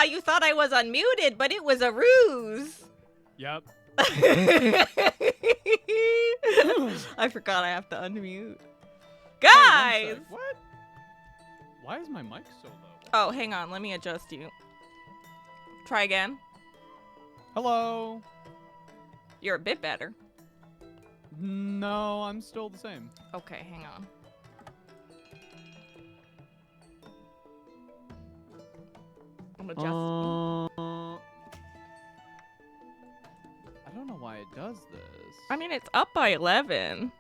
you thought I was unmuted, but it was a ruse. Yep. I forgot I have to unmute. Guys! Hey, what? Why is my mic so low? Oh, hang on. Let me adjust you. Try again. Hello. You're a bit better. No, I'm still the same. Okay, hang on. I'm adjusting. I don't know why it does this. I mean, it's up by 11.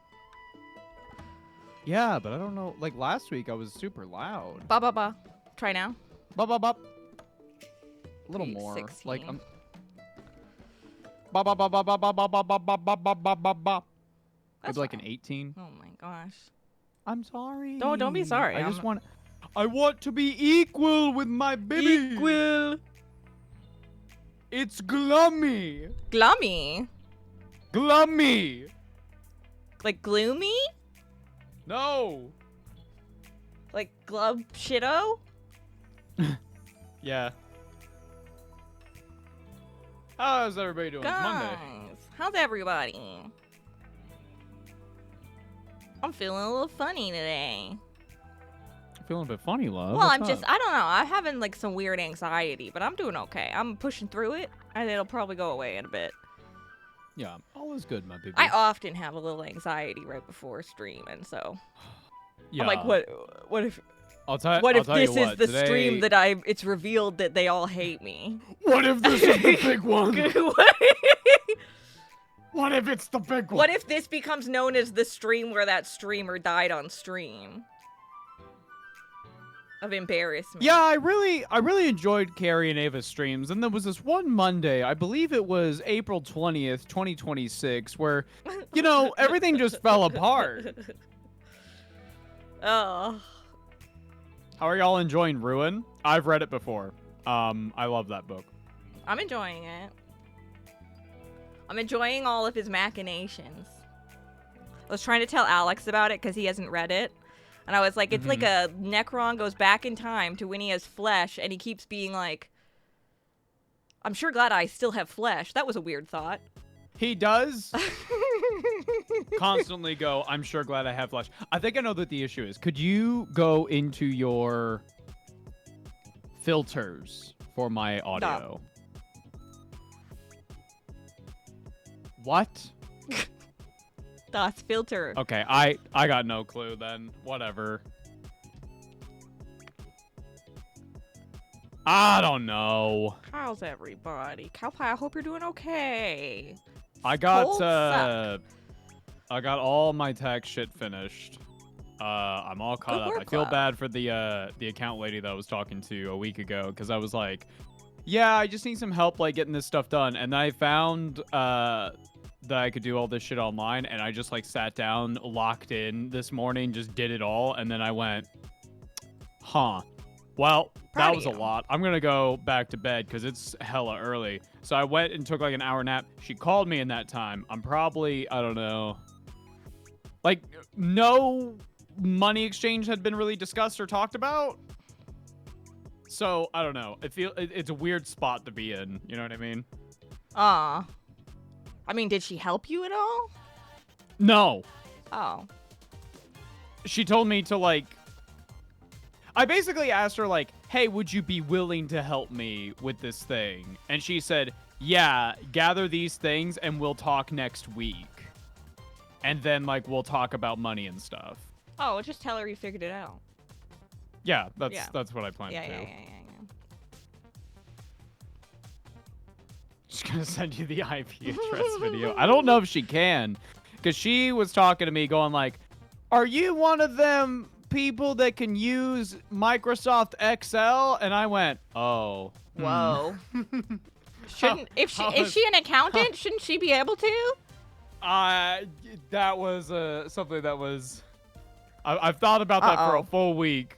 Yeah, but I don't know. Like last week, I was super loud. Ba ba ba. Try now. Ba ba ba. A little Maybe more. 16. Like I'm. Ba ba ba ba ba ba ba ba ba ba ba ba ba ba ba. Maybe like an 18. Oh my gosh. I'm sorry. No, don't be sorry. I just want. I want to be equal with my baby. Equal. It's glummy. Glummy. Glummy. Like gloomy? No. Like glub shitto? Yeah. How's everybody doing? It's Monday. Guys, how's everybody? I'm feeling a little funny today. Feeling a bit funny, love. Well, What's I'm just, up? I don't know. I'm having like some weird anxiety, but I'm doing okay. I'm pushing through it, and it'll probably go away in a bit. Yeah, all is good, my baby. I often have a little anxiety right before stream, and so yeah. I'm like, what if I'll this tell you is what, the today... stream that it's revealed that they all hate me? What if this is the big one? What? What if it's the big one? What if this becomes known as the stream where that streamer died on stream? Of embarrassment. Yeah, I really enjoyed Carrie and Ava's streams, and there was this one Monday, I believe it was April 20th, 2026, where, you know, everything just fell apart. Oh. How are y'all enjoying Ruin? I've read it before. I love that book. I'm enjoying it. I'm enjoying all of his machinations. I was trying to tell Alex about it because he hasn't read it. And I was like, it's like a Necron goes back in time to when he has flesh, and he keeps being like, I'm sure glad I still have flesh. That was a weird thought. He does constantly go, I'm sure glad I have flesh. I think I know what the issue is. Could you go into your filters for my audio? What? Das filter. Okay, I got no clue then. Whatever. I don't know. How's everybody? Cowpie, I hope you're doing okay. I got Full suck. I got all my tax shit finished. I'm all caught up. I feel bad for the account lady that I was talking to a week ago, because I was like, yeah, I just need some help like getting this stuff done. And then I found that I could do all this shit online, and I just like sat down, locked in this morning, just did it all, and then I went, huh. Well, that was a lot. I'm gonna go back to bed because it's hella early. So I went and took like an hour nap. She called me in that time. I'm probably, I don't know, like no money exchange had been really discussed or talked about. So I don't know. It's a weird spot to be in. You know what I mean? I mean, did she help you at all? No. Oh. She told me to like, I basically asked her like, hey, would you be willing to help me with this thing? And she said, yeah, gather these things and we'll talk next week. And then like, we'll talk about money and stuff. Oh, just tell her you figured it out. Yeah, that's what I plan to do. Yeah. She's gonna send you the IP address video. I don't know if she can, because she was talking to me going like, are you one of them people that can use Microsoft Excel? And I went, oh. Whoa. If she an accountant, shouldn't she be able to? That was something that was, I've thought about that for a full week.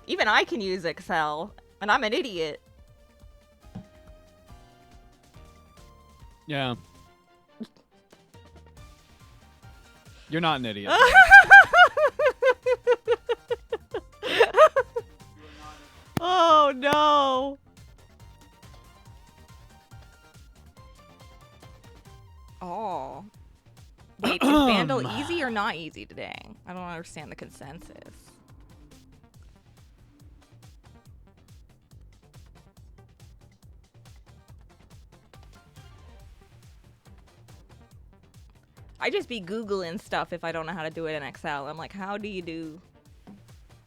Even I can use Excel, and I'm an idiot. Yeah. You're not an idiot. Oh no. or not easy today? I don't understand the consensus. I just be Googling stuff if I don't know how to do it in Excel. I'm like, how do you do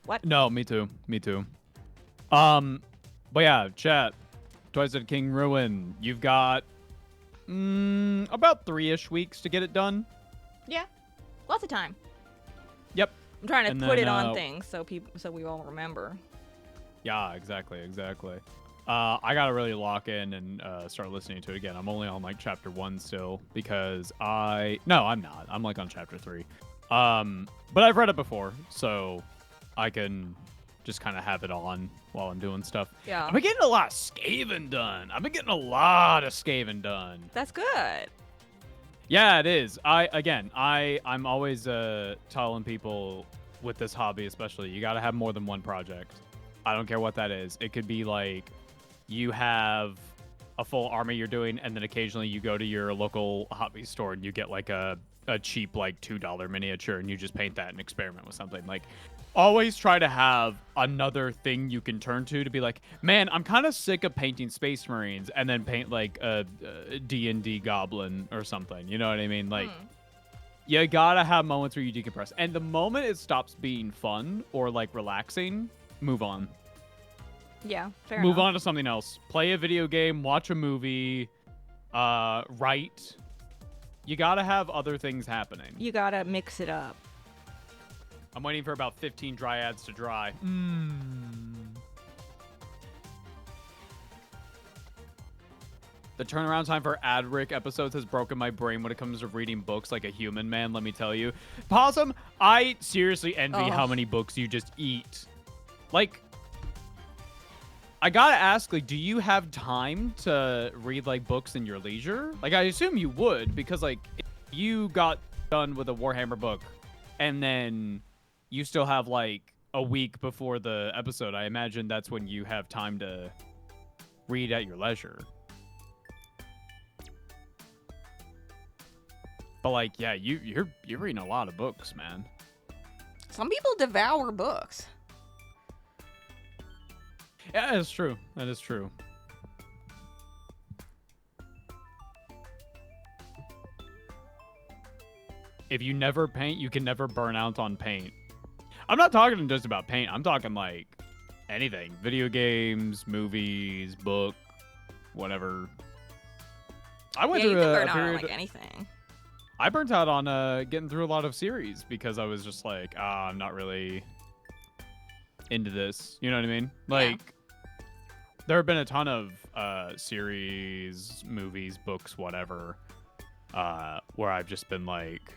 what? No, me too. But yeah, chat. Twice at King Ruin. You've got about 3-ish weeks to get it done. Yeah, lots of time. Yep. I'm trying to And put then, it on things so we all remember. Yeah, exactly. I gotta really lock in and start listening to it again. I'm only on like chapter 1 still because I'm not. I'm like on chapter 3. But I've read it before, so I can just kind of have it on while I'm doing stuff. Yeah. I've been getting a lot of Skaven done. That's good. Yeah, it is. I'm always telling people with this hobby especially, you gotta have more than one project. I don't care what that is. It could be like you have a full army you're doing, and then occasionally you go to your local hobby store and you get like a cheap like $2 miniature and you just paint that and experiment with something. Like, always try to have another thing you can turn to be like, man, I'm kind of sick of painting Space Marines, and then paint like a D&D goblin or something. You know what I mean? Like, you gotta have moments where you decompress. And the moment it stops being fun or like relaxing, move on. Yeah, fair Move enough. on to something else. Play a video game, watch a movie, write. You gotta have other things happening. You gotta mix it up. I'm waiting for about 15 dryads to dry. The turnaround time for Adric episodes has broken my brain when it comes to reading books like a human, man, let me tell you. Possum, I seriously envy how many books you just eat. Like, I gotta ask, like, do you have time to read, like, books in your leisure? Like, I assume you would, because, like, if you got done with a Warhammer book, and then you still have, like, a week before the episode, I imagine that's when you have time to read at your leisure. But, like, yeah, you're reading a lot of books, man. Some people devour books. Yeah, that is true. That is true. If you never paint, you can never burn out on paint. I'm not talking just about paint. I'm talking like anything. Video games, movies, book, whatever. I went through you can a burn out on period. like anything. I burnt out on getting through a lot of series because I was just like, I'm not really into this. You know what I mean? Like, there have been a ton of series, movies, books, whatever, where I've just been like,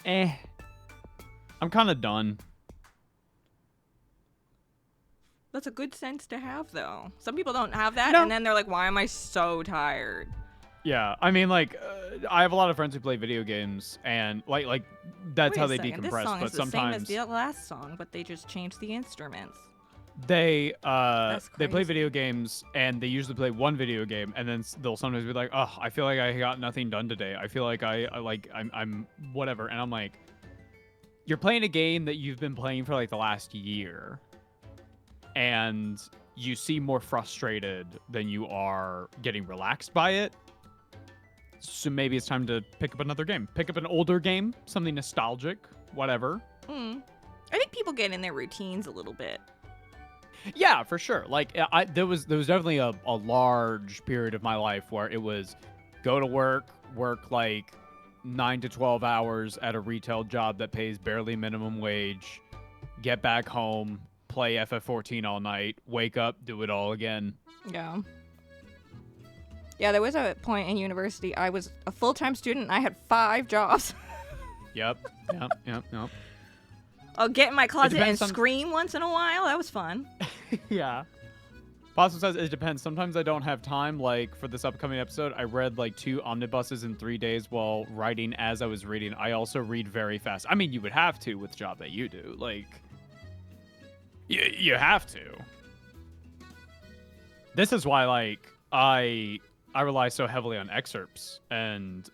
I'm kind of done. That's a good sense to have, though. Some people don't have that, No. and then they're like, why am I so tired? Yeah, I mean, like, I have a lot of friends who play video games, and like that's Wait how a they second. decompress. This song But is the sometimes same as the last song, but they just changed the instruments. they play crazy. video games, and they usually play one video game, and then they'll sometimes be like, oh, I feel like I got nothing done today. I feel like I'm whatever, and I'm like, you're playing a game that you've been playing for like the last year, and you seem more frustrated than you are getting relaxed by it. So maybe it's time to pick up another game. Pick up an older game, something nostalgic, whatever. I think people get in their routines a little bit. Yeah, for sure. Like, there was definitely a large period of my life where it was go to work like 9 to 12 hours at a retail job that pays barely minimum wage, get back home, play FF14 all night, wake up, do it all again. Yeah. Yeah, there was a point in university, I was a full-time student, and I had 5 jobs. Yep. I'll get in my closet and depends on- scream once in a while. That was fun. Yeah. Possum says it depends. Sometimes I don't have time. Like for this upcoming episode, I read like 2 omnibuses in 3 days while writing as I was reading. I also read very fast. I mean, you would have to with the job that you do. Like, you have to. This is why, like, I I rely so heavily on excerpts and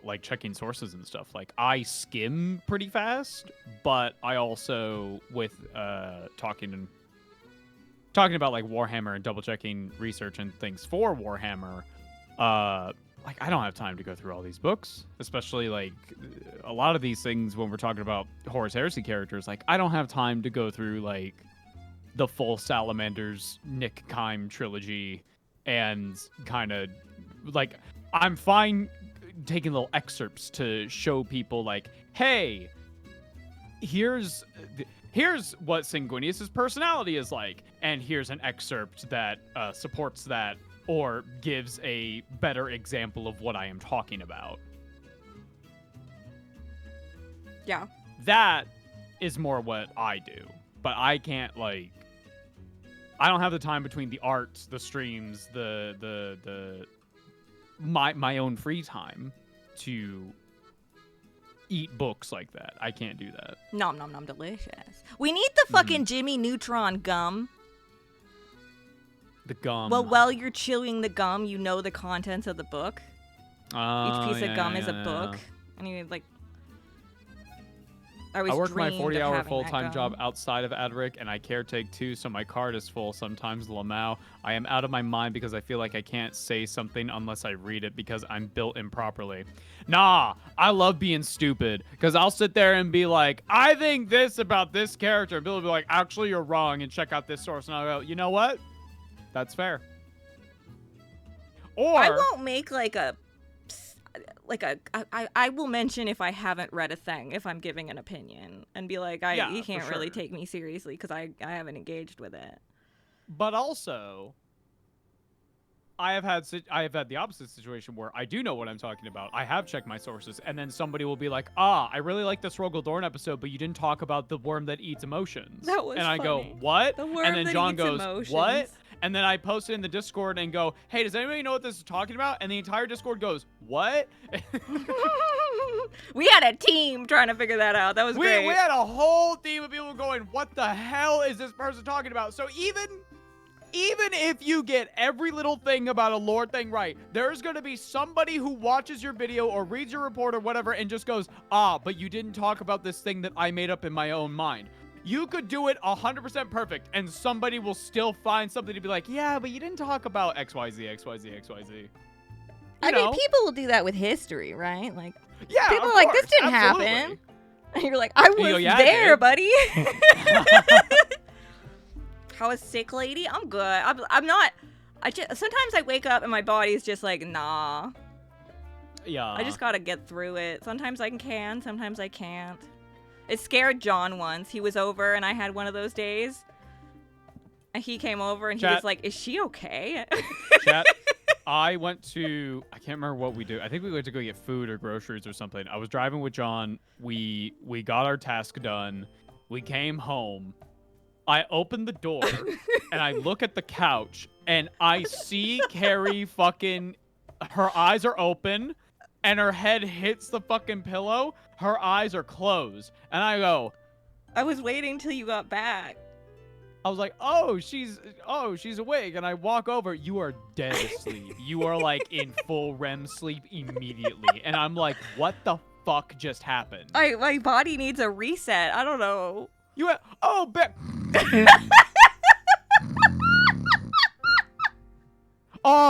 like checking sources and stuff. Like I skim pretty fast, but I also with talking about like Warhammer and double checking research and things for Warhammer, like I don't have time to go through all these books, especially like a lot of these things when we're talking about Horus Heresy characters. Like I don't have time to go through like the full Salamanders Nick Kime trilogy and kind of like I'm fine taking little excerpts to show people like, hey, here's what Sanguinius's personality is like, and here's an excerpt that supports that or gives a better example of what I am talking about. Yeah. That is more what I do, but I can't like. I don't have the time between the art, the streams, my own free time to eat books like that. I can't do that. Nom nom nom, delicious. We need the fucking Gimmie Neutron gum. The gum. Well, while you're chewing the gum, you know the contents of the book. Each piece of gum is a book, and you like. I work my 40-hour full-time job outside of Adric, and I caretake too, so my card is full. Sometimes Lamau. I am out of my mind because I feel like I can't say something unless I read it because I'm built improperly. Nah, I love being stupid because I'll sit there and be like, I think this about this character. And Bill will be like, actually, you're wrong, and check out this source. And I'll go, you know what? That's fair. Or I won't make I will mention if I haven't read a thing, if I'm giving an opinion, and be like, you can't really take me seriously because I haven't engaged with it. But also, I have had the opposite situation where I do know what I'm talking about. I have checked my sources, and then somebody will be like, I really like this Rogel Dorn episode, but you didn't talk about the worm that eats emotions. That was And I funny. go, what? The worm and then that John eats goes, emotions. what? And then I post it in the Discord and go, hey, does anybody know what this is talking about? And the entire Discord goes, what? We had a team trying to figure that out. That was great. We had a whole team of people going, what the hell is this person talking about? So even if you get every little thing about a lore thing right, there's going to be somebody who watches your video or reads your report or whatever and just goes, but you didn't talk about this thing that I made up in my own mind. You could do it 100% perfect, and somebody will still find something to be like, yeah, but you didn't talk about XYZ, XYZ, XYZ. I mean, people will do that with history, right? Like, yeah, people are like, this didn't happen. And you're like, I was there, buddy. How is sick lady? I'm good. I'm not. Sometimes I wake up and my body's just like, nah. Yeah. I just gotta get through it. Sometimes I can, sometimes I can't. It scared John once. He was over and I had one of those days. And he came over and he was like, is she okay? Chat, I can't remember what we do. I think we went to go get food or groceries or something. I was driving with John. We got our task done. We came home. I opened the door and I look at the couch and I see Carrie fucking, her eyes are open and her head hits the fucking pillow. Her eyes are closed. And I go, I was waiting till you got back. I was like, she's awake. And I walk over. You are dead asleep. You are like in full REM sleep immediately. And I'm like, what the fuck just happened? My body needs a reset. I don't know. You went, oh,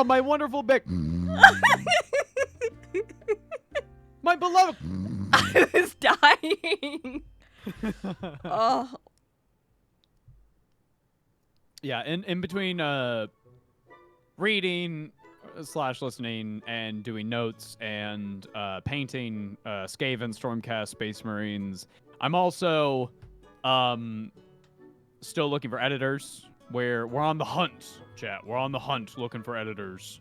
my wonderful Bick. My beloved. I was dying. Oh. Yeah, in between reading / listening and doing notes and painting Skaven, Stormcast, Space Marines, I'm also still looking for editors. We're on the hunt, chat. We're on the hunt looking for editors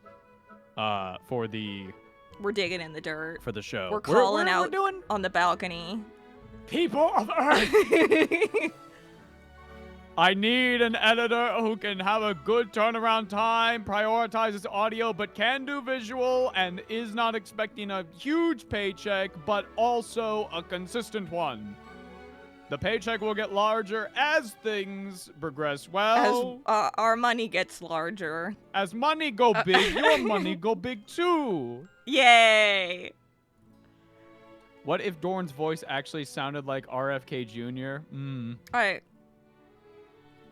for the... We're digging in the dirt. For the show. We're calling out on the balcony. People of Earth! I need an editor who can have a good turnaround time, prioritizes audio, but can do visual, and is not expecting a huge paycheck, but also a consistent one. The paycheck will get larger as things progress well. As our money gets larger. As money go big, your money go big too. Yay! What if Dorn's voice actually sounded like RFK Jr.? Alright.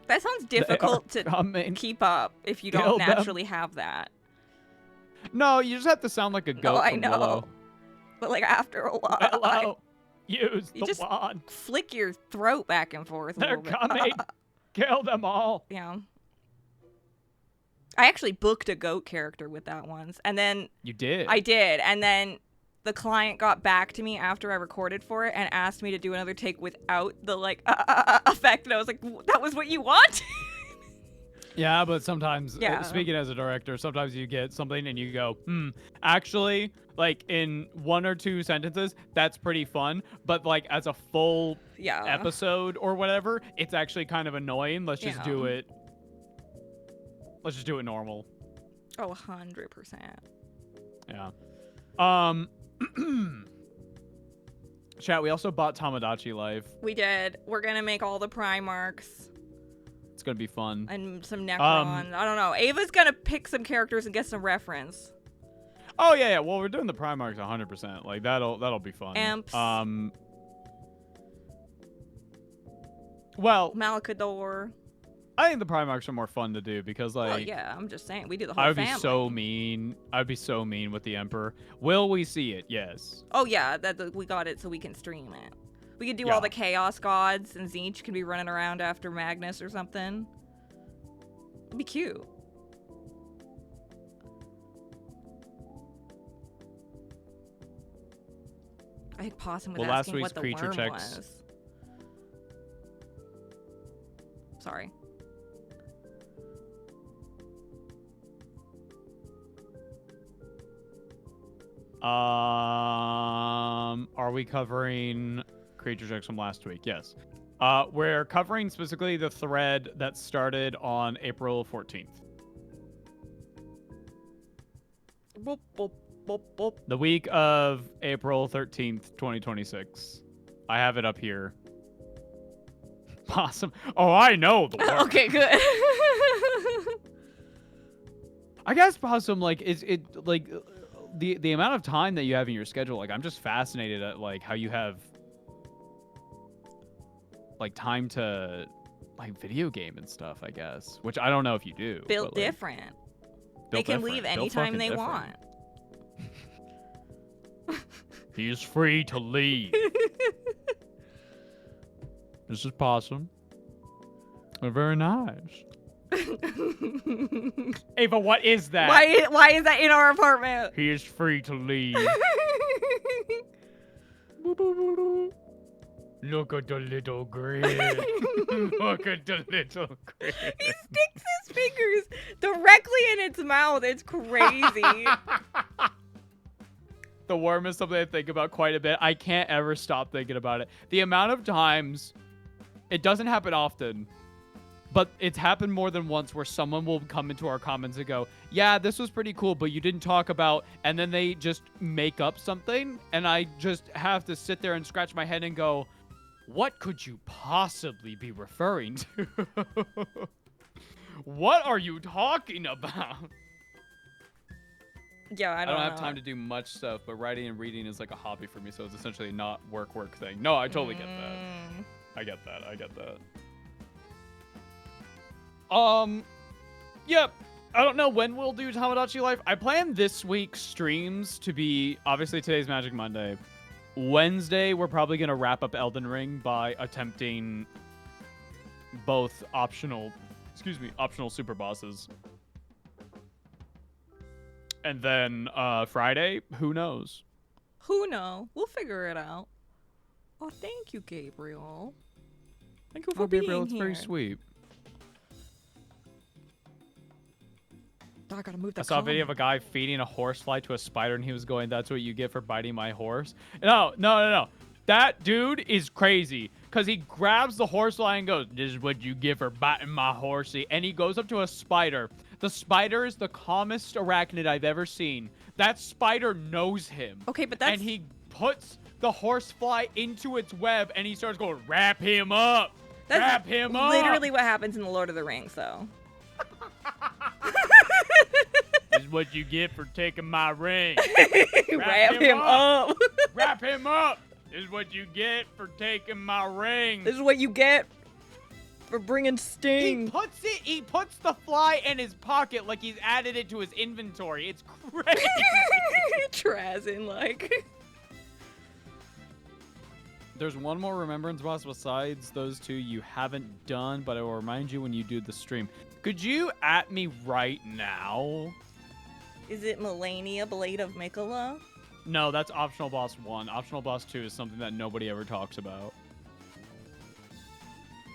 That sounds difficult to keep up if you don't naturally have that. No, you just have to sound like a goat from Willow. But like after a while, Willow, use you the wand. Flick your throat back and forth. They're coming. Kill them all. Yeah. I actually booked a goat character with that once, and then you did. I did, and then the client got back to me after I recorded for it and asked me to do another take without the like effect, and I was like, "That was what you want?" Yeah, but sometimes, speaking as a director, sometimes you get something and you go, actually, like in 1 or 2 sentences, that's pretty fun. But like as a full episode or whatever, it's actually kind of annoying. Let's just do it. Let's just do it normal. Oh, 100%. Yeah. Chat, we also bought Tamagotchi Life. We did. We're going to make all the Primarchs. It's going to be fun. And some Necron. I don't know. Ava's going to pick some characters and get some reference. Oh, yeah. Well, we're doing the Primarchs 100%. Like, that'll be fun. Amps. Well, Malakador. I think the Primarchs are more fun to do because, like... Well, yeah, I'm just saying. We do the whole family. I would be so mean. I'd be so mean with the Emperor. Will we see it? Yes. Oh, yeah. We got it so we can stream it. We could do all the Chaos Gods, and Tzeentch could be running around after Magnus or something. It'd be cute. I think Possum was asking what the creature worm checks. was. Sorry. Are we covering creature checks from last week? Yes. We're covering specifically the thread that started on April 14th. Boop, boop, boop, boop. The week of April 13th, 2026. I have it up here. Possum. Oh, I know the word. Okay, good. I guess Possum, like, the amount of time that you have in your schedule, like, I'm just fascinated at, like, how you have, like, time to, like, video game and stuff, I guess. Which I don't know if you do. Built different. They can leave anytime they want. He's free to leave. This is Possum. They're very nice. Ava, what is that? Why is that in our apartment? He is free to leave. Look at the little grin. Look at the little grin. He sticks his fingers directly in its mouth. It's crazy. The worm is something I think about quite a bit. I can't ever stop thinking about it. The amount of times, it doesn't happen often, but it's happened more than once where someone will come into our comments and go, yeah, this was pretty cool, but you didn't talk about, and then they just make up something, and I just have to sit there and scratch my head and go, what could you possibly be referring to? What are you talking about? Yeah, I don't have time to do much stuff, but writing and reading is like a hobby for me, so it's essentially not work thing. No, I totally get that. I get that. Yep. I don't know when we'll do Tamagotchi Life. I plan this week's streams to be, obviously today's Magic Monday. Wednesday, we're probably going to wrap up Elden Ring by attempting both optional super bosses. And then Friday, who knows? Who knows? We'll figure it out. Oh, thank you, Gabriel. Thank you for being Gabriel, here. It's very sweet. I gotta move that. I saw a video of a guy feeding a horsefly to a spider, and he was going, "That's what you get for biting my horse." No. That dude is crazy, because he grabs the horsefly and goes, "This is what you get for biting my horsey." And he goes up to a spider. The spider is the calmest arachnid I've ever seen. That spider knows him. Okay, but that's... And he puts the horsefly into its web, and he starts going, wrap him up. Wrap him up. Literally what happens in the Lord of the Rings, though. This is what you get for taking my ring. Wrap him up. Wrap him up. This is what you get for taking my ring. This is what you get for bringing Sting. He puts the fly in his pocket like he's added it to his inventory. It's crazy. Trazin, like. There's one more remembrance boss besides those two you haven't done, but I will remind you when you do the stream. Could you at me right now? Is it Melania, Blade of Mikola? No, that's optional boss 1. Optional boss 2 is something that nobody ever talks about.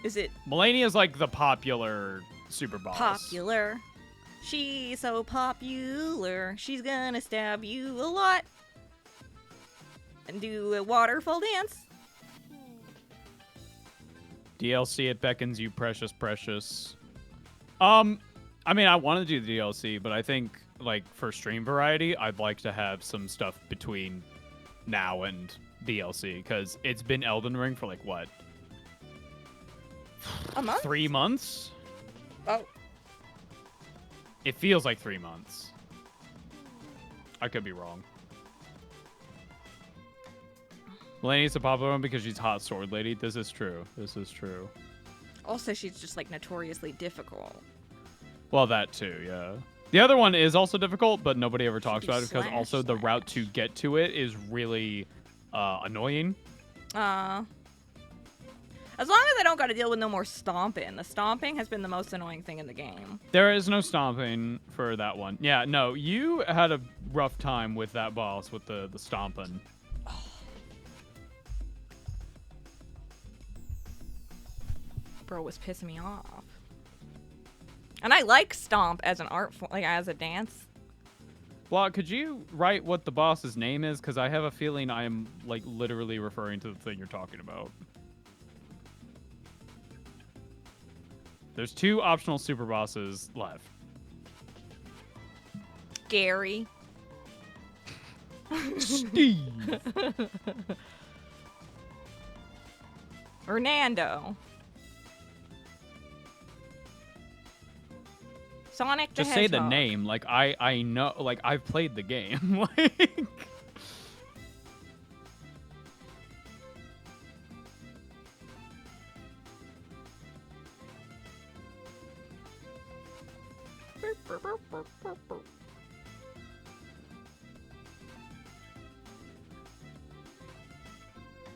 Is it... Melania's like the popular super boss. Popular. She's so popular. She's gonna stab you a lot. And do a waterfall dance. DLC, it beckons you, precious, precious. I mean, I want to do the DLC, but I think, like, for stream variety, I'd like to have some stuff between now and DLC, because it's been Elden Ring for, like, what? A month? 3 months? Oh. It feels like 3 months. I could be wrong. Melania's a popular one because she's hot sword lady. This is true. This is true. Also, she's just, like, notoriously difficult. Well, that too, yeah. The other one is also difficult, but nobody ever talks about it because also the route to get to it is really annoying. As long as I don't got to deal with no more stomping. The stomping has been the most annoying thing in the game. There is no stomping for that one. Yeah, no, you had a rough time with that boss with the stomping. Bro was pissing me off. And I like stomp as an art form, like as a dance. Well, could you write what the boss's name is? Because I have a feeling I am like literally referring to the thing you're talking about. There's 2 optional super bosses left. Gary. Steve. Hernando. Sonic the Just say the Hedgehog. name. Like I know. Like I've played the game. Like.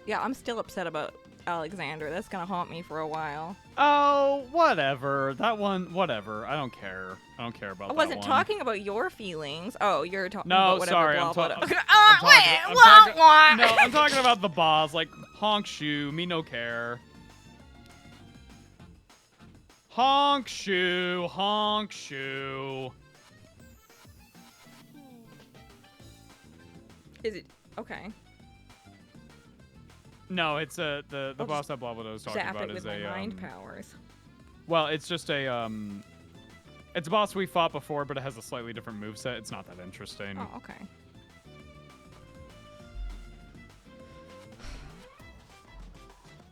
Yeah, I'm still upset about Alexander. That's gonna haunt me for a while. Oh, whatever. That one, whatever. I don't care. I don't care about that one. I wasn't talking about your feelings. Oh, you're talking No, about whatever. sorry. Blah, I'm blah, talking. blah. No, I'm talking about the boss. Like honk shoe. Me no care. Honk shoe. Honk shoe. Is it okay? No, it's the boss that Blabba was talking Zap about it is with my a mind powers. Well, it's just a it's a boss we fought before, but it has a slightly different moveset. It's not that interesting. Oh, okay.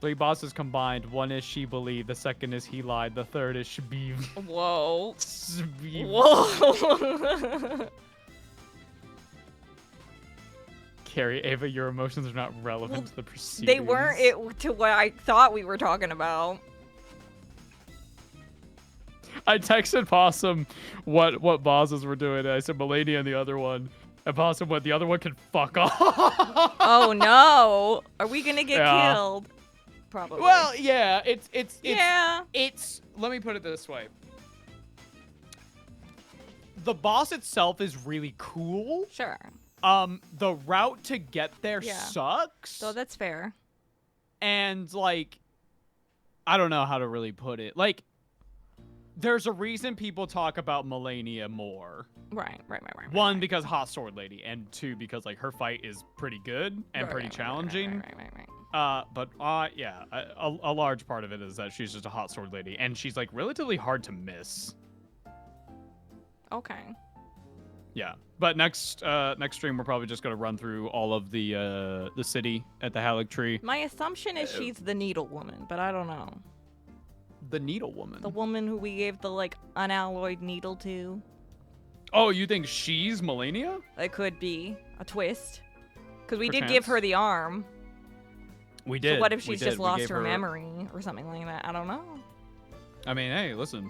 3 bosses combined. 1 is she believed. The 2nd is he lied. The 3rd is Shbeev. Whoa. Shbeev. Whoa. Carrie, Ava, your emotions are not relevant to the proceedings. They weren't to what I thought we were talking about. I texted Possum what bosses were doing. I said Melania and the other one. And Possum went, the other one can fuck off. Oh no. Are we gonna get killed? Probably. Well, yeah, it's let me put it this way. The boss itself is really cool. Sure. The route to get there sucks. So that's fair. And like I don't know how to really put it. Like there's a reason people talk about Melania more. Right. One, because hot sword lady, and 2, because like her fight is pretty good and pretty challenging. Right. But yeah, a large part of it is that she's just a hot sword lady, and she's like relatively hard to miss. Okay. Yeah, but next stream we're probably just gonna run through all of the city at the Halleck Tree. My assumption is she's the Needle Woman, but I don't know. The Needle Woman. The woman who we gave the like unalloyed needle to. Oh, you think she's Melania? It could be a twist, because we did Perchance. give her the arm. We did. So what if she's We just did. lost her memory or something like that? I don't know. I mean, hey, listen.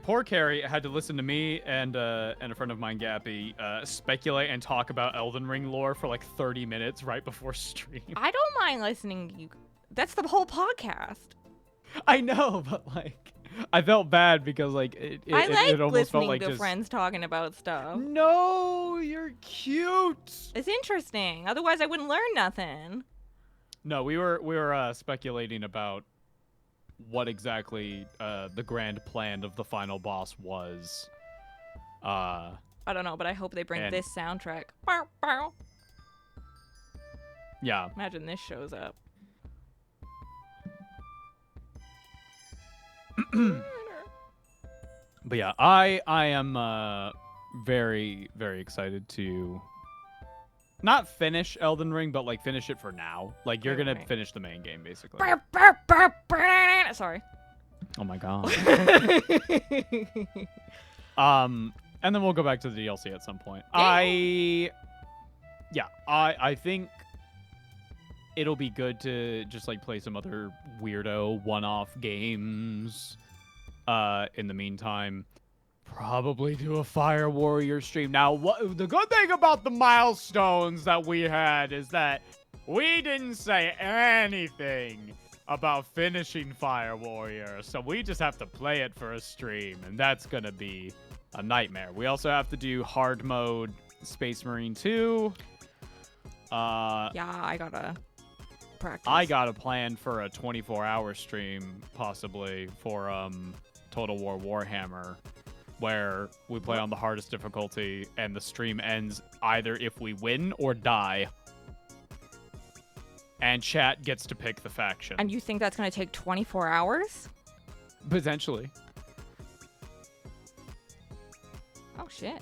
Poor Carrie had to listen to me and a friend of mine, Gappy, speculate and talk about Elden Ring lore for like 30 minutes right before stream. I don't mind listening to you. That's the whole podcast. I know, but like, I felt bad because like it I almost listening felt like to just... friends talking about stuff. No, you're cute. It's interesting. Otherwise, I wouldn't learn nothing. No, we were speculating about what exactly the grand plan of the final boss was. I don't know, but I hope they bring and- this soundtrack. Bow, bow. Yeah. Imagine this shows up. But yeah, I am very, very excited to not finish Elden Ring, but like finish it for now. Like you're gonna Right. finish the main game basically. Sorry. Oh my god. And then we'll go back to the DLC at some point. I think it'll be good to just like play some other weirdo one-off games in the meantime. Probably do a Fire Warrior stream. Now, the good thing about the milestones that we had is that we didn't say anything about finishing Fire Warrior, so we just have to play it for a stream, and that's gonna be a nightmare. We also have to do hard mode Space Marine 2. Yeah, I gotta practice. I got a plan for a 24-hour stream, possibly, for Total War Warhammer, where we play on the hardest difficulty, and the stream ends either if we win or die. And chat gets to pick the faction. And you think that's gonna take 24 hours? Potentially. Oh shit.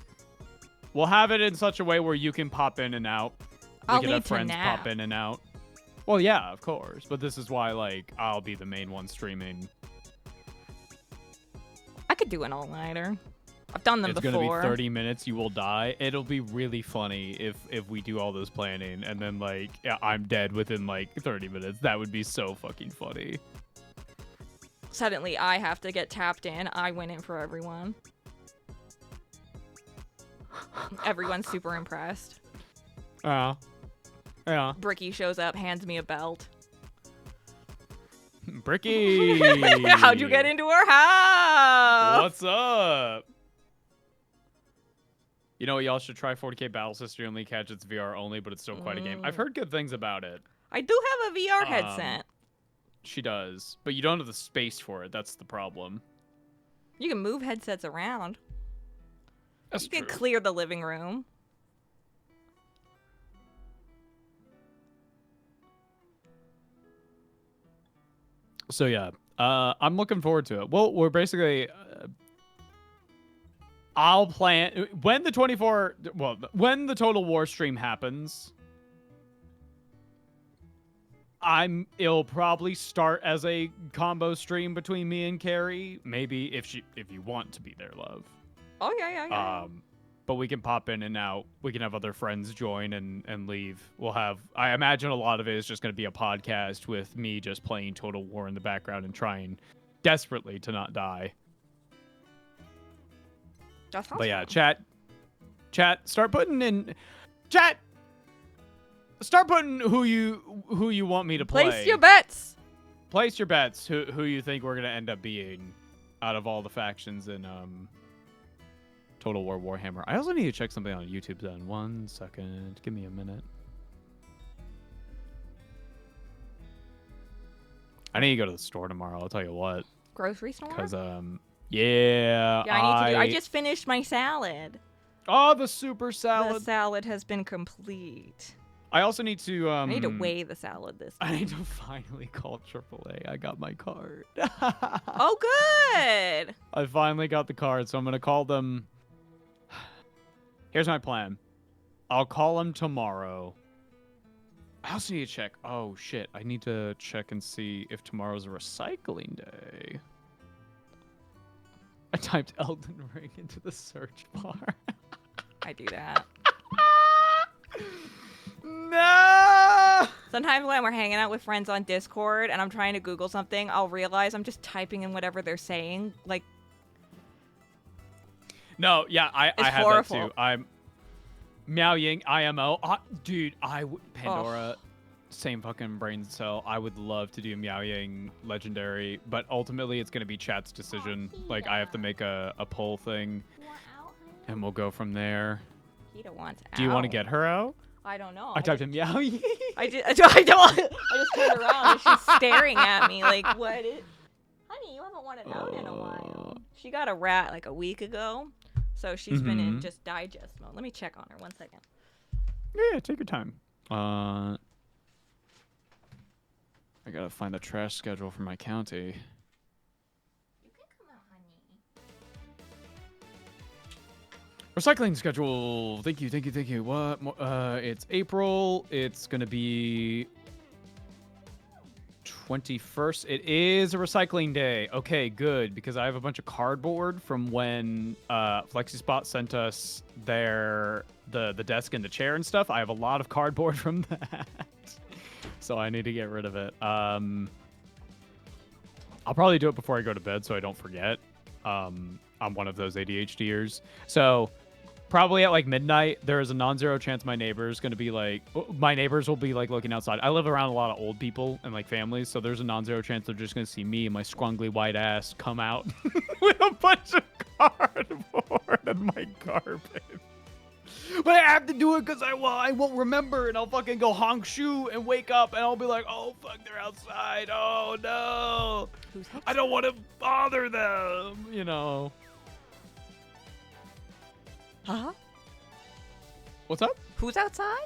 We'll have it in such a way where you can pop in and out. I'll We can need have to friends nap. pop in and out. Well, yeah, of course. But this is why, like, I'll be the main one streaming. I could do an all-nighter. I've done them It's before. gonna be 30 minutes. You will die. It'll be really funny if we do all this planning and then like I'm dead within like 30 minutes. That would be so fucking funny. Suddenly, I have to get tapped in. I win it for everyone. Everyone's super impressed. Yeah. Bricky shows up, hands me a belt. Bricky. How'd you get into our house? What's up? You know, y'all should try 40K Battles History Only Catch. It's VR only, but it's still quite a game. I've heard good things about it. I do have a VR headset. She does, but you don't have the space for it. That's the problem. You can move headsets around. That's You true. can clear the living room. So yeah, I'm looking forward to it. Well, we're basically, I'll plan when the when the Total War stream happens. It'll probably start as a combo stream between me and Carrie. Maybe if you want to be there, love. Oh yeah. But we can pop in and out. We can have other friends join and leave. We'll have, I imagine a lot of it is just going to be a podcast with me just playing Total War in the background and trying desperately to not die. That sounds But yeah, fun. chat, start putting who you want me to play. Place your bets. Place your bets. Who you think we're going to end up being out of all the factions in Total War Warhammer. I also need to check something on YouTube then. 1 second. Give me a minute. I need to go to the store tomorrow. I'll tell you what. Grocery store? Because, Yeah, I I just finished my salad. Oh, the super The salad. salad has been complete. I also need to, I need to weigh the salad this time. I need to finally call AAA. I got my card. Oh, good. I finally got the card, so I'm going to call them. Here's my plan. I'll call him tomorrow. I also need to check. Oh, shit. I need to check and see if tomorrow's a recycling day. I typed Elden Ring into the search bar. I do that. No! Sometimes when we're hanging out with friends on Discord and I'm trying to Google something, I'll realize I'm just typing in whatever they're saying. Like, no, yeah, I have horrible. that too. I'm Meow Ying, IMO. Dude, Pandora, same fucking brain cell. I would love to do Meow Ying Legendary, but ultimately it's going to be chat's decision. Like, I have to make a poll thing, and we'll go from there. Peta wants out. Do you want to get her out? I don't know. I typed in Meow Ying. I just turned around and she's staring at me like, what is... Honey, you haven't wanted out in a while. She got a rat like a week ago, so she's been in just digest mode. Let me check on her 1 second. Yeah, take your time. I gotta find the trash schedule for my county. You can come out, honey. Recycling schedule. Thank you. What? It's April. It's gonna be 21st. It is a recycling day. Okay, good, because I have a bunch of cardboard from when FlexiSpot sent us the desk and the chair and stuff. I have a lot of cardboard from that. So I need to get rid of it. I'll probably do it before I go to bed so I don't forget. I'm one of those ADHDers. So probably at like midnight, there is a non-zero chance my neighbors will be like looking outside. I live around a lot of old people and like families, so there's a non-zero chance they're just gonna see me and my scrungly white ass come out with a bunch of cardboard in my garbage. But I have to do it because I won't remember, and I'll fucking go honk shoe and wake up, and I'll be like, oh, fuck, they're outside. Oh, no. I don't want to bother them, you know. Huh? What's up? Who's outside?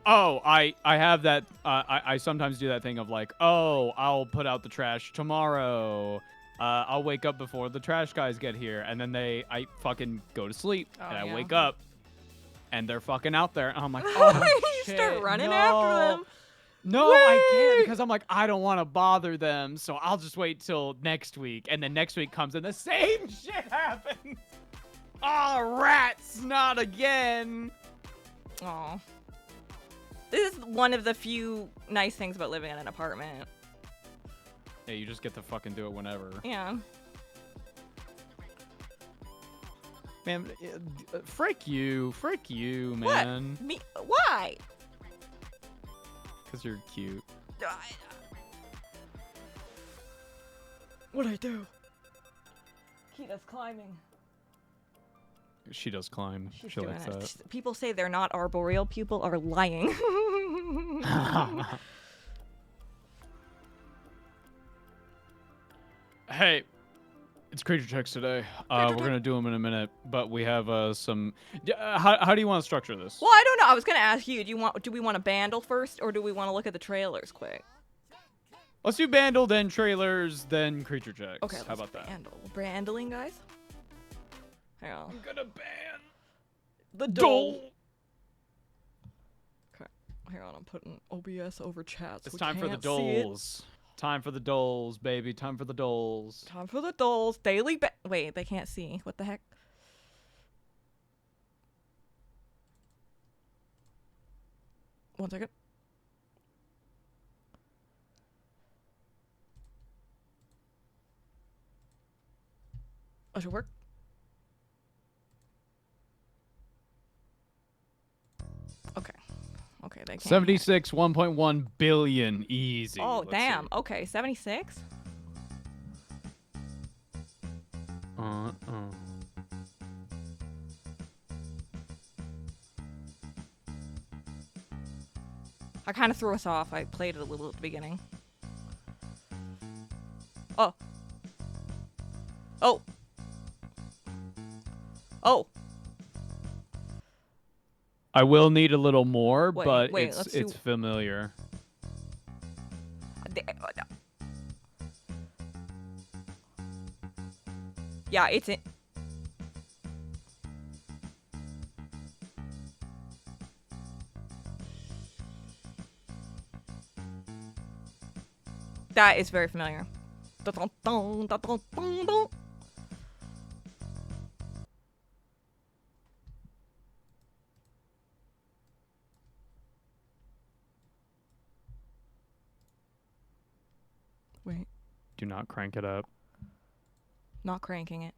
Oh, I have that. I sometimes do that thing of like, oh, I'll put out the trash tomorrow. I'll wake up before the trash guys get here, and then I fucking go to sleep, and I wake up, and they're fucking out there, and I'm like, oh, you shit, start running no. after them. No, I can't, because I'm like, I don't want to bother them, so I'll just wait till next week, and then next week comes, and the same shit happens. Oh, rats, not again. Aw. This is one of the few nice things about living in an apartment. Yeah, you just get to fucking do it whenever. Yeah. Man, frick you, man. What? Me? Why? Because you're cute. What'd I do? Kita's climbing. She does climb. She likes that. People say they're not arboreal. People are lying. Hey, it's creature checks today. We're gonna do them in a minute, but we have some. How do you want to structure this? Well, I don't know. I was gonna ask you. Do we want to bandle first, or do we want to look at the trailers quick? Let's do bandle, then trailers, then creature checks. Okay, how about that? Bandle. Brandling, guys. Hang on. I'm gonna ban the dole. Okay, hang on. I'm putting OBS over chat. So it's time for the doles. Time for the doles, baby. Time for the doles. Time for the doles. Daily wait, they can't see. What the heck? One second. That should work. Okay. Okay, they can't. 76, 1.1 billion, easy. Oh, Let's damn. see. Okay, 76? I kind of threw us off. I played it a little at the beginning. Oh. Oh. Oh. I will need a little more, Wait, but wait, it's familiar. Yeah, it's in. That is very familiar. Dun, dun, dun, dun, dun, dun. Wait. Do not crank it up. Not cranking it.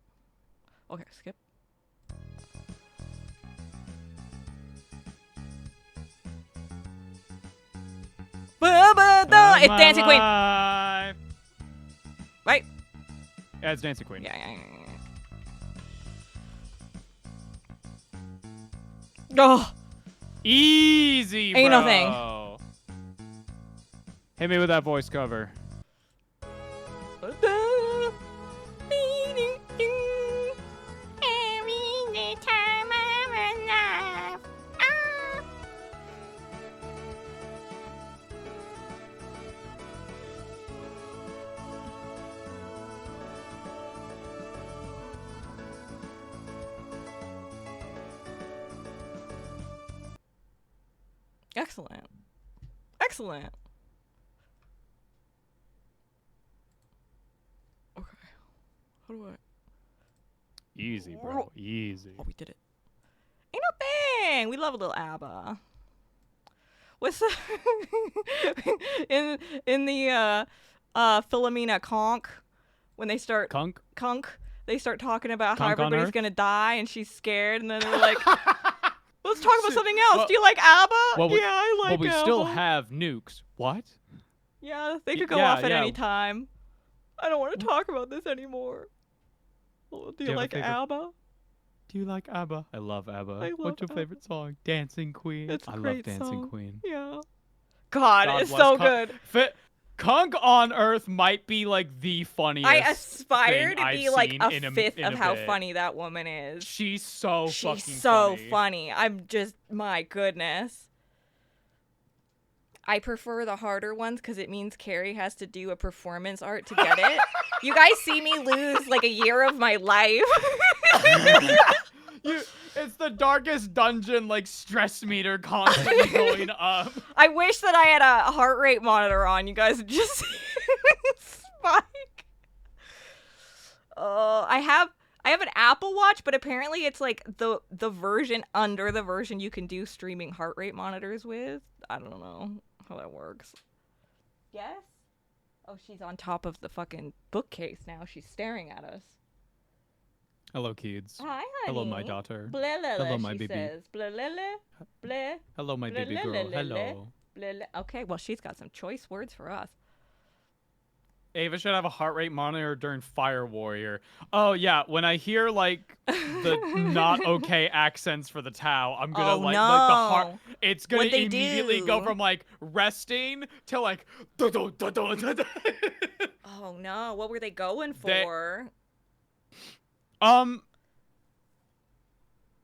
Okay, skip. It's Dancing Queen. Right? Yeah, it's Dancing Queen. Yeah. Oh, Easy, bro. Ain't no thing. Hit me with that voice cover. Excellent. Excellent. Okay. How do I? Easy, bro. Easy. Oh, we did it. Ain't no thing. We love a little ABBA. What's the in the Philomena Conch when they start Conch, they start talking about how everybody's gonna die and she's scared, and then they're like, let's talk about something else. Do you like ABBA? Well, yeah, I like ABBA. Well, we still have nukes. What? Yeah, they could go off at any time. I don't want to talk about this anymore. Do you like ABBA? Do you like ABBA? I love ABBA. What's your favorite song? Dancing Queen. It's a I great love Dancing song. Queen. Yeah. God it's so good. Conch on Earth might be like the funniest. I aspire to be like a fifth of how funny that woman is. She's so fucking funny. She's so funny. I'm just, my goodness. I prefer the harder ones because it means Carrie has to do a performance art to get it. You guys see me lose like a year of my life. It's the darkest dungeon, like stress meter constantly going up. I wish that I had a heart rate monitor on. You guys would just spike. I have an Apple Watch, but apparently it's like the version under the version you can do streaming heart rate monitors with. I don't know how that works. Yes? Oh, she's on top of the fucking bookcase now. She's staring at us. Hello, kids. Hi, honey. Hello, my daughter. Hello, my baby. Says. Hello, my baby girl. Hello. Okay, well, she's got some choice words for us. Ava should have a heart rate monitor during Fire Warrior. Oh, yeah. When I hear, like, the not okay accents for the Tau, I'm gonna, like the heart... It's gonna immediately go from, like, resting to, like... Oh, no. What were they going for?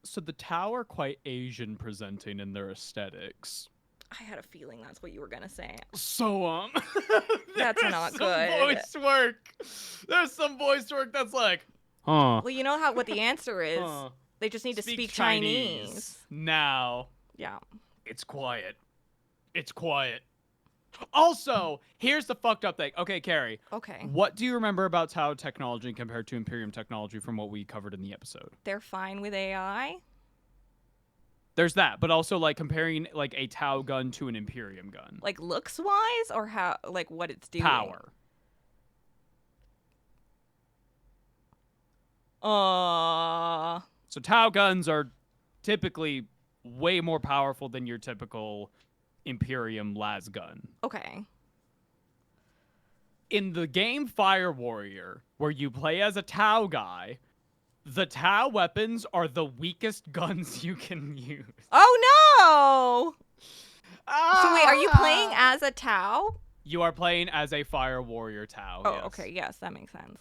So the Tau are quite Asian presenting in their aesthetics. I had a feeling that's what you were gonna say. So, that's not good. Voice work. There's some voice work that's like, huh. Well, you know what the answer is. They just need to speak Chinese. Now. Yeah. It's quiet. It's quiet. Also, here's the fucked up thing. Okay, Carrie. Okay. What do you remember about Tau technology compared to Imperium technology from what we covered in the episode? They're fine with AI. There's that, but also like comparing like a Tau gun to an Imperium gun. Like looks wise, or how, like what it's doing? Power. So Tau guns are typically way more powerful than your typical Imperium las gun. Okay. In the game Fire Warrior, where you play as a Tau guy, the Tau weapons are the weakest guns you can use. Oh no! So wait, are you playing as a Tau? You are playing as a Fire Warrior Tau. Oh, yes. okay, yes, that makes sense.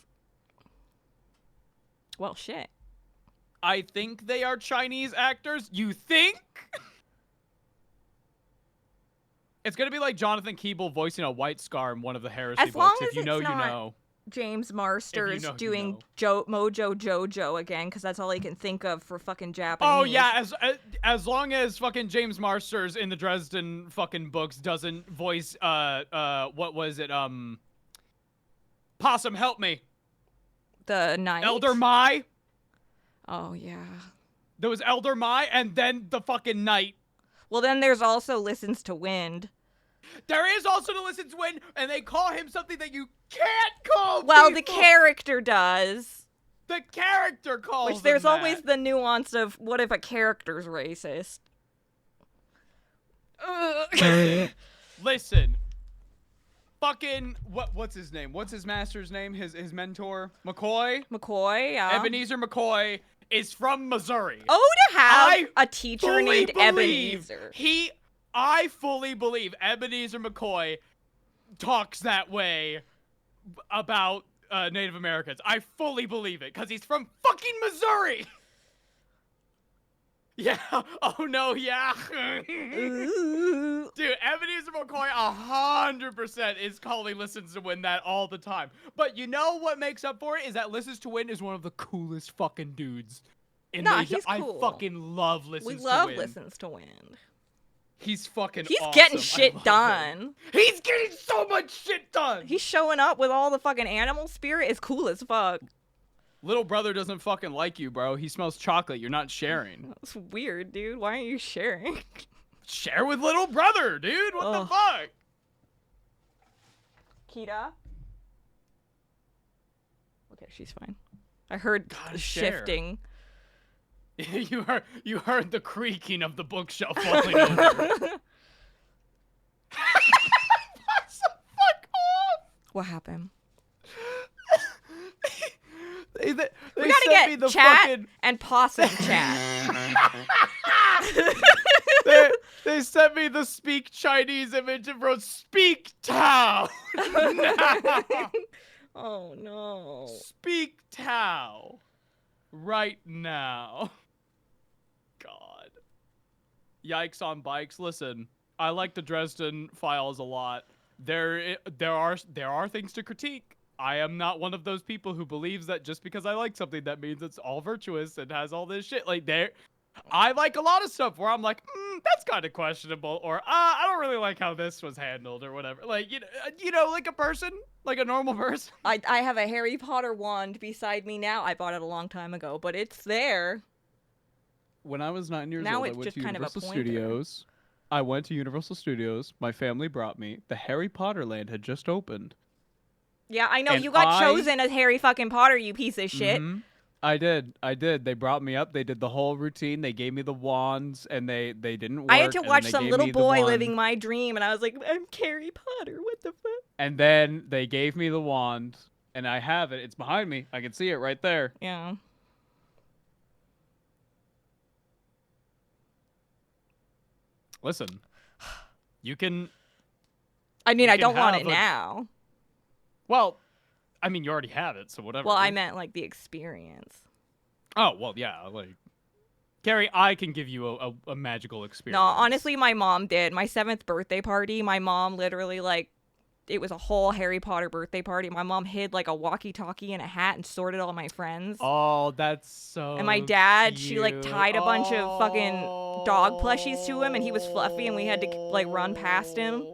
Well, shit. I think they are Chinese actors. You think? It's gonna be like Jonathan Keeble voicing a White Scar in one of the Heresy books. If you know, you know. James Marsters doing Mojo Jojo again, because that's all he can think of for fucking Japanese. Oh yeah, as long as fucking James Marsters in the Dresden fucking books doesn't voice what was it Possum, help me. The knight? Elder Mai? Oh, yeah. There was Elder Mai, and then the fucking knight. Well, then there's also Listens to Wind. There is also the Listens to Wind, and they call him something that you can't call Well, people. the character does. The character calls Which there's him always that. the nuance of, what if a character's racist? Listen. Fucking, what's his name? What's his master's name? His mentor? McCoy? McCoy, yeah. Ebenezer McCoy is from Missouri. Oh, to have I a teacher fully named believe Ebenezer. I fully believe Ebenezer McCoy talks that way about Native Americans. I fully believe it, because he's from fucking Missouri! Yeah. Oh, no, yeah. Ooh. Dude, Ebenezer McCoy 100% is calling Listens to Win that all the time. But you know what makes up for it is that Listens to Win is one of the coolest fucking dudes. Nah, he's cool. I fucking love Listens to Win. We love Listens to Win. He's fucking He's awesome. getting I shit love done. him. He's getting so much shit done. He's showing up with all the fucking animal spirit. It's cool as fuck. Little brother doesn't fucking like you, bro. He smells chocolate. You're not sharing. That's weird, dude. Why aren't you sharing? Share with little brother, dude. What the fuck? Kita? Okay, she's fine. I heard shifting. You heard the creaking of the bookshelf falling over. Fuck off! What happened? They We gotta get chat and possum chat. they sent me the Speak Chinese image and wrote Speak Tao. Oh no. Speak Tao. Right now. God. Yikes on bikes. Listen, I like the Dresden Files a lot. There are things to critique. I am not one of those people who believes that just because I like something that means it's all virtuous and has all this shit. Like I like a lot of stuff where I'm like, that's kind of questionable, or I don't really like how this was handled, or whatever. Like you know, like a person, like a normal person. I have a Harry Potter wand beside me now. I bought it a long time ago, but it's there. When I was 9 years Now old, I it's went just to kind of a Universal pointer. Studios. I went to Universal Studios. My family brought me. The Harry Potter land had just opened. Yeah, I know. And you got chosen as Harry fucking Potter, you piece of shit. I did. They brought me up. They did the whole routine. They gave me the wands, and they didn't work. I had to and watch then they some gave little me the boy wand. living my dream, and I was like, I'm Harry Potter. What the fuck? And then they gave me the wand, and I have it. It's behind me. I can see it right there. Yeah. Listen, you can. I mean, I don't want it have a- now. Well, I mean, you already have it, so whatever. Well, I meant like the experience. Oh, well, yeah, like. Carrie, I can give you a magical experience. No, honestly, my mom did. My 7th birthday party, my mom literally, like, it was a whole Harry Potter birthday party. My mom hid, like, a walkie-talkie and a hat and sorted all my friends. Oh, that's so And my dad, cute. she, like, tied a bunch of fucking dog plushies to him, and he was fluffy, and we had to, like, run past him.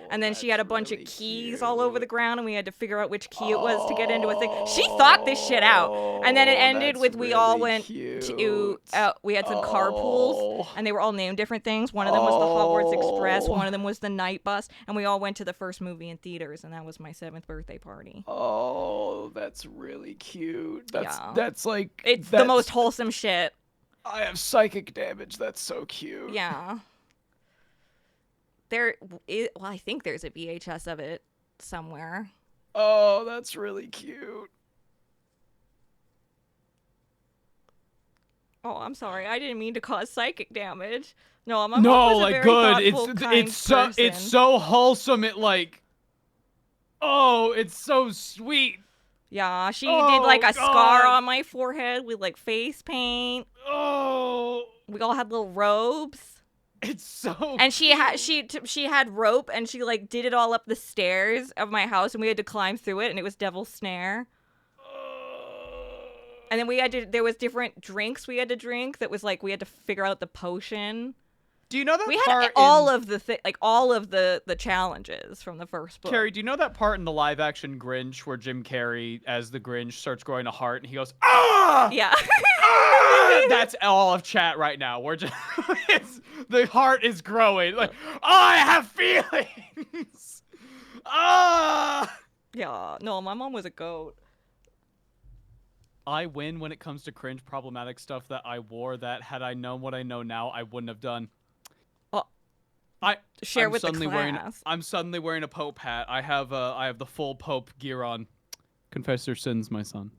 And then she had a bunch of keys all over the ground, and we had to figure out which key it was to get into a thing. She thought this shit out. And then it ended with we all went to, we had some carpools, and they were all named different things. One of them was the Hogwarts Express, one of them was the Night Bus, and we all went to the first movie in theaters, and that was my 7th birthday party. Oh, that's really cute. That's like... It's the most wholesome shit. I have psychic damage. That's so cute. Yeah. Well, I think there's a VHS of it somewhere. Oh, that's really cute. Oh, I'm sorry. I didn't mean to cause psychic damage. No, my No, mom was a like very good. thoughtful, kind It's person. so wholesome. It like, oh, it's so sweet. Yeah, she did like a God. scar on my forehead with like face paint. Oh, We all had little robes. it's so. And she had rope, and she like did it all up the stairs of my house, and we had to climb through it, and it was Devil's Snare. And then there was different drinks we had to drink that was like we had to figure out the potion Do you know that We part had all of the all of the challenges from the first book. Carrie, do you know that part in the live-action Grinch where Jim Carrey, as the Grinch, starts growing a heart and he goes, "Ah!" Yeah. Ah! That's all of chat right now. We're just, the heart is growing. Like, oh, I have feelings. Ah! Yeah. No, my mom was a goat. I win when it comes to cringe problematic stuff that I wore that, had I known what I know now, I wouldn't have done. Share I'm with the suddenly class. I'm suddenly wearing a Pope hat. I have the full Pope gear on. Confess your sins, my son.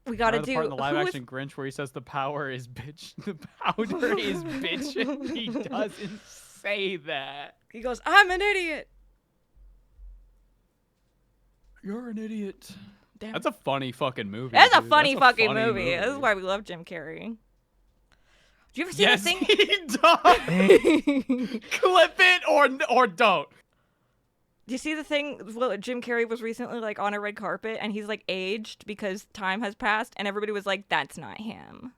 We gotta the do part in the live action Grinch where he says the power is bitch. The powder is bitch. He doesn't say that. He goes, "I'm an idiot." You're an idiot. Damn. That's a funny fucking movie. That's a dude. funny That's a fucking funny movie. This is why we love Jim Carrey. Do you ever see yes, the thing? He does. Clip it or don't. Do you see the thing? Well, Jim Carrey was recently like on a red carpet, and he's like aged because time has passed, and everybody was like, "That's not him."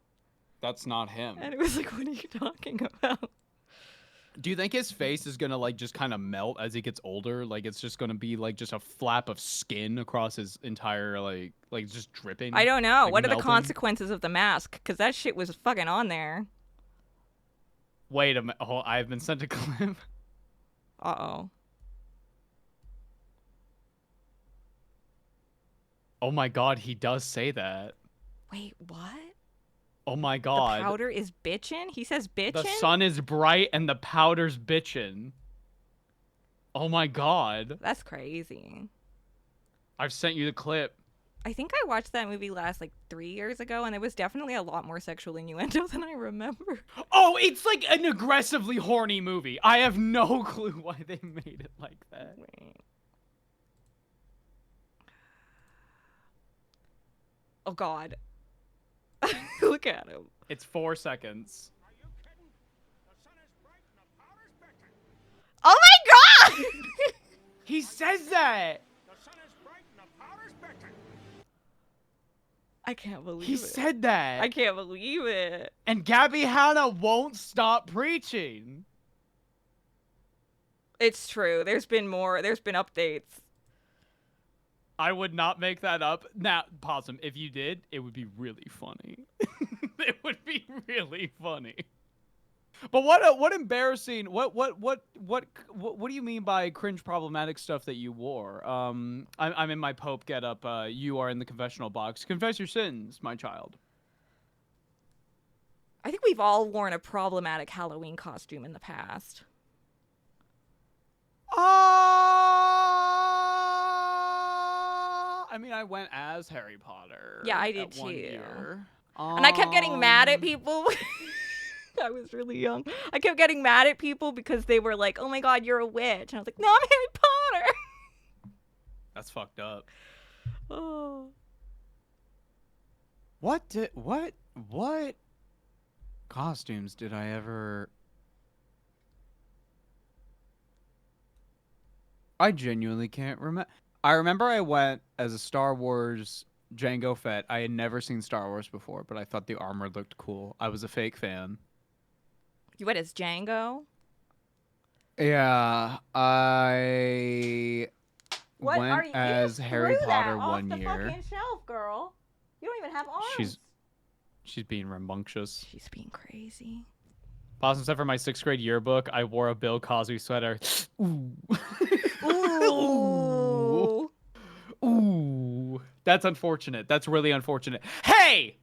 That's not him. And it was like, "What are you talking about?" Do you think his face is gonna like just kind of melt as he gets older? Like it's just gonna be like just a flap of skin across his entire like just dripping? I don't know. Like, what are melting? the consequences of the mask? Because that shit was fucking on there. Wait a minute. Oh, I've been sent a clip. Uh-oh. Oh my god, he does say that. Wait, what? Oh my god. The powder is bitchin'? He says bitchin'? The sun is bright and the powder's bitchin'. Oh my god. That's crazy. I've sent you the clip. I think I watched that movie last like 3 years ago, and it was definitely a lot more sexual innuendo than I remember. Oh, it's like an aggressively horny movie. I have no clue why they made it like that. Wait. Oh god. Look at him. It's 4 seconds. Are you kidding? The sun is bright and the powder's bitchin'. Oh my god! He says that. The sun is bright and the powder's bitchin'. I can't believe He it. said that. I can't believe it. And Gabby Hanna won't stop preaching. It's true. There's been updates. I would not make that up. Now, Possum, if you did, it would be really funny. It would be really funny. But what embarrassing? What do you mean by cringe problematic stuff that you wore? I'm in my Pope getup. You are in the confessional box. Confess your sins, my child. I think we've all worn a problematic Halloween costume in the past. I mean, I went as Harry Potter. Yeah, I did at one too. year. And I kept getting mad at people. I was really young. I kept getting mad at people because they were like, "Oh my god, you're a witch." And I was like, "No, I'm Harry Potter." That's fucked up. Oh. What costumes did I ever... I genuinely can't remember. I remember I went as a Star Wars Jango Fett. I had never seen Star Wars before, but I thought the armor looked cool. I was a fake fan. You went as Django? Yeah, I What went are you? as You Harry threw Potter that off one the year. fucking shelf, girl. You don't even have arms. She's being rambunctious. She's being crazy. Possum, except for my 6th grade yearbook, I wore a Bill Cosby sweater. Ooh. Ooh. Ooh. That's unfortunate. That's really unfortunate. Hey!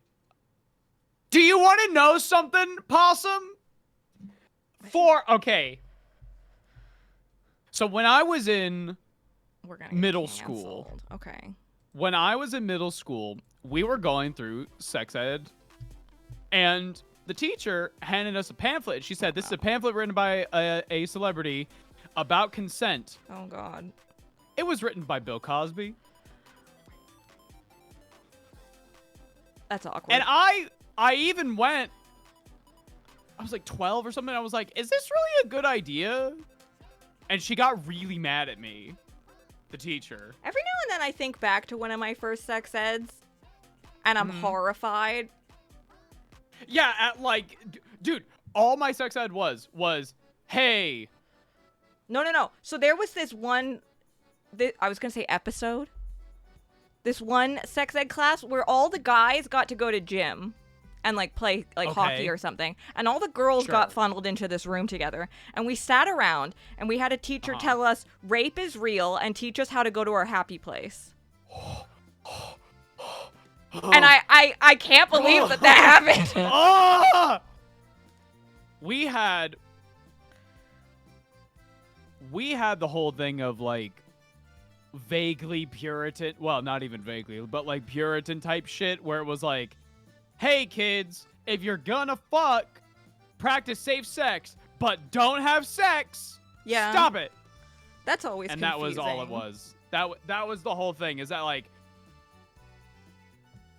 Do you want to know something, Possum? Okay. So when I was in We're gonna get middle canceled. school. Okay. When I was in middle school, we were going through sex ed, and the teacher handed us a pamphlet. She said, "This is a pamphlet written by a celebrity about consent." Oh god. It was written by Bill Cosby. That's awkward. And I even went, I was like 12 or something. I was like, is this really a good idea? And she got really mad at me, the teacher. Every now and then I think back to one of my first sex eds, and I'm horrified. Yeah, Dude, all my sex ed was, hey. No. So there was this one, I was going to say episode. This one sex ed class where all the guys got to go to gym and like play like hockey or something, and all the girls got funneled into this room together, and we sat around and we had a teacher tell us rape is real and teach us how to go to our happy place. And I can't believe that happened. We had the whole thing of like vaguely Puritan, well, not even vaguely, but like Puritan type shit where it was like, hey kids, if you're gonna fuck, practice safe sex, but don't have sex. Yeah. Stop it. That's always confusing. And that was all it was. That was the whole thing, is that like,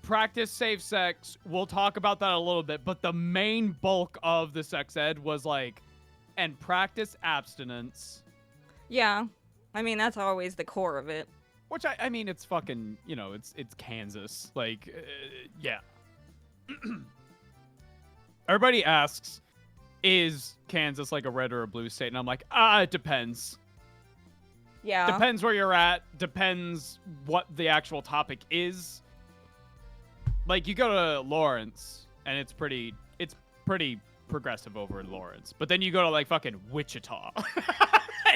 practice safe sex, we'll talk about that a little bit, but the main bulk of the sex ed was like, and practice abstinence. Yeah. I mean, that's always the core of it. Which, I mean, it's fucking, you know, it's Kansas. Like, yeah. Everybody asks, is Kansas like a red or a blue state? And I'm like, it depends. Yeah. Depends where you're at. Depends what the actual topic is. Like, you go to Lawrence, and it's pretty progressive over in Lawrence. But then you go to, like, fucking Wichita.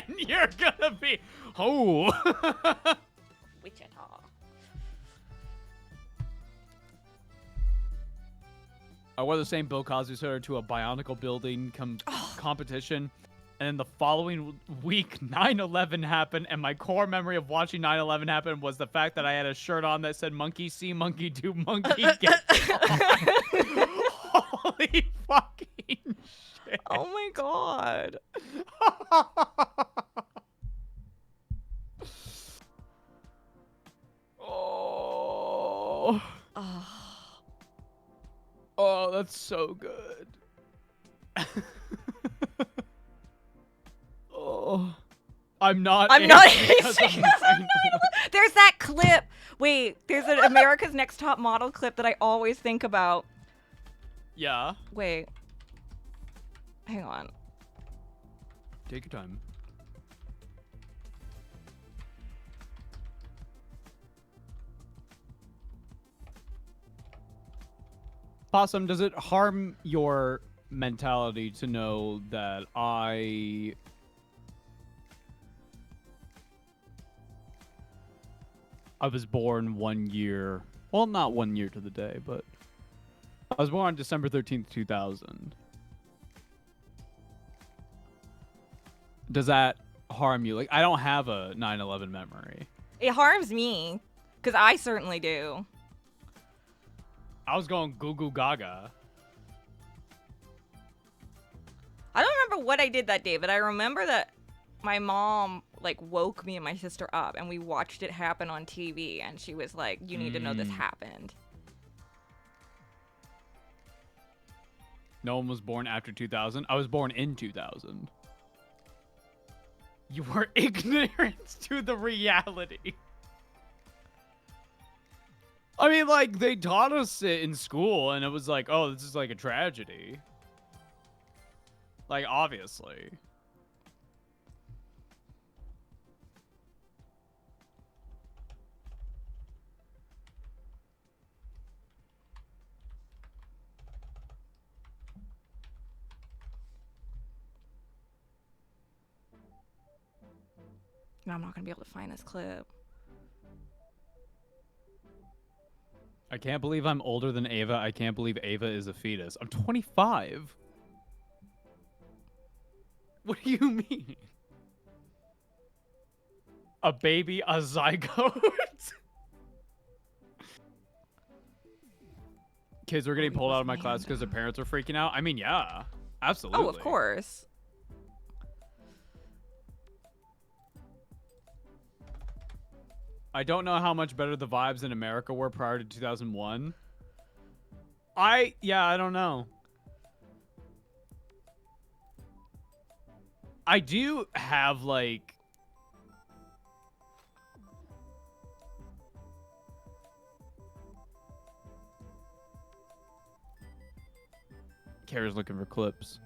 And you're gonna be, Wichita. I wore the same Bill Cosby sweater to a Bionicle building competition. And then the following week, 9/11 happened, and my core memory of watching 9/11 happen was the fact that I had a shirt on that said "Monkey see, monkey do, monkey get." Holy fucking shit! Oh my god! Oh, that's so good. I'm not There's that clip. Wait, there's an America's Next Top Model clip that I always think about. Yeah. Wait. Hang on. Take your time. Possum, does it harm your mentality to know that I was born 1 year, well, not 1 year to the day, but I was born on December 13th, 2000. Does that harm you? Like, I don't have a 9/11 memory. It harms me, because I certainly do. I was going goo goo gaga. I don't remember what I did that day, but I remember that my mom like woke me and my sister up, and we watched it happen on TV, and she was like, "You need to know this happened." No one was born after 2000. I was born in 2000. You were ignorant to the reality. I mean, like, they taught us it in school, and it was like, oh, this is like a tragedy. Like, obviously. No, I'm not gonna be able to find this clip. I can't believe I'm older than Ava. I can't believe Ava is a fetus. I'm 25. What do you mean? A baby, a zygote? Kids were getting pulled out of my class because their parents were freaking out. I mean, yeah, absolutely. Oh, of course. I don't know how much better the vibes in America were prior to 2001. Yeah, I don't know. I do have, like... Kara's looking for clips.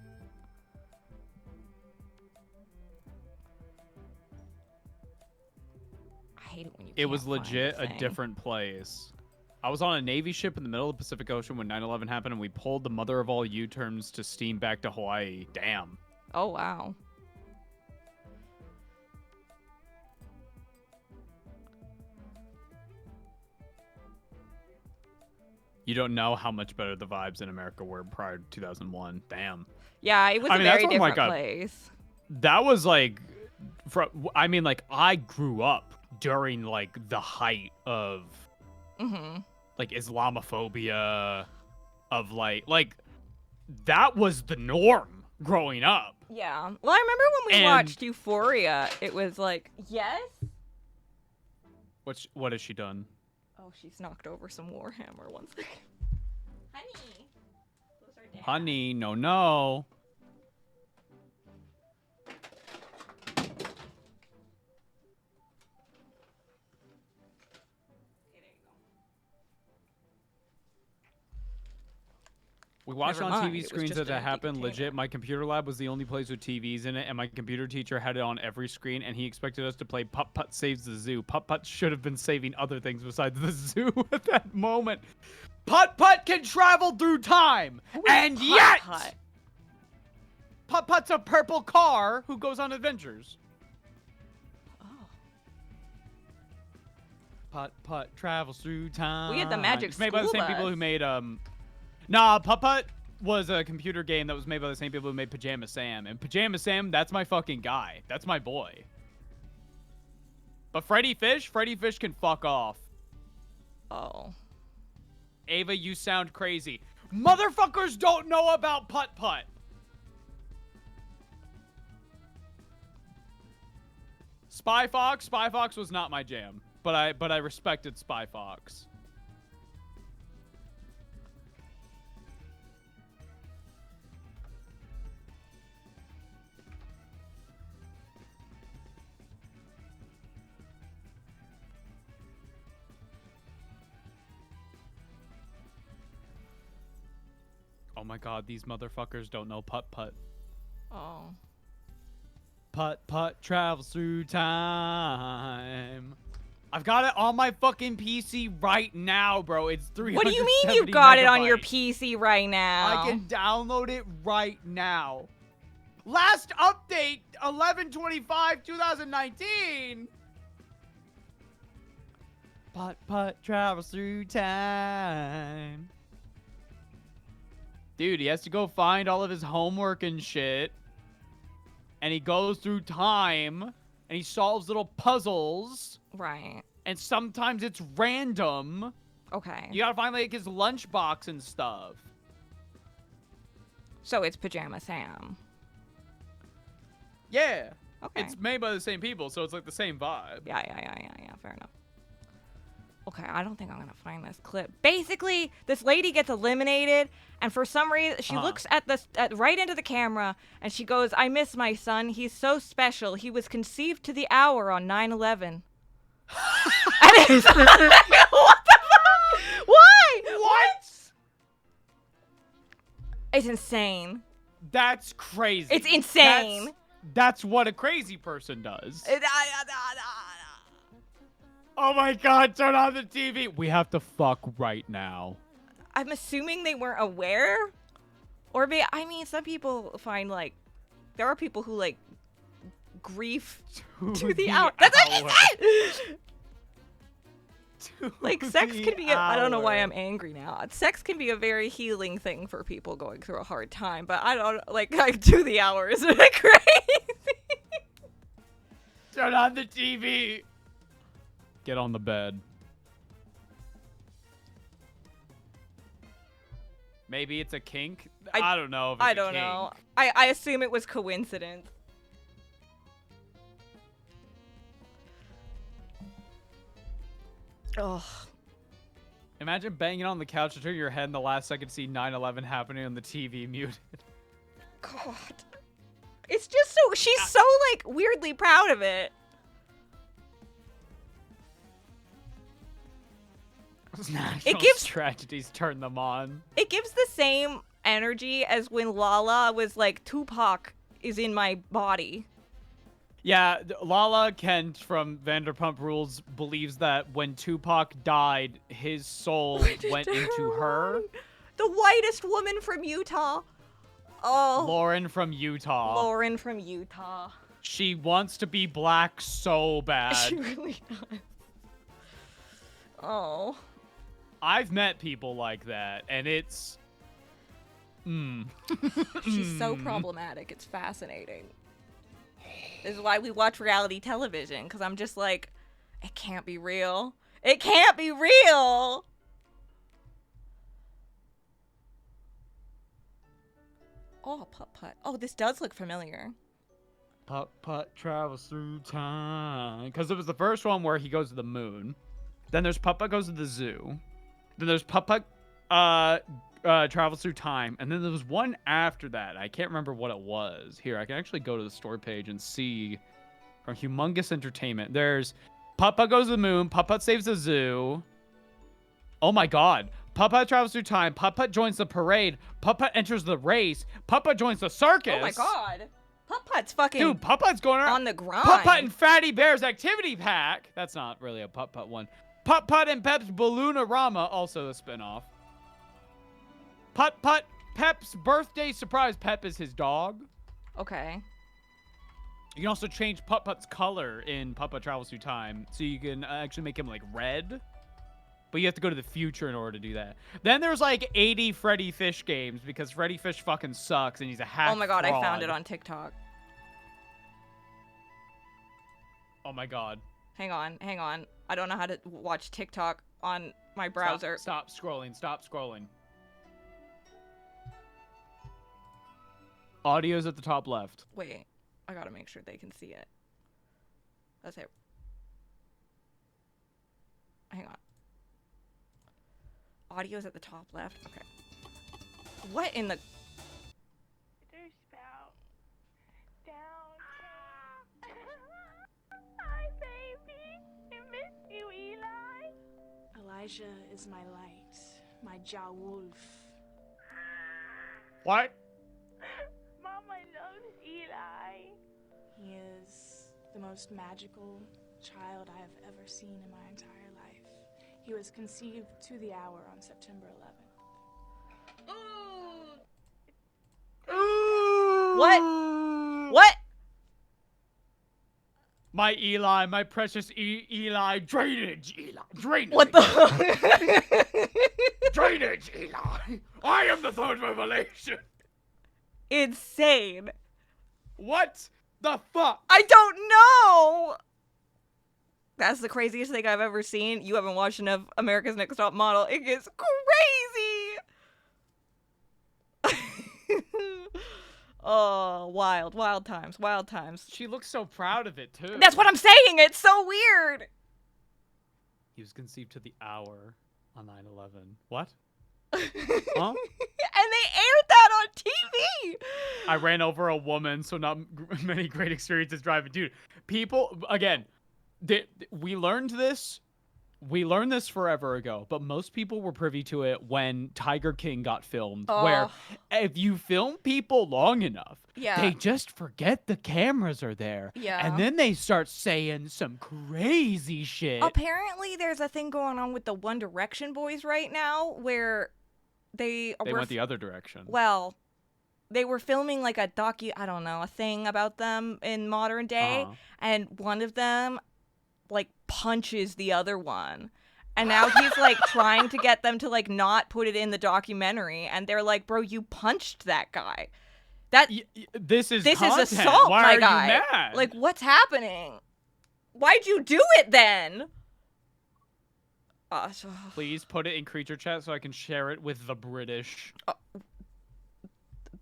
I hate it when you It can't was find legit the a thing. different place. I was on a Navy ship in the middle of the Pacific Ocean when 9/11 happened, and we pulled the mother of all U-turns to steam back to Hawaii. Damn. Oh, wow. You don't know how much better the vibes in America were prior to 2001. Damn. Yeah, it was I a mean, that's very one of my different God. place. That was like, I mean, like, I grew up during like the height of like Islamophobia, of like that was the norm growing up. Yeah. Well, I remember when we And- watched Euphoria, it was like, yes? What has she done? Oh, she's knocked over some Warhammer. One second. Honey. Those are Dad. Honey, no. Okay, there you go. We watched Never on mind, TV it was screens just that an empty happened. container. Legit, my computer lab was the only place with TVs in it, and my computer teacher had it on every screen, and he expected us to play Putt Putt Saves the Zoo. Putt Putt should have been saving other things besides the zoo at that moment. Putt Putt can travel through time, and Putt yet Putt? Putt Putt's a purple car who goes on adventures. Oh. Putt Putt travels through time. We had the Magic It's made by the School same people Bus. who made Nah, Putt Putt was a computer game that was made by the same people who made Pajama Sam. And Pajama Sam, that's my fucking guy. That's my boy. But Freddy Fish can fuck off. Oh. Ava, you sound crazy. Motherfuckers don't know about Putt Putt. Spy Fox was not my jam, but I respected Spy Fox. Oh my god, these motherfuckers don't know Putt Putt. Oh. Putt Putt travels through time. I've got it on my fucking PC right now, bro. It's 370 What do you mean you've got it on your megabytes. PC right now? I can download it right now. Last update, 11/25/2019. Putt Putt travels through time. Dude, he has to go find all of his homework and shit. And he goes through time. And he solves little puzzles. Right. And sometimes it's random. Okay. You gotta find like his lunchbox and stuff. So it's Pajama Sam. Yeah. Okay. It's made by the same people, so it's like the same vibe. Yeah. Fair enough. Okay, I don't think I'm gonna find this clip. Basically, this lady gets eliminated, and for some reason, she looks at right into the camera, and she goes, "I miss my son. He's so special. He was conceived to the hour on 9/11." And it's what the fuck? Why? What? It's insane. That's crazy. It's insane. That's what a crazy person does. Oh my god, turn on the TV. We have to fuck right now. I'm assuming they weren't aware, or I mean, some people find like there are people who like grief to the hour. That's what I said. Like sex can be. I don't know why I'm angry now. Sex can be a very healing thing for people going through a hard time, but I don't like to the hour. Isn't it crazy? Turn on the TV. Get on the bed. Maybe it's a kink. I don't know. If it's I a don't kink. know. I assume it was coincidence. Ugh. Imagine banging on the couch to turn your head in the last second to see 9/11 happening on the TV muted. God. It's just so she's so like weirdly proud of it. National gives- tragedies turn them on. It gives the same energy as when Lala was like, Tupac is in my body. Yeah, Lala Kent from Vanderpump Rules believes that when Tupac died, his soul went into her. The whitest woman from Utah. Oh. Lauren from Utah. Lauren from Utah. She wants to be black so bad. She really does. Oh. I've met people like that, and it's... She's so problematic. It's fascinating. This is why we watch reality television, because I'm just like, it can't be real. It can't be real! Oh, putt-putt. Oh, this does look familiar. Putt-putt travels through time. Because it was the first one where he goes to the moon. Then there's Putt-putt goes to the zoo. Then there's Putt-putt travels through time. And then there was one after that. I can't remember what it was. Here, I can actually go to the story page and see from Humongous Entertainment. There's Putt-putt goes to the moon. Putt-putt saves the zoo. Oh my god. Putt-putt travels through time. Putt-putt joins the parade. Putt-putt enters the race. Putt-putt joins the circus. Oh my god. Putt-putt's fucking Dude, Putt-putt's going on the grind. Putt-putt and Fatty Bear's Activity Pack. That's not really a Putt-putt one. Putt-putt and Pep's Balloon-a-Rama, also a spinoff. Putt-putt, Pep's birthday surprise. Pep is his dog. Okay. You can also change Putt-putt's color in Putt-putt Travels Through Time, so you can actually make him like red. But you have to go to the future in order to do that. Then there's like 80 Freddy Fish games because Freddy Fish fucking sucks and he's a hack Oh my god, fraud. I found it on TikTok. Oh my god. Hang on. I don't know how to watch TikTok on my browser. Stop scrolling. Stop scrolling. Audio's at the top left. Wait, I gotta make sure they can see it. That's it. Hang on. Audio's at the top left. Okay. What in the... There's spout. Down. Hi, baby. I miss you, Eli. Elijah is my light, my jaw wolf. What? Mama loves Eli. He is the most magical child I have ever seen in my entire life. He was conceived to the hour on September 11th. What? My Eli, my precious Eli, drainage Eli, drainage. What the... Drainage Eli. I am the third revelation. Insane. What the fuck? I don't know. That's the craziest thing I've ever seen. You haven't watched enough America's Next Top Model. It gets crazy. Oh, wild times. She looks so proud of it too. That's what I'm saying. It's so weird. He was conceived to the hour on 9/11. What? Huh? And they aired that on TV. I ran over a woman, so not many great experiences driving. Dude, people, again, we learned this forever ago, but most people were privy to it when Tiger King got filmed, where if you film people long enough, they just forget the cameras are there. Yeah. And then they start saying some crazy shit. Apparently, there's a thing going on with the One Direction boys right now where they went the other direction. Well, they were filming like a thing about them in modern day, and one of them like punches the other one. And now he's like trying to get them to like not put it in the documentary, and they're like, "Bro, you punched that guy. This is assault, Why my are guy. You mad? Like, what's happening? Why'd you do it then?" Please put it in creature chat so I can share it with the British.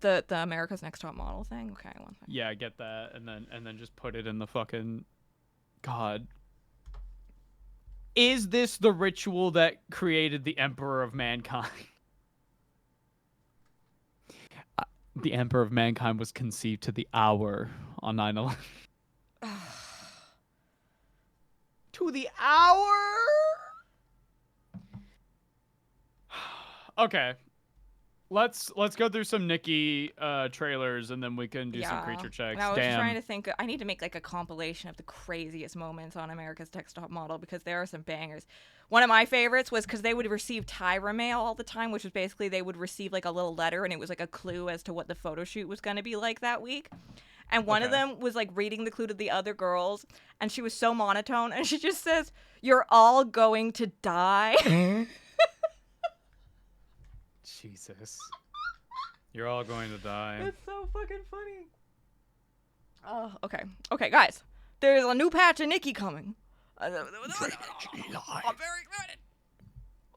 The America's Next Top Model thing. Okay, one second. Yeah, I get that, and then just put it in the fucking God. Is this the ritual that created the Emperor of Mankind? The Emperor of Mankind was conceived to the hour on 9/11. To the hour? Okay. Let's go through some Nikki trailers and then we can do some creature checks. And I was Damn. trying to think. I need to make like a compilation of the craziest moments on America's Next Top Model because there are some bangers. One of my favorites was because they would receive Tyra mail all the time, which was basically they would receive like a little letter and it was like a clue as to what the photo shoot was going to be like that week. And one of them was like reading the clue to the other girls, and she was so monotone, and she just says, "You're all going to die." Jesus. You're all going to die. It's so fucking funny. Oh, okay. Okay, guys. There's a new patch of Nikki coming. I'm very excited.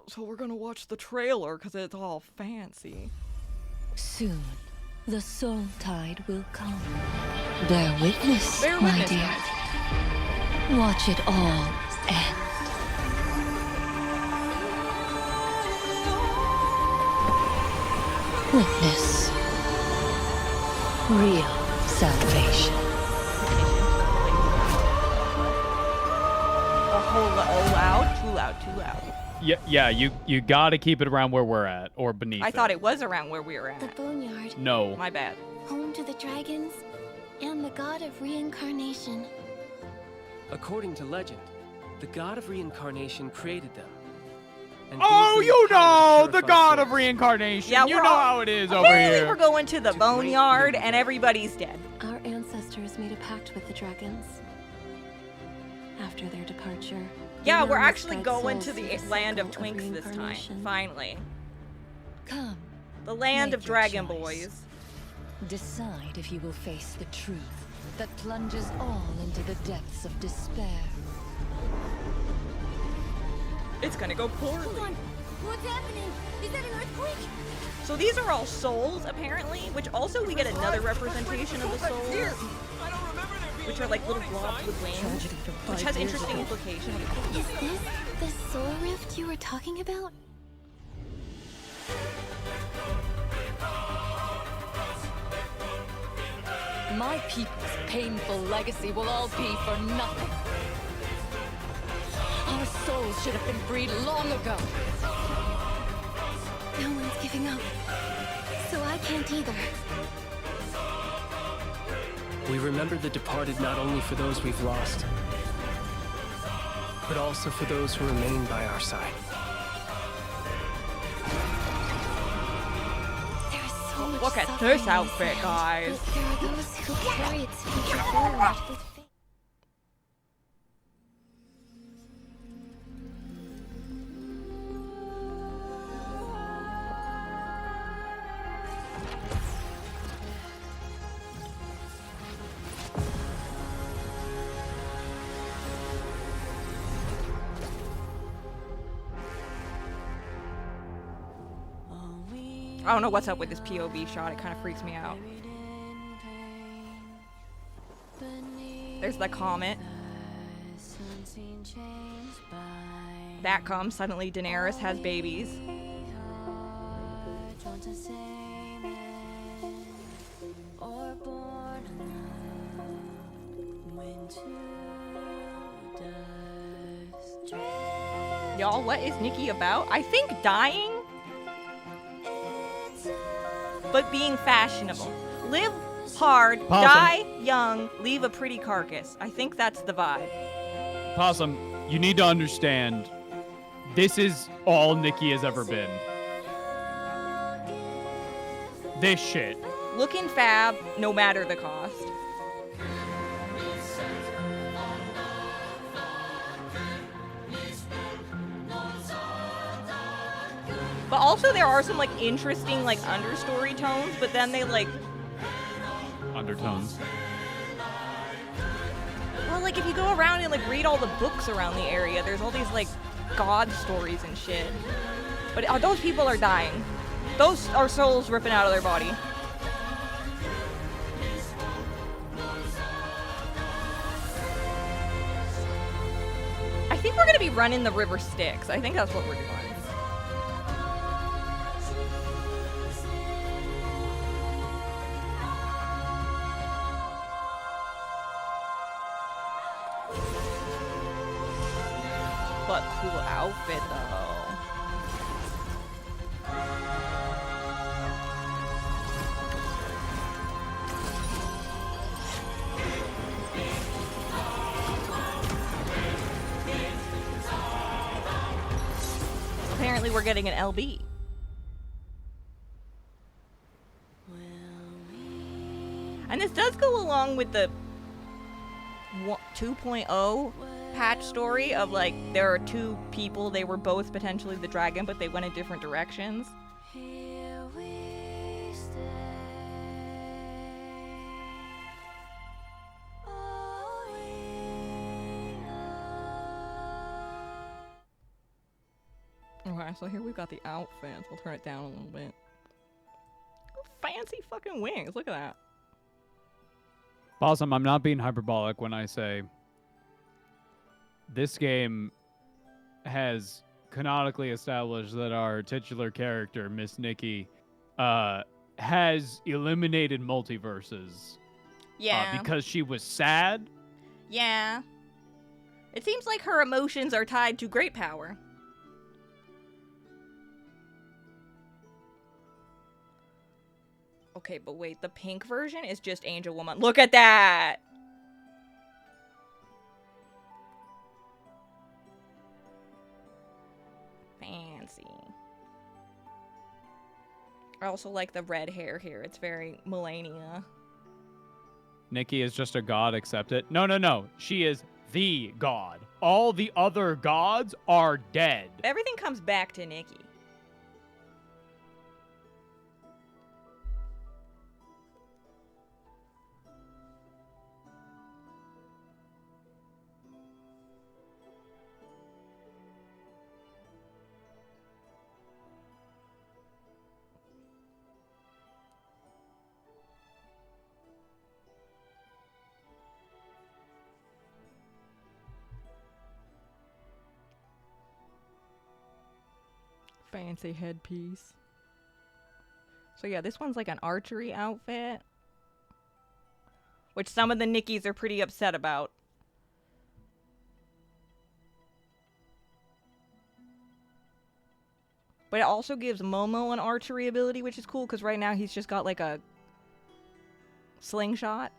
So we're gonna watch the trailer because it's all fancy. Soon, the soul tide will come. Bear witness, Bear my witness, dear. guys. Watch it all end. Witness real salvation. Oh, loud? Too loud, too loud. Yeah, you gotta keep it around where we're at, or beneath I thought it was around where we were The at. boneyard, No. My bad. home to the dragons, and the god of reincarnation. According to legend, the god of reincarnation created them. and Oh, gave them you the power know, to the purify god of souls. reincarnation. Yeah, you we're know all- how it is over Apparently here. we're going to the To great boneyard living. and everybody's dead. Our ancestors made a pact with the dragons. After their departure, Yeah, they we're now actually spread going souls to through the the land of cycle Twinks this time. reincarnation. Finally. Come, The land Make of your Dragon choice. Boys. decide if you will face the truth that plunges all into the depths of despair. It's gonna go poorly. What's happening? Is that an earthquake? So these are all souls, apparently, which also we get another representation of the souls, which are like little blobs with wings, which has interesting implications. Is this the soul rift you were talking about? My people's painful legacy will all be for nothing. Our souls should have been freed long ago. No one's giving up. So I can't either. We remember the departed not only for those we've lost, but also for those who remain by our side. There is so much Look at suffering this in outfit, land, guys. But there are those who carry its future forward with faith. I don't know what's up with this POV shot. It kind of freaks me out. There's the comet. That comes. Suddenly Daenerys has babies. Y'all, what is Nikki about? I think dying, but being fashionable. Live hard, Possum. die young, leave a pretty carcass. I think that's the vibe. Possum, you need to understand, this is all Nikki has ever been. This shit. Looking fab, no matter the cost. But also there are some like interesting like understory tones, but then they like, Undertones. well, like if you go around and like read all the books around the area, there's all these like god stories and shit. But those people are dying. Those are souls ripping out of their body. I think we're gonna be running the river Styx. I think that's what we're doing. But cool outfit though. apparently we're getting an LB. And this does go along with the 2.0 patch story of like there are two people, they were both potentially the dragon, but they went in different directions. Okay, so here we've got the outfits. We'll turn it down a little bit. Fancy fucking wings. Look at that. Awesome. I'm not being hyperbolic when I say this game has canonically established that our titular character, Miss Nikki, has eliminated multiverses. Yeah. Because she was sad. Yeah. It seems like her emotions are tied to great power. Okay, but wait, the pink version is just Angel Woman. Look at that! Fancy. I also like the red hair here. It's very Melania. Nikki is just a god, accept it. No, no, no. She is the god. All the other gods are dead. Everything comes back to Nikki. Fancy headpiece. So yeah, this one's like an archery outfit, which some of the Nickies are pretty upset about. But it also gives Momo an archery ability, which is cool, because right now he's just got like a slingshot.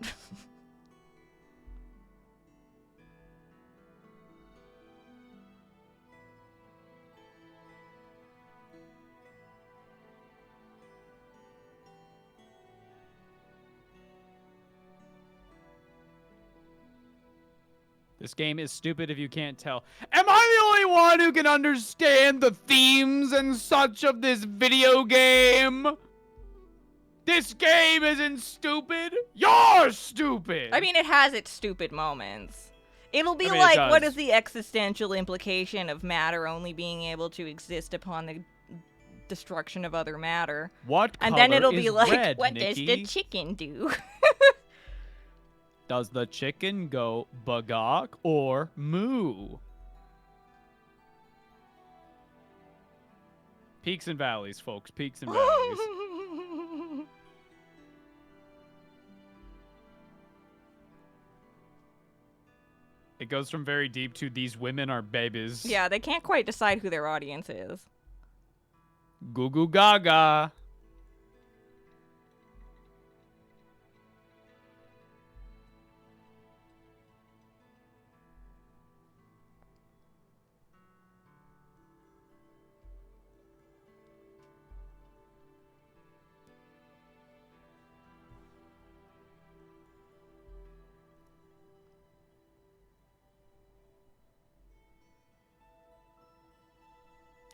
This game is stupid if you can't tell. Am I the only one who can understand the themes and such of this video game? This game isn't stupid. You're stupid. I mean, it has its stupid moments. It'll be I mean, like, it what does. is the existential implication of matter only being able to exist upon the destruction of other matter? What And then color it'll be is like, red, what Nikki? does the chicken do? Does the chicken go bagok or moo? Peaks and valleys, folks. Peaks and valleys. It goes from very deep to these women are babies. Yeah, they can't quite decide who their audience is. Goo goo gaga.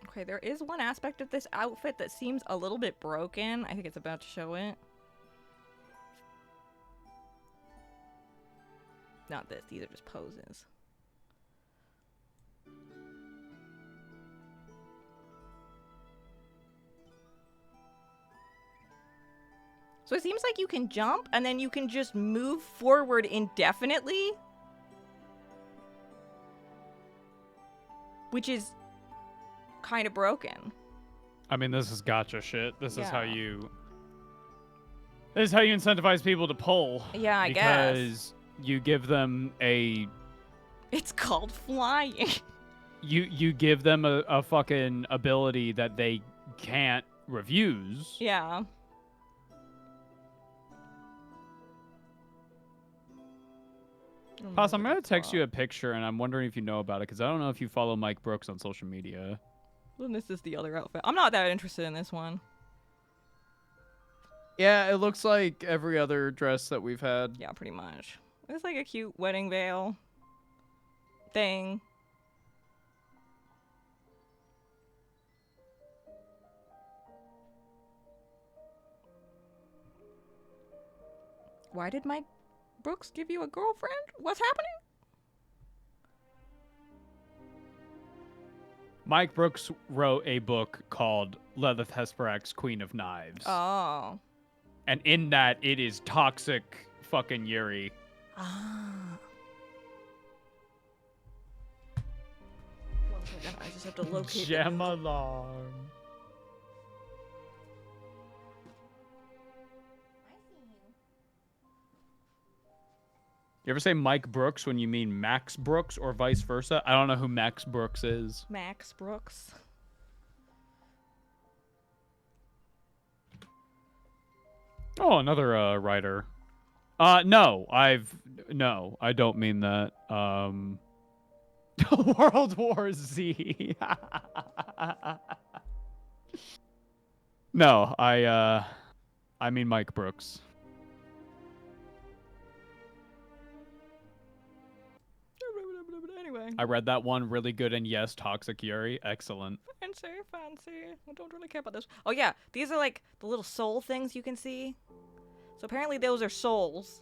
Okay, there is one aspect of this outfit that seems a little bit broken. I think it's about to show it. Not this, these are just poses. So it seems like you can jump and then you can just move forward indefinitely. Which is kind of broken. I mean, this is gotcha shit. This is how Yeah. you. This is how you incentivize people to pull. Yeah, I guess. Because you give them a. It's called flying. You give them a fucking ability that they can't refuse. Yeah. Poss, I'm gonna text you a picture, and I'm wondering if you know about it, because I don't know if you follow Mike Brooks on social media. Then this is the other outfit. I'm not that interested in this one. Yeah, it looks like every other dress that we've had. Yeah, pretty much. It's like a cute wedding veil thing. Why did Mike Brooks give you a girlfriend? What's happening? Mike Brooks wrote a book called Lilith Hesperak's Queen of Knives. Oh. And in that, it is toxic fucking Yuri. Ah. One second, I just have to locate the Gem note. alarm. You ever say Mike Brooks when you mean Max Brooks or vice versa? I don't know who Max Brooks is. Max Brooks. Oh, another writer. No, I don't mean that. World War Z. No, I mean Mike Brooks. Anyway. I read that one, really good, and yes, Toxic Yuri, excellent. Fancy. I don't really care about this. Oh yeah, these are like the little soul things you can see. So apparently those are souls.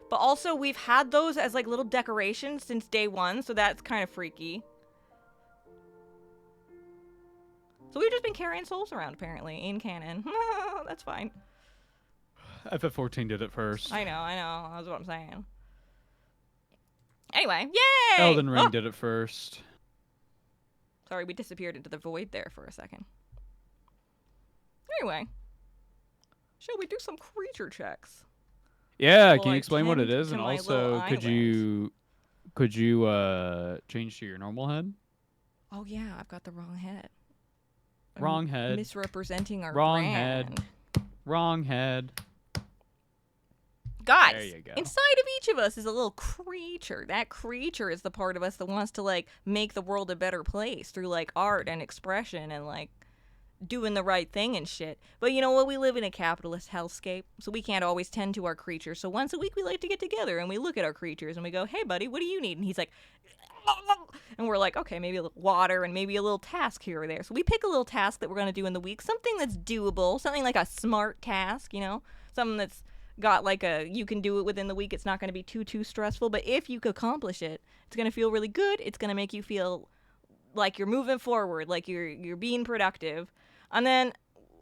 But also we've had those as like little decorations since day one, so that's kind of freaky. So we've just been carrying souls around apparently in canon. That's fine. FF14 did it first. I know. That's what I'm saying. Anyway, yay! Elden Ring did it first. Sorry, we disappeared into the void there for a second. Anyway. Shall we do some creature checks? Yeah, Well, can you I explain what it tend is? to And my also, little could you change to your normal head? Oh yeah, I've got the wrong head. I'm Wrong head. Misrepresenting our Wrong brand. head. Wrong head. Guys, There you go. inside of each of us is a little creature. That creature is the part of us that wants to like make the world a better place through like art and expression and like doing the right thing and shit. But you know what? We live in a capitalist hellscape, so we can't always tend to our creatures. So once a week we like to get together and we look at our creatures and we go, "Hey buddy, what do you need?" And he's like, and we're like, "Okay, maybe a little water and maybe a little task here or there." So we pick a little task that we're going to do in the week, something that's doable, something like a smart task, you know? Something that's got like you can do it within the week. It's not going to be too stressful, but if you accomplish it, it's going to feel really good. It's going to make you feel like you're moving forward, like you're being productive. And then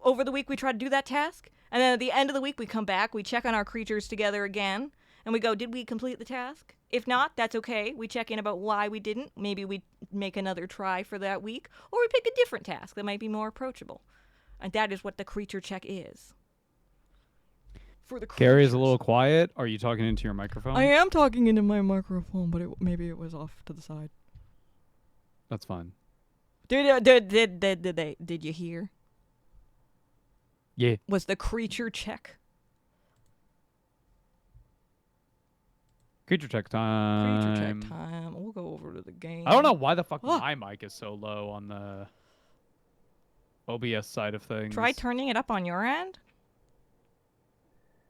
over the week we try to do that task, and then at the end of the week we come back, we check on our creatures together again, and we go, did we complete the task? If not, that's okay. We check in about why we didn't. Maybe we make another try for that week, or we pick a different task that might be more approachable. And that is what the creature check is. For the Gary is a creatures. little quiet. Are you talking into your microphone? I am talking into my microphone, but maybe it was off to the side. That's fine. Did you hear? Yeah. Was the creature check? Creature check time. Creature check time. We'll go over to the game. I don't know why the fuck Oh. my mic is so low on the OBS side of things. Try turning it up on your end.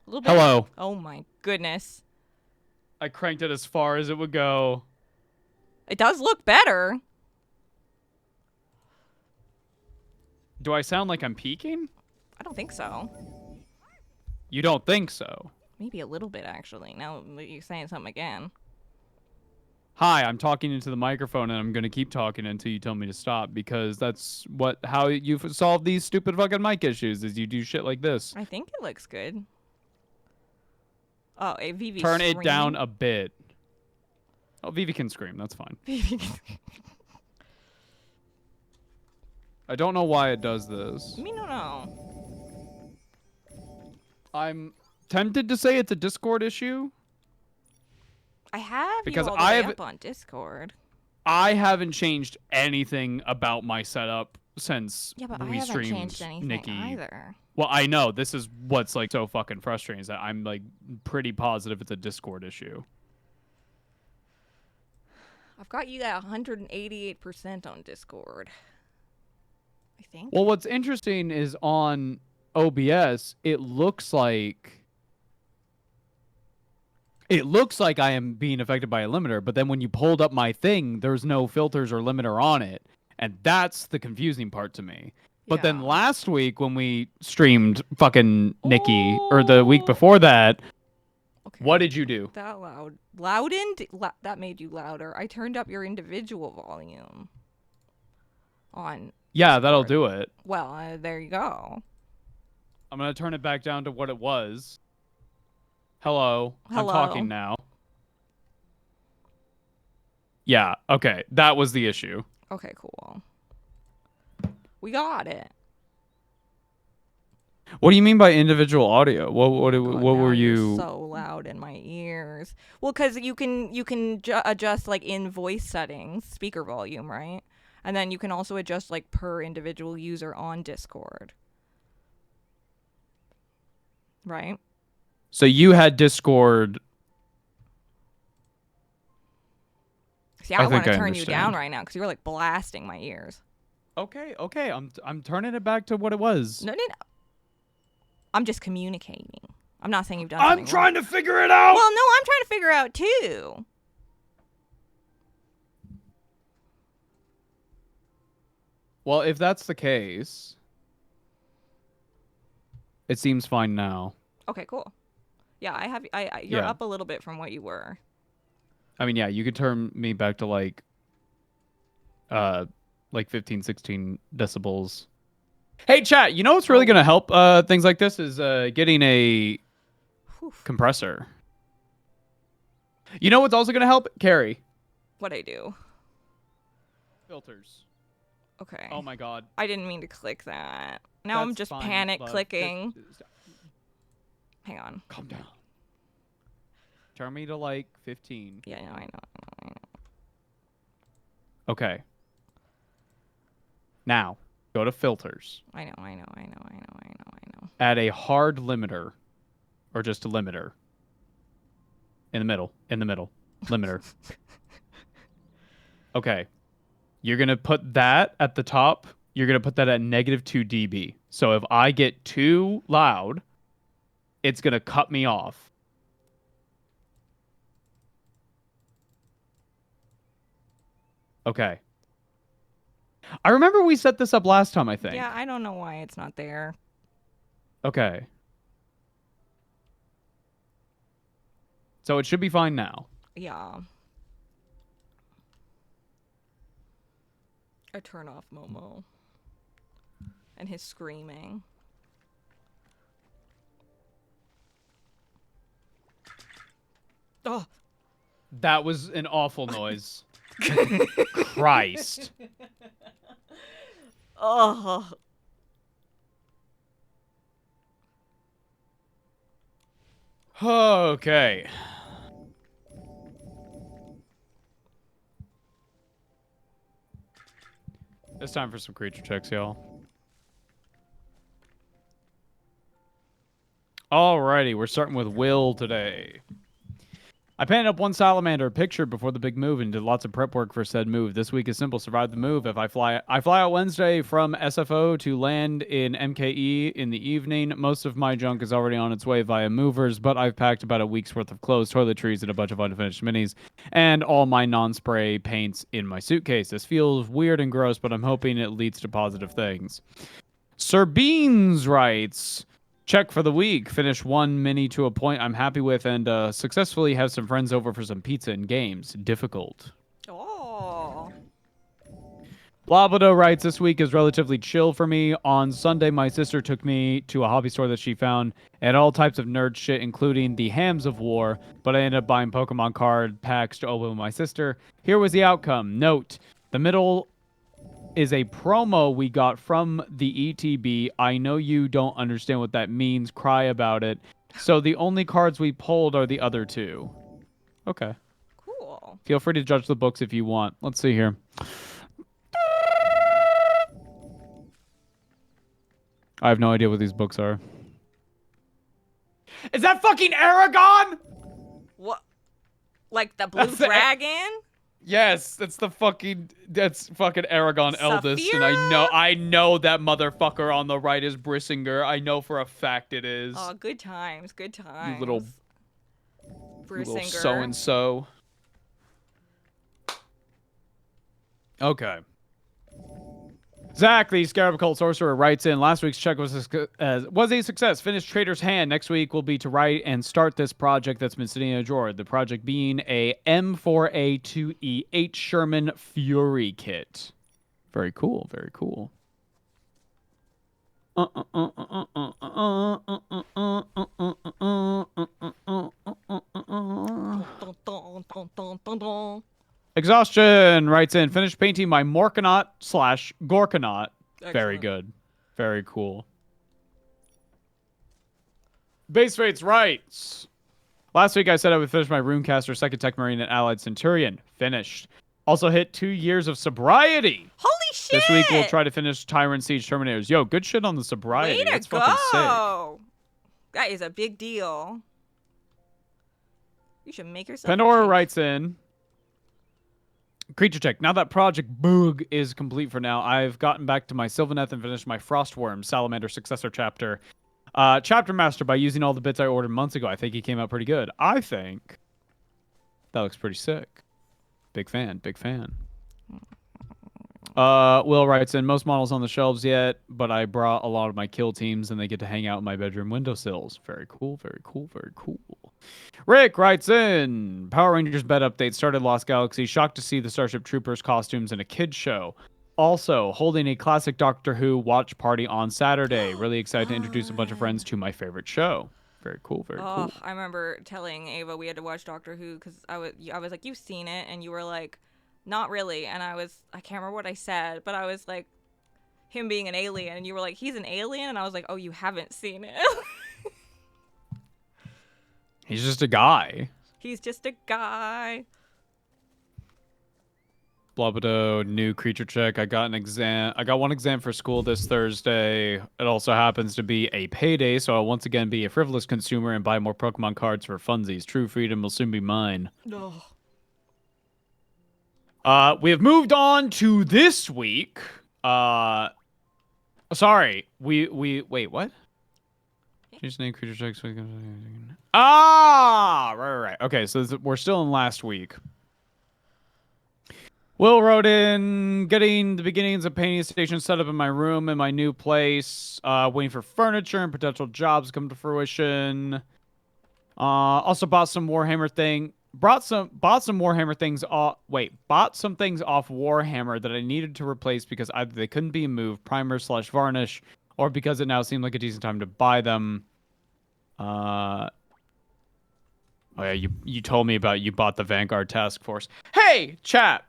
A little bit. Hello. Oh my goodness. I cranked it as far as it would go. It does look better. Do I sound like I'm peaking? I don't think so. You don't think so? Maybe a little bit, actually. Now that you're saying something again. Hi, I'm talking into the microphone, and I'm gonna keep talking until you tell me to stop, because that's how you solve these stupid fucking mic issues, is you do shit like this. I think it looks good. Oh, a Vivi Turn it screaming. down a bit. Oh, Vivi can scream. That's fine. I don't know why it does this. Me no. I'm tempted to say it's a Discord issue. I have Because you all the way up on Discord. I haven't changed anything about my setup since Yeah, but I we haven't streamed changed anything Nikki. either. Well, I know this is what's like so fucking frustrating, is that I'm like pretty positive it's a Discord issue. I've got you at 188% on Discord. think. Well, what's interesting is on OBS, it looks like I am being affected by a limiter, but then when you pulled up my thing, there's no filters or limiter on it, and that's the confusing part to me. But then last week when we streamed fucking Nikki, or the week before that, what did you do? That loudened? That made you louder. I turned up your individual volume on Yeah, Discord. that'll do it. Well, there you go. I'm going to turn it back down to what it was. Hello. I'm Hello. talking now. Yeah, okay. That was the issue. Okay, cool. We got it. What do you mean by individual audio? What were You're you? so loud in my ears. Well, because you can adjust like in voice settings, speaker volume, right? And then you can also adjust like per individual user on Discord, right? So you had Discord. See, I want to I turn you down understand. right now because you're like blasting my ears. Okay. I'm turning it back to what it was. No. I'm just communicating. I'm not saying you've done I'm something trying wrong. to figure it out. Well, no, I'm trying to figure out too. Well, if that's the case, it seems fine now. Okay, cool. Yeah, you're Yeah. up a little bit from what you were. I mean, yeah, you could turn me back to like 15, 16 decibels. Hey, chat, you know what's really going to help things like this is getting a compressor. You know what's also going to help? Carrie. What I do. Filters. Okay. Oh my god. I didn't mean to click that. Now I'm That's just fine, panic love. clicking. Hang on. Calm down. Turn me to like 15. Yeah, no, I know. Okay. Now, go to filters. I know. Add a hard limiter, or just a limiter. In the middle. Limiter. Okay. You're going to put that at the top. You're going to put that at -2 dB. So if I get too loud, it's going to cut me off. Okay. I remember we set this up last time, I think. Yeah, I don't know why it's not there. Okay. So it should be fine now. Yeah. I turn off Momo. And his screaming. Oh. That was an awful noise. Christ. Oh. Okay. It's time for some creature checks, y'all. Alrighty, we're starting with Will today. I painted up one salamander picture before the big move and did lots of prep work for said move. This week is simple. Survive the move. If I fly out Wednesday from SFO to land in MKE in the evening. Most of my junk is already on its way via movers, but I've packed about a week's worth of clothes, toiletries, and a bunch of unfinished minis, and all my non-spray paints in my suitcase. This feels weird and gross, but I'm hoping it leads to positive things. Sir Beans writes, check for the week. Finish one mini to a point I'm happy with and successfully have some friends over for some pizza and games. Difficult. Oh. Blabado writes, this week is relatively chill for me. On Sunday, my sister took me to a hobby store that she found and all types of nerd shit, including the Hams of War, but I ended up buying Pokemon card packs to open with my sister. Here was the outcome. Note, the middle is a promo we got from the ETB. I know you don't understand what that means. Cry about it. So the only cards we pulled are the other two. Okay. Cool. Feel free to judge the books if you want. Let's see here. I have no idea what these books are. Is that fucking Aragon? What? Like the blue dragon? Yes, that's fucking Aragon eldest, and Saphira? I know that motherfucker on the right is Brissinger. I know for a fact it is. Oh, good times, good times. You little so Brissinger. and so. Okay. Zach, the Scarab Cult Sorcerer, writes in, last week's check was a success. Finished Trader's Hand. Next week will be to write and start this project that's been sitting in a drawer. The project being a M4A2E8 Sherman Fury kit. Very cool, very cool. Exhaustion writes in, finished painting my Morkanaut/Gorkanaut. Very Excellent. good. Very cool. Base Fates writes, last week I said I would finish my Runecaster, Second Tech Marine, and Allied Centurion. Finished. Also hit 2 years of sobriety. Holy shit! This week we'll try to finish Tyrant Siege Terminators. Yo, good shit on the sobriety. Way to That's fucking sick. go! That is a big deal. You should make yourself. Pandora writes in, creature check. Now that Project Boog is complete for now, I've gotten back to my Sylvaneth and finished my Frostworm Salamander Successor chapter. Chapter Master by using all the bits I ordered months ago. I think he came out pretty good. I think that looks pretty sick. Big fan, big fan. Will writes in, most models on the shelves yet, but I brought a lot of my kill teams and they get to hang out in my bedroom windowsills. Very cool, very cool, very cool. Rick writes in, Power Rangers bed update started Lost Galaxy. Shocked to see the Starship Troopers costumes in a kid's show. Also, holding a classic Doctor Who watch party on Saturday. Really excited to introduce a bunch of friends to my favorite show. Very cool, very cool. I remember telling Ava we had to watch Doctor Who because I was like, you've seen it, and you were like, not really. And I can't remember what I said, but I was like, him being an alien, and you were like, he's an alien, and I was like, oh, you haven't seen it. He's just a guy. He's just a guy. Blobado, new creature check. I got one exam for school this Thursday. It also happens to be a payday, so I'll once again be a frivolous consumer and buy more Pokemon cards for funsies. True freedom will soon be mine. No. We have moved on to this week. Sorry. Wait, what? Change name, creature checks. Right. Okay, so we're still in last week. Will wrote in, getting the beginnings of painting station set up in my room in my new place. Waiting for furniture and potential jobs to come to fruition. Also bought some Warhammer thing. Bought some Warhammer things off. Bought some things off Warhammer that I needed to replace because either they couldn't be moved, primer/varnish, or because it now seemed like a decent time to buy them. Oh yeah, you told me about you bought the Vanguard Task Force. Hey, chat.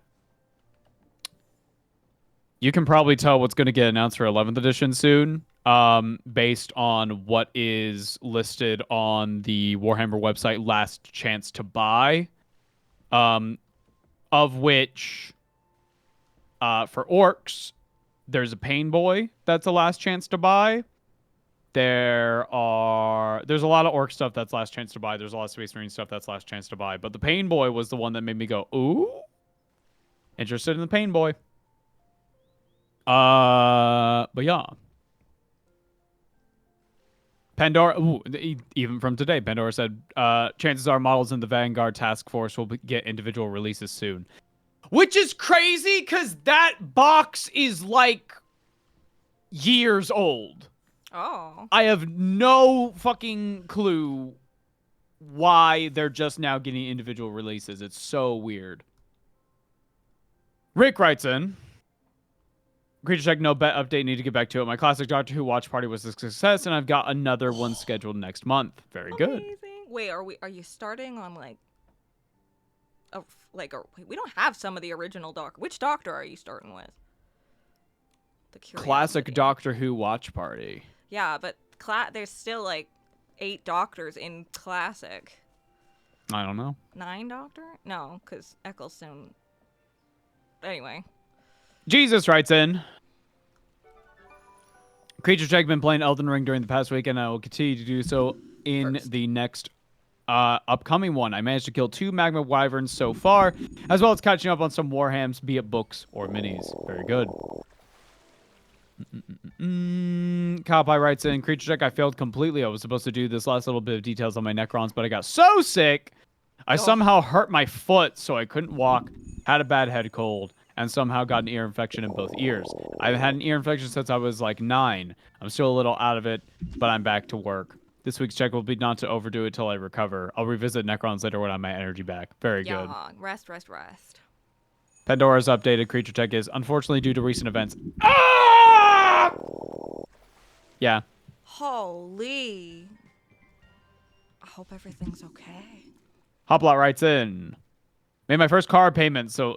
You can probably tell what's going to get announced for 11th edition soon, based on what is listed on the Warhammer website, Last Chance to Buy, of which, for orcs, there's a Pain Boy that's a Last Chance to Buy. There's a lot of orc stuff that's Last Chance to Buy. There's a lot of Space Marine stuff that's Last Chance to Buy. But the Pain Boy was the one that made me go, ooh, interested in the Pain Boy. But yeah. Pandora, even from today, Pandora said, chances are models in the Vanguard Task Force will get individual releases soon. Which is crazy, because that box is, like, years old. Oh. I have no fucking clue why they're just now getting individual releases. It's so weird. Rick writes in, creature check, no bet update, need to get back to it. My classic Doctor Who watch party was a success, and I've got another one scheduled next month. Very good. Wait, are you starting on we don't have some of the original Doctor. Which Doctor are you starting with? The Classic Doctor Who watch party. Yeah, but there's still like 8 Doctors in Classic. I don't know. 9 Doctor? No, because Eccleston. Anyway. Jesus writes in, creature check, been playing Elden Ring during the past week, and I will continue to do so in the next upcoming one. I managed to kill 2 magma wyverns so far, as well as catching up on some warhams, be it books or minis. Very good. Cowpie writes in, creature check, I failed completely. I was supposed to do this last little bit of details on my Necrons, but I got so sick. I somehow hurt my foot, so I couldn't walk, had a bad head cold, and somehow got an ear infection in both ears. I've had an ear infection since I was like 9. I'm still a little out of it, but I'm back to work. This week's check will be not to overdo it till I recover. I'll revisit Necrons later when I have my energy back. Very good. Rest. Pandora's updated creature check is, unfortunately, due to recent events. Ah! Yeah. Holy. I hope everything's okay. Hoplot writes in, made my first car payment, so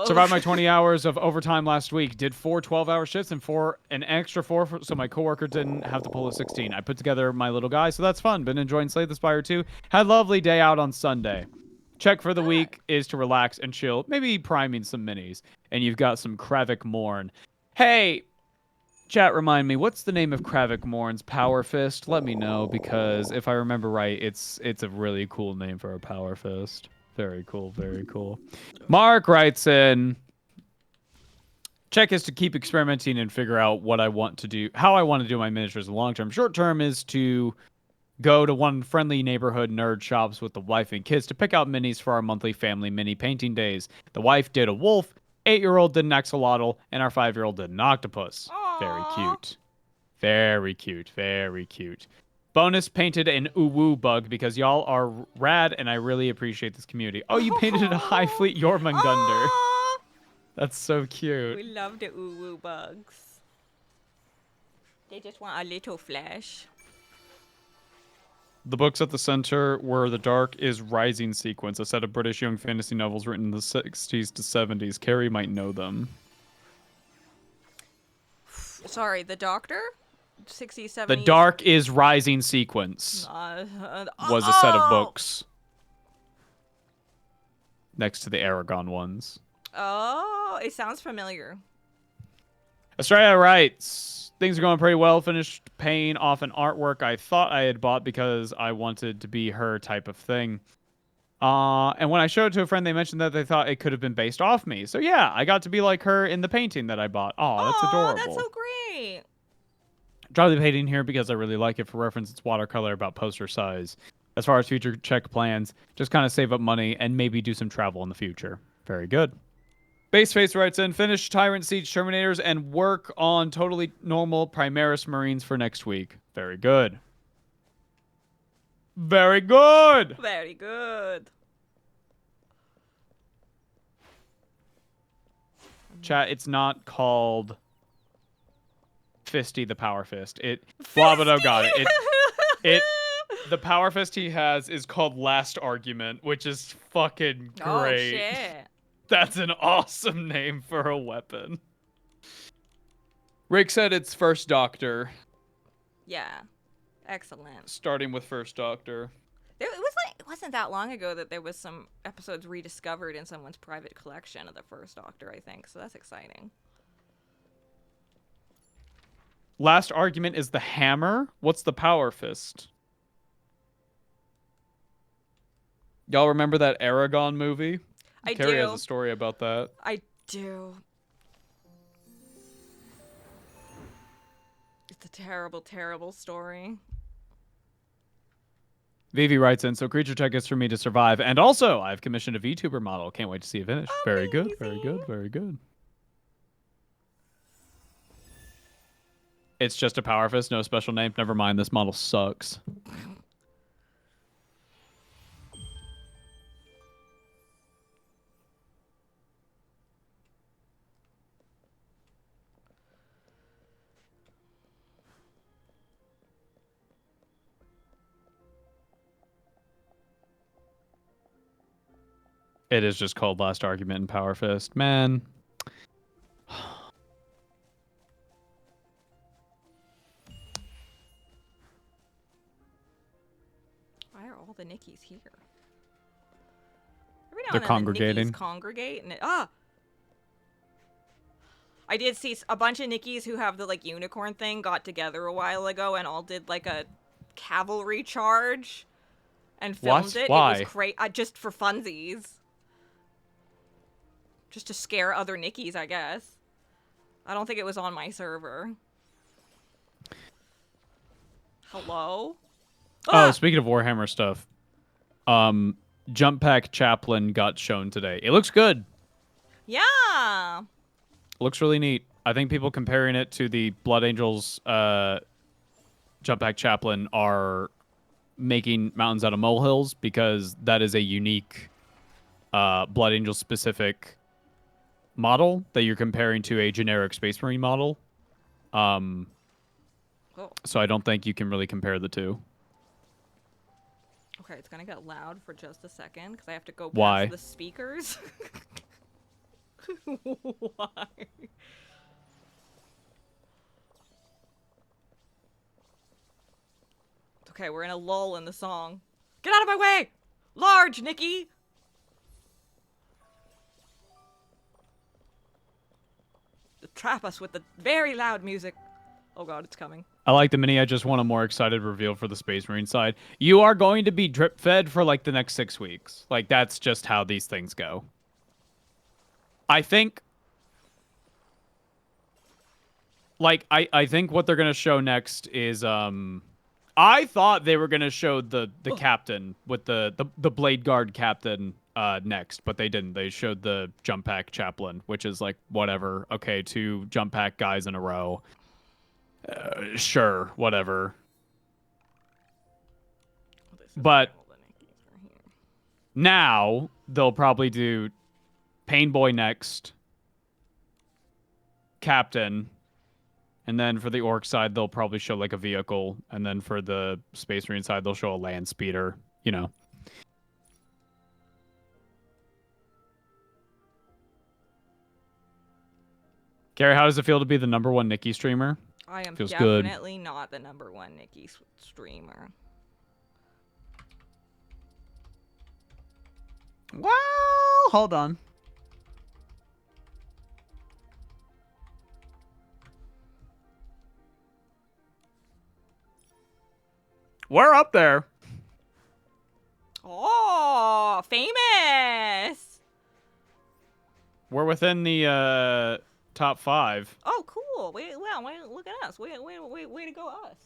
survived my 20 hours of overtime last week. Did 4 12-hour shifts and an extra 4 so my coworker didn't have to pull a 16. I put together my little guy, so that's fun. Been enjoying Slay the Spire too. Had a lovely day out on Sunday. Check for the week is to relax and chill, maybe priming some minis. And you've got some Kravik Morn. Hey, chat, remind me, what's the name of Kravik Morn's Power Fist? Let me know, because if I remember right, it's a really cool name for a Power Fist. Very cool, very cool. Mark writes in, check is to keep experimenting and figure out what I want to do, how I want to do my miniatures in the long term. Short term is to go to one friendly neighborhood nerd shops with the wife and kids to pick out minis for our monthly family mini painting days. The wife did a wolf, 8-year-old did an axolotl, and our 5-year-old did an octopus. Aww. Very cute. Very cute, very cute. Bonus painted an uwu bug because y'all are rad and I really appreciate this community. Oh, you painted a High Fleet Jormungandr. That's so cute. We love the uwu bugs. They just want a little flesh. The books at the center were The Dark is Rising sequence, a set of British young fantasy novels written in the 60s to 70s. Carrie might know them. Sorry, the Doctor? 60s, 70s? The Dark is Rising sequence was a set of books next to the Aragon ones. Oh, it sounds familiar. Australia writes, things are going pretty well. Finished paying off an artwork I thought I had bought because I wanted to be her type of thing. And when I showed it to a friend, they mentioned that they thought it could have been based off me. So yeah, I got to be like her in the painting that I bought. Oh, that's adorable. That's so great. Draw the painting here because I really like it. For reference, it's watercolor about poster size. As far as future check plans, just kind of save up money and maybe do some travel in the future. Very good. Baseface writes in, finish Tyrant Siege Terminators and work on totally normal Primaris Marines for next week. Very good. Very good! Very good. Chat, it's not called Fisty the Power Fist. Blabado got it. The Power Fist he has is called Last Argument, which is fucking great. Oh, shit. That's an awesome name for a weapon. Rick said it's First Doctor. Yeah. Excellent. Starting with First Doctor. It wasn't that long ago that there was some episodes rediscovered in someone's private collection of the First Doctor, I think. So that's exciting. Last Argument is the hammer? What's the Power Fist? Y'all remember that Aragon movie? I Carrie do. has a story about that. I do. It's a terrible, terrible story. Vivi writes in, so creature tech is for me to survive. And also, I've commissioned a VTuber model. Can't wait to see it finish. Very good, very good, very good. It's just a Power Fist, no special name. Never mind, this model sucks. It is just called Last Argument in Power Fist. Man. Why are all the Nickies here? Every now They're and then congregating. The Nickies congregate and I did see a bunch of Nickies who have the like unicorn thing got together a while ago and all did like a cavalry charge and filmed What? it. Why? It was great. Just for funsies. Just to scare other Nickies, I guess. I don't think it was on my server. Hello? Oh, speaking of Warhammer stuff, Jump Pack Chaplain got shown today. It looks good. Yeah. Looks really neat. I think people comparing it to the Blood Angels Jump Pack Chaplain are making mountains out of molehills because that is a unique Blood Angel specific model that you're comparing to a generic Space Marine model. Oh. So I don't think you can really compare the two. Okay, it's gonna get loud for just a second because I have to go past Why? the speakers. Why? Okay, we're in a lull in the song. Get out of my way! Large, Nikki! Trap us with the very loud music. Oh god, it's coming. I like the mini. I just want a more excited reveal for the Space Marine side. You are going to be drip fed for like the next 6 weeks. Like that's just how these things go. I think I think what they're gonna show next is I thought they were gonna show the captain with the blade guard captain next, but they didn't. They showed the jump pack chaplain, which is like whatever. Okay, 2 jump pack guys in a row. Sure, whatever. But now they'll probably do Pain Boy next, Captain, and then for the Orc side they'll probably show like a vehicle, and then for the Space Marine side they'll show a land speeder. You know. Gary, how does it feel to be the #1 Nikki streamer? I am Feels good. definitely not the #1 Nikki streamer. Well, hold on. We're up there. Oh, famous! We're within the top 5. Oh, cool. Wait, look at us. Way to go, us.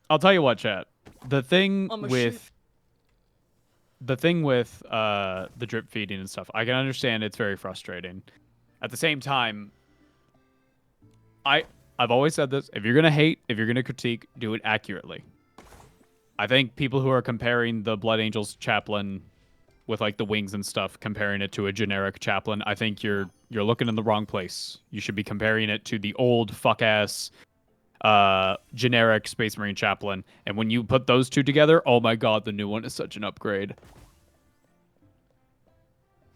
I'll tell you what, chat. The thing I'm a with the drip feeding and stuff, I can understand it's very frustrating. At the same time, I've always said this: if you're gonna hate, if you're gonna critique, do it accurately. I think people who are comparing the Blood Angels chaplain with like the wings and stuff, comparing it to a generic chaplain, I think you're looking in the wrong place. You should be comparing it to the old fuck ass generic Space Marine chaplain. And when you put those two together, oh my god, the new one is such an upgrade.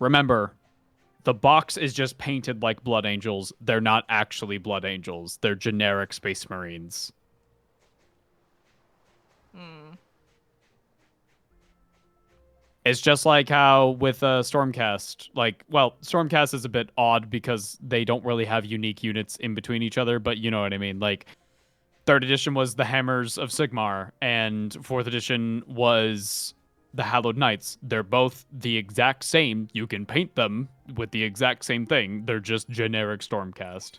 Remember, the box is just painted like Blood Angels. They're not actually Blood Angels. They're generic Space Marines. It's just like how with Stormcast, like, well, Stormcast is a bit odd because they don't really have unique units in between each other, but you know what I mean. Like, 3rd edition was the Hammers of Sigmar, and 4th edition was the Hallowed Knights. They're both the exact same. You can paint them with the exact same thing. They're just generic Stormcast.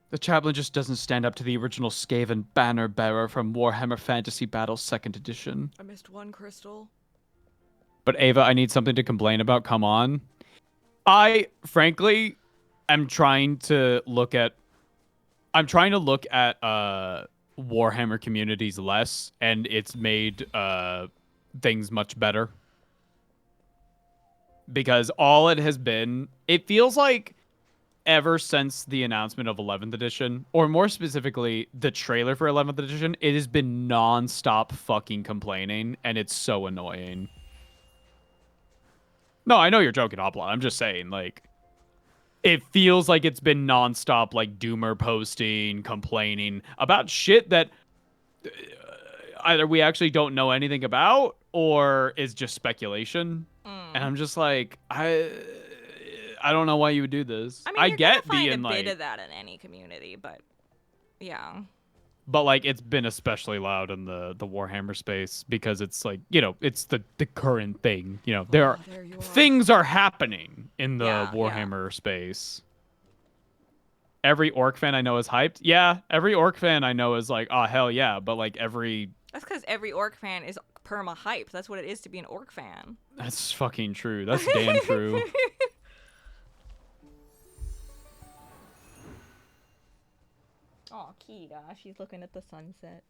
The chaplain just doesn't stand up to the original Skaven banner bearer from Warhammer Fantasy Battles 2nd edition. I missed one crystal. But Ava, I need something to complain about. Come on. I, frankly, am trying to look at Warhammer communities less, and it's made things much better. Because all it has been, it feels like ever since the announcement of 11th edition, or more specifically, the trailer for 11th edition, it has been non-stop fucking complaining, and it's so annoying. No, I know you're joking, Obla. I'm just saying, like, it feels like it's been non-stop, like, doomer posting, complaining about shit that either we actually don't know anything about, or is just speculation. And I'm just like, I don't know why you would do this. I mean, I you're get gonna find being a like, bit of that in any community, but yeah. but like it's been especially loud in the Warhammer space because it's like, you know, it's the current thing. You know, there you are. things are happening in the Yeah, Warhammer space. Every orc fan I know is hyped. Yeah, every orc fan I know is like, oh hell yeah, but like That's because every orc fan is perma hype. That's what it is to be an orc fan. that's fucking true. That's damn true. Oh, Kita, she's looking at the sunset.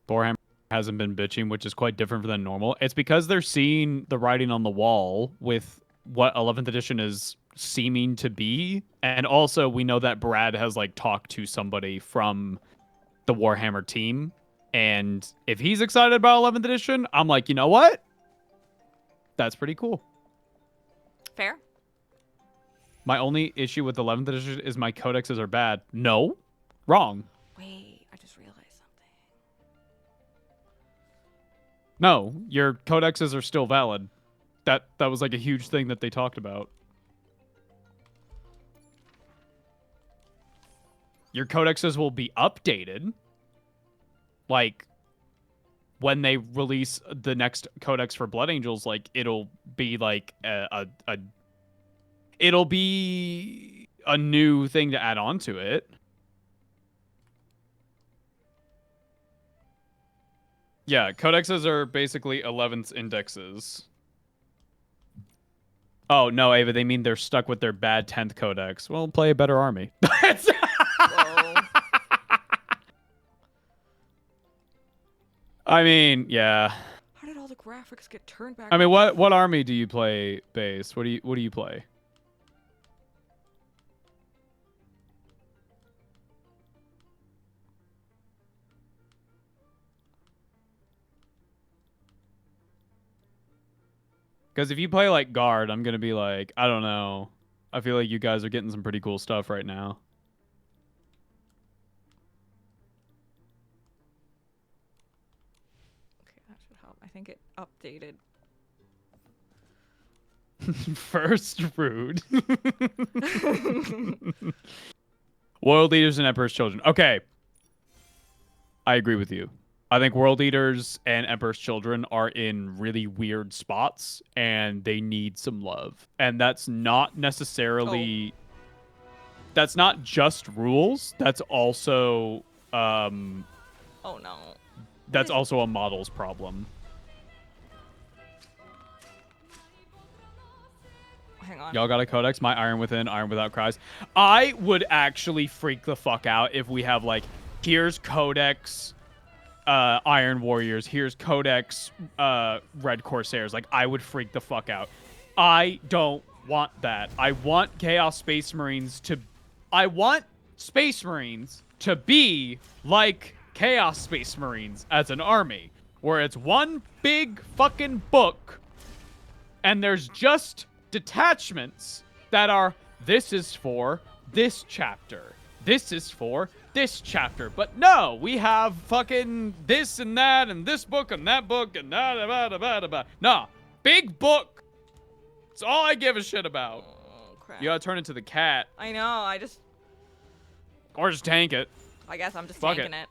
Warhammer hasn't been bitching, which is quite different than normal. It's because they're seeing the writing on the wall with what 11th edition is seeming to be, and also we know that Brad has like talked to somebody from the Warhammer team, and if he's excited about 11th edition, I'm like, you know what? That's pretty cool. Fair. My only issue with 11th edition is my codexes are bad. No, wrong. Wait, I just realized something. No, your codexes are still valid. That was like a huge thing that they talked about. Your codexes will be updated. Like, when they release the next codex for Blood Angels, like, it'll be like it'll be a new thing to add on to it. Yeah, codexes are basically 11th indexes. Oh, no, Ava, they mean they're stuck with their bad 10th codex. Well, play a better army. Whoa. I mean, yeah. How did all the graphics get turned back? I mean, what army do you play base? What do you play? Because if you play like guard, I'm gonna be like, I don't know. I feel like you guys are getting some pretty cool stuff right now. Okay, that should help. I think it updated. First rude. World Eaters and Emperor's Children. Okay. I agree with you. I think World Eaters and Emperor's Children are in really weird spots, and they need some love. And that's not necessarily... Oh. That's not just rules. That's also... Oh, no. That's also a models problem. Hang on. Y'all got a codex? My Iron Within, Iron Without Cries. I would actually freak the fuck out if we have, like, here's codex... Iron Warriors, here's Codex Red Corsairs. Like, I would freak the fuck out. I don't want that. I want Chaos Space Marines to... I want Space Marines to be like Chaos Space Marines as an army, where it's one big fucking book, and there's just detachments that are, this is for this chapter. This is for this chapter. But no, we have fucking this and that and this book and that book and da-da-ba-da-ba-da-ba. Nah, big book. It's all I give a shit about. Oh, crap. You gotta turn into the cat. I know, Or just tank it. I guess I'm just Fuck tanking it.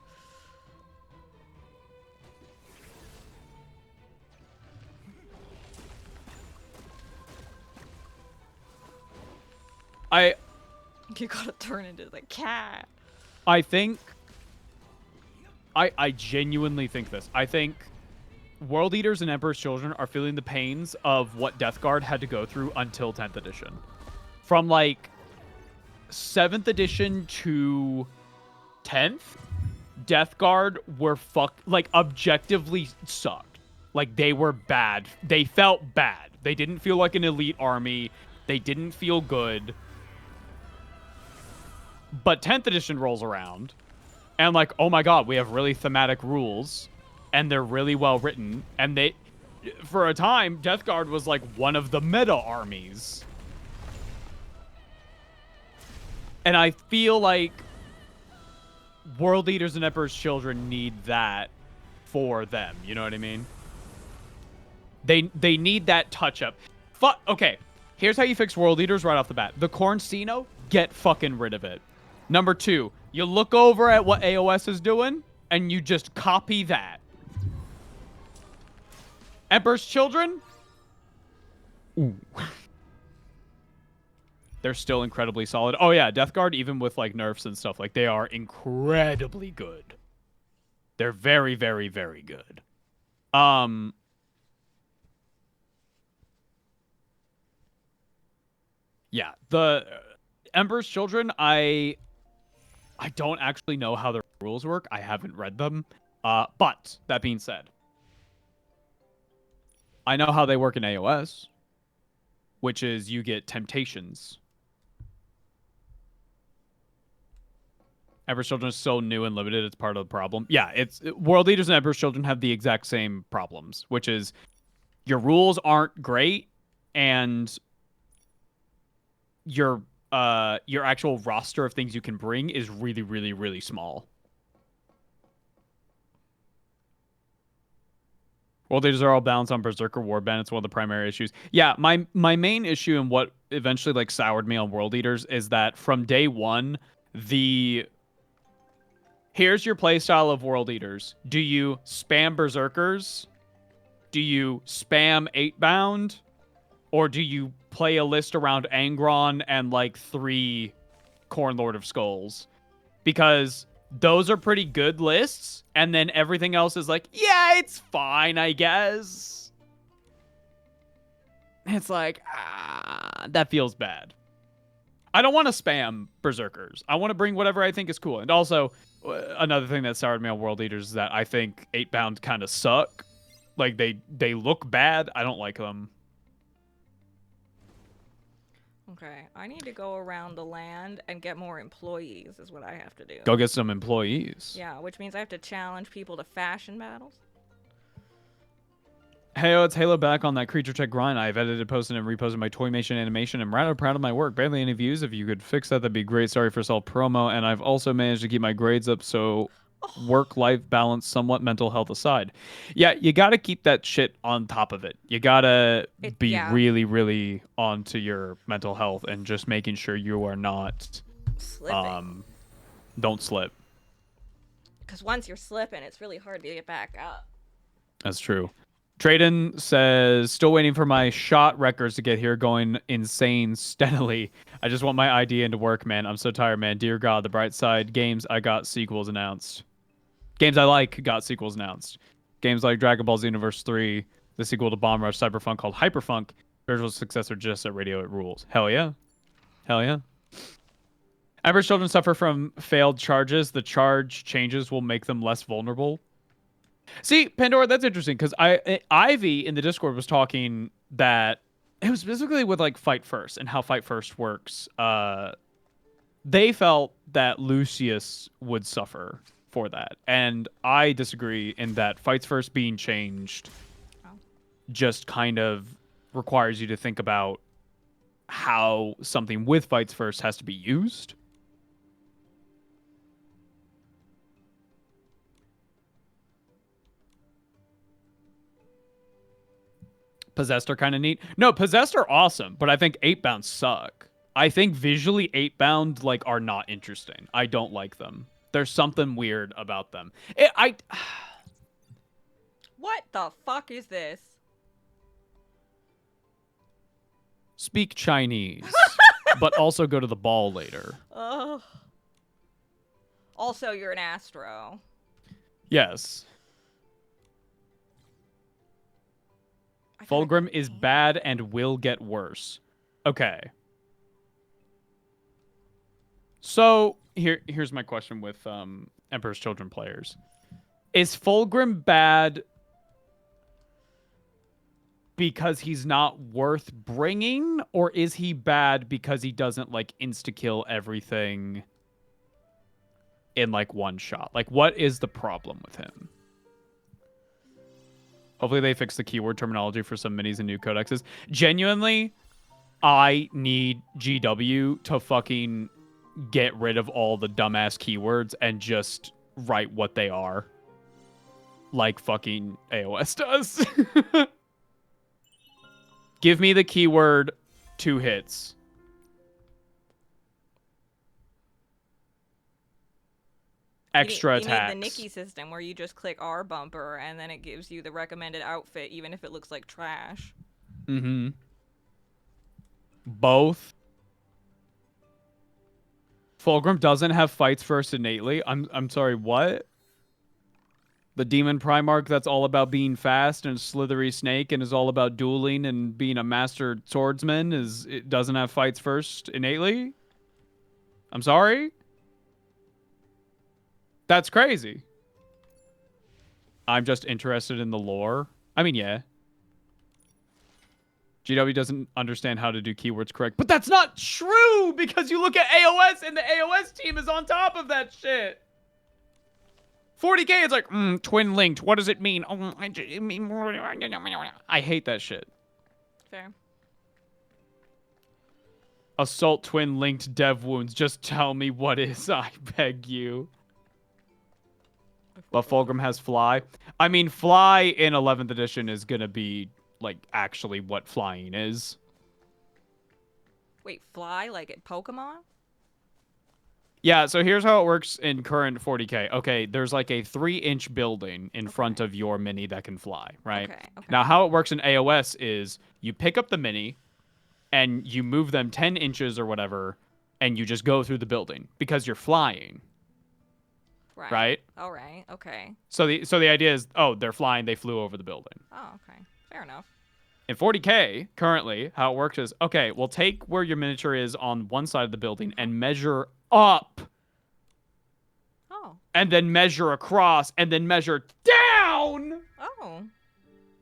You gotta turn into the cat. I think... I genuinely think this. I think World Eaters and Emperor's Children are feeling the pains of what Death Guard had to go through until 10th edition. From, like, 7th edition to 10th, Death Guard were like, objectively sucked. Like, they were bad. They felt bad. They didn't feel like an elite army. They didn't feel good. But 10th edition rolls around, and like, oh my god, we have really thematic rules, and they're really well written, and they, for a time, Death Guard was like one of the meta armies. And I feel like World Eaters and Emperor's Children need that for them. You know what I mean? They need that touch-up. Okay, here's how you fix World Eaters right off the bat. The Corncino, get fucking rid of it. Number 2, you look over at what AOS is doing, and you just copy that. Emperor's Children? Ooh. They're still incredibly solid. Oh yeah, Death Guard, even with like nerfs and stuff, like they are incredibly good. They're very, very, very good. Yeah, the Emperor's Children, I don't actually know how the rules work. I haven't read them. But that being said, I know how they work in AOS, which is you get temptations. Emperor's Children is so new and limited, it's part of the problem. Yeah, World Eaters and Emperor's Children have the exact same problems, which is your rules aren't great, and your actual roster of things you can bring is really, really, really small. World Eaters are all balanced on Berserker Warband. It's one of the primary issues. Yeah, my main issue and what eventually like soured me on World Eaters is that from day one, here's your playstyle of World Eaters. Do you spam Berserkers? Do you spam 8-bound? Or do you play a list around Angron and like 3 Corn Lord of Skulls? Because those are pretty good lists, and then everything else is like, yeah, it's fine, I guess. It's like, that feels bad. I don't want to spam Berserkers. I want to bring whatever I think is cool. And also, another thing that soured me on World Eaters is that I think 8-bound kind of suck. Like, they look bad. I don't like them. Okay, I need to go around the land and get more employees is what I have to do. Go get some employees. Yeah, which means I have to challenge people to fashion battles. Hey, it's Halo back on that creature check grind. I've edited, posted, and reposted my Toymation animation. I'm rather proud of my work. Barely any views. If you could fix that, that'd be great. Sorry for self-promo. And I've also managed to keep my grades up, so work-life balance, somewhat mental health aside. Yeah, you gotta keep that shit on top of it. You gotta be really, really onto your mental health and just making sure you are not slipping. Don't slip. Because once you're slipping, it's really hard to get back up. That's true. Traden says, still waiting for my shot records to get here, going insane steadily. I just want my idea into work, man. I'm so tired, man. Dear God, the bright side. Games I got sequels announced. Games I like got sequels announced. Games like Dragon Ball Xenoverse 3, the sequel to Bomb Rush Cyberpunk called Hyperfunk, spiritual successor just at Radio It Rules. Hell yeah. Hell yeah. Average children suffer from failed charges. The charge changes will make them less vulnerable. See, Pandora, that's interesting because Ivy in the Discord was talking that it was specifically with like Fight First and how Fight First works. They felt that Lucius would suffer for that, and I disagree in that Fights First being changed just kind of requires you to think about how something with Fights First has to be used. Possessed are kind of neat. No, Possessed are awesome, but I think 8-bound suck. I think visually 8-bound like are not interesting. I don't like them. There's something weird about them. What the fuck is this? Speak Chinese, but also go to the ball later. Also, you're an Astro. Yes. Fulgrim is bad and will get worse. Okay. So here's my question with Emperor's Children players. Is Fulgrim bad because he's not worth bringing, or is he bad because he doesn't like insta-kill everything in like one shot? Like, what is the problem with him? Hopefully they fix the keyword terminology for some minis and new codexes. Genuinely, I need GW to fucking get rid of all the dumbass keywords and just write what they are. Like fucking AOS does. Give me the keyword 2 hits. Extra you attacks. need the Nikki system where you just click R bumper and then it gives you the recommended outfit even if it looks like trash. Mm-hmm. Both. Fulgrim doesn't have fights first innately. I'm sorry, what? The Demon Primarch that's all about being fast and slithery snake and is all about dueling and being a master swordsman it doesn't have fights first innately? I'm sorry? That's crazy. I'm just interested in the lore. I mean, yeah. GW doesn't understand how to do keywords correct. But that's not true because you look at AOS and the AOS team is on top of that shit. 40k, it's like, twin linked. What does it mean? I hate that shit. Fair. Assault twin linked dev wounds. Just tell me what is, I beg you. But Fulgrim has fly. I mean, fly in 11th edition is going to be, like, actually what flying is. Wait, fly like at Pokemon? Yeah, so here's how it works in current 40k. Okay, there's like a 3-inch building in front of your mini that can fly, right? Okay. Now, how it works in AOS is you pick up the mini and you move them 10 inches or whatever, and you just go through the building because you're flying. Right? All right. Okay. So the idea is, oh, they're flying, they flew over the building. Oh, okay. Fair enough. In 40k, currently, how it works is, okay, we'll take where your miniature is on one side of the building and measure up. Oh. And then measure across and then measure down. Oh.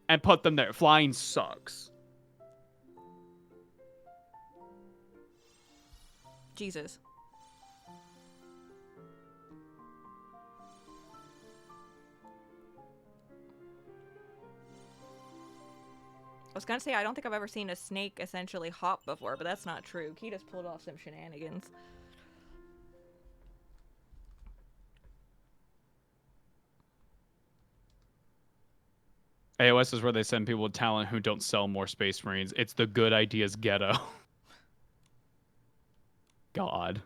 And put them there. Flying sucks. Jesus. I was gonna say, I don't think I've ever seen a snake essentially hop before, but that's not true. He just pulled off some shenanigans. AOS is where they send people with talent who don't sell more Space Marines. It's the good ideas ghetto. God.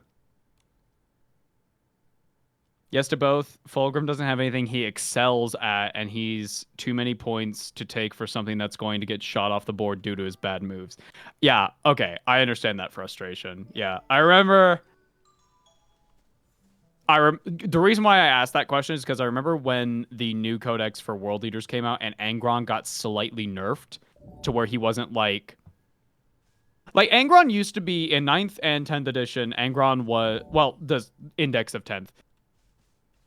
Yes to both. Fulgrim doesn't have anything he excels at, and he's too many points to take for something that's going to get shot off the board due to his bad moves. Yeah, okay. I understand that frustration. Yeah, I remember... the reason why I asked that question is because I remember when the new codex for World Eaters came out and Angron got slightly nerfed to where he wasn't like... Like, Angron used to be in 9th and 10th edition. Angron was... Well, the index of 10th.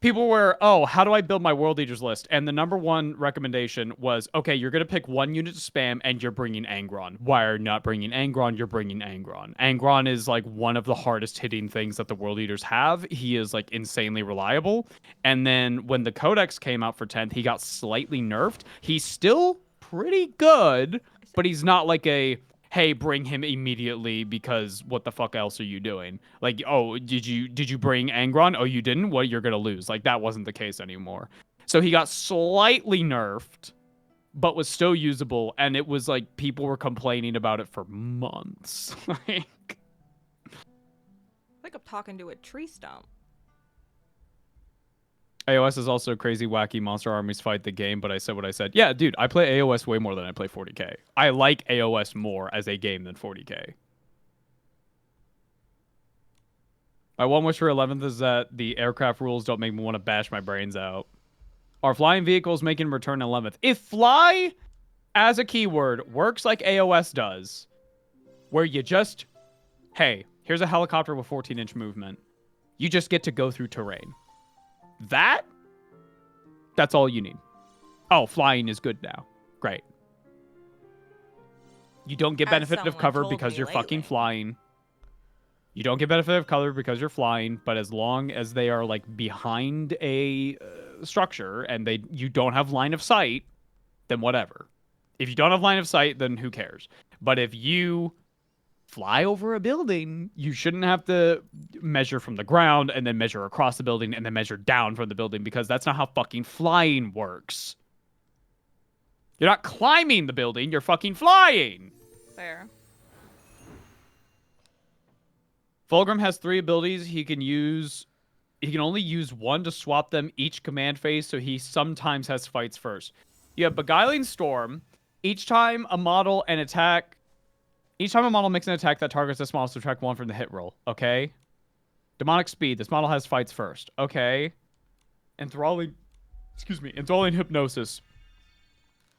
People were, oh, how do I build my World Eaters list? And the number one recommendation was, okay, you're going to pick one unit to spam, and you're bringing Angron. Why are you not bringing Angron? You're bringing Angron. Angron is, like, one of the hardest hitting things that the World Eaters have. He is, like, insanely reliable. And then when the Codex came out for 10th, he got slightly nerfed. He's still pretty good, but he's not like a... hey, bring him immediately because what the fuck else are you doing? Like, oh, did you bring Angron? Oh, you didn't? Well, you're going to lose. Like, that wasn't the case anymore. So he got slightly nerfed, but was still usable. And it was like people were complaining about it for months. Like I'm talking to a tree stump. AOS is also crazy, wacky monster armies fight the game, but I said what I said. Yeah, dude, I play AOS way more than I play 40k. I like AOS more as a game than 40k. My one wish for 11th is that the aircraft rules don't make me want to bash my brains out. Are flying vehicles making return 11th? If fly as a keyword works like AOS does, where you just, hey, here's a helicopter with 14-inch movement. You just get to go through terrain. That's all you need. Oh, flying is good now. Great. You don't get benefit of cover because you're fucking flying. You don't get benefit of cover because you're flying, but as long as they are like behind a structure and you don't have line of sight, then whatever. If you don't have line of sight, then who cares? But if you fly over a building, you shouldn't have to measure from the ground and then measure across the building and then measure down from the building, because that's not how fucking flying works. You're not climbing the building, you're fucking flying. Fair. Fulgrim has 3 abilities. He can only use 1 to swap them each command phase, so he sometimes has fights first. You have Beguiling Storm. Each time a model makes an attack that targets this model, subtract 1 from the hit roll. Okay. Demonic Speed. This model has fights first. Okay. Enthralling Hypnosis.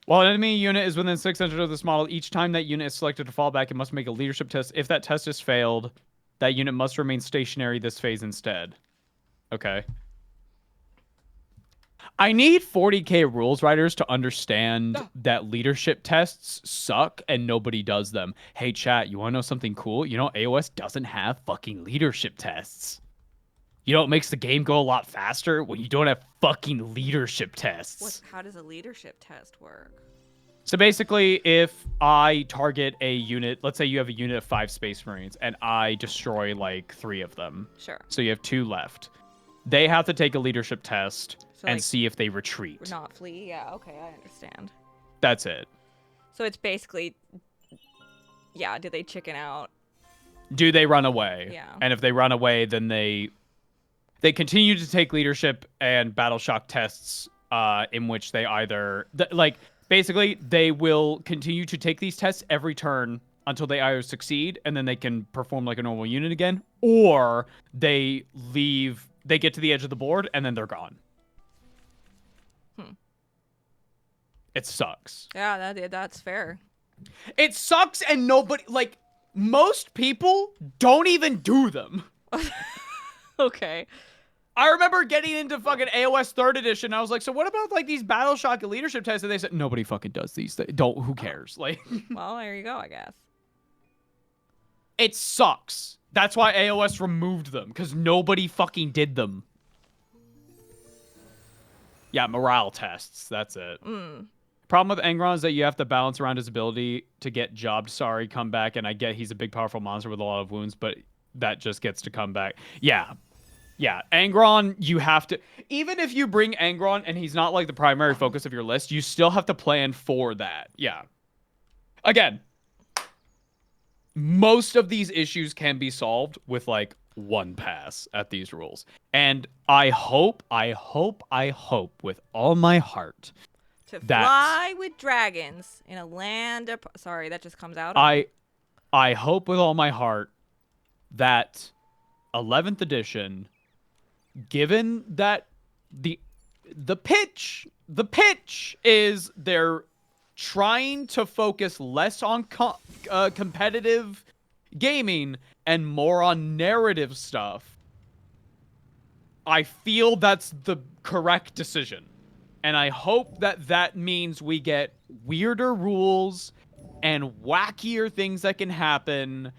While an enemy unit is within 6 inches of this model, each time that unit is selected to fall back, it must make a leadership test. If that test is failed, that unit must remain stationary this phase instead. Okay. I need 40k rules writers to understand that leadership tests suck and nobody does them. Hey, chat, you want to know something cool? You know, AOS doesn't have fucking leadership tests. You know, it makes the game go a lot faster when you don't have fucking leadership tests. How does a leadership test work? So basically, if I target a unit, let's say you have a unit of 5 Space Marines, and I destroy like 3 of them. Sure. So you have 2 left. They have to take a leadership test and like, see if they retreat. Not flee. Yeah, okay, I understand. That's it. So it's basically, yeah, do they chicken out? Do they run away? Yeah. And if they run away, then they continue to take leadership and battle shock tests, in which they either basically they will continue to take these tests every turn until they either succeed and then they can perform like a normal unit again, or they leave. They get to the edge of the board and then they're gone. It sucks. Yeah, that's fair. It sucks, and nobody, like, most people don't even do them. Okay. I remember getting into fucking AOS 3rd edition. I was like, so what about like these battle shock and leadership tests? And they said, nobody fucking does these. Who cares? Like, well, there you go, I guess. It sucks. That's why AOS removed them, because nobody fucking did them. Yeah, morale tests. That's it. Problem with Angron is that you have to balance around his ability to get jobbed. Sorry, come back. And I get he's a big, powerful monster with a lot of wounds, but that just gets to come back. Yeah. Yeah, Angron, you have to... Even if you bring Angron and he's not like the primary focus of your list, you still have to plan for that. Yeah. Again, most of these issues can be solved with like 1 pass at these rules. And I hope with all my heart to fly with dragons in a land of... Sorry, that just comes out. I hope with all my heart that 11th edition, given that the pitch is they're trying to focus less on competitive gaming and more on narrative stuff, I feel that's the correct decision. And I hope that means we get weirder rules and wackier things that can happen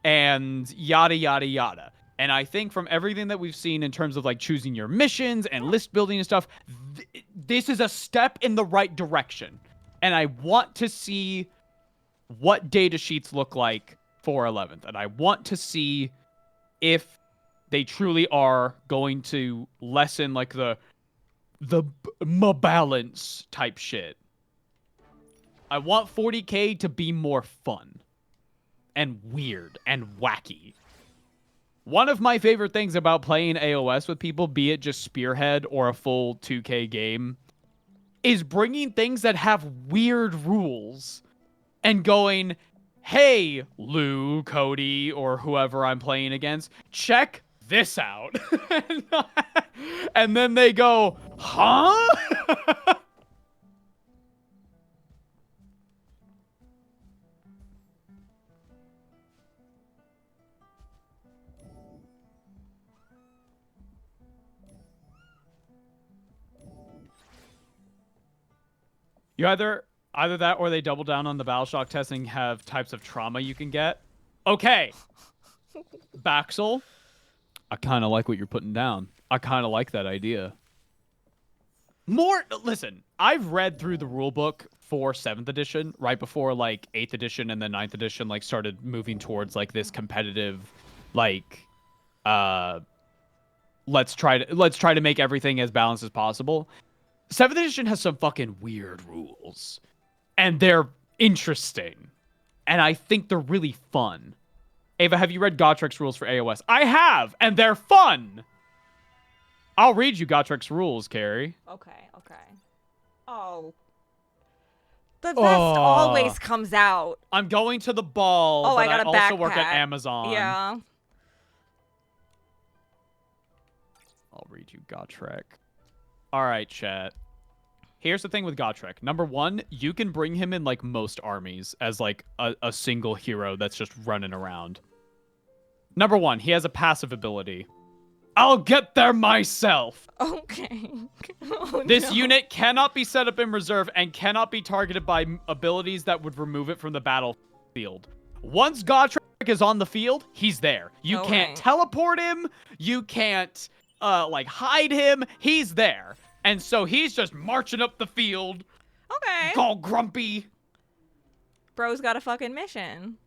and yada, yada, yada. And I think from everything that we've seen in terms of like choosing your missions and list building and stuff, this is a step in the right direction. And I want to see what data sheets look like for 11th. And I want to see if they truly are going to lessen like the balance type shit. I want 40k to be more fun and weird and wacky. One of my favorite things about playing AOS with people, be it just Spearhead or a full 2K game, is bringing things that have weird rules and going, hey, Lou, Cody, or whoever I'm playing against, check this out. And then they go, huh? You either that or they double down on the battle shock testing, have types of trauma you can get. Okay. Baxel, I kind of like what you're putting down. I kind of like that idea. Listen, I've read through the rule book for 7th edition right before like 8th edition and then 9th edition like started moving towards like this competitive like let's try to make everything as balanced as possible. 7th edition has some fucking weird rules and they're interesting and I think they're really fun. Ava, have you read Gotrek's rules for AOS? I have, and they're fun. I'll read you Gotrek's rules, Carrie. Okay. Oh. The vest always comes out. I'm going to the ball, Oh, but I got a also work at backpack. Amazon. Yeah. I'll read you Gotrek. All right, chat. Here's the thing with Gotrek. Number 1, you can bring him in like most armies as like a single hero that's just running around. Number 1, he has a passive ability. I'll get there myself. Okay. Oh, This no. unit cannot be set up in reserve and cannot be targeted by abilities that would remove it from the battlefield. Once Gotrek is on the field, he's there. You can't teleport him. You can't like hide him. He's there. And so he's just marching up the field. Okay. All grumpy. Bro's got a fucking mission.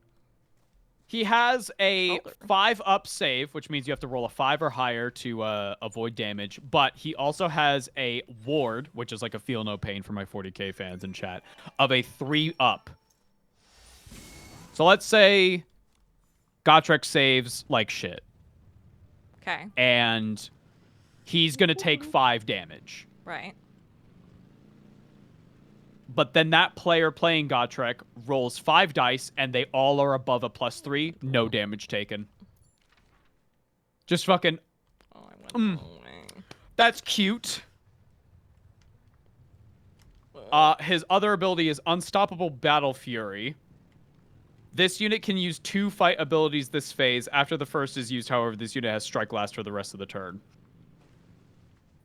He has a 5-up save, which means you have to roll a 5 or higher to avoid damage. But he also has a ward, which is like a feel no pain for my 40k fans in chat, of a 3-up. So let's say Gotrek saves like shit. Okay. And he's going to take 5 damage. Right. But then that player playing Gotrek rolls 5 dice, and they all are above a +3. No damage taken. Just fucking... That's cute. His other ability is Unstoppable Battle Fury. This unit can use 2 fight abilities this phase. After the first is used, however, this unit has Strike Last for the rest of the turn.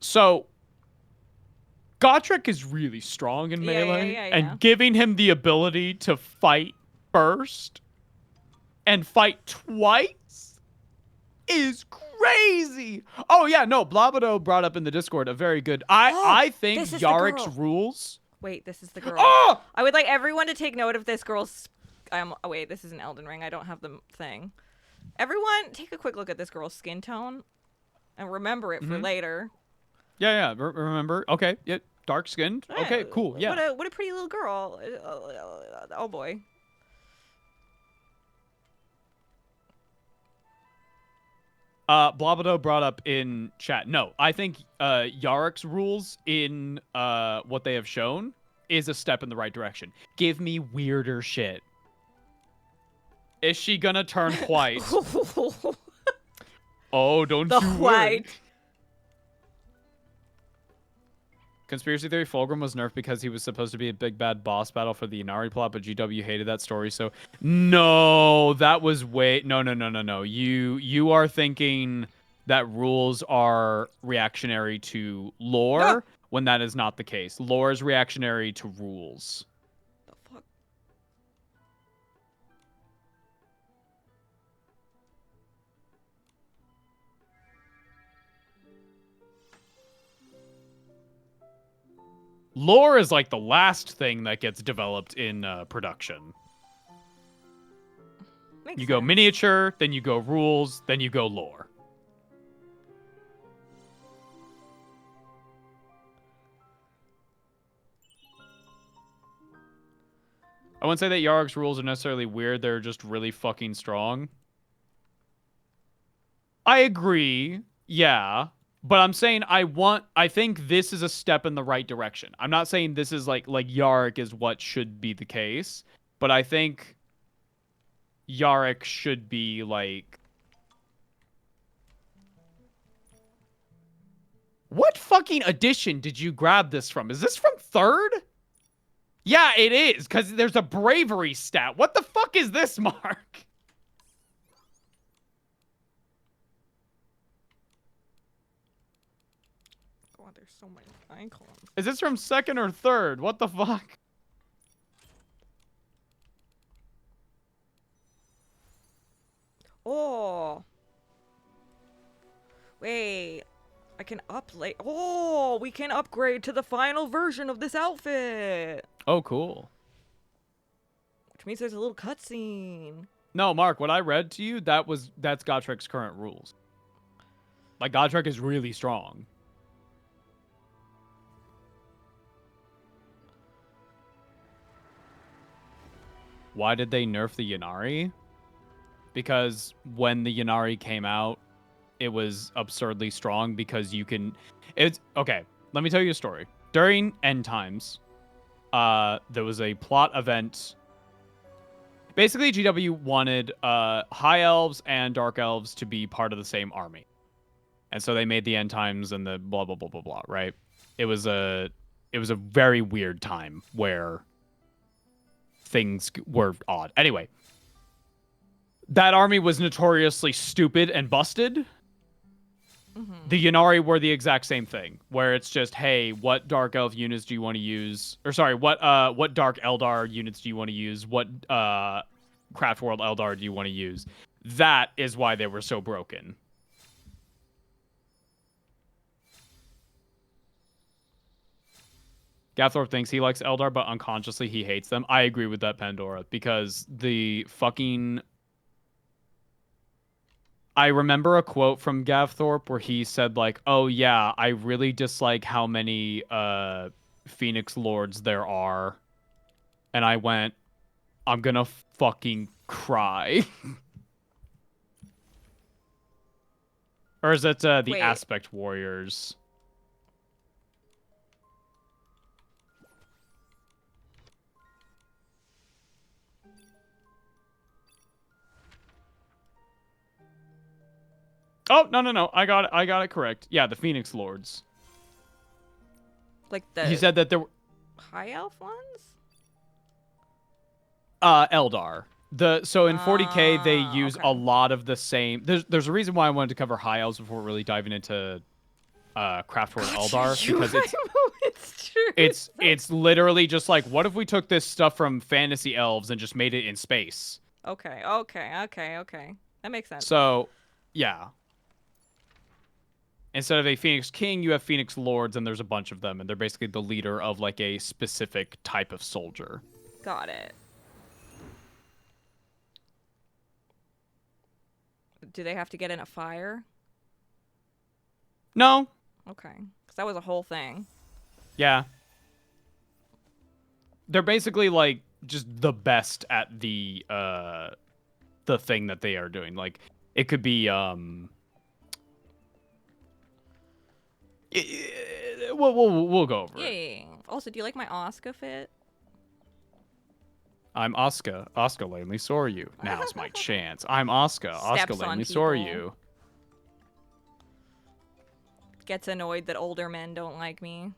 So... Gotrek is really strong in melee, and giving him the ability to fight first and fight twice is crazy. Oh yeah, no, Blabado brought up in the Discord a very good. I think Yarick's rules. Wait, this is the girl. Oh! I would like everyone to take note of this girl's. Oh wait, this is an Elden Ring. I don't have the thing. Everyone, take a quick look at this girl's skin tone, and remember it for later. Yeah. Remember? Okay. Yeah. Dark skinned. Okay. Cool. Yeah. What a pretty little girl. Oh boy. Blabado brought up in chat. No, I think Yarick's rules in what they have shown is a step in the right direction. Give me weirder shit. Is she gonna turn white? Oh, don't you white. worry. Conspiracy theory, Fulgrim was nerfed because he was supposed to be a big bad boss battle for the Inari plot, but GW hated that story, so... No, that was way... No. You are thinking that rules are reactionary to lore, when that is not the case. Lore is reactionary to rules. The fuck? Lore is like the last thing that gets developed in production. Makes you go sense. miniature, then you go rules, then you go lore. I wouldn't say that Yarick's rules are necessarily weird, they're just really fucking strong. I agree, yeah. But I'm saying I think this is a step in the right direction. I'm not saying this is like Yarick is what should be the case, but I think Yarick should be like... What fucking edition did you grab this from? Is this from 3rd? Yeah, it is, because there's a bravery stat. What the fuck is this, Mark? God, there's so many icons. Is this from 2nd or 3rd? What the fuck? Oh. Wait. I can Oh, we can upgrade to the final version of this outfit. Oh, cool. Which means there's a little cutscene. No, Mark, what I read to you, that's Gottschalk's current rules. Like, Gottschalk is really strong. Why did they nerf the Yanari? Because when the Yanari came out, it was absurdly strong because you can... Okay, let me tell you a story. During End Times, there was a plot event. Basically, GW wanted High Elves and Dark Elves to be part of the same army. And so they made the End Times and the blah, blah, blah, blah, blah, right? It was a very weird time where things were odd. Anyway, that army was notoriously stupid and busted. The Yanari were the exact same thing, where it's just, hey, what Dark Elf units do you want to use? Or sorry, what Dark Eldar units do you want to use? What Craft World Eldar do you want to use? That is why they were so broken. Gathorpe thinks he likes Eldar, but unconsciously he hates them. I agree with that, Pandora, because the fucking... I remember a quote from Gavthorpe where he said, like, oh yeah, I really dislike how many Phoenix Lords there are. And I went, I'm gonna fucking cry. Or is it the Wait. Aspect Warriors? Oh, no. I got it correct. Yeah, the Phoenix Lords. Like the He said that there were High Elf ones? Eldar. So in 40K they use okay. a lot of the same. There's a reason why I wanted to cover High Elves before really diving into Craft World Eldar, because it's true. it's literally just like, what if we took this stuff from Fantasy Elves and just made it in space? Okay. That makes sense. So, yeah. Instead of a Phoenix King, you have Phoenix Lords, and there's a bunch of them, and they're basically the leader of like a specific type of soldier. Got it. Do they have to get in a fire? No. Okay. Because that was a whole thing. Yeah. They're basically like just the best at the thing that they are doing. Like, it could be we'll go over it. Yeah. Also, do you like my Oscar fit? I'm Oscar. Oscar lamely Soryu. Now's my chance. I'm Oscar. Oscar Steps on lamely people. Soryu. Gets annoyed that older men don't like me.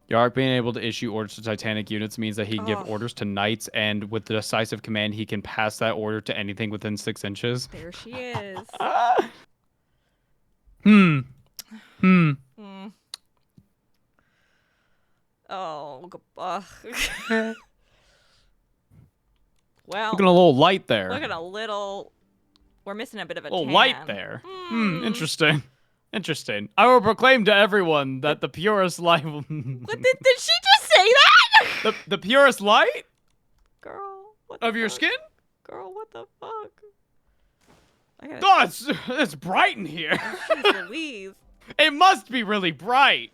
Yark being able to issue orders to Titanic units means that he can give Oh. orders to knights, and with the decisive command, he can pass that order to anything within 6 inches. There she is. Hmm. Oh. Well, Looking a little light there. look at a little... We're missing a bit of a little tan. light there. Interesting. Interesting. I will proclaim to everyone that the purest light... What did she just say that? the purest light Girl, what the of your fuck? skin? Girl, what the fuck? I gotta... Oh, it's bright in here. Jeez Louise. It must be really bright.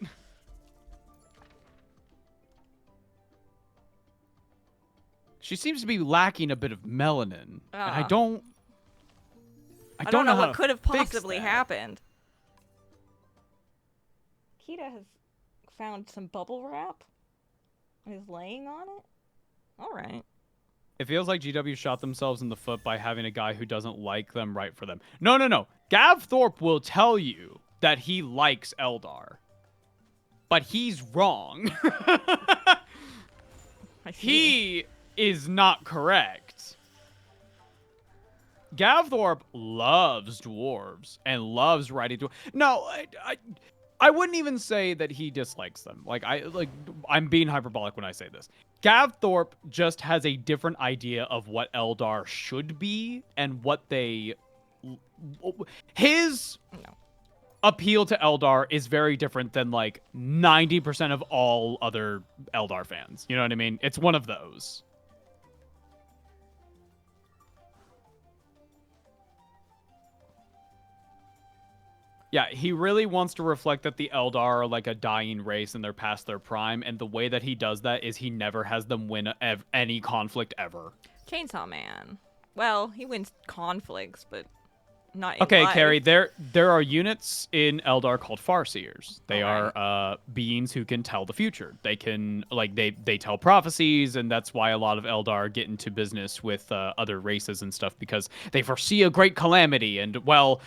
She seems to be lacking a bit of melanin. And I don't know how what to could have fix possibly that. happened. Kita has found some bubble wrap and is laying on it. All right. It feels like GW shot themselves in the foot by having a guy who doesn't like them write for them. No. Gav Thorpe will tell you that he likes Eldar. But he's wrong. He is not correct. Gavthorpe loves dwarves and loves writing dwarves. No, I wouldn't even say that he dislikes them. I'm being hyperbolic when I say this. Gavthorpe just has a different idea of what Eldar should be and what they his appeal to Eldar is very different than like 90% of all other Eldar fans. You know what I mean? It's one of those. Yeah, he really wants to reflect that the Eldar are like a dying race and they're past their prime, and the way that he does that is he never has them win any conflict ever. Chainsaw Man. Well, he wins conflicts, but not in Okay, life. Carrie, there are units in Eldar called Farseers. They are beings who can tell the future. They can, like, they tell prophecies, and that's why a lot of Eldar get into business with other races and stuff, because they foresee a great calamity, and, well,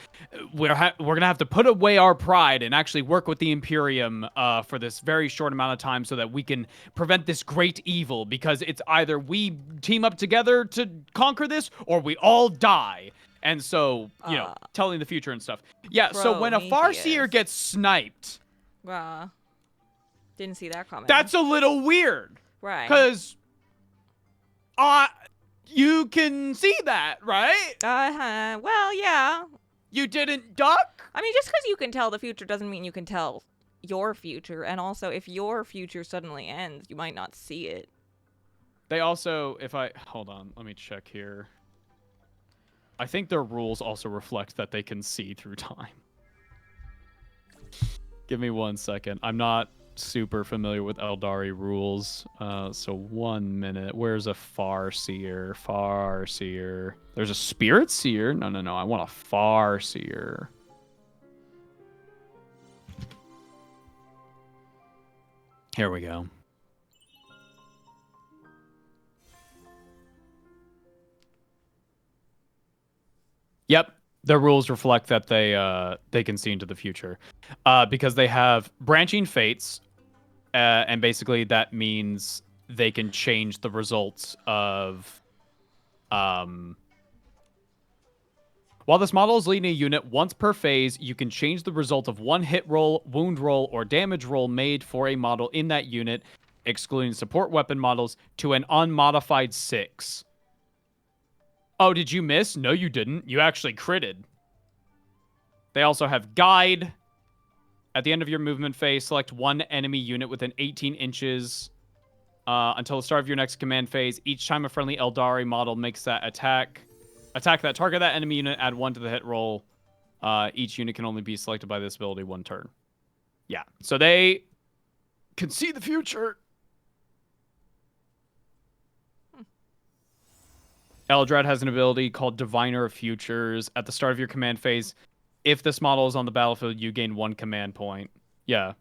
we're going to have to put away our pride and actually work with the Imperium for this very short amount of time so that we can prevent this great evil, because it's either we team up together to conquer this, or we all die. And so, you know, telling the future and stuff. Yeah, so when a Farseer gets sniped... Didn't see that coming. That's a little weird. Right. Because... you can see that, right? Well, yeah. You didn't duck? I mean, just because you can tell the future doesn't mean you can tell your future. And also, if your future suddenly ends, you might not see it. They also, hold on, let me check here. I think their rules also reflect that they can see through time. Give me 1 second. I'm not super familiar with Eldari rules. So 1 minute. Where's a Farseer? Farseer. There's a Spirit Seer? No. I want a Farseer. Here we go. Yep, their rules reflect that they can see into the future, because they have branching fates, and basically that means they can change the results of. While this model is leading a unit once per phase, you can change the result of one hit roll, wound roll, or damage roll made for a model in that unit, excluding support weapon models, to an unmodified 6. Oh, did you miss? No, you didn't. You actually critted. They also have Guide. At the end of your movement phase, select one enemy unit within 18 inches until the start of your next command phase. Each time a friendly Eldari model makes that attack that target that enemy unit, add 1 to the hit roll. Each unit can only be selected by this ability 1 turn. Yeah, so they can see the future. Eldred has an ability called Diviner of Futures. At the start of your command phase, if this model is on the battlefield, you gain 1 command point. Yeah.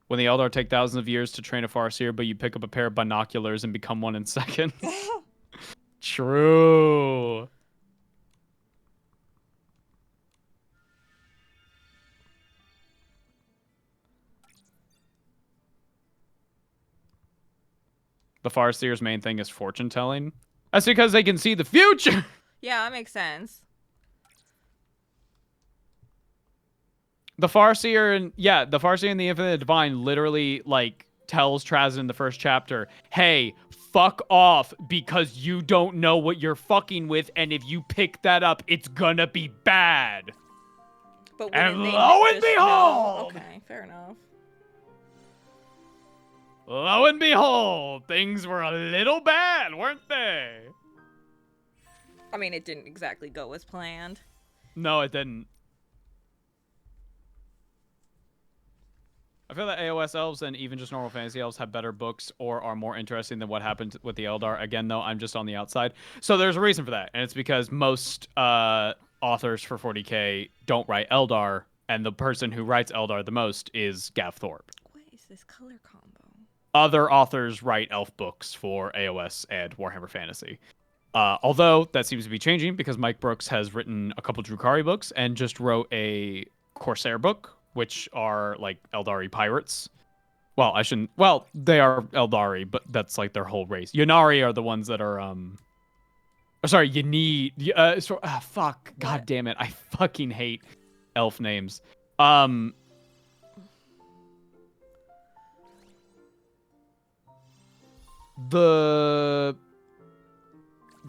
When the Eldar take thousands of years to train a Farseer, but you pick up a pair of binoculars and become one in seconds. True. The Farseer's main thing is fortune telling. That's because they can see the future. Yeah, that makes sense. The Farseer and the Infinite Divine literally like tells Trazyn in the first chapter, "Hey, fuck off because you don't know what you're fucking with, and if you pick that up, it's gonna be bad." But and lo and behold, okay, fair enough. Lo and behold, things were a little bad, weren't they? I mean, it didn't exactly go as planned. No, it didn't. I feel that AOS elves and even just normal fantasy elves have better books or are more interesting than what happened with the Eldar. Again, though, I'm just on the outside. So there's a reason for that, and it's because most authors for 40k don't write Eldar, and the person who writes Eldar the most is Gav Thorpe. What is this color combo? Other authors write elf books for AOS and Warhammer Fantasy. Although that seems to be changing because Mike Brooks has written a couple Drukhari books and just wrote a Corsair book, which are like Eldari pirates. Well, they are Eldari, but that's like their whole race. Ynnari are the ones that are fuck. God damn it. I fucking hate elf names. the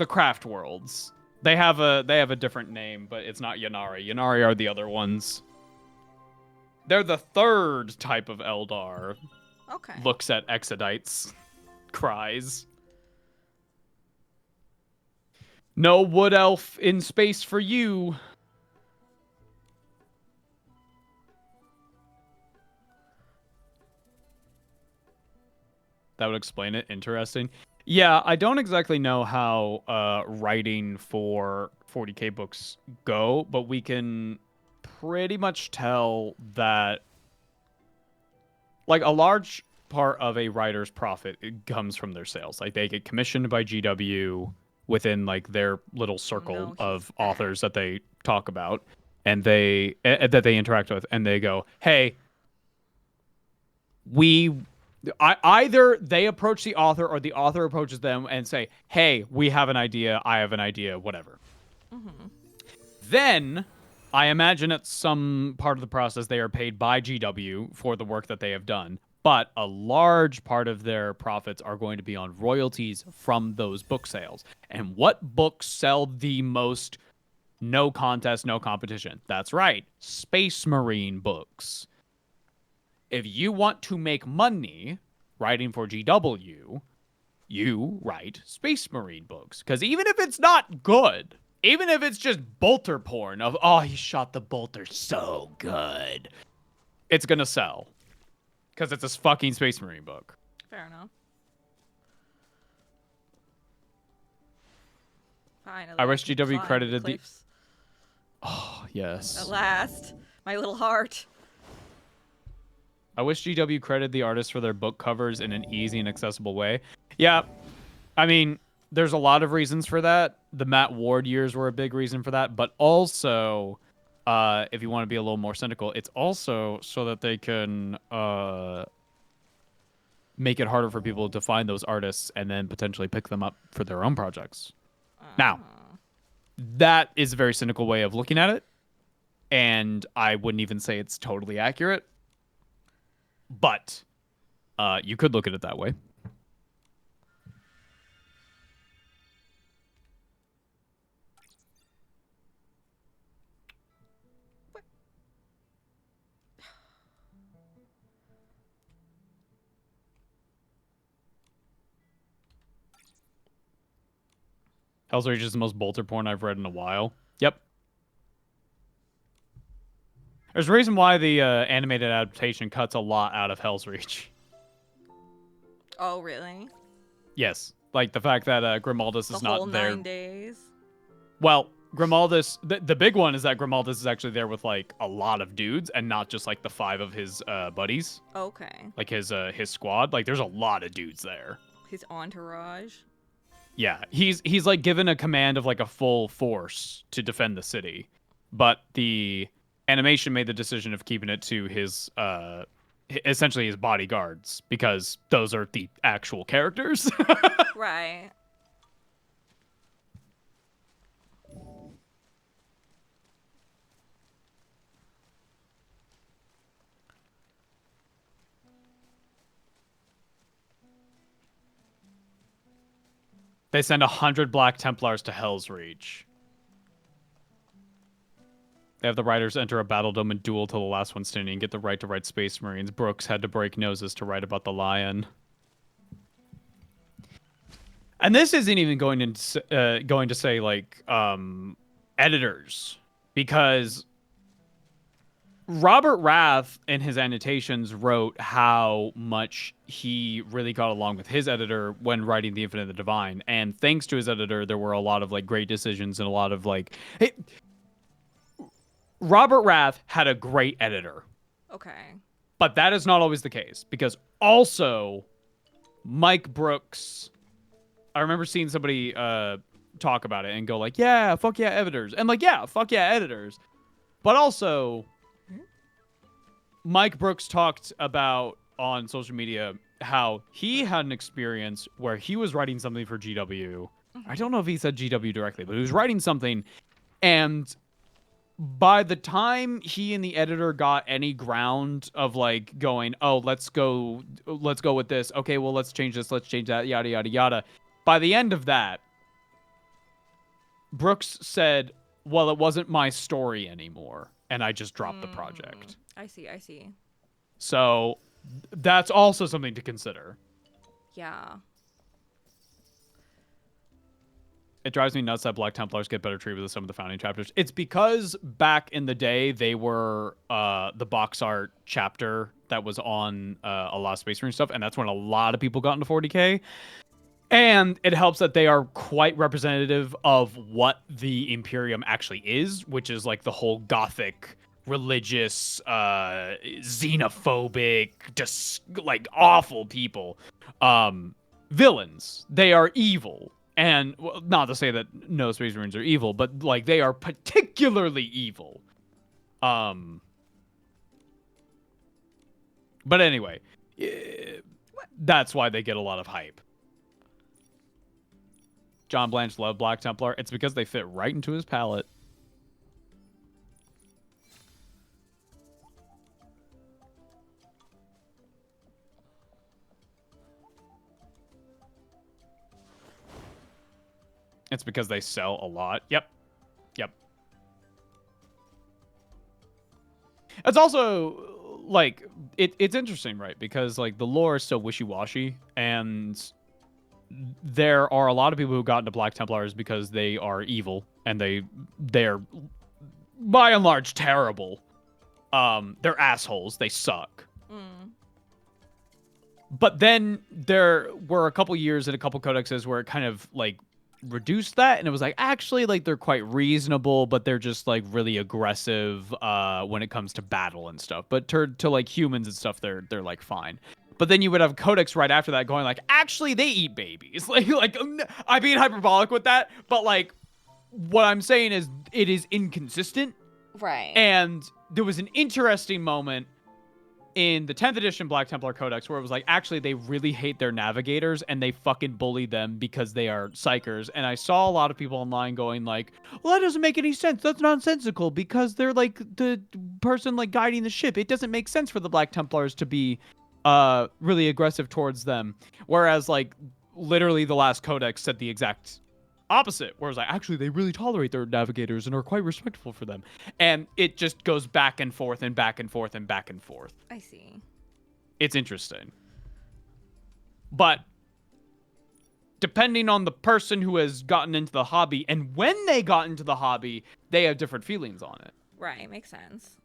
craft worlds. They have a different name, but it's not Yanari. Yanari are the other ones. They're the third type of Eldar. Okay. Looks at Exodites, cries. No wood elf in space for you. That would explain it. Interesting. Yeah, I don't exactly know how writing for 40K books go, but we can pretty much tell that like a large part of a writer's profit comes from their sales. Like they get commissioned by GW within like their little circle of authors that they talk about and that they interact with, and they go, "Hey, either they approach the author or the author approaches them and say, "Hey, we have an idea. I have an idea. Whatever." Mm-hmm. Then, I imagine at some part of the process they are paid by GW for the work that they have done. But a large part of their profits are going to be on royalties from those book sales. And what books sell the most? No contest, no competition. That's right. Space Marine books. If you want to make money writing for GW, you write Space Marine books. Because even if it's not good, even if it's just bolter porn of, oh, he shot the bolter so good, it's going to sell. Because it's a fucking Space Marine book. Fair enough. Finally, I wish can GW climb credited the... cliffs. Oh, yes. At last, my little heart. I wish GW credited the artists for their book covers in an easy and accessible way. Yeah, I mean, there's a lot of reasons for that. The Matt Ward years were a big reason for that, but also, if you want to be a little more cynical, it's also so that they can make it harder for people to find those artists and then potentially pick them up for their own projects. Now, that is a very cynical way of looking at it, and I wouldn't even say it's totally accurate. But you could look at it that way. Hell's Reach is the most bolter porn I've read in a while. Yep. There's a reason why the animated adaptation cuts a lot out of Hell's Reach. Oh, really? Yes. Like the fact that Grimaldus is not there. The whole 9 days? Well, Grimaldus, the big one is that Grimaldus is actually there with like a lot of dudes and not just like the 5 of his buddies. Okay. Like his squad. Like there's a lot of dudes there. His entourage? Yeah, he's like given a command of like a full force to defend the city, but the animation made the decision of keeping it to his essentially his bodyguards because those are the actual characters. Right. They send 100 Black Templars to Hell's Reach. They have the writers enter a battle dome and duel till the last one standing and get the right to write Space Marines. Brooks had to break noses to write about the Lion. And this isn't even going to say like editors, because Robert Rath in his annotations wrote how much he really got along with his editor when writing The Infinite and the Divine, and thanks to his editor, there were a lot of like great decisions and a lot of like, hey, Robert Rath had a great editor. Okay. But that is not always the case, because also Mike Brooks, I remember seeing somebody talk about it and go like, yeah, fuck yeah, editors. And like, yeah, fuck yeah, editors. But also, Mike Brooks talked about on social media how he had an experience where he was writing something for GW. I don't know if he said GW directly, but he was writing something, and by the time he and the editor got any ground of like going, oh, let's go with this. Okay, well, let's change this. Let's change that. Yada, yada, yada. By the end of that, Brooks said, well, it wasn't my story anymore. And I just dropped the project. I see. So that's also something to consider. Yeah. It drives me nuts that Black Templars get better treatment than some of the founding chapters. It's because back in the day, they were the box art chapter that was on a lot of Space Marine stuff, and that's when a lot of people got into 40K. And it helps that they are quite representative of what the Imperium actually is, which is like the whole gothic, religious, xenophobic, just like awful people. Villains. They are evil. And well, not to say that no Space Marines are evil, but like they are particularly evil. But anyway, that's why they get a lot of hype. John Blanche loved Black Templar. It's because they fit right into his palette. It's because they sell a lot. Yep. It's also, like, it's interesting, right? Because, like, the lore is so wishy-washy, and there are a lot of people who got into Black Templars because they are evil, and they're, by and large, terrible. They're assholes. They suck. But then there were a couple years and a couple codexes where it kind of, like, reduced that, and it was like, actually, like, they're quite reasonable, but they're just like really aggressive when it comes to battle and stuff. But to like humans and stuff, they're like fine. But then you would have codex right after that going like, actually, they eat babies. like I'm being hyperbolic with that, but like what I'm saying is it is inconsistent. Right. And there was an interesting moment in the 10th edition Black Templar Codex where it was like, actually, they really hate their navigators and they fucking bully them because they are psychers. And I saw a lot of people online going like, well, that doesn't make any sense. That's nonsensical because they're like the person like guiding the ship. It doesn't make sense for the Black Templars to be really aggressive towards them. Whereas like literally the last codex said the exact opposite, whereas like actually they really tolerate their navigators and are quite respectful for them, and it just goes back and forth and back and forth and back and forth. I see. It's interesting, but depending on the person who has gotten into the hobby and when they got into the hobby, they have different feelings on it. Right, makes sense.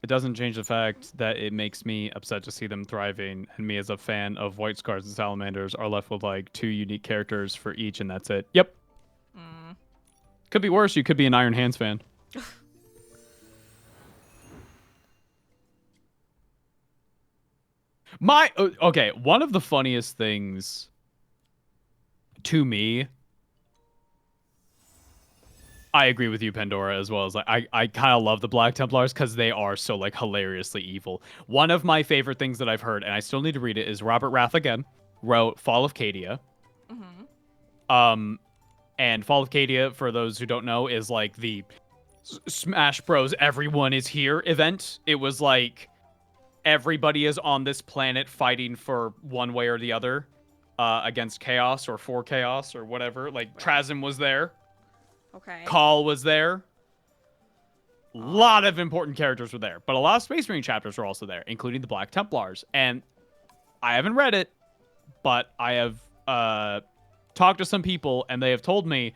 It doesn't change the fact that it makes me upset to see them thriving, and me as a fan of White Scars and Salamanders are left with like 2 unique characters for each, and that's it. Yep. Could be worse. You could be an Iron Hands fan. Okay, one of the funniest things to me, I agree with you, Pandora, as well as like I kind of love the Black Templars because they are so like hilariously evil. One of my favorite things that I've heard, and I still need to read it, is Robert Rath again wrote Fall of Cadia. And Fall of Cadia, for those who don't know, is like the Smash Bros. Everyone is here event. It was like everybody is on this planet fighting for one way or the other against chaos or for chaos or whatever. Like Trazim was there. Okay. Call was there. A lot of important characters were there. But a lot of Space Marine chapters were also there, including the Black Templars. And I haven't read it, but I have talked to some people, and they have told me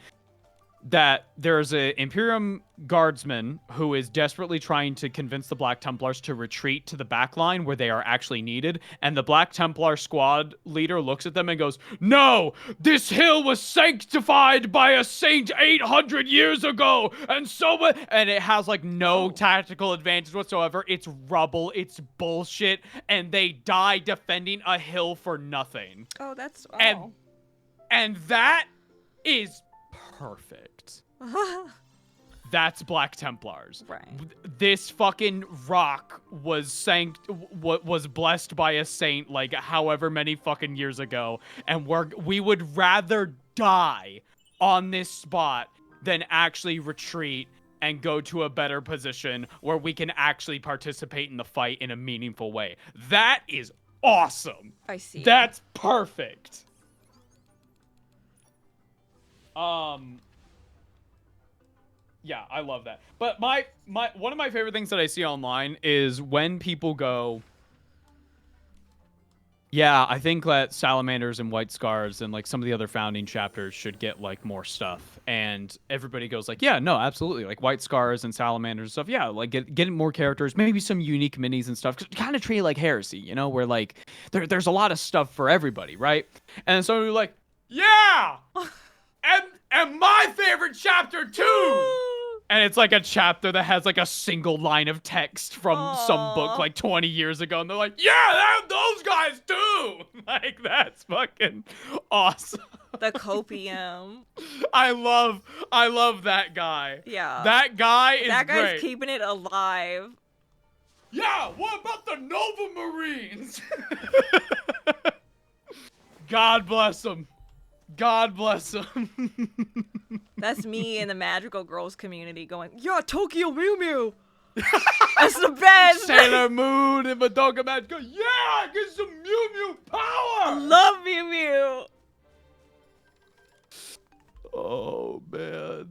that there's an Imperium guardsman who is desperately trying to convince the Black Templars to retreat to the back line where they are actually needed. And the Black Templar squad leader looks at them and goes, "No, this hill was sanctified by a saint 800 years ago. And it has like no tactical advantage whatsoever. It's rubble. It's bullshit. And they die defending a hill for nothing. Oh, that's... And that is perfect. That's Black Templars. Right. This fucking rock was was blessed by a saint like however many fucking years ago, and we would rather die on this spot than actually retreat and go to a better position where we can actually participate in the fight in a meaningful way. That is awesome. I see. That's perfect. Yeah, I love that. But one of my favorite things that I see online is when people go, yeah, I think that Salamanders and White Scars and like some of the other founding chapters should get like more stuff. And everybody goes like, yeah, no, absolutely. Like White Scars and Salamanders and stuff. Yeah, like getting more characters, maybe some unique minis and stuff. Kind of treat it like Heresy, you know, where like there's a lot of stuff for everybody, right? And so we're like, yeah! And my favorite chapter too! And it's like a chapter that has like a single line of text from some book like 20 years ago. And they're like, yeah, those guys too! Like, that's fucking awesome. The copium. I love that guy. Yeah. That guy is That guy's great. keeping it alive. Yeah, what about the Nova Marines? God bless them. God bless them. That's me in the magical girls community going, yeah, Tokyo Mew Mew. That's the best. Sailor Moon and Madoka Magica. Yeah, get some Mew Mew power. I love Mew Mew. Oh, man.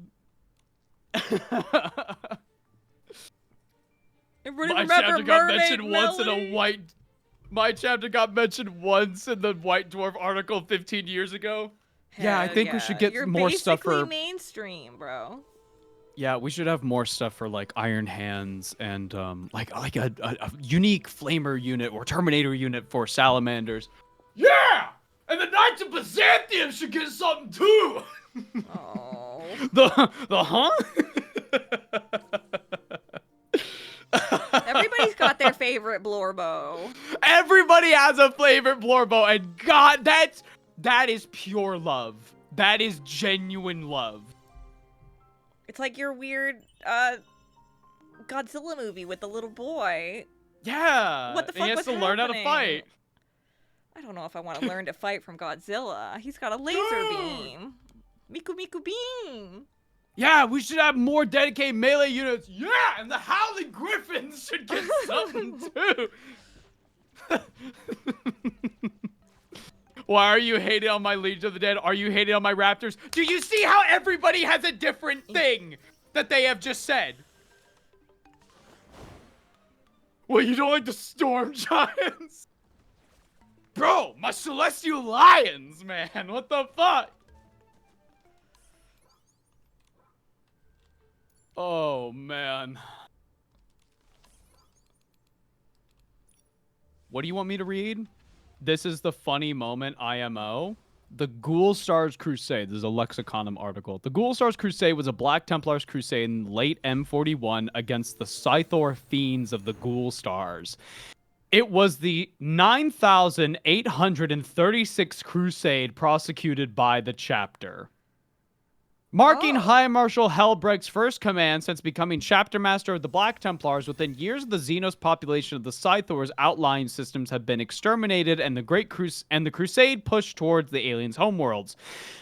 Everybody My chapter remember got Mermaid mentioned once in a Melody? white... My chapter got mentioned once in the White Dwarf article 15 years ago. Yeah, I think we should get You're more stuff for... basically mainstream, bro. Yeah, we should have more stuff for like Iron Hands and like a unique Flamer unit or Terminator unit for Salamanders. Yeah! And the Knights of Byzantium should get something too! Oh. The huh? Everybody's got their favorite Blorbo. Everybody has a favorite Blorbo, and God, that is pure love. That is genuine love. It's like your weird Godzilla movie with the little boy. Yeah. What the fuck and he has was to learn how to happening? fight. I don't know if I want to learn to fight from Godzilla. He's got a laser beam. Miku Miku beam. Yeah, we should have more dedicated melee units. Yeah, and the Howling Griffins should get something too. Why are you hating on my Legion of the Dead? Are you hating on my Raptors? Do you see how everybody has a different thing that they have just said? Well, you don't like the Storm Giants? Bro, my Celestial Lions, man. What the fuck? Oh, man. What do you want me to read? This is the funny moment IMO. The Ghoul Stars Crusade. This is a Lexiconum article. The Ghoul Stars Crusade was a Black Templars crusade in late M41 against the Scythor Fiends of the Ghoul Stars. It was the 9,836th crusade prosecuted by the chapter. Marking High Marshal Helbrecht's first command since becoming chapter master of the Black Templars, within years of the Xenos population of the Scythors, outlying systems have been exterminated and the crusade pushed towards the aliens' homeworlds.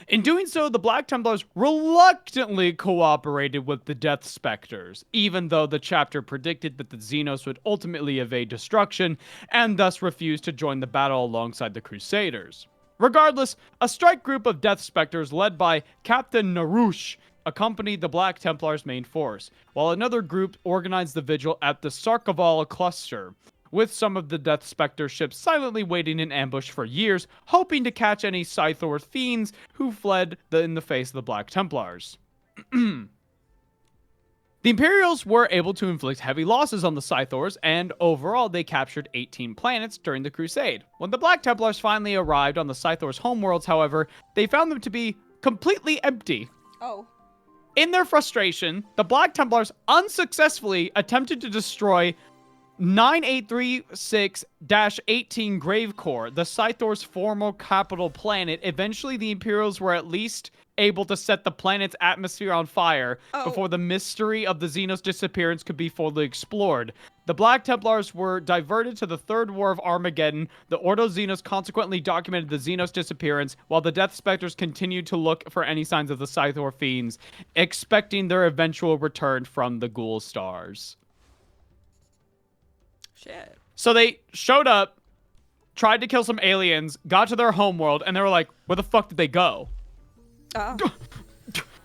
In doing so, the Black Templars reluctantly cooperated with the Death Specters, even though the chapter predicted that the Xenos would ultimately evade destruction and thus refused to join the battle alongside the Crusaders. Regardless, a strike group of Death Specters led by Captain Narush accompanied the Black Templars' main force, while another group organized the vigil at the Sarkoval cluster, with some of the Death Specter ships silently waiting in ambush for years, hoping to catch any Scythor fiends who fled in the face of the Black Templars. The Imperials were able to inflict heavy losses on the Scythors, and overall they captured 18 planets during the Crusade. When the Black Templars finally arrived on the Scythors' homeworlds, however, they found them to be completely empty. Oh. In their frustration, the Black Templars unsuccessfully attempted to destroy 9836-18 Gravecore, the Scythors' former capital planet. Eventually, the Imperials were at least able to set the planet's atmosphere on fire before the mystery of the Xenos disappearance could be fully explored. The Black Templars were diverted to the Third War of Armageddon. The Ordo Xenos consequently documented the Xenos disappearance, while the Death Specters continued to look for any signs of the Scythor fiends, expecting their eventual return from the Ghoul Stars. Shit. So they showed up, tried to kill some aliens, got to their homeworld, and they were like, where the fuck did they go?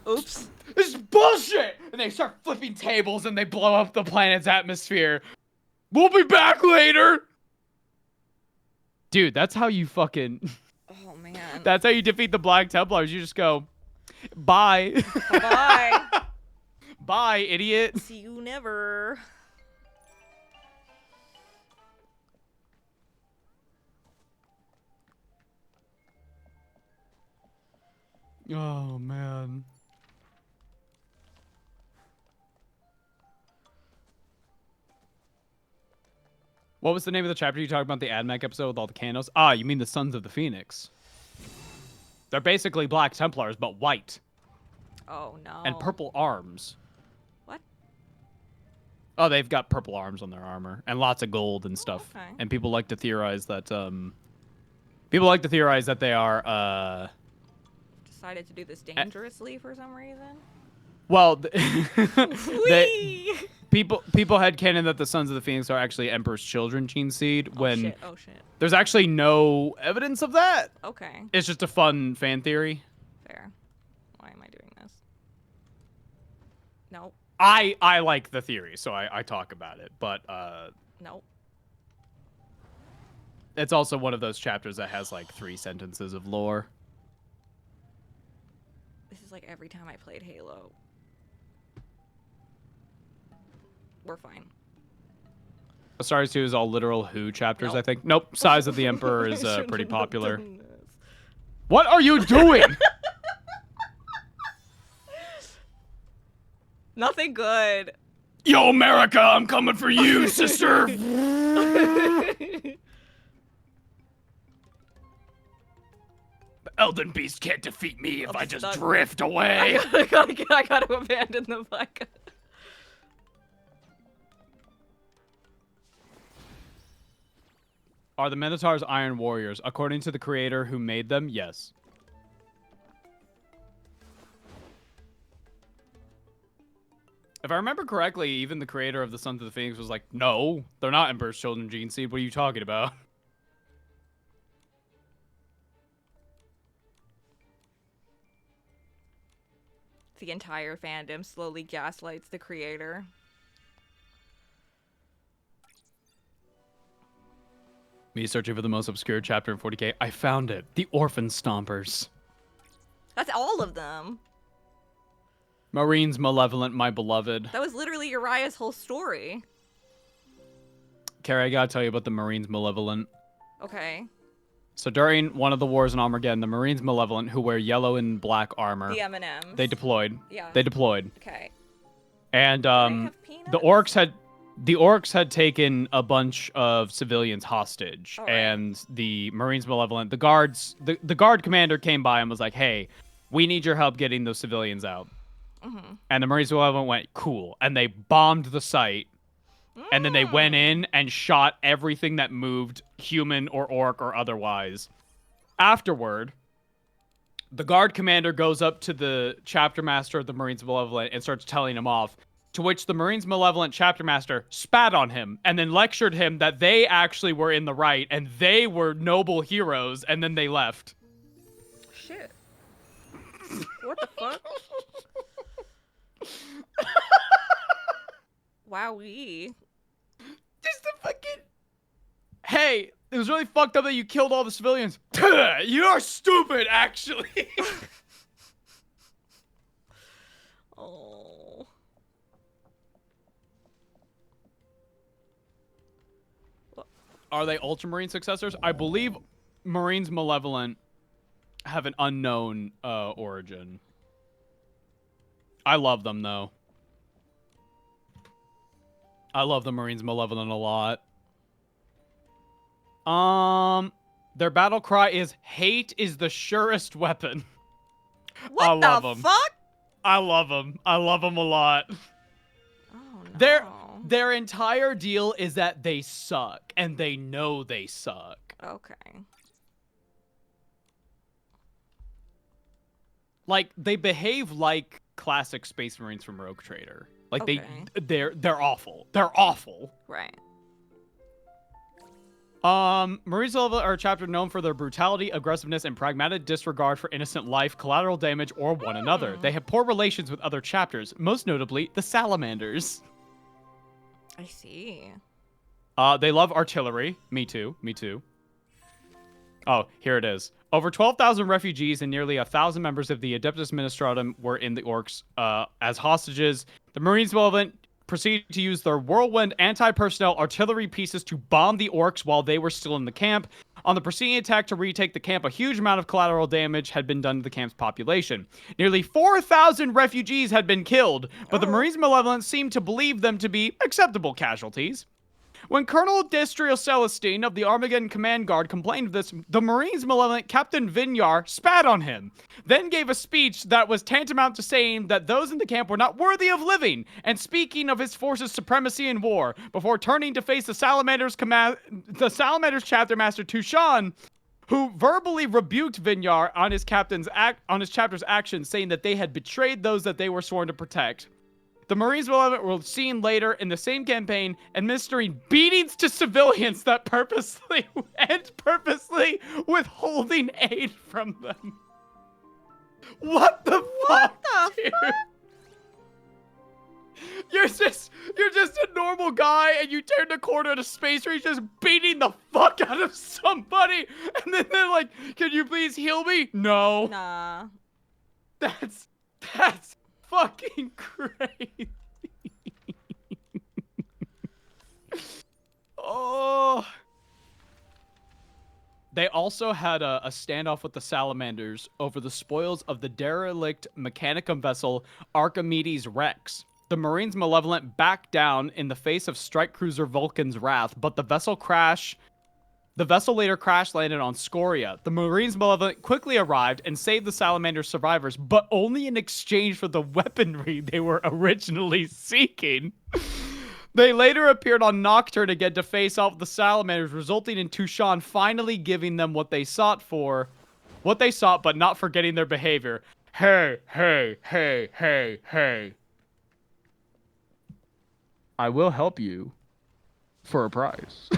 Oops. This is bullshit! And they start flipping tables and they blow up the planet's atmosphere. We'll be back later! Dude, that's how you fucking... Oh, man. That's how you defeat the Black Templars. You just go, bye. Bye. Bye, idiot. See you never. Oh, man. What was the name of the chapter you talked about, the AdMech episode with all the Canos? Ah, you mean the Sons of the Phoenix. They're basically Black Templars, but white. Oh, no. And purple arms. What? Oh, they've got purple arms on their armor. And lots of gold and stuff. Okay. And people like to theorize that, they are, Decided to do this dangerously for some reason. well, Whee! people had canon that the Sons of the Phoenix are actually Emperor's children gene seed, when Oh, shit. there's actually no evidence of that. Okay. It's just a fun fan theory. Fair. Why am I doing this? Nope. I like the theory, so I talk about it, but Nope. it's also one of those chapters that has like 3 sentences of lore. This is like every time I played Halo. We're fine. Stars 2 is all literal Who chapters, Nope. I think. Nope, Size of the Emperor is pretty Shouldn't have popular. done this. What are you doing? Nothing good. Yo, America, I'm coming for you, sister. Elden Beast can't defeat me if I just stuck. drift away. I gotta abandon the black. Are the Minotaurs Iron Warriors? According to the creator who made them, yes. If I remember correctly, even the creator of the Sons of the Phoenix was like, no, they're not Emperor's Children gene seed. What are you talking about? The entire fandom slowly gaslights the creator. Me searching for the most obscure chapter in 40K. I found it. The Orphan Stompers. That's all of them. Marines Malevolent, my beloved. That was literally Uriah's whole story. Carrie, I gotta tell you about the Marines Malevolent. Okay. So during one of the wars in Armageddon, the Marines Malevolent, who wear yellow and black armor, The M&Ms. they deployed. Yeah. They deployed. Okay. And They have peanuts? the orcs had taken a bunch of civilians hostage. All right. And the Marines Malevolent, the guard commander came by and was like, hey, we need your help getting those civilians out. Mm-hmm. And the Marines Malevolent went, cool. And they bombed the site. And then they went in and shot everything that moved, human or orc or otherwise. Afterward, the guard commander goes up to the chapter master of the Marines Malevolent and starts telling him off, to which the Marines Malevolent chapter master spat on him and then lectured him that they actually were in the right and they were noble heroes, and then they left. Shit. What the fuck? Wowee. Just the fucking... Hey, it was really fucked up that you killed all the civilians. You're stupid, actually. Oh. Are they Ultramarine successors? I believe Marines Malevolent have an unknown origin. I love them, though. I love the Marines Malevolent a lot. Their battle cry is "Hate is the surest weapon." What I love the them. fuck? I love them. I love them a lot. Oh no. Their entire deal is that they suck, and they know they suck. Okay. Like, they behave like classic Space Marines from Rogue Trader. Like, Okay. they're awful. They're awful. Right. Marines are a chapter known for their brutality, aggressiveness, and pragmatic disregard for innocent life, collateral damage, or one another. They have poor relations with other chapters, most notably the Salamanders. I see. They love artillery. Me too. Me too. Oh, here it is. Over 12,000 refugees and nearly 1,000 members of the Adeptus Ministratum were in the Orcs as hostages. The Marines Malevolent proceeded to use their whirlwind anti-personnel artillery pieces to bomb the Orcs while they were still in the camp. On the preceding attack to retake the camp, a huge amount of collateral damage had been done to the camp's population. Nearly 4,000 refugees had been killed, but the Marines Malevolent seemed to believe them to be acceptable casualties. When Colonel Destriel Celestine of the Armageddon Command Guard complained of this, the Marines Malevolent Captain Vinyar spat on him, then gave a speech that was tantamount to saying that those in the camp were not worthy of living, and speaking of his force's supremacy in war, before turning to face the Salamanders chapter master Tushan, who verbally rebuked Vinyar on his chapter's actions, saying that they had betrayed those that they were sworn to protect. The Marines Malevolent were seen later in the same campaign administering beatings to civilians that purposely withholding aid from them. What the fuck, dude? You're just a normal guy, and you turn the corner of the space race just beating the fuck out of somebody, and then they're like, "Can you please heal me?" No. Nah. That's fucking crazy. Oh. They also had a standoff with the Salamanders over the spoils of the derelict Mechanicum vessel Archimedes Rex. The Marines Malevolent backed down in the face of strike cruiser Vulcan's wrath, but the vessel later crash landed on Scoria. The Marines Malevolent quickly arrived and saved the Salamander survivors, but only in exchange for the weaponry they were originally seeking. They later appeared on Nocturne again to face off the Salamanders, resulting in Tushan finally giving them what they sought, but not forgetting their behavior. Hey. I will help you for a price.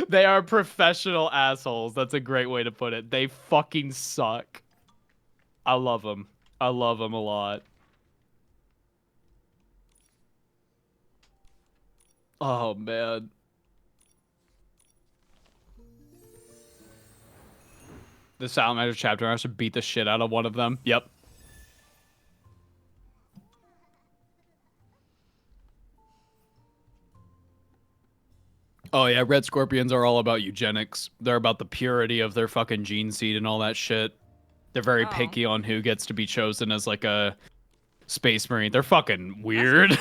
They are professional assholes. That's a great way to put it. They fucking suck. I love them. I love them a lot. Oh, man. The Salamander chapter, I should beat the shit out of one of them. Yep. Oh, yeah, Red Scorpions are all about eugenics. They're about the purity of their fucking gene seed and all that shit. They're very picky on who gets to be chosen as, like, a Space Marine. They're fucking weird.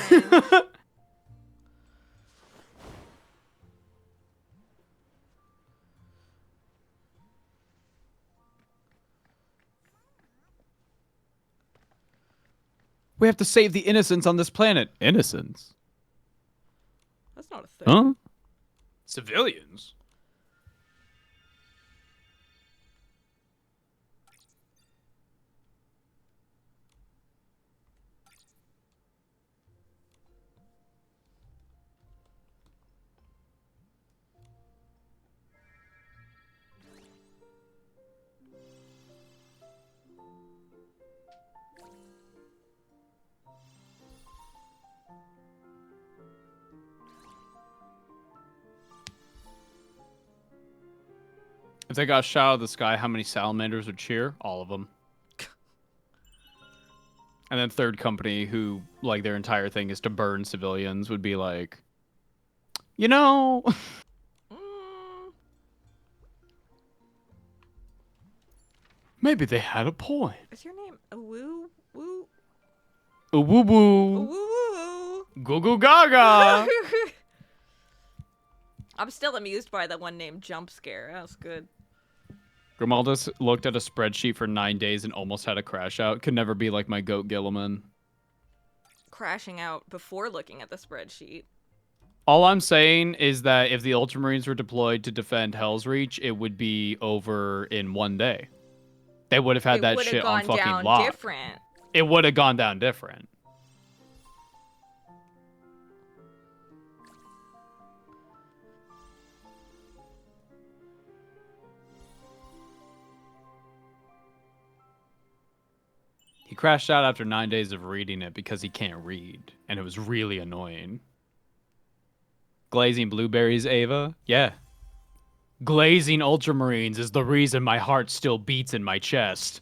We have to save the innocents on this planet. Innocents? That's not a thing. Huh? Civilians? If they got shot out of the sky, how many salamanders would cheer? All of them. And then third company, who like their entire thing is to burn civilians, would be like, you know, maybe they had a point. Is your name Woo Woo? Woo woo. Woo Woo. Goo goo gaga. I'm still amused by the one named Jump Scare. That was good. Grimaldus looked at a spreadsheet for 9 days and almost had a crash out. Could never be like my goat Gilliman. Crashing out before looking at the spreadsheet. All I'm saying is that if the Ultramarines were deployed to defend Hell's Reach, it would be over in 1 day. They would have had that shit on fucking lock. Different. It would have gone down different. He crashed out after 9 days of reading it because he can't read, and it was really annoying. Glazing blueberries, Ava? Yeah. Glazing Ultramarines is the reason my heart still beats in my chest.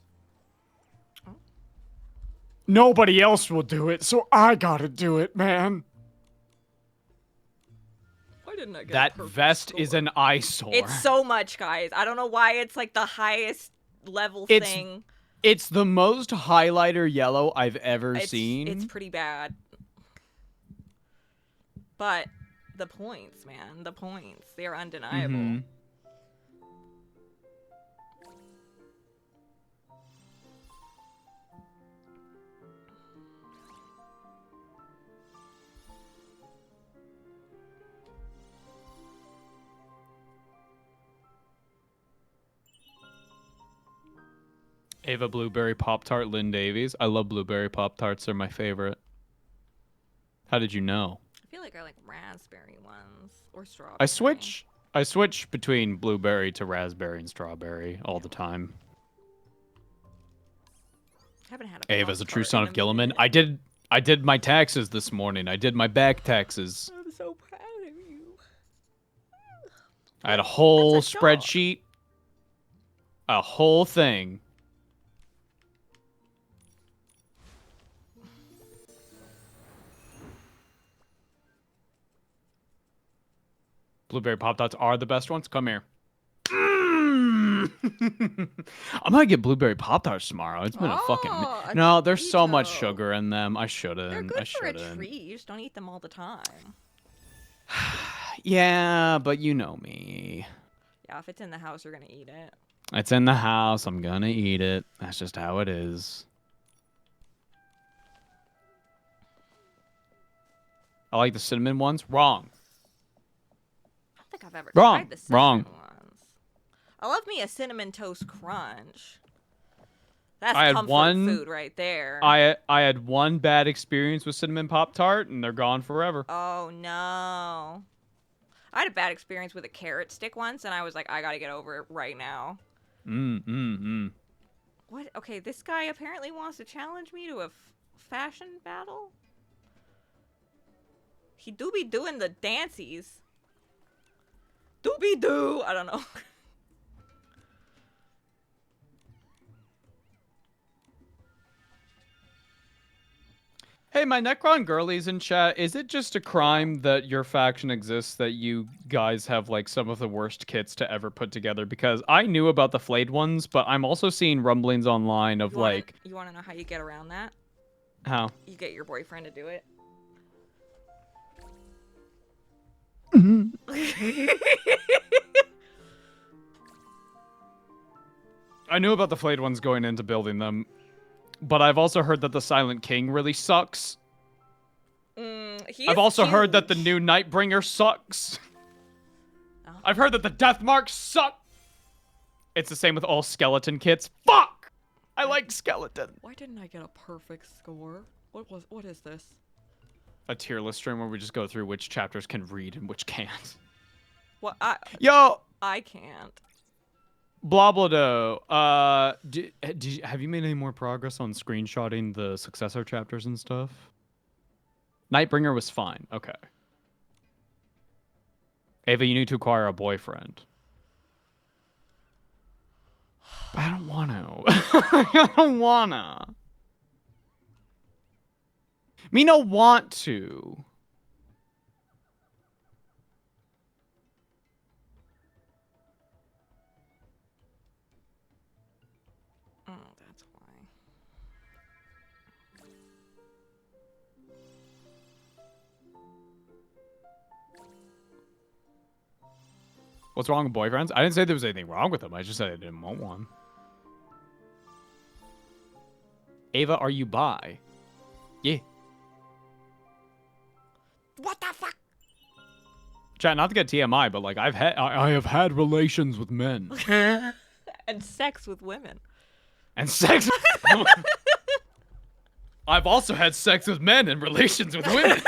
Nobody else will do it, so I gotta do it, man. Why didn't I get that vest is an eyesore. It's so much, guys. I don't know why it's like the highest level thing. It's the most highlighter yellow I've ever seen. It's pretty bad. But the points, man. The points. They are undeniable. Mm-hmm. Ava Blueberry Pop-Tart, Lynn Davies. I love blueberry Pop-Tarts. They're my favorite. How did you know? I feel like I like raspberry ones or strawberry. I switch between blueberry to raspberry and strawberry all the time. Haven't had a Ava's a true Pop-Tart son in of a Gilliman. minute. I did my taxes this morning. I did my back taxes. I'm so proud of you. I had a whole That's a dog. spreadsheet. A whole thing. Blueberry Pop-Tarts are the best ones. Come here. I'm gonna get blueberry Pop-Tarts tomorrow. It's been a fucking... No, there's so much sugar in them. I shouldn't. They're good I for shouldn't. a treat. You just don't eat them all the time. Yeah, but you know me. Yeah, if it's in the house, you're gonna eat it. It's in the house. I'm gonna eat it. That's just how it is. I like the cinnamon ones. Wrong. I don't think I've ever Wrong. tried the cinnamon Wrong. ones. I love me a cinnamon toast crunch. That's I had comfort one- food right there. I had one bad experience with cinnamon Pop-Tart, and they're gone forever. Oh no. I had a bad experience with a carrot stick once, and I was like, I gotta get over it right now. What? Okay, this guy apparently wants to challenge me to a fashion battle? He do be doing the dances. Doobie-doo! I don't know. Hey, my Necron girlies in chat, is it just a crime that your faction exists that you guys have, like, some of the worst kits to ever put together? Because I knew about the flayed ones, but I'm also seeing rumblings online of, like... You want to know how you get around that? How? You get your boyfriend to do it. I knew about the flayed ones going into building them, but I've also heard that the Silent King really sucks. I've also heard that the new Nightbringer sucks. Oh. I've heard that the Death Marks suck. It's the same with all skeleton kits. Fuck! I like skeleton. Why didn't I get a perfect score? What is this? A tier list stream where we just go through which chapters can read and which can't. What? Yo! I can't. Blablado, have you made any more progress on screenshotting the successor chapters and stuff? Nightbringer was fine. Okay. Ava, you need to acquire a boyfriend. I don't want to. I don't want to. Me no want to. Oh, that's why. What's wrong with boyfriends? I didn't say there was anything wrong with them. I just said I didn't want one. Ava, are you bi? Yeah. What the fuck? Chat, not to get TMI, but like I have had relations with men. And sex with women. And sex I've also had sex with men and relations with women.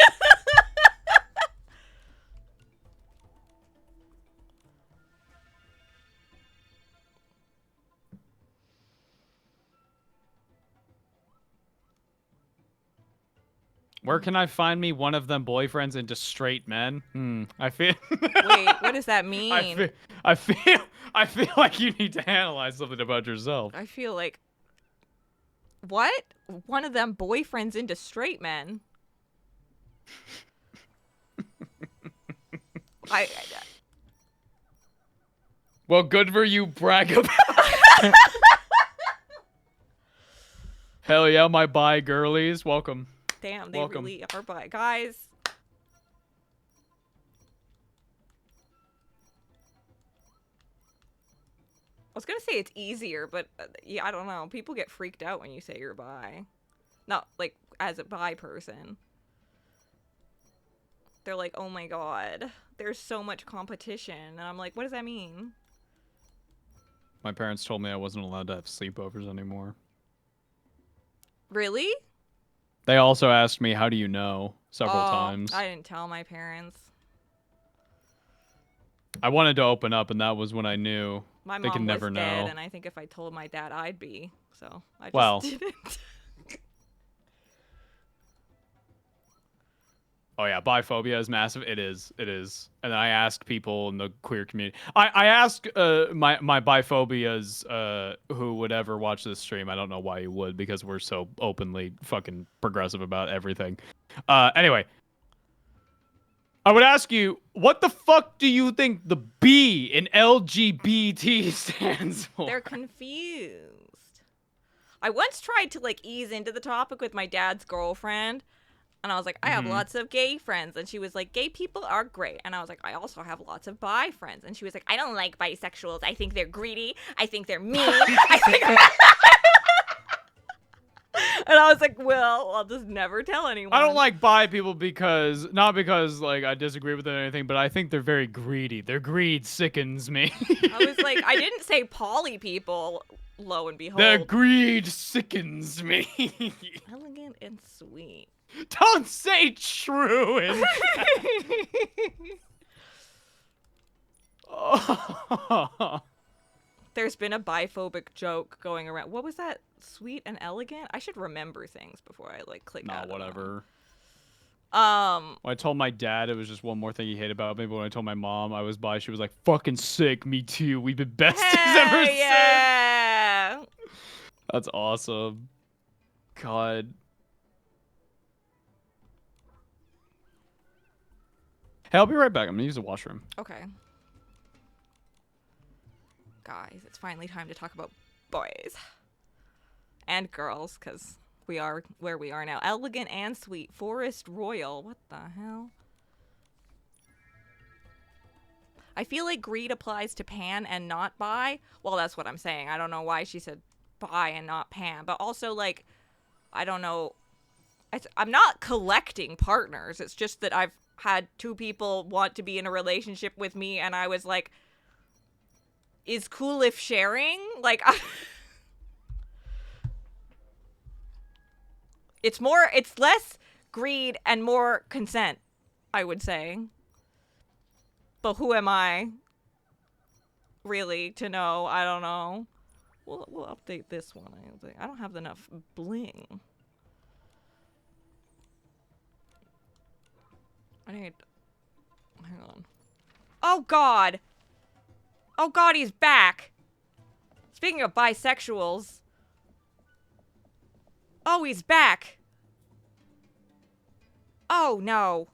Where can I find me one of them boyfriends into straight men? I feel. Wait, what does that mean? I feel like you need to analyze something about yourself. I feel like. What? One of them boyfriends into straight men? Well, good for you, brag about. Hell yeah, my bi girlies, welcome. Damn, they Welcome. really are bi. Guys. I was gonna say it's easier, but yeah, I don't know. People get freaked out when you say you're bi. Not like as a bi person. They're like, oh my god, there's so much competition. And I'm like, what does that mean? My parents told me I wasn't allowed to have sleepovers anymore. Really? They also asked me, how do you know, several times. I didn't tell my parents. I wanted to open up, and that was when I knew. My They mom can was never dead, know. and I think if I told my dad, I'd be. So I just Well. didn't. Oh yeah, biphobia is massive. It is. And I asked people in the queer community. I asked my biphobias who would ever watch this stream. I don't know why you would, because we're so openly fucking progressive about everything. Anyway, I would ask you, what the fuck do you think the B in LGBT stands for? They're confused. I once tried to like ease into the topic with my dad's girlfriend. And I was like, I have lots of gay friends. And she was like, gay people are great. And I was like, I also have lots of bi friends. And she was like, I don't like bisexuals. I think they're greedy. I think they're mean. I think... And I was like, well, I'll just never tell anyone. I don't like bi people because, not because like I disagree with it or anything, but I think they're very greedy. Their greed sickens me. I was like, I didn't say poly people, lo and behold. Their greed sickens me. Elegant and sweet. Don't say true. And... There's been a biphobic joke going around. What was that? Sweet and elegant? I should remember things before I like click out. Whatever. When I told my dad it was just one more thing he hated about me, but when I told my mom I was bi, she was like, "Fucking sick, me too. We've been besties ever since." That's awesome. God. Hey, I'll be right back. I'm gonna use the washroom. Okay. Guys, it's finally time to talk about boys. And girls, because we are where we are now. Elegant and sweet. Forest Royal. What the hell? I feel like greed applies to pan and not bi. Well, that's what I'm saying. I don't know why she said bi and not pan. But also, like, I don't know. I'm not collecting partners. It's just that I've had two people want to be in a relationship with me, and I was like, is cool if sharing? Like, it's less greed and more consent, I would say. But who am I, really, to know? I don't know. We'll update this one. I don't have enough bling. Hang on. Oh god! Oh god, he's back! Speaking of bisexuals. Oh, he's back! Oh, no.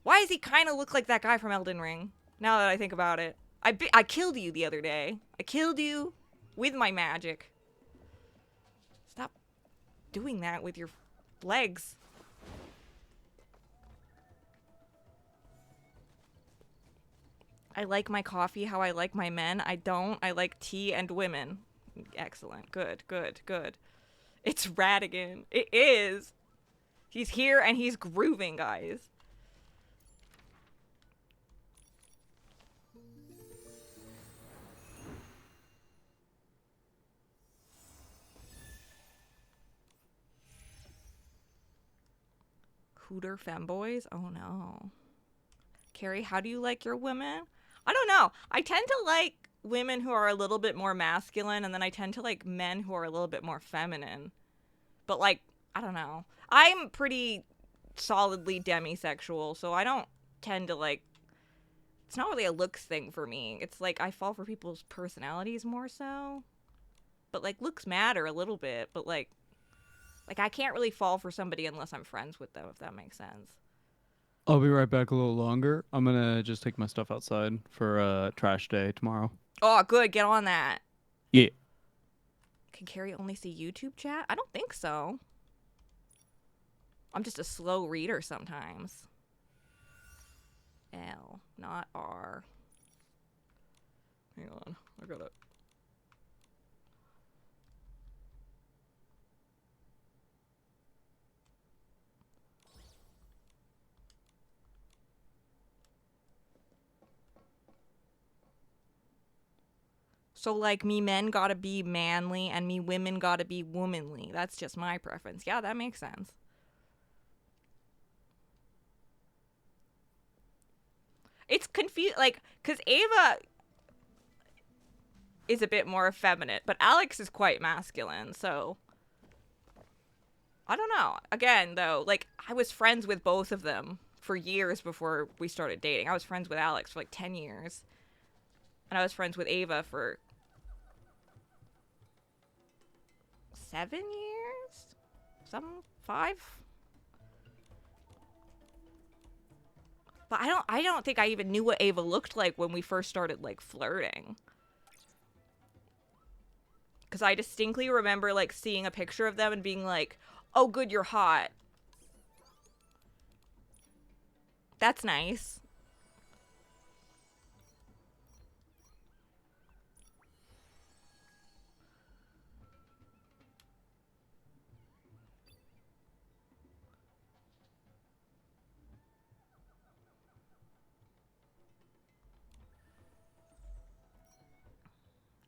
Why does he kind of look like that guy from Elden Ring? Now that I think about it. I killed you the other day. I killed you with my magic. Stop doing that with your legs. I like my coffee how I like my men. I don't. I like tea and women. Excellent. Good, good, good. It's Radigan. It is. He's here and he's grooving, guys. Hooter femboys? Oh no. Carrie, how do you like your women? I don't know. I tend to like women who are a little bit more masculine, and then I tend to like men who are a little bit more feminine. But like, I don't know. I'm pretty solidly demisexual, so I don't tend to like, it's not really a looks thing for me. It's like I fall for people's personalities more so. But like looks matter a little bit, but like I can't really fall for somebody unless I'm friends with them, if that makes sense. I'll be right back a little longer. I'm gonna just take my stuff outside for trash day tomorrow. Oh, good. Get on that. Yeah. Can Carrie only see YouTube chat? I don't think so. I'm just a slow reader sometimes. L, not R. Hang on. I got it. So, like, me men gotta be manly and me women gotta be womanly. That's just my preference. Yeah, that makes sense. It's confused, like, because Ava is a bit more effeminate, but Alex is quite masculine, so... I don't know. Again, though, like, I was friends with both of them for years before we started dating. I was friends with Alex for, like, 10 years. And I was friends with Ava for... 7 years? 5? But I don't think I even knew what Ava looked like when we first started like flirting. Cuz I distinctly remember like seeing a picture of them and being like, "Oh good, you're hot." That's nice.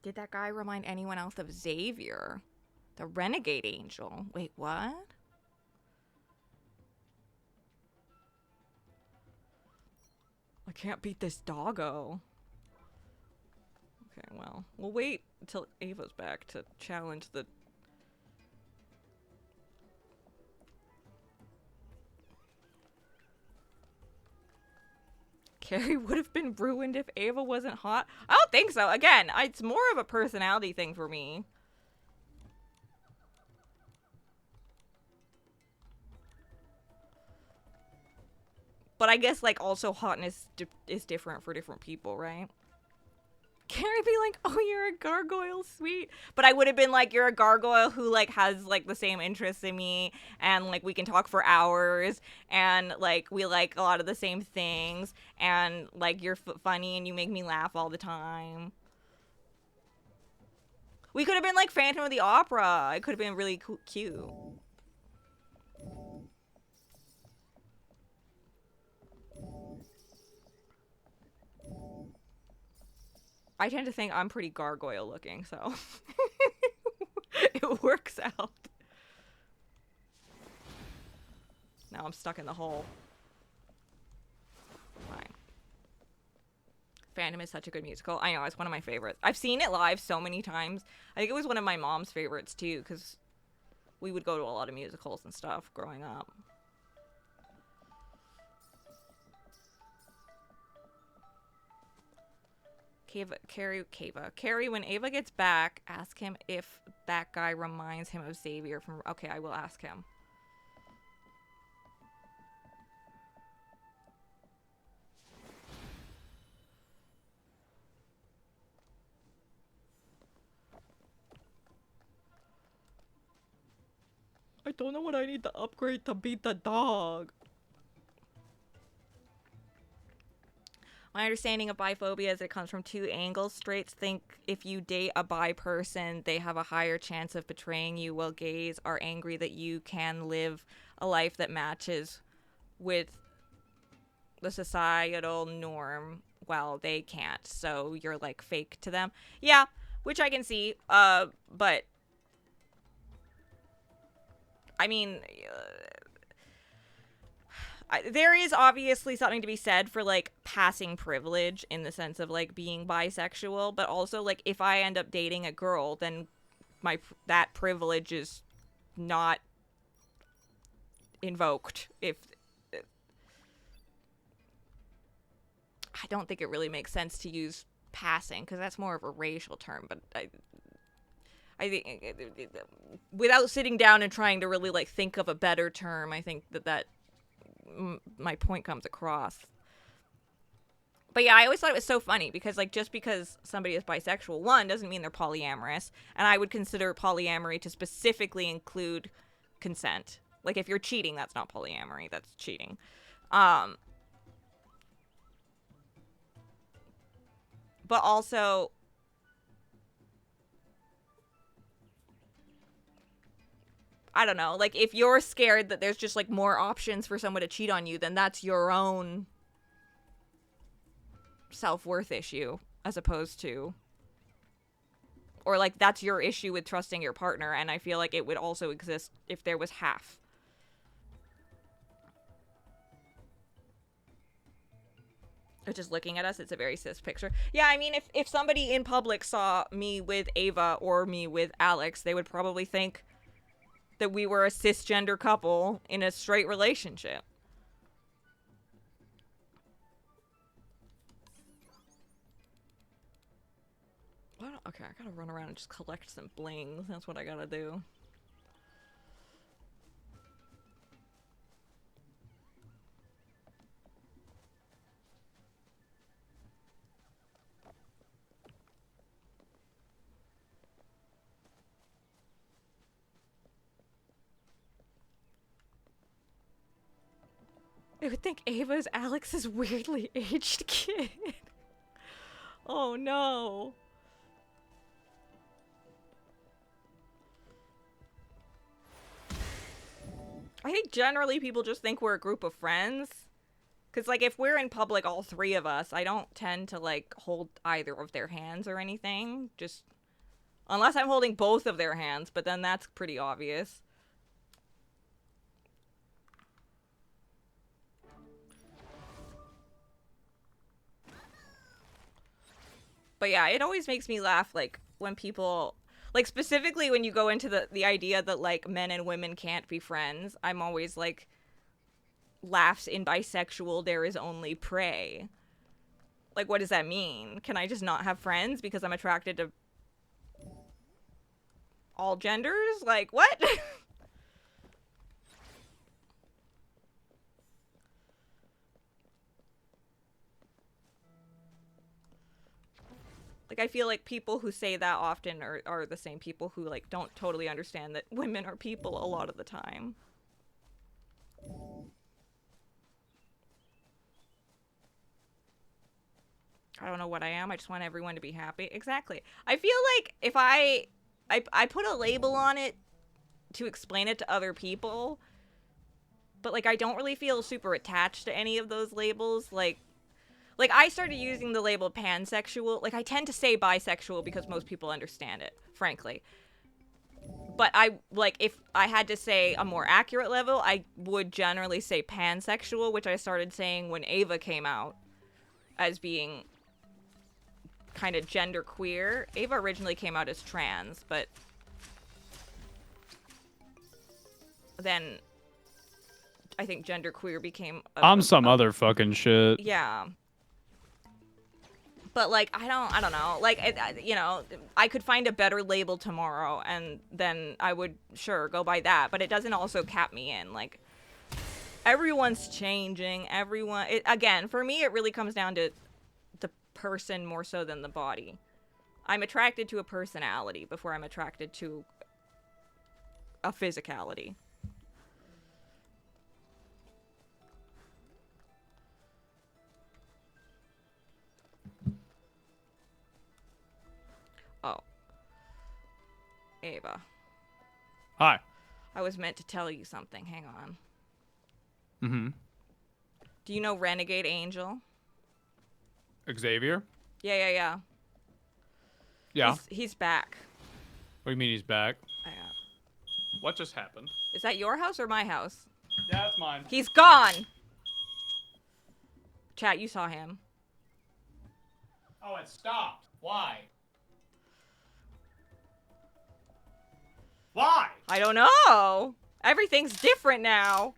Did that guy remind anyone else of Xavier? The renegade angel. Wait, what? I can't beat this doggo. Okay, well, we'll wait until Ava's back to challenge the... Carrie would have been ruined if Ava wasn't hot. I don't think so. Again, it's more of a personality thing for me. But I guess, like, also hotness is different for different people, right? Carrie be like, oh, you're a gargoyle, sweet. But I would have been like, you're a gargoyle who, like, has, like, the same interests in me. And, like, we can talk for hours. And, like, we like a lot of the same things. And, like, you're funny and you make me laugh all the time. We could have been, like, Phantom of the Opera. It could have been really cute. I tend to think I'm pretty gargoyle looking, so it works out. Now I'm stuck in the hole. Fine. Phantom is such a good musical. I know, it's one of my favorites. I've seen it live so many times. I think it was one of my mom's favorites too, because we would go to a lot of musicals and stuff growing up. Carrie, when Ava gets back, ask him if that guy reminds him of Xavier from... Okay, I will ask him. don't know what I need to upgrade to beat the dog. My understanding of biphobia is it comes from two angles. Straights think if you date a bi person, they have a higher chance of betraying you, while gays are angry that you can live a life that matches with the societal norm while they can't. So you're like fake to them. Yeah, which I can see. But I mean, there is obviously something to be said for like passing privilege in the sense of like being bisexual, but also like if I end up dating a girl, then that privilege is not invoked. If I don't think it really makes sense to use passing because that's more of a racial term, but I think without sitting down and trying to really like think of a better term, I think that my point comes across. But yeah, I always thought it was so funny because like just because somebody is bisexual, one, doesn't mean they're polyamorous, and I would consider polyamory to specifically include consent. Like if you're cheating, that's not polyamory, that's cheating. But also I don't know, like if you're scared that there's just like more options for someone to cheat on you, then that's your own self-worth issue as opposed to, or like that's your issue with trusting your partner, and I feel like it would also exist if there was half. Just looking at us, it's a very cis picture. Yeah, I mean, if somebody in public saw me with Ava or me with Alex, they would probably think that we were a cisgender couple in a straight relationship. Okay, I gotta run around and just collect some blings. That's what I gotta do. I would think Ava's Alex's weirdly aged kid. Oh no. I think generally people just think we're a group of friends. Because, like, if we're in public, all three of us, I don't tend to, like, hold either of their hands or anything. Just, unless I'm holding both of their hands, but then that's pretty obvious. But yeah, it always makes me laugh, like, when people, like, specifically when you go into the idea that, like, men and women can't be friends, I'm always, like, laughs in bisexual, there is only prey. Like, what does that mean? Can I just not have friends because I'm attracted to all genders? Like, what? Like, I feel like people who say that often are the same people who, like, don't totally understand that women are people a lot of the time. I don't know what I am. I just want everyone to be happy. Exactly. I feel like if I put a label on it to explain it to other people, but, like, I don't really feel super attached to any of those labels. Like I started using the label pansexual. Like, I tend to say bisexual because most people understand it, frankly. But if I had to say a more accurate level, I would generally say pansexual, which I started saying when Ava came out as being kind of gender queer. Ava originally came out as trans, but then I think gender queer became I'm some other fucking shit. Yeah. But, like, I don't know. Like, you know, I could find a better label tomorrow, and then I would, sure, go by that. But it doesn't also cap me in. Like, everyone's changing. Again, for me, it really comes down to the person more so than the body. I'm attracted to a personality before I'm attracted to a physicality. Oh. Ava. Hi. I was meant to tell you something. Hang on. Mm-hmm. Do you know Renegade Angel? Xavier? Yeah. Yeah. He's back. What do you mean he's back? Yeah. What just happened? Is that your house or my house? Yeah, it's mine. He's gone! Chat, you saw him. Oh, it stopped. Why? Why? I don't know. Everything's different now.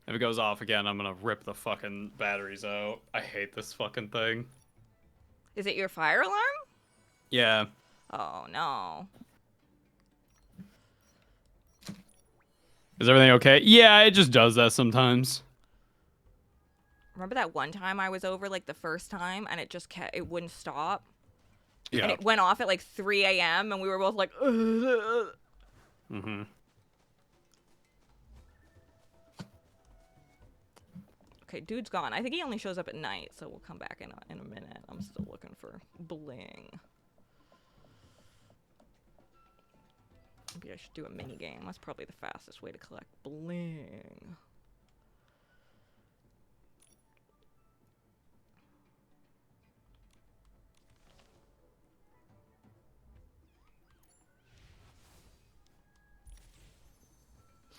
If it goes off again, I'm gonna rip the fucking batteries out. I hate this fucking thing. Is it your fire alarm? Yeah. Oh, no. Is everything okay? Yeah, it just does that sometimes. Remember that one time I was over, like, the first time, and it just it wouldn't stop? Yeah. And it went off at, like, 3 a.m., and we were both like, ugh. Mm-hmm. Okay, dude's gone. I think he only shows up at night, so we'll come back in a minute. I'm still looking for bling. Maybe I should do a mini game. That's probably the fastest way to collect bling.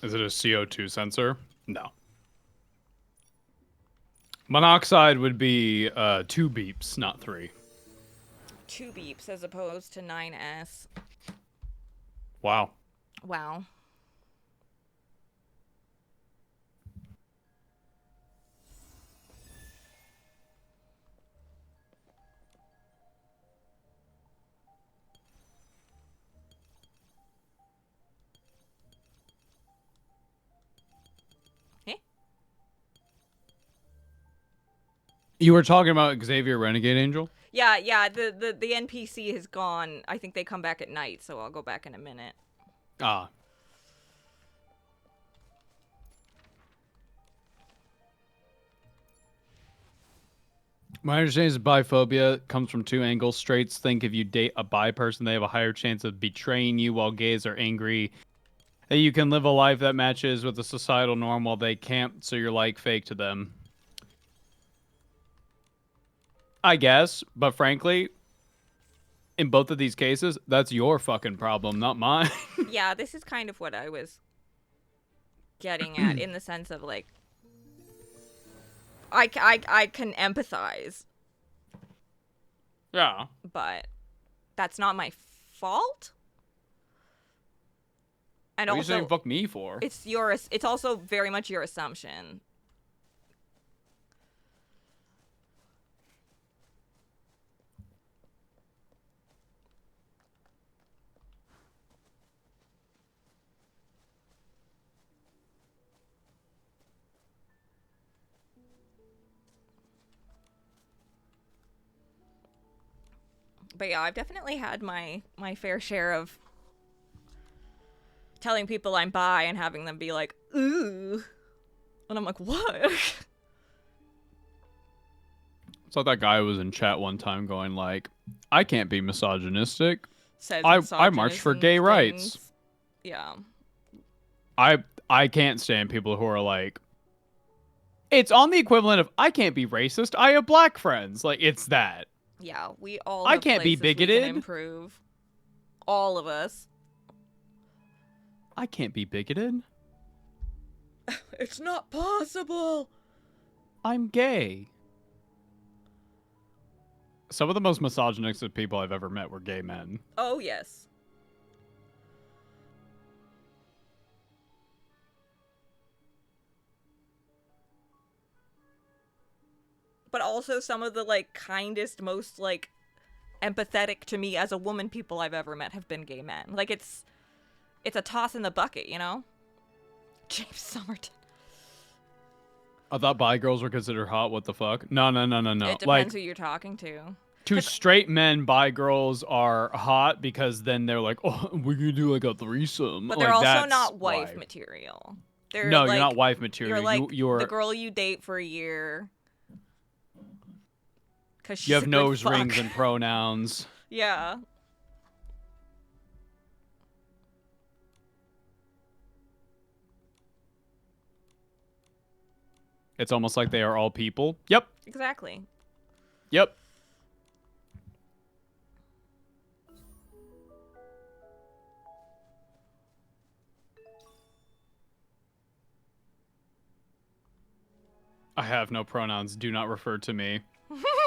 Is it a CO2 sensor? No. Monoxide would be 2 beeps, not 3. 2 beeps as opposed to 9S. Wow. Wow. You were talking about Xavier Renegade Angel? Yeah, the NPC has gone. I think they come back at night, so I'll go back in a minute. Ah. My understanding is biphobia comes from 2 angles. Straights think if you date a bi person, they have a higher chance of betraying you, while gays are angry that you can live a life that matches with the societal norm while they can't, so you're like fake to them. I guess, but frankly, in both of these cases, that's your fucking problem, not mine. Yeah, this is kind of what I was getting at, in the sense of, like, I can empathize. Yeah. But that's not my fault. And What are you also, saying fuck me for? it's also very much your assumption. But yeah, I've definitely had my fair share of telling people I'm bi and having them be like, ooh. And I'm like, what? So that guy was in chat one time going like, I can't be misogynistic. Says I march for gay things. rights. Yeah. I can't stand people who are like, it's on the equivalent of I can't be racist. I have black friends. Like, it's that. Yeah, we all I have can't be places we can bigoted. improve. All of us. I can't be bigoted. It's not possible. I'm gay. Some of the most misogynistic people I've ever met were gay men. Oh, yes. But also some of the, like, kindest, most, like, empathetic to me as a woman people I've ever met have been gay men. Like, it's a toss in the bucket, you know? James Somerton. I thought bi girls were considered hot. What the fuck? No. It depends Like, who you're talking to. to straight men, bi girls are hot because then they're like, oh, we can do like a threesome. But like, they're also that's not wife why. material. They're No, like, you're not wife material. You're like You're the girl you date for a year. Because she's You have a good nose fuck. rings and pronouns. Yeah. It's almost like they are all people. Yep. Exactly. Yep. I have no pronouns. Do not refer to me.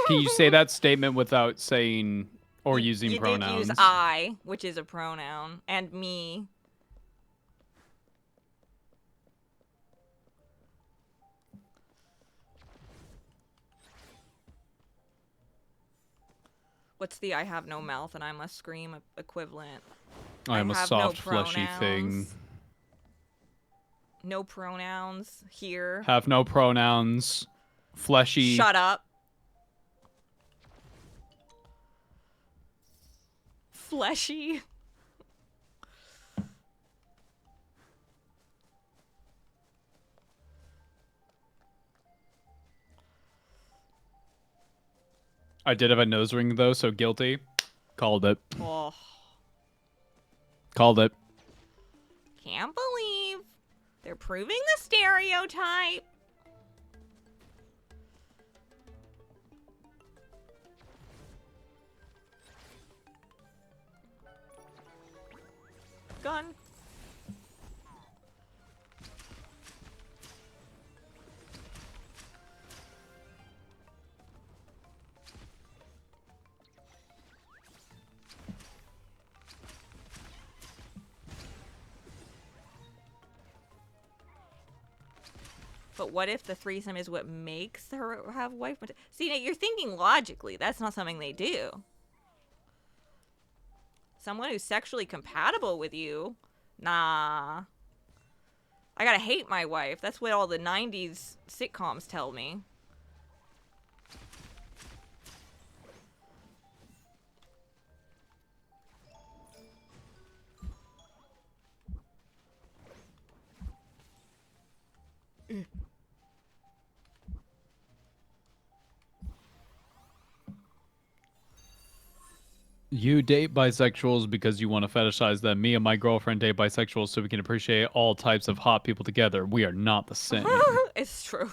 Can you say that statement without saying or using you pronouns? did use I, which is a pronoun, and me. What's the I have no mouth and I must scream equivalent? I am a have soft, no fleshy thing. pronouns. No pronouns here. Have no pronouns. Fleshy. Shut up. Fleshy. I did have a nose ring though, so guilty. Called it. Oh, Called it. can't believe they're proving the stereotype. Gun. But what if the threesome is what makes her have wife? See, now you're thinking logically. That's not something they do. Someone who's sexually compatible with you? Nah. I gotta hate my wife. That's what all the 90s sitcoms tell me. You date bisexuals because you want to fetishize them. Me and my girlfriend date bisexuals so we can appreciate all types of hot people together. We are not the same. It's true.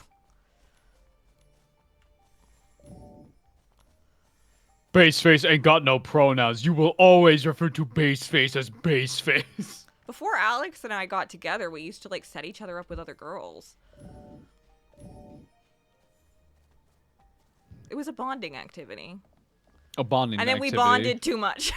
Baseface ain't got no pronouns. You will always refer to Baseface as Baseface. Before Alex and I got together, we used to like set each other up with other girls. It was a bonding activity. A bonding And then activity. we bonded too much.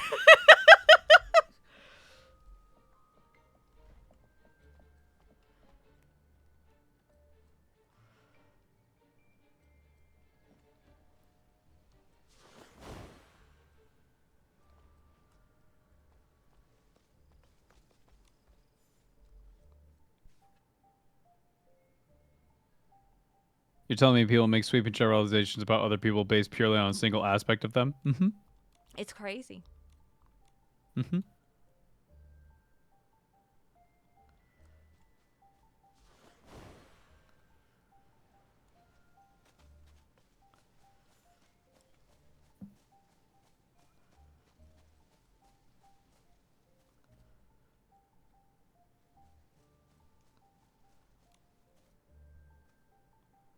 You're telling me people make sweeping generalizations about other people based purely on a single aspect of them? Mm-hmm. It's crazy. Mm-hmm.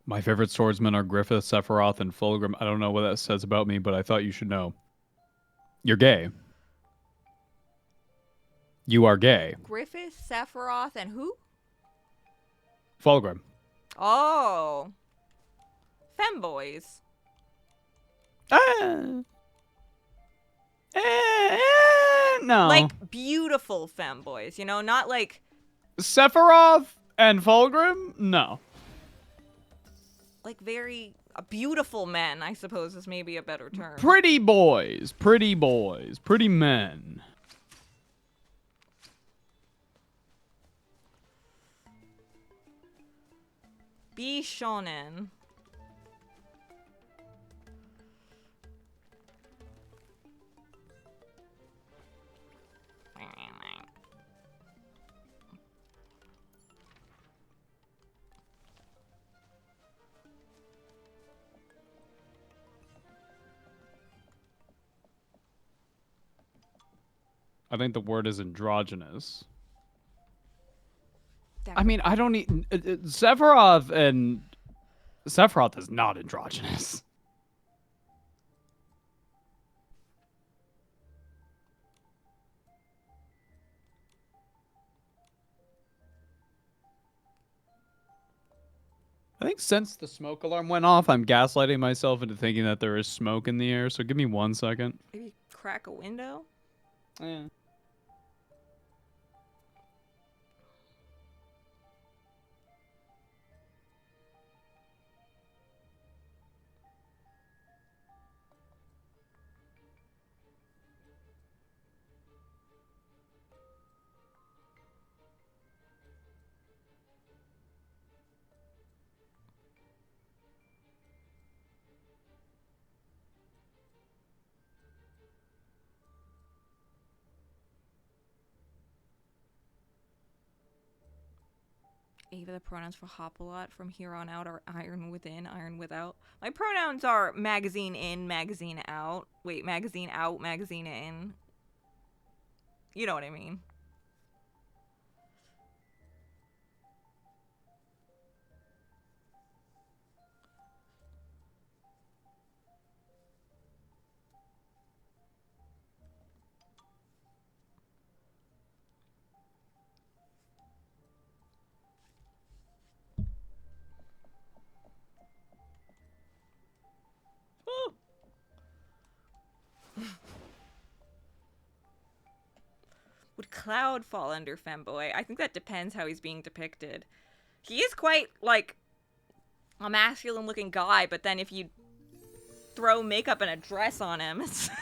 My favorite swordsmen are Griffith, Sephiroth, and Fulgrim. I don't know what that says about me, but I thought you should know. You're gay. You are gay. Griffith, Sephiroth, and who? Fulgrim. Oh. Femboys. No. Like beautiful femboys, you know, not like Sephiroth and Fulgrim? No. like very beautiful men, I suppose is maybe a better term. Pretty boys. Pretty boys. Pretty men. Be shonen. I think the word is androgynous. That I could- mean, I don't need Sephiroth, and Sephiroth is not androgynous. I think since the smoke alarm went off, I'm gaslighting myself into thinking that there is smoke in the air. So give me 1 second. Maybe crack a window? Yeah. Ava, the pronouns for hop a lot from here on out are iron within, iron without. My pronouns are magazine in, magazine out. Wait, magazine out, magazine in. You know what I mean. Would Cloud fall under femboy? I think that depends how he's being depicted. He is quite, like, a masculine-looking guy, but then if you throw makeup and a dress on him, it's... How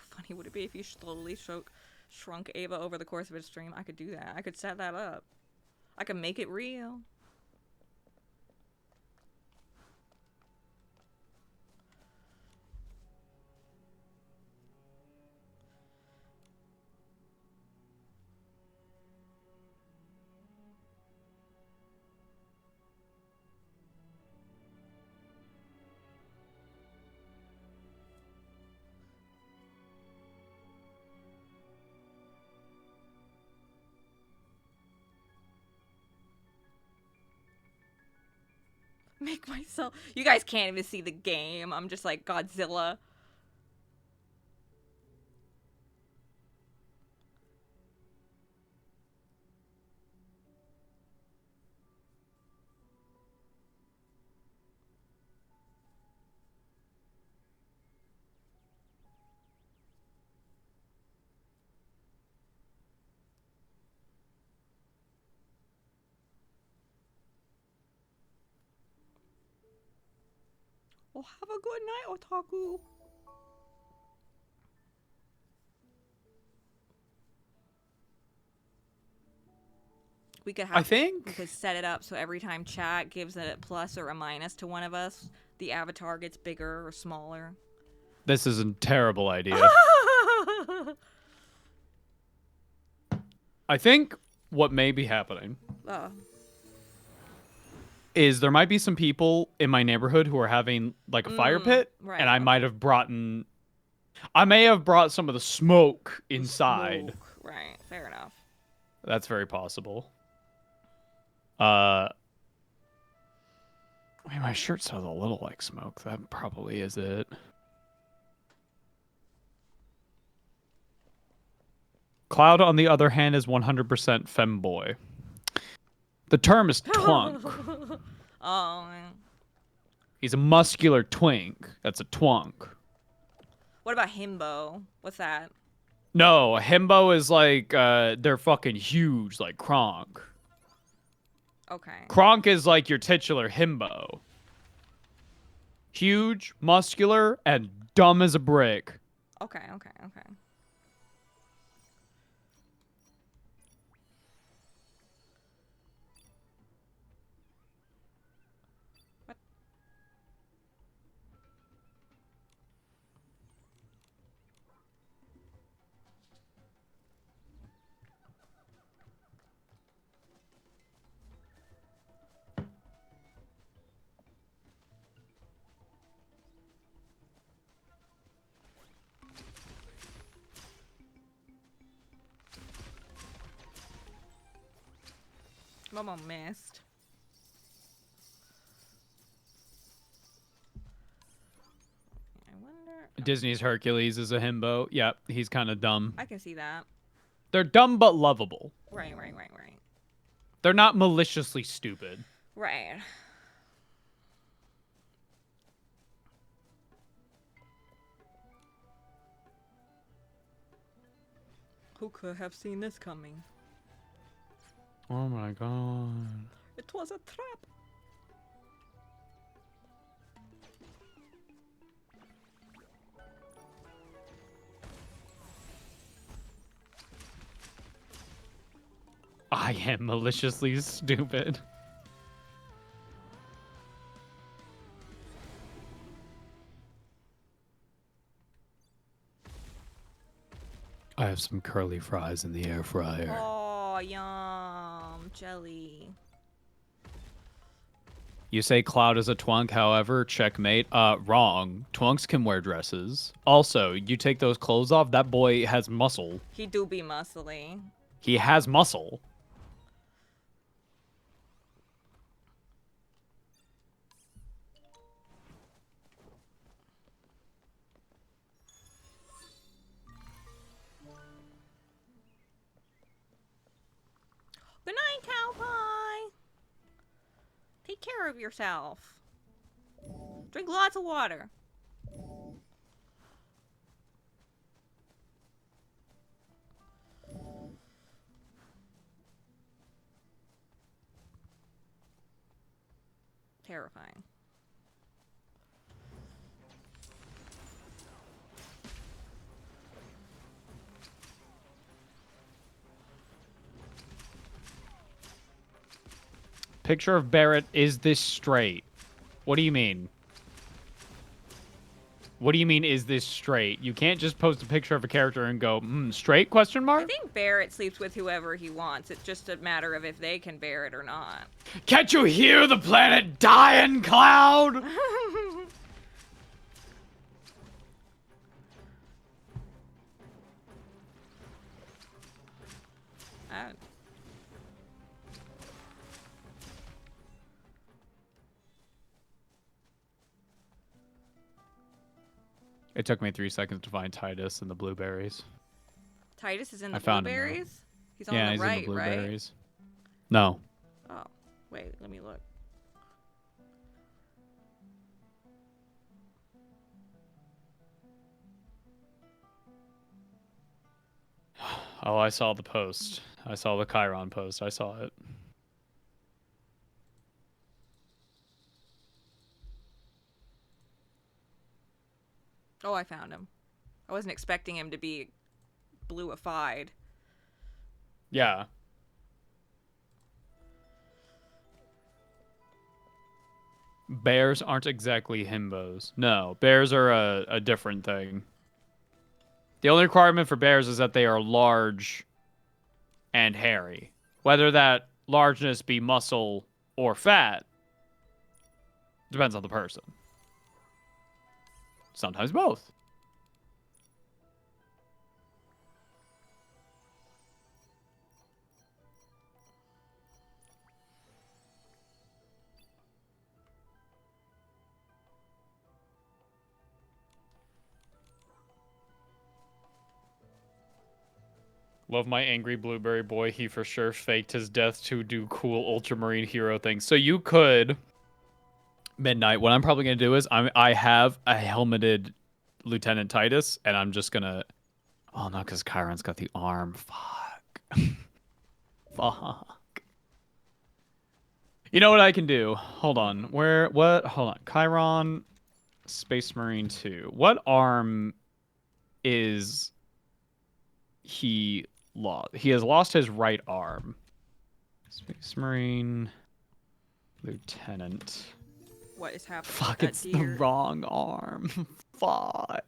funny would it be if you slowly shrunk Ava over the course of a stream? I could do that. I could set that up. I could make it real. Make myself... You guys can't even see the game. I'm just like Godzilla. Oh, have a good night, otaku. We could have... I think We could set it up so every time chat gives a plus or a minus to one of us, the avatar gets bigger or smaller. this is a terrible idea. I think what may be happening is there might be some people in my neighborhood who are having like a fire pit, right, and I might have I may have brought some of the smoke inside. Smoke. Right, fair enough. That's very possible. I mean, my shirt smells a little like smoke. That probably is it. Cloud, on the other hand, is 100% femboy. The term is twunk. Oh, man. He's a muscular twink. That's a twunk. What about himbo? What's that? No, a himbo is like, they're fucking huge, like Kronk. Okay. Kronk is like your titular himbo. Huge, muscular, and dumb as a brick. Okay. What? Momo missed. I wonder. Disney's Hercules is a himbo. Yep, he's kind of dumb. I can see that. They're dumb but lovable. Right. They're not maliciously stupid. Right. Who could have seen this coming? Oh my god. It was a trap. I am maliciously stupid. I have some curly fries in the air fryer. Oh, yum. Jelly. You say Cloud is a twunk, however, checkmate. Wrong. Twunks can wear dresses. Also, you take those clothes off, that boy has muscle. He do be muscly. He has muscle. Good night, Cowpie. Take care of yourself. Drink lots of water. Terrifying. Picture of Barrett, is this straight? What do you mean? What do you mean, is this straight? You can't just post a picture of a character and go, straight, question mark? I think Barrett sleeps with whoever he wants. It's just a matter of if they can bear it or not. Can't you hear the planet dying, Cloud? It took me 3 seconds to find Titus and the blueberries. Titus is in the I found him, blueberries? He's on Yeah, the he's right, in the blueberries. right? No. Oh, wait, let me look. Oh, I saw the post. I saw the Chiron post. I saw it. Oh, I found him. I wasn't expecting him to be bluified. Yeah. Bears aren't exactly himbos. No, bears are a different thing. The only requirement for bears is that they are large and hairy. Whether that largeness be muscle or fat depends on the person. Sometimes both. Love my angry blueberry boy. He for sure faked his death to do cool ultramarine hero things. So you could, Midnight, what I'm probably going to do is I have a helmeted Lieutenant Titus, and I'm just going to... Oh, no, because Chiron's got the arm. Fuck. Fuck. You know what I can do? Hold on. What? Hold on. Chiron, Space Marine 2. What arm is he lost? He has lost his right arm. Space Marine Lieutenant. What is happening? Fuck, it's the wrong arm. Fuck.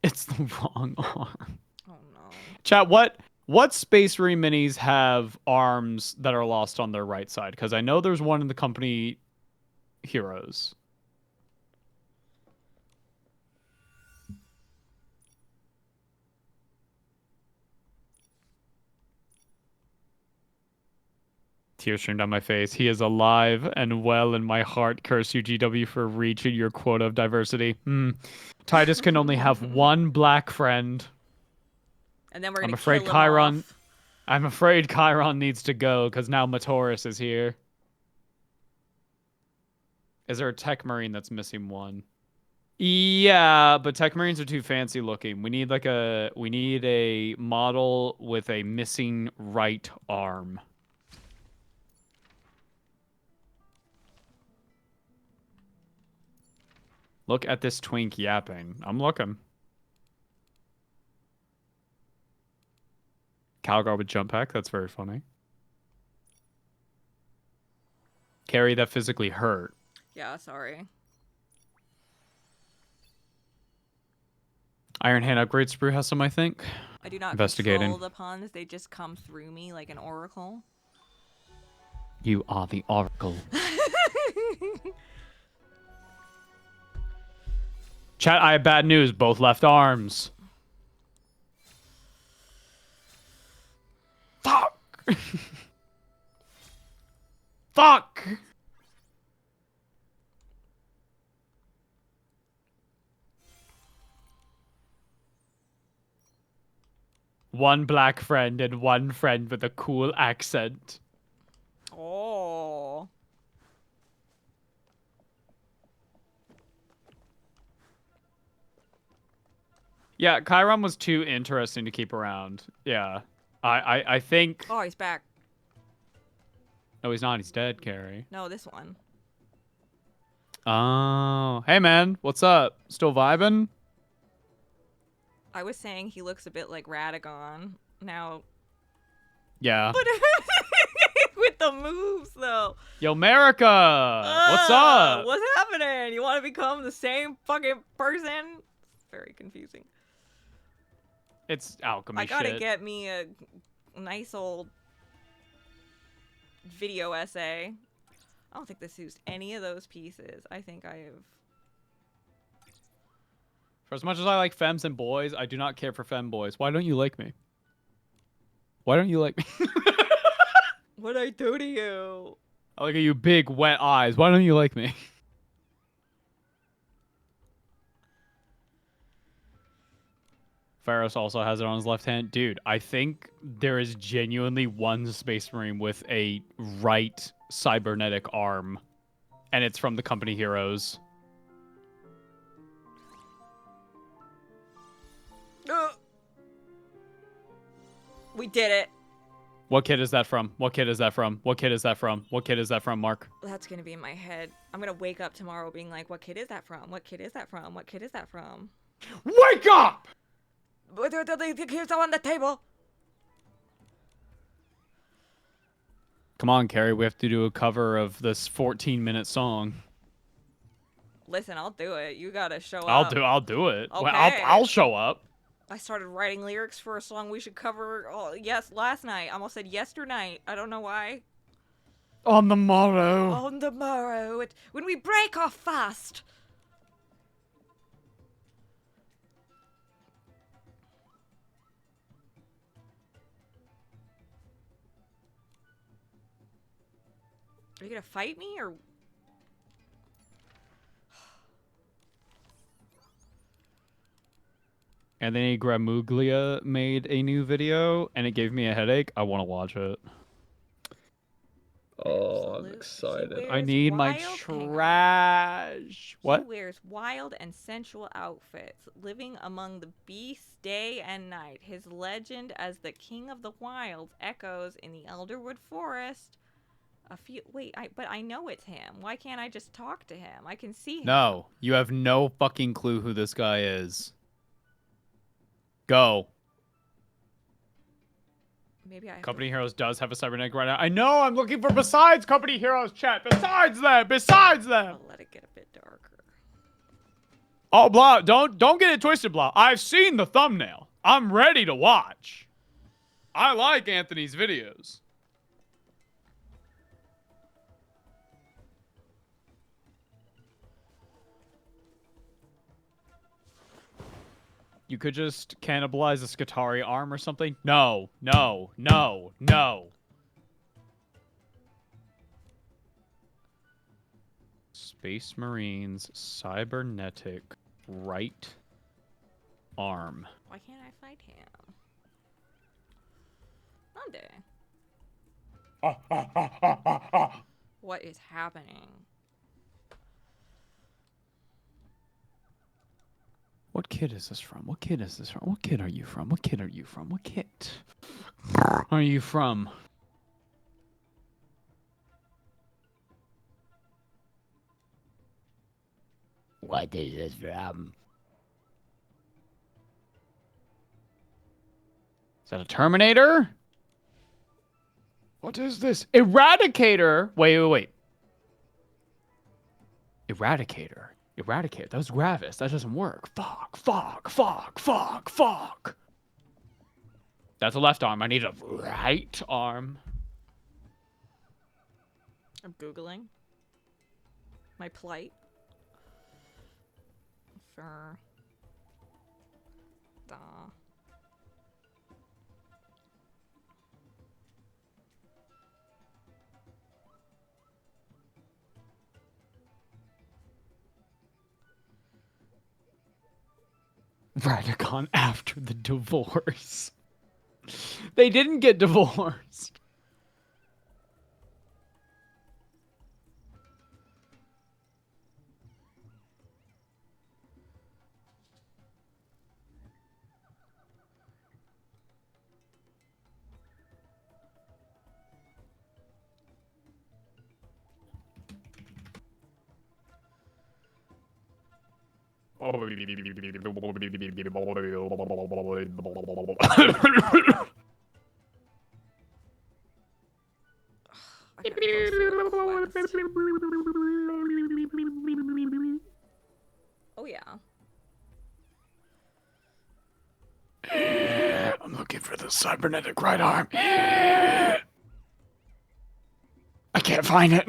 It's the wrong arm. Oh no. Chat, what Space Marine minis have arms that are lost on their right side? Because I know there's one in the company heroes. tear stream down my face. He is alive and well in my heart. Curse you, GW, for reaching your quota of diversity. Titus can only have one black friend. And then we're I'm gonna afraid kill him Chiron. off. I'm afraid Chiron needs to go because now Matoris is here. Is there a Tech Marine that's missing one? Yeah, but Tech Marines are too fancy looking. We need a model with a missing right arm. Look at this twink yapping. I'm looking. Calgar with jump pack. That's very funny. Carrie, that physically hurt. Yeah, sorry. Iron Hand upgrade sprue has some, I think. I do not Investigating. control the puns. They just come through me like an oracle. You are the oracle. Chat, I have bad news. Both left arms. Fuck! Fuck! One black friend and one friend with a cool accent. Oh. Yeah, Chiron was too interesting to keep around. Yeah. I think... Oh, he's back. No, he's not. He's dead, Carrie. No, this one. Oh. Hey, man. What's up? Still vibing? I was saying he looks a bit like Radagon. Now... Yeah. But with the moves, though. Yo, America! What's up? What's happening? You want to become the same fucking person? It's very confusing. It's alchemy I gotta shit. get me a nice old video essay. I don't think this used any of those pieces. I think I have... For as much as I like femmes and boys, I do not care for femme boys. Why don't you like me? Why don't you like me? What'd I do to you? I look at you big, wet eyes. Why don't you like me? Pharos also has it on his left hand. Dude, I think there is genuinely one Space Marine with a right cybernetic arm. And it's from the Company Heroes. We did it. What kid is that from? What kid is that from? What kid is that from? What kid is that from, Mark? That's gonna be in my head. I'm gonna wake up tomorrow being like, what kid is that from? What kid is that from? What kid is that from? Wake up! The kids are on the table. Come on, Carrie. We have to do a cover of this 14-minute song. Listen, I'll do it. You gotta show up. I'll do it. Okay. Well, I'll show up. I started writing lyrics for a song we should cover. Oh, yes, last night. I almost said yesternight. I don't know why. On the morrow. On the morrow, when we break our fast. Are you gonna fight me or? Anthony Gramuglia made a new video, and it gave me a headache. I want to watch it. Oh, I'm excited. I need my trash. What? He wears wild and sensual outfits, living among the beasts day and night. His legend as the king of the wilds echoes in the Elderwood Forest. But I know it's him. Why can't I just talk to him? I can see him. No, you have no fucking clue who this guy is. Go. Maybe I. Company Heroes does have a cybernetic right now. I know. I'm looking for besides Company Heroes chat. Besides them. Besides them. I'll let it get a bit darker. Oh, blah. Don't get it twisted, blah. I've seen the thumbnail. I'm ready to watch. I like Anthony's videos. You could just cannibalize a Skitarii arm or something? No, no, no, no. Space Marines cybernetic right arm. Why can't I fight him? Monday. What is happening? What kid is this from? What kid is this from? What kid are you from? What kid are you from? What kid are you from? What is this from? Is that a Terminator? What is this? Eradicator! Wait. Eradicator. That was Gravis. That doesn't work. Fuck. That's a left arm. I need a right arm. I'm Googling my plight. For the Radicon after the divorce. They didn't get divorced. I gotta go through the quest. Oh yeah. I'm looking for the cybernetic right arm. I can't find it.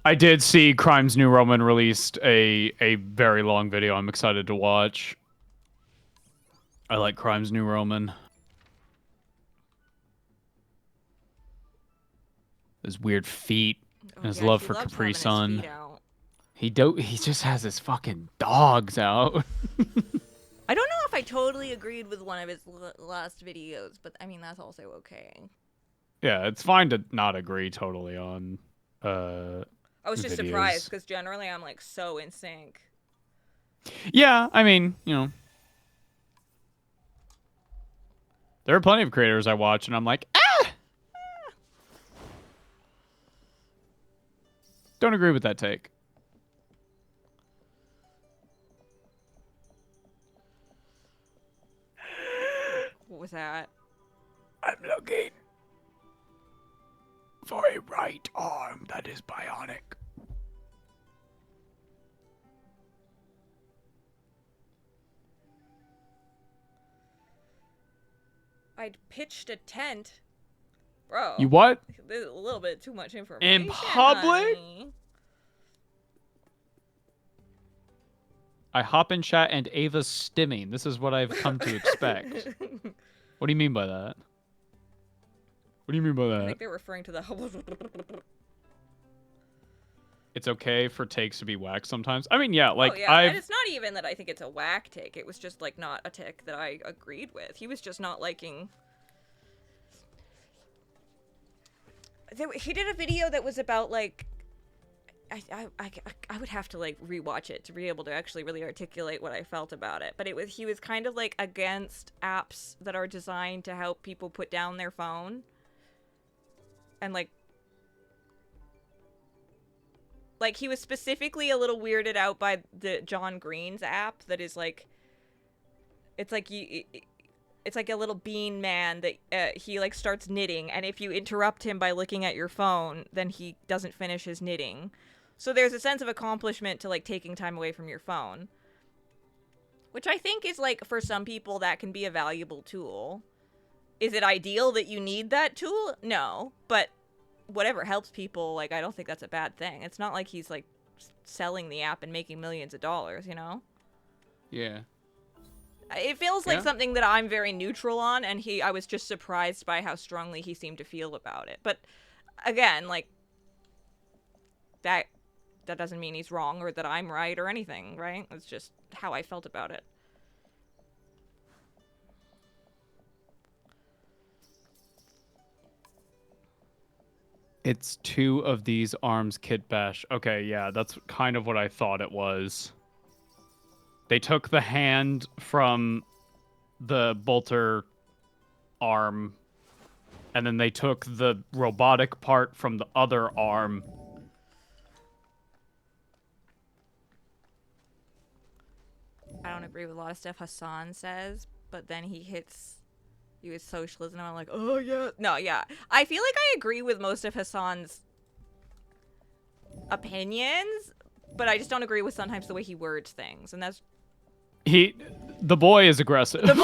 I did see Crimes New Roman released a very long video I'm excited to watch. I like Crimes New Roman. His weird feet. And his love for Capri Sun. He just has his fucking dogs out. I don't know if I totally agreed with one of his last videos, but I mean that's also okay. Yeah, it's fine to not agree totally on I was just surprised because generally I'm like so in sync. Yeah, I mean, you know. There are plenty of creators I watch and I'm like, don't agree with that take. What was that? I'm looking for a right arm that is bionic. I'd pitched a tent. Bro. You what? This is a little bit too much information. In public? Honey. I hop in chat and Ava's stimming. This is what I've come to expect. What do you mean by that? What do you mean by I that? think they're referring to the... It's okay for takes to be whack sometimes. I mean, yeah, like, oh, yeah. And it's not even that I think it's a whack take. It was just, like, not a take that I agreed with. He was just not liking... He did a video that was about, like... I would have to, like, rewatch it to be able to actually really articulate what I felt about it. But he was kind of, like, against apps that are designed to help people put down their phone. And, like, he was specifically a little weirded out by the John Green's app that is, like, it's like it's like a little bean man that he, like, starts knitting, and if you interrupt him by looking at your phone, then he doesn't finish his knitting. So there's a sense of accomplishment to, like, taking time away from your phone. Which I think is, like, for some people, that can be a valuable tool. Is it ideal that you need that tool? No. But whatever helps people, like, I don't think that's a bad thing. It's not like he's, like, selling the app and making millions of dollars, you know? Yeah. It feels like something that I'm very neutral on, and I was just surprised by how strongly he seemed to feel about it. But again, like that doesn't mean he's wrong or that I'm right or anything, right? It's just how I felt about it. It's 2 of these arms, Kid Bash. Okay, yeah, that's kind of what I thought it was. They took the hand from the bolter arm, and then they took the robotic part from the other arm. I don't agree with a lot of stuff Hassan says, but then he hits you with socialism, and I'm like, oh yeah. No, yeah. I feel like I agree with most of Hassan's opinions, but I just don't agree with sometimes the way he words things, and that's The boy is aggressive. And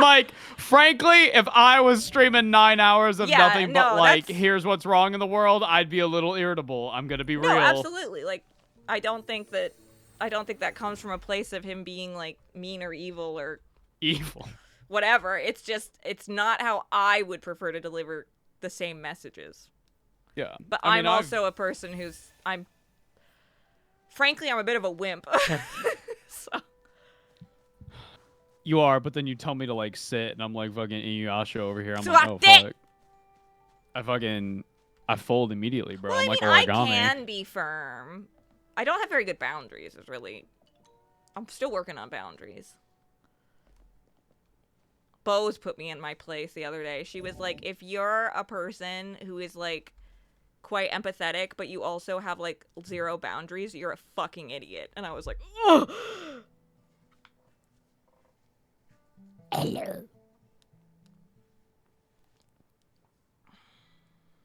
like, frankly, if I was streaming 9 hours of nothing but like, here's what's wrong in the world, I'd be a little irritable. I'm gonna be real. No, absolutely. Like, I don't think that comes from a place of him being like mean or evil or whatever. It's just, it's not how I would prefer to deliver the same messages. Yeah. But I'm also a person who's, frankly, I'm a bit of a wimp. So. You are, but then you tell me to like sit, and I'm like fucking Inuyasha over here. I'm like, oh fuck. I fold immediately, bro. Well, I'm like I origami. can be firm. I don't have very good boundaries. I'm still working on boundaries. Bose put me in my place the other day. She was like, if you're a person who is like quite empathetic, but you also have like 0 boundaries, you're a fucking idiot. And I was like, ugh. Hello.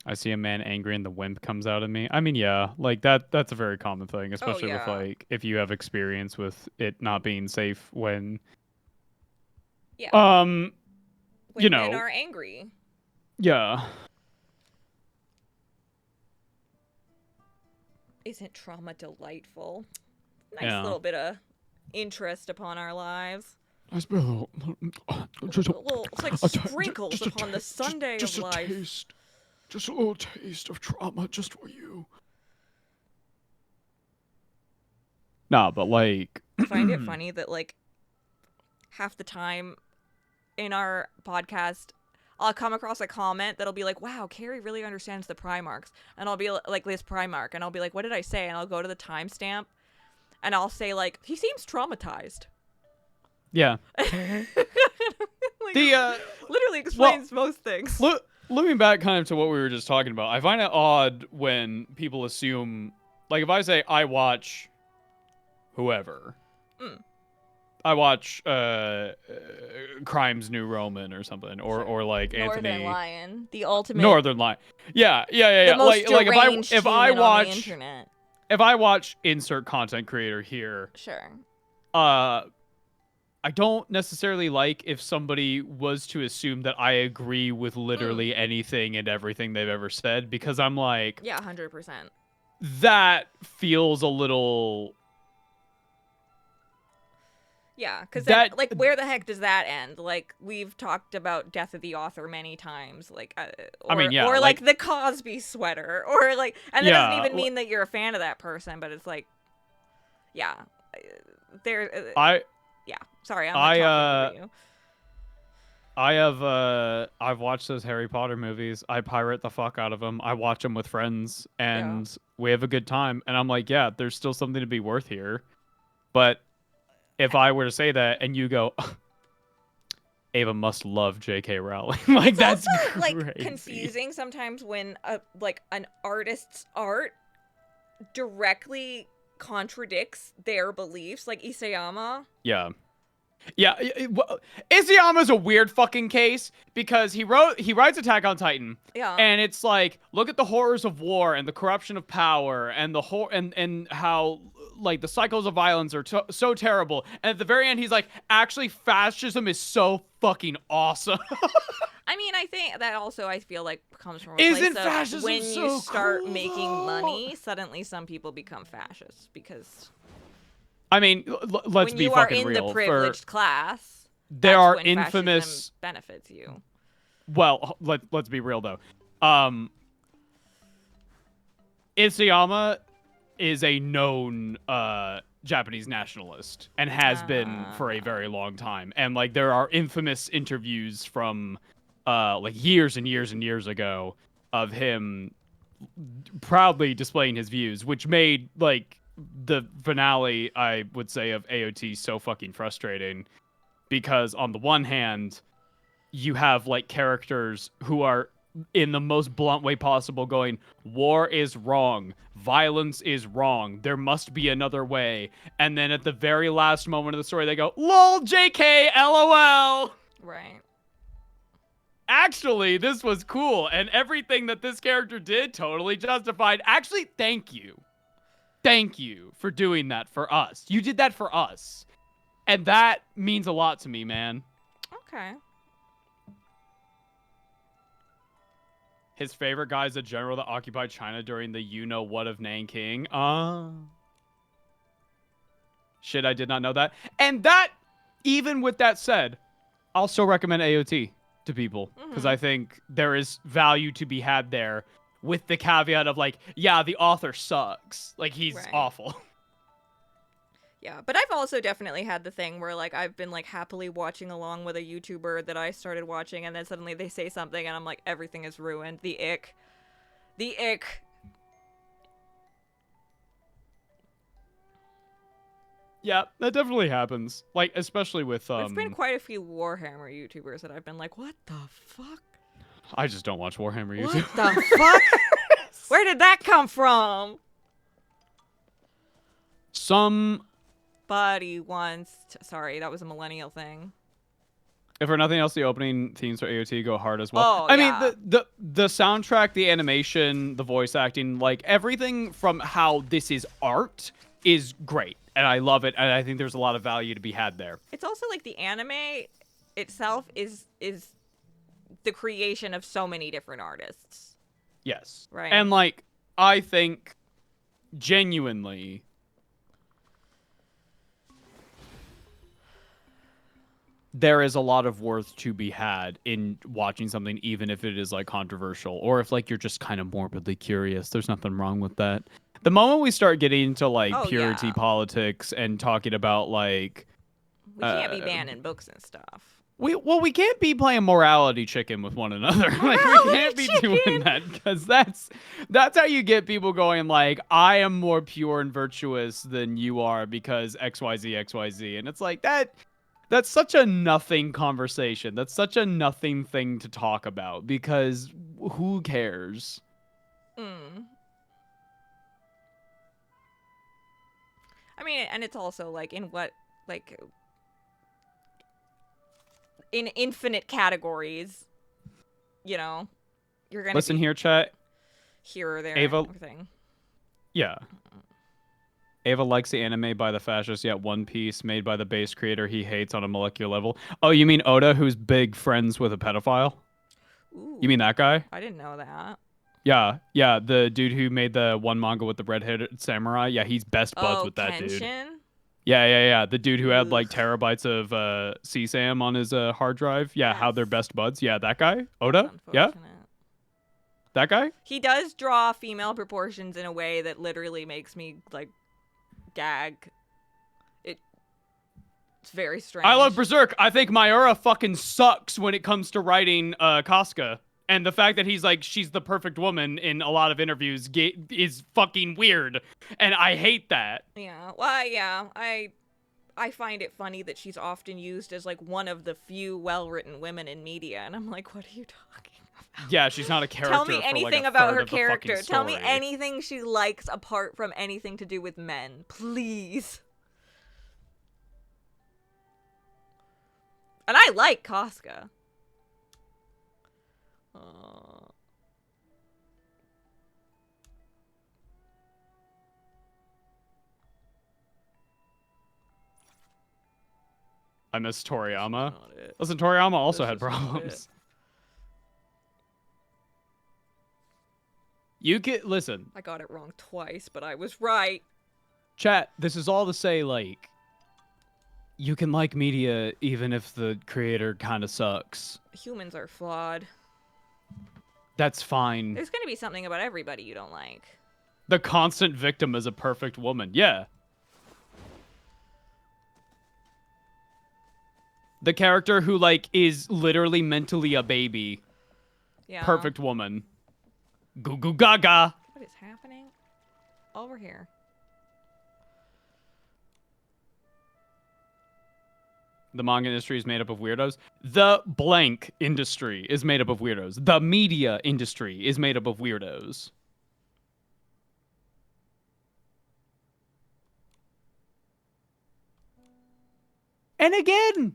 I see a man angry and the wimp comes out of me. I mean, yeah, like that's a very common thing, especially with like if you have experience with it not being safe when when you know, men are angry. Yeah. Isn't trauma delightful? Nice little bit of interest upon our lives. It's like sprinkles upon the Sunday of life. Just a little taste of trauma just for you. Nah, but like... I find it funny that like half the time in our podcast, I'll come across a comment that'll be like, wow, Carrie really understands the Primarchs. And I'll be like, this Primarch. And I'll be like, what did I say? And I'll go to the timestamp and I'll say like, he seems traumatized. Yeah. Like, literally explains most things. Looking back kind of to what we were just talking about, I find it odd when people assume, like if I say I watch whoever, I watch Crimes New Roman or something, or like Northern Anthony Lion, the ultimate Northern Lion. Yeah. The most like if I watch on the internet. If I watch insert content creator here, sure. I don't necessarily like if somebody was to assume that I agree with literally anything and everything they've ever said, because I'm like, yeah, 100%. That feels a little. Yeah, because like, where the heck does that end? Like, we've talked about Death of the Author many times, like, or like the Cosby sweater, or like, and that doesn't even mean that you're a fan of that person, but it's like, yeah, yeah, sorry, I'm not talking over you. I've watched those Harry Potter movies. I pirate the fuck out of them. I watch them with friends, and we have a good time. And I'm like, yeah, there's still something to be worth here, but. If I were to say that and you go, Ava must love J.K. Rowling, like that's also, crazy. Like confusing sometimes when like an artist's art directly contradicts their beliefs, like Isayama. Yeah. Isayama's a weird fucking case because he writes Attack on Titan. Yeah. And it's like, look at the horrors of war and the corruption of power and and how like the cycles of violence are so terrible. And at the very end, he's like, actually, fascism is so fucking awesome. I mean, I think that also I feel like comes from a place of when you start making money, suddenly some people become fascists because. I mean, let's when be you are fucking in real. the privileged class, There that's are when infamous. fascism benefits you. Well, let's be real though. Isayama is a known Japanese nationalist and has been for a very long time. And like there are infamous interviews from like years and years and years ago of him proudly displaying his views, which made like the finale, I would say, of AOT so fucking frustrating because on the one hand, you have like characters who are in the most blunt way possible going, war is wrong, violence is wrong, there must be another way. And then at the very last moment of the story, they go, lol, JK, LOL. Right. Actually, this was cool, and everything that this character did totally justified. Actually, thank you. Thank you for doing that for us. You did that for us. And that means a lot to me, man. Okay. His favorite guy is a general that occupied China during the you-know-what of Nanking. Shit, I did not know that. And that, even with that said, I'll still recommend AOT to people. Because I think there is value to be had there with the caveat of, like, yeah, the author sucks. Like, he's awful. Yeah, but I've also definitely had the thing where, like, I've been, like, happily watching along with a YouTuber that I started watching, and then suddenly they say something, and I'm like, everything is ruined. The ick. The ick. Yeah, that definitely happens. Like, especially with, There's been quite a few Warhammer YouTubers that I've been like, what the fuck? I just don't watch Warhammer YouTube. What the fuck? Where did that come from? Somebody once... Sorry, that was a millennial thing. If for nothing else, the opening themes for AOT go hard as well. Oh, I mean, the soundtrack, the animation, the voice acting, like, everything from how this is art is great. And I love it, and I think there's a lot of value to be had there. It's also, like, the anime itself is the creation of so many different artists. Yes. Right. And, like, I think, genuinely... there is a lot of worth to be had in watching something, even if it is, like, controversial. Or if, like, you're just kind of morbidly curious. There's nothing wrong with that. The moment we start getting into, like, purity politics and talking about, like... We can't be banning books and stuff. We can't be playing morality chicken with one another. Like, we can't be doing that, because that's how you get people going, like, I am more pure and virtuous than you are because XYZ, XYZ. And it's like, that's such a nothing conversation. That's such a nothing thing to talk about, because who cares? I mean, and it's also, like, in what, like... in infinite categories, you know, you're gonna listen here, chat. Here or there, Ava, everything. Yeah. Ava likes the anime by the fascist, yet One Piece made by the base creator he hates on a molecular level. Oh, you mean Oda, who's big friends with a pedophile? Ooh, you mean that guy? I didn't know that. Yeah, the dude who made the one manga with the red-headed samurai. Yeah, he's best buds with that Kenshin? dude. Yeah. The dude who had like terabytes of CSAM on his hard drive. Yeah, how they're best buds. Yeah, that guy. Oda. Yeah. That guy. He does draw female proportions in a way that literally makes me like gag. It's very strange. I love Berserk. I think Mayura fucking sucks when it comes to writing Casca. And the fact that he's like, she's the perfect woman in a lot of interviews is fucking weird. And I hate that. Yeah. Well, yeah. I find it funny that she's often used as like one of the few well-written women in media. And I'm like, what are you talking about? Yeah, she's not a character. Tell me anything for, like, about her of the character. Tell me story. anything she likes apart from anything to do with men. Please. And I like Casca. I miss Toriyama. Listen, Toriyama also had problems. You get listen. I got it wrong twice, but I was right. Chat, this is all to say, like, you can like media even if the creator kind of sucks. Humans are flawed. That's fine. There's gonna be something about everybody you don't like. The constant victim is a perfect woman. Yeah. The character who, like, is literally mentally a baby. Yeah. Perfect woman. Goo goo gaga. What is happening? Over here. The manga industry is made up of weirdos. The blank industry is made up of weirdos. The media industry is made up of weirdos. And again,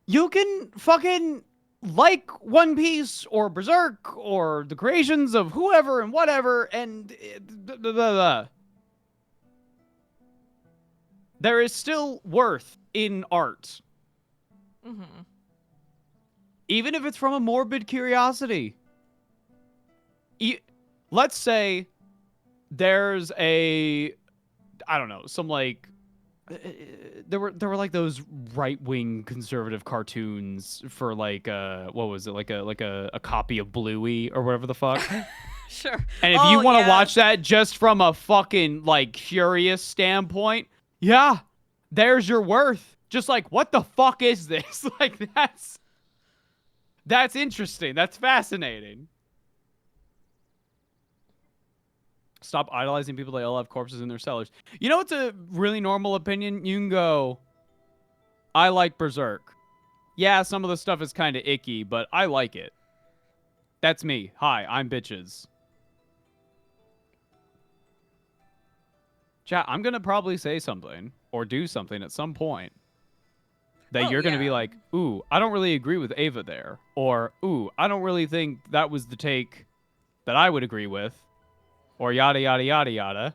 you can fucking like One Piece or Berserk or the creations of whoever and whatever, and there is still worth in art. Mm-hmm. Even if it's from a morbid curiosity. Let's say there's a, I don't know, some like, there were like those right-wing conservative cartoons for like what was it, like a copy of Bluey or whatever the fuck. Sure. And if you want to watch that just from a fucking like curious standpoint, yeah, there's your worth. Just like, what the fuck is this? Like, that's interesting. That's fascinating. Stop idolizing people. They all have corpses in their cellars. You know what's a really normal opinion? You can go, I like Berserk. Yeah, some of the stuff is kind of icky, but I like it. That's me. Hi, I'm bitches. Chat, I'm going to probably say something or do something at some point that you're going to be like, ooh, I don't really agree with Ava there. Or, ooh, I don't really think that was the take that I would agree with. Or yada, yada, yada, yada.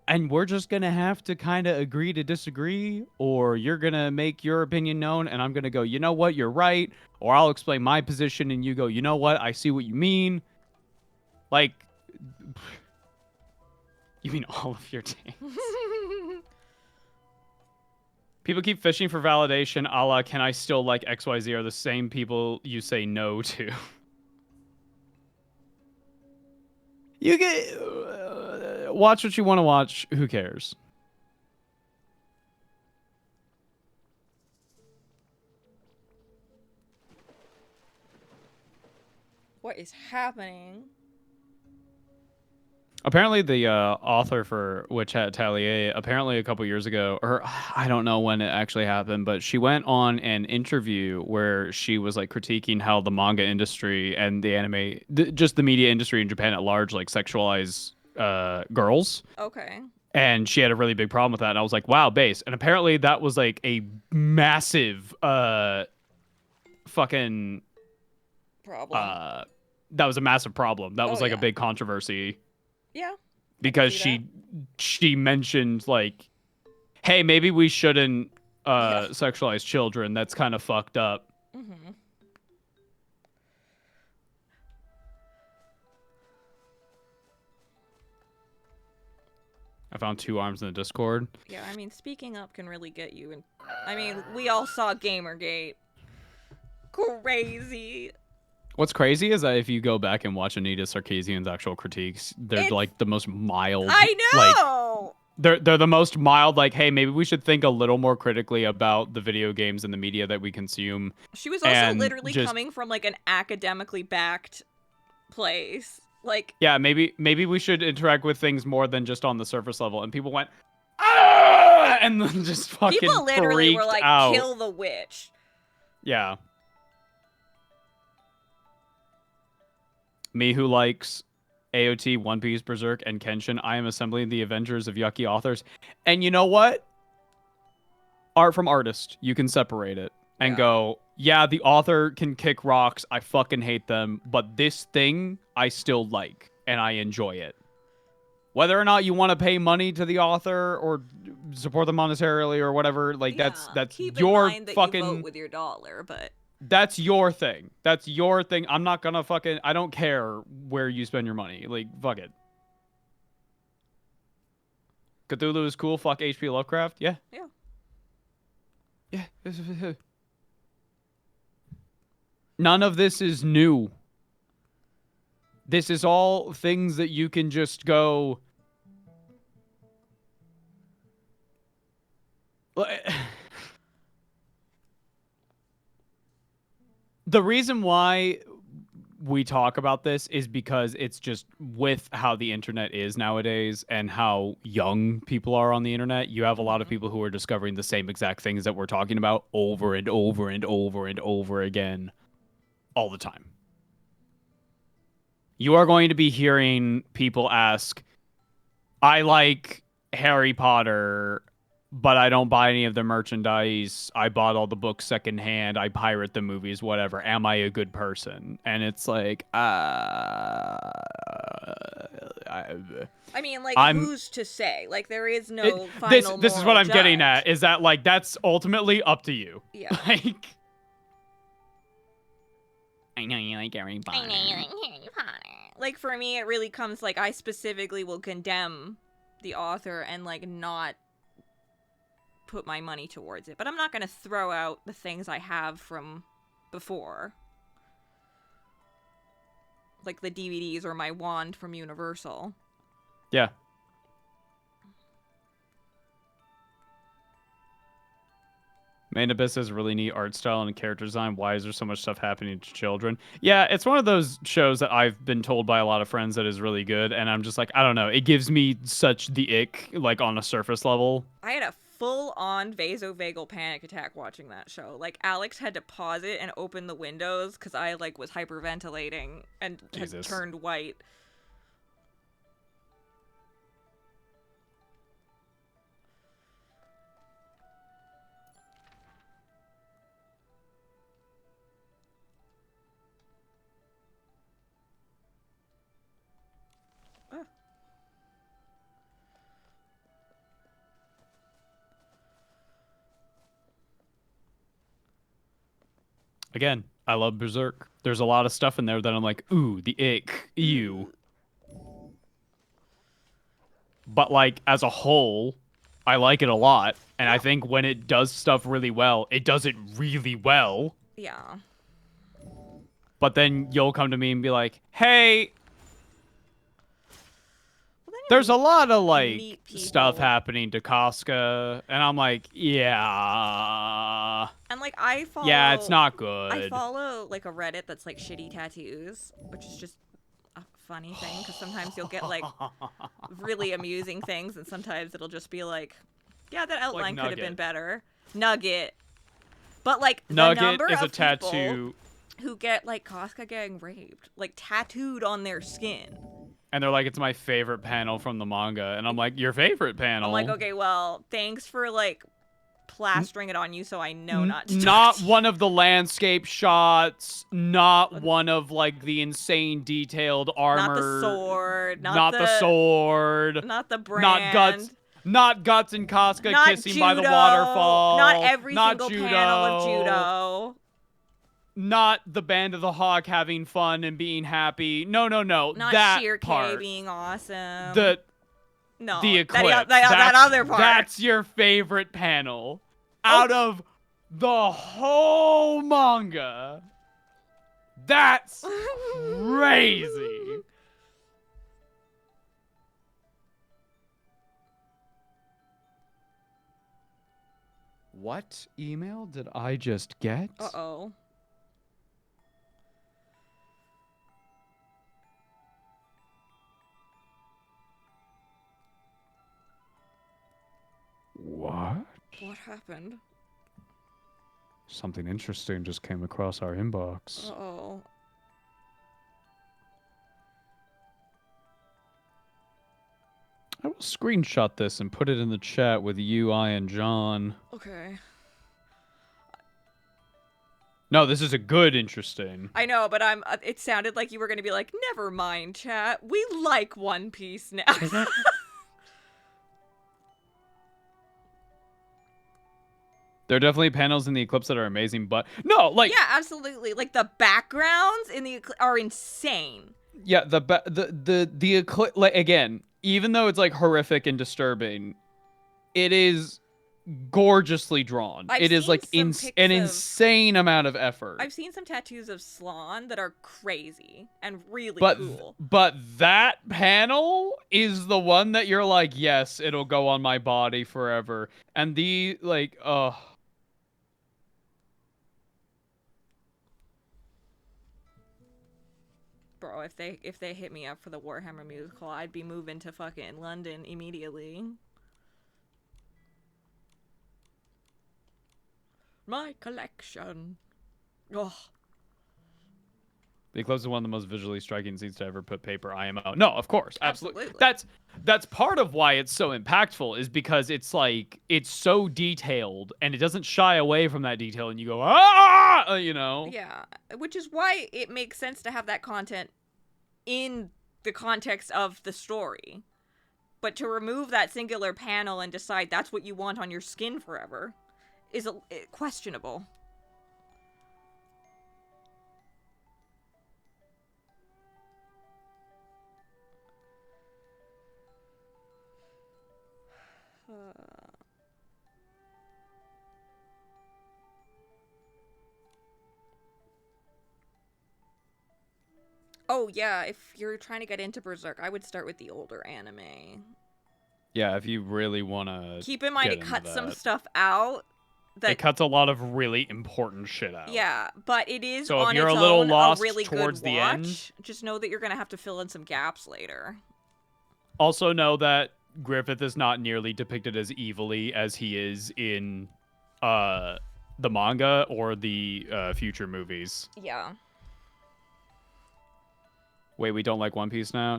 And we're just going to have to kind of agree to disagree. Or you're going to make your opinion known. And I'm going to go, you know what? You're right. Or I'll explain my position. And you go, you know what? I see what you mean. Like, you mean all of your takes. People keep fishing for validation, a la, can I still like XYZ, are the same people you say no to. You get... watch what you want to watch. Who cares? What is happening? Apparently, the author for Witch Hat Atelier, apparently a couple years ago, or I don't know when it actually happened, but she went on an interview where she was like critiquing how the manga industry and the anime, just the media industry in Japan at large, like sexualize girls. Okay. And she had a really big problem with that. And I was like, wow, base. And apparently that was like a massive fucking problem. That was a massive problem. That was like a big controversy. Yeah. Because she mentioned like, hey, maybe we shouldn't sexualize children. That's kind of fucked up. Mm-hmm. I found 2 arms in the Discord. Yeah, I mean, speaking up can really get you in. I mean, we all saw Gamergate. Crazy. What's crazy is that if you go back and watch Anita Sarkeesian's actual critiques, they're like the most mild. I know. Like, they're the most mild. Like, hey, maybe we should think a little more critically about the video games and the media that we consume. She was also literally coming from like an academically backed place. Like, yeah, maybe we should interact with things more than just on the surface level. And people went, ah, and then just fucking people literally were like, out. Kill the witch. Yeah. Me who likes AOT, One Piece, Berserk, and Kenshin, I am assembling the Avengers of yucky authors. And you know what? Art from artist. You can separate it and go, yeah, the author can kick rocks. I fucking hate them. But this thing, I still like. And I enjoy it. Whether or not you want to pay money to the author or support them monetarily or whatever, like that's Keep your in mind that fucking... you vote with your dollar, but... That's your thing. That's your thing. I'm not gonna fucking... I don't care where you spend your money. Like, fuck it. Cthulhu is cool. Fuck H.P. Lovecraft. Yeah. Yeah. Yeah. None of this is new. This is all things that you can just go. The reason why we talk about this is because it's just with how the internet is nowadays and how young people are on the internet. You have a lot of people who are discovering the same exact things that we're talking about over and over and over and over again all the time. You are going to be hearing people ask, I like Harry Potter, but I don't buy any of the merchandise. I bought all the books secondhand. I pirate the movies, whatever. Am I a good person? And it's like, I mean, like, I'm- who's to say? Like, there is no final this is what moral I'm getting judge. at, is that, like, that's ultimately up to you. Yeah. Like, I know you like Harry Potter. I know you like Harry Potter. Like, for me, it really comes, like, I specifically will condemn the author and, like, not put my money towards it. But I'm not going to throw out the things I have from before. Like the DVDs or my wand from Universal. Yeah. Main Abyss has really neat art style and character design. Why is there so much stuff happening to children? Yeah, it's one of those shows that I've been told by a lot of friends that is really good, and I'm just like, I don't know. It gives me such the ick, like, on a surface level. I had a full-on vasovagal panic attack watching that show. Like, Alex had to pause it and open the windows because I, like, was hyperventilating and had Jesus. turned white. Again, I love Berserk. There's a lot of stuff in there that I'm like, ooh, the ick, ew. But, like, as a whole, I like it a lot. And I think when it does stuff really well, it does it really well. Yeah. But then you'll come to me and be like, hey, Well, then there's a lot of, like, meet stuff people. happening to Casca. And I'm like, yeah. And, like, I follow... Yeah, it's not good. I follow, like, a Reddit that's, like, shitty tattoos, which is just a funny thing, because sometimes you'll get, like, really amusing things, and sometimes it'll just be like, yeah, that outline could have been Nugget. better. Nugget. But, like, the Nugget number is a of people tattoo. who get, like, Casca getting raped, like, tattooed on their skin. And they're like, it's my favorite panel from the manga. And I'm like, your favorite panel? I'm like, okay, well, thanks for, like, plastering it on you so I know not to Not talk to you. one of the landscape shots, not one of, like, the insane detailed armor. Not the sword. Not the sword. Not the brand. Not Guts and Casca Not kissing judo. by the waterfall. Not every not single judo. panel of judo. Not the Band of the Hawk having fun and being happy. No. Not that Sheer K part. being awesome. The That eclipse. other part. That's your favorite panel. Out of the whole manga. That's crazy. What email did I just get? Uh-oh. What? What happened? Something interesting just came across our inbox. Uh-oh. I will screenshot this and put it in the chat with you, I, and John. Okay. No, this is a good interesting. I know, but it sounded like you were going to be like, never mind, chat. We like One Piece now. There are definitely panels in the Eclipse that are amazing, but no, like yeah, absolutely. Like the backgrounds in the are insane. yeah, the Eclipse, like, again, even though it's like horrific and disturbing, it is gorgeously drawn. It is like an insane amount of effort. I've seen some tattoos of Slan that are crazy and really cool. But that panel is the one that you're like, yes, it'll go on my body forever. And the like, Bro, if they hit me up for the Warhammer musical, I'd be moving to fucking London immediately. My collection. Oh. They close to one of the most visually striking scenes to ever put paper IMO. No, of course, absolutely. Absolutely. That's part of why it's so impactful, is because it's like it's so detailed and it doesn't shy away from that detail, and you go, ah, you know. Yeah, which is why it makes sense to have that content in the context of the story. But to remove that singular panel and decide that's what you want on your skin forever is questionable. Oh yeah, if you're trying to get into Berserk, I would start with the older anime. Yeah, if you really want to keep in mind it cuts some stuff out. It cuts a lot of really important shit out. Yeah, but it is so on if you're its a little own lost a really towards good the watch. end, just know that you're gonna have to fill in some gaps later. Also know that Griffith is not nearly depicted as evilly as he is in the manga or the future movies. Yeah. Wait, we don't like One Piece now?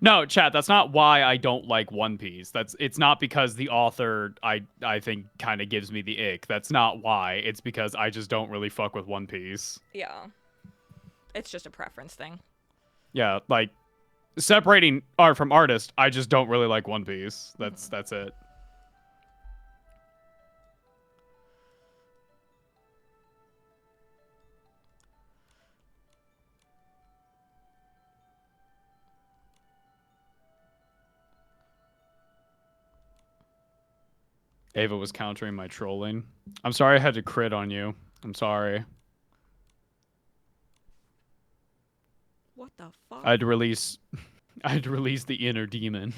No, chat, that's not why I don't like One Piece. It's not because the author I think kind of gives me the ick. That's not why. It's because I just don't really fuck with One Piece. Yeah. It's just a preference thing. Yeah, like separating art from artist, I just don't really like One Piece. That's it. Ava was countering my trolling. I'm sorry I had to crit on you. I'm sorry. What the fuck? I had to release the inner demon.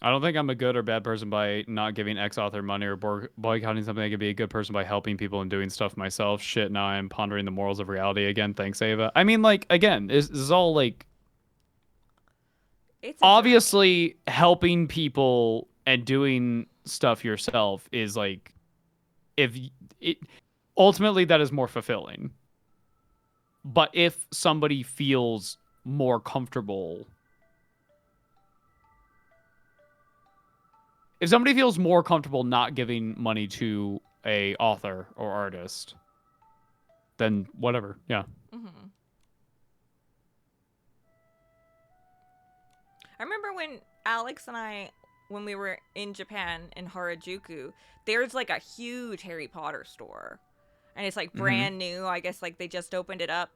I don't think I'm a good or bad person by not giving X author money or boycotting something. I could be a good person by helping people and doing stuff myself. Shit, now I'm pondering the morals of reality again. Thanks, Ava. I mean, like, again, this is all, like... It's obviously helping people and doing stuff yourself is, like... Ultimately, that is more fulfilling. But if somebody feels more comfortable... If somebody feels more comfortable not giving money to a author or artist, then whatever, yeah. Mm-hmm. I remember when Alex and I, when we were in Japan in Harajuku, there's like a huge Harry Potter store. And it's like brand new. I guess like they just opened it up.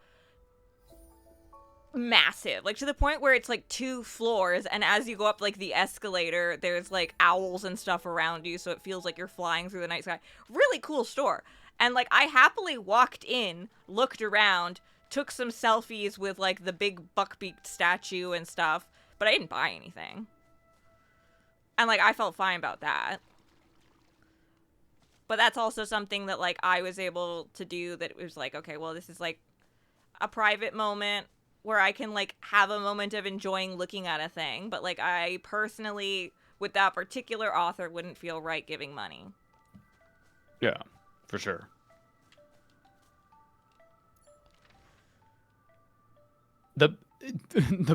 Massive, like to the point where it's like 2 floors, and as you go up like the escalator, there's like owls and stuff around you, so it feels like you're flying through the night sky. Really cool store. And like I happily walked in, looked around, took some selfies with like the big buckbeaked statue and stuff, but I didn't buy anything. And like I felt fine about that. But that's also something that like I was able to do, that it was like, okay, well, this is like a private moment where I can, like, have a moment of enjoying looking at a thing. But, like, I personally, with that particular author, wouldn't feel right giving money. Yeah, for sure. The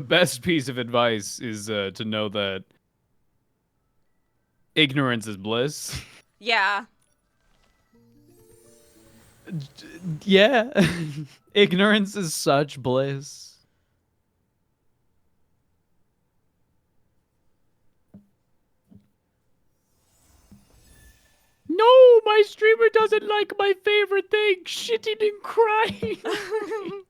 best piece of advice is to know that ignorance is bliss. Yeah. Yeah. Ignorance is such bliss. no, my streamer doesn't like my favorite thing, shitting and crying.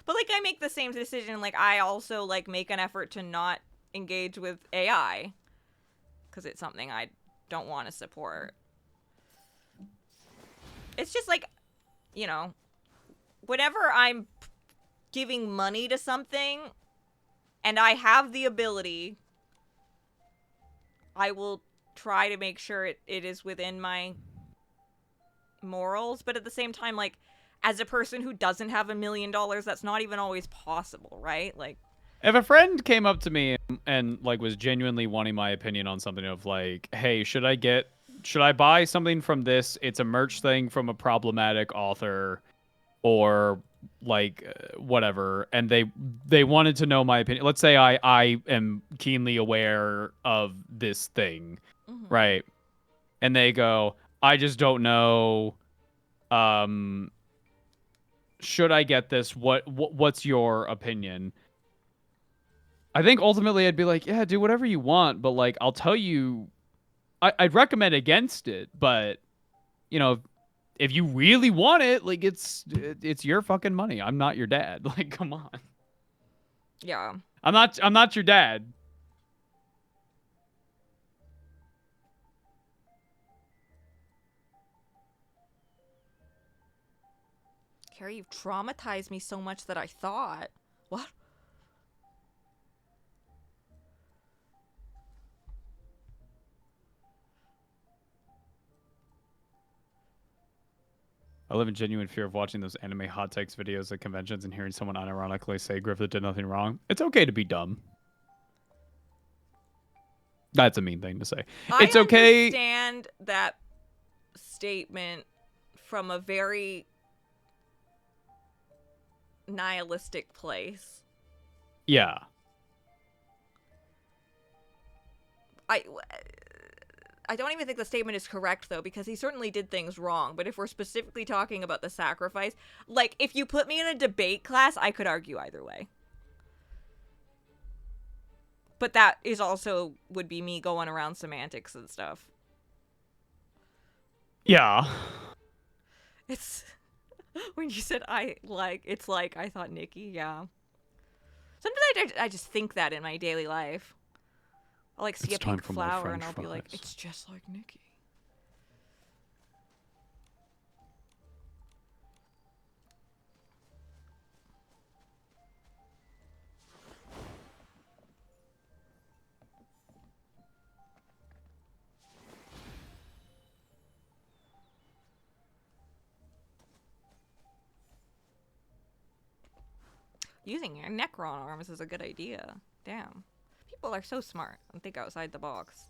But like I make the same decision. Like I also like make an effort to not engage with AI because it's something I don't want to support. It's just like, you know, whenever I'm giving money to something and I have the ability, I will try to make sure it is within my morals. But at the same time, like, as a person who doesn't have $1 million, that's not even always possible, right? Like, if a friend came up to me and like was genuinely wanting my opinion on something of like, hey, should I buy something from this? It's a merch thing from a problematic author, or like whatever, and they wanted to know my opinion. Let's say I am keenly aware of this thing, right? And they go, I just don't know. Should I get this? What's your opinion? I think ultimately I'd be like, yeah, do whatever you want, but like I'll tell you, I'd recommend against it, but you know, if you really want it, like it's your fucking money. I'm not your dad. Like, come on. yeah. I'm not your dad. Carrie, you've traumatized me so much that I thought. What? I live in genuine fear of watching those anime hot takes videos at conventions and hearing someone unironically say Griffith did nothing wrong. It's okay to be dumb. That's a mean thing to say. It's okay. I understand that statement from a very nihilistic place. Yeah. I don't even think the statement is correct, though, because he certainly did things wrong. But if we're specifically talking about the sacrifice, like, if you put me in a debate class, I could argue either way. But that is also would be me going around semantics and stuff. Yeah. It's when you said it's like I thought Nikki, yeah. Sometimes I just think that in my daily life. I'll like see It's a pink time for my flower and French I'll be like, fries. it's just like Nikki. Using your Necron arms is a good idea. Damn. People are so smart and think outside the box.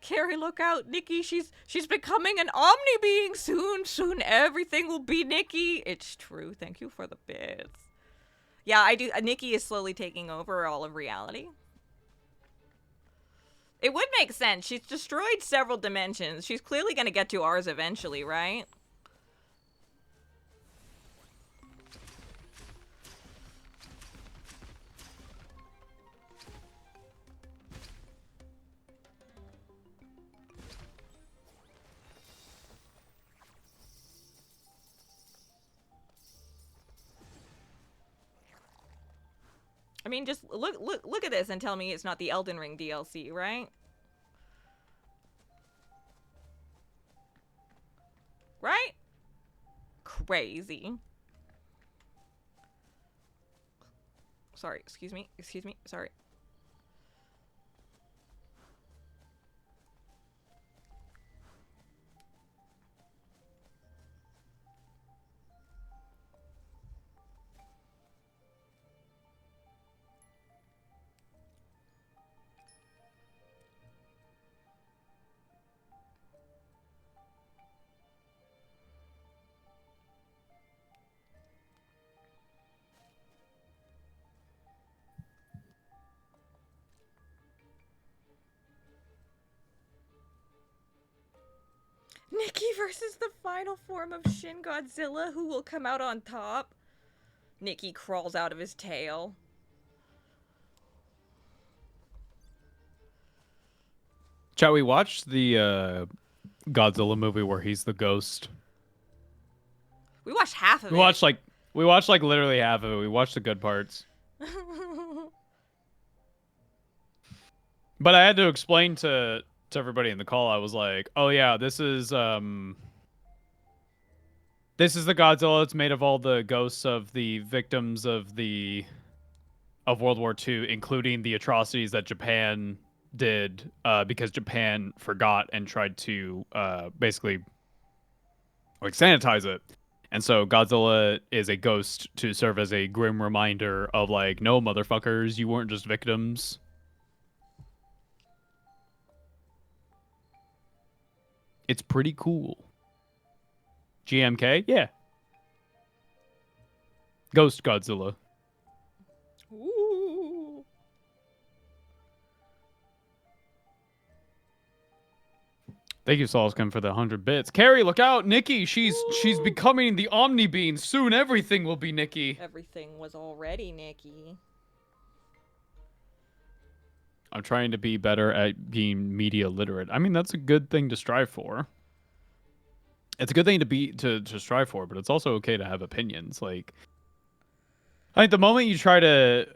Carrie, look out. Nikki, she's becoming an omni being soon. Soon everything will be Nikki. It's true. Thank you for the bits. Yeah, I do. Nikki is slowly taking over all of reality. It would make sense. She's destroyed several dimensions. She's clearly going to get to ours eventually, right? I mean, just look at this and tell me it's not the Elden Ring DLC, right? Right? Crazy. Sorry, excuse me, sorry. Nikki versus the final form of Shin Godzilla, who will come out on top? Nikki crawls out of his tail. Chat, we watched the Godzilla movie where he's the ghost. We watched half of it. We watched like literally half of it. We watched the good parts. But I had to explain to everybody in the call. I was like, "Oh yeah, this is the Godzilla. It's made of all the ghosts of the victims of World War II, including the atrocities that Japan did because Japan forgot and tried to basically like sanitize it. And so Godzilla is a ghost to serve as a grim reminder of like, no, motherfuckers, you weren't just victims." It's pretty cool. GMK? Yeah. Ghost Godzilla. Ooh. Thank you, Solskin, for the 100 bits. Carrie, look out! Nikki, she's becoming the Omni Bean. Soon everything will be Nikki. Everything was already Nikki. I'm trying to be better at being media literate. I mean, that's a good thing to strive for. It's a good thing to strive for, but it's also okay to have opinions. Like, I think the moment you try to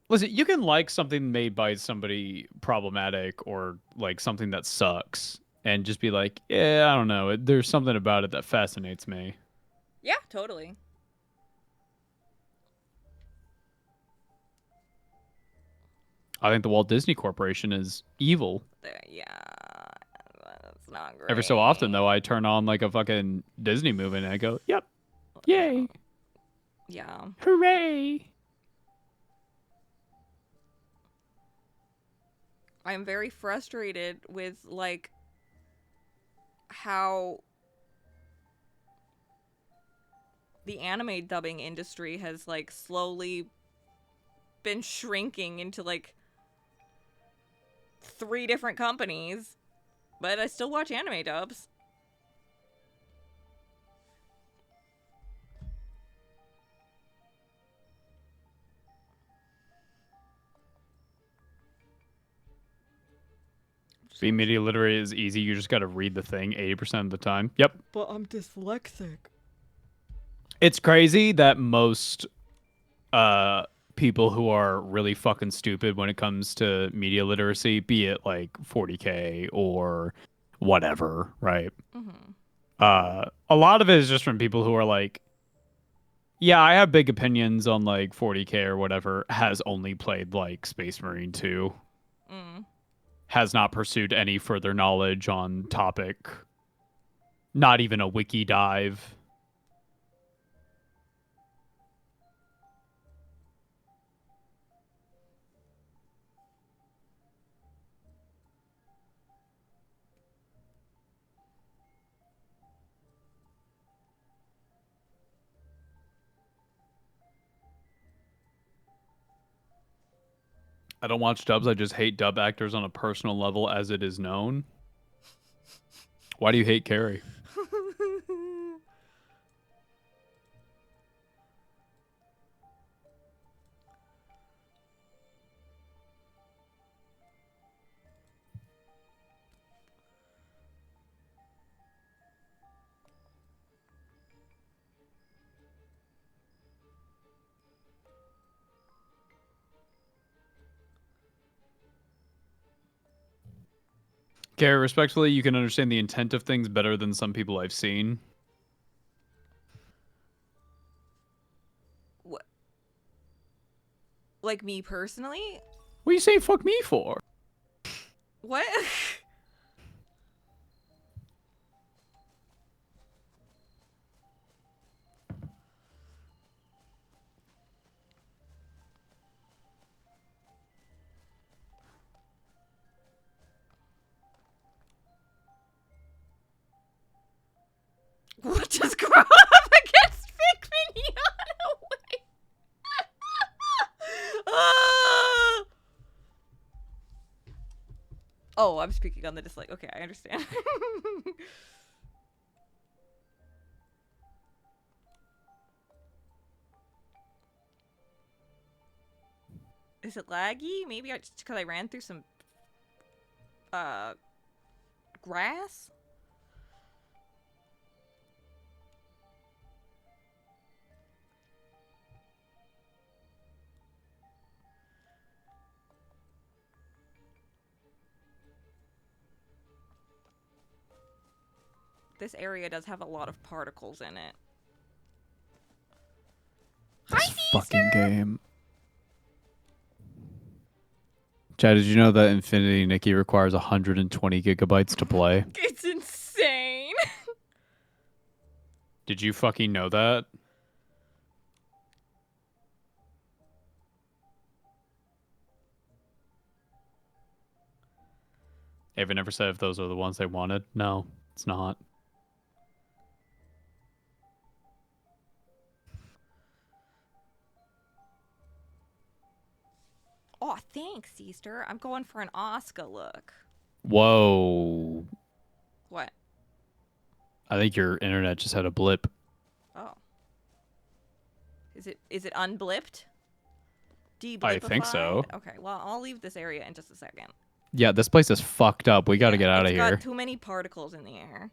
listen, you can like something made by somebody problematic or like something that sucks, and just be like, yeah, I don't know. There's something about it that fascinates me. Yeah, totally. I think the Walt Disney Corporation is evil. Yeah, that's not great. Every so often, though, I turn on like a fucking Disney movie and I go, yep, yay, Yeah. hooray. I'm very frustrated with like how the anime dubbing industry has like slowly been shrinking into like 3 different companies, but I still watch anime dubs. Being media literate is easy. You just got to read the thing 80% of the time. Yep. But I'm dyslexic. It's crazy that most people who are really fucking stupid when it comes to media literacy, be it like 40K or whatever, right? Mm-hmm. A lot of it is just from people who are like, yeah, I have big opinions on like 40K or whatever, has only played like Space Marine 2. Has not pursued any further knowledge on topic. Not even a wiki dive. I don't watch dubs. I just hate dub actors on a personal level as it is known. Why do you hate Carrie? Carrie, respectfully, you can understand the intent of things better than some people I've seen. What? Like me personally? What are you saying fuck me for? What? What just grew up against Fake Mignon? Wait. Oh, I'm speaking on the dislike. Okay, I understand. Is it laggy? Maybe just because I ran through some grass? This area does have a lot of particles in it. This fucking game. Chad, did you know that Infinity Nikki requires 120 gigabytes to play? It's insane. Did you fucking know that? Ava never said if those are the ones they wanted. No, it's not. Oh, thanks, Easter. I'm going for an Oscar look. Whoa. What? I think your internet just had a blip. Oh. Is it unblipped? I think so. Okay, well, I'll leave this area in just a second. Yeah, this place is fucked up. We gotta get out of It's here. got too many particles in the air.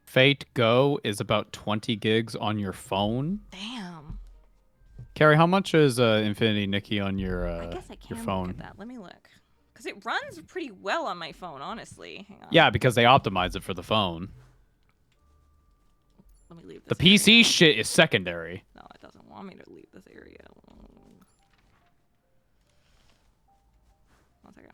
Fate Go is about 20 gigs on your phone. Damn. Carrie, how much is Infinity Nikki on your I guess I can your phone? look at that. Let me look. Because it runs pretty well on my phone, honestly. Hang on. Yeah, because they optimize it for the phone. Let me leave The this PC area. shit is secondary. No, it doesn't want me to leave this area. 1 second.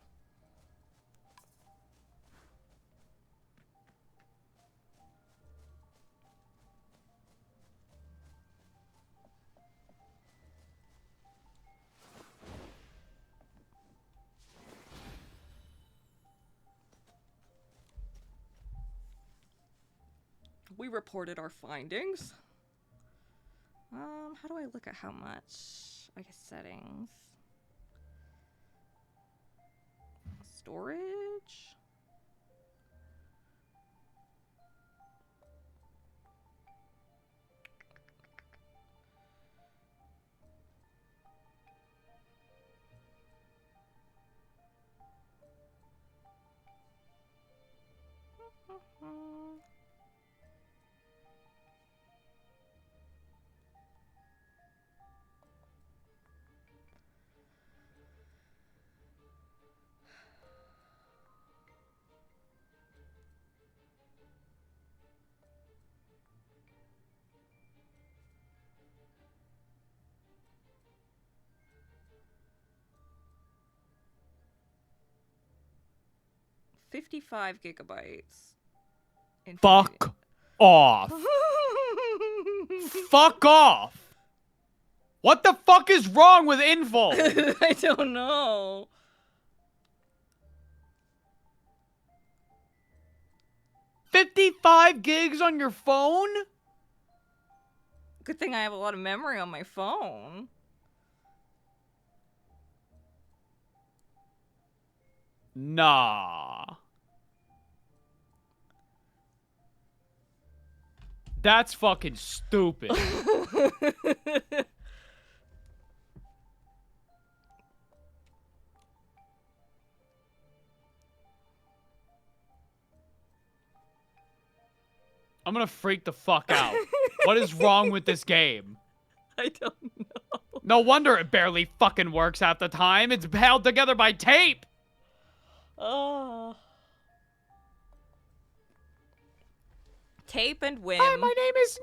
We reported our findings. How do I look at how much? I guess settings. Storage? $55 gigabytes. Fuck off. Fuck off. What the fuck is wrong with info? I don't know. $55 gigs on your phone? Good thing I have a lot of memory on my phone. Nah. That's fucking stupid. I'm gonna freak the fuck out. What is wrong with this game? I don't know. No wonder it barely fucking works half the time. It's held together by tape. Oh. Tape and Whim. Hi, my name is...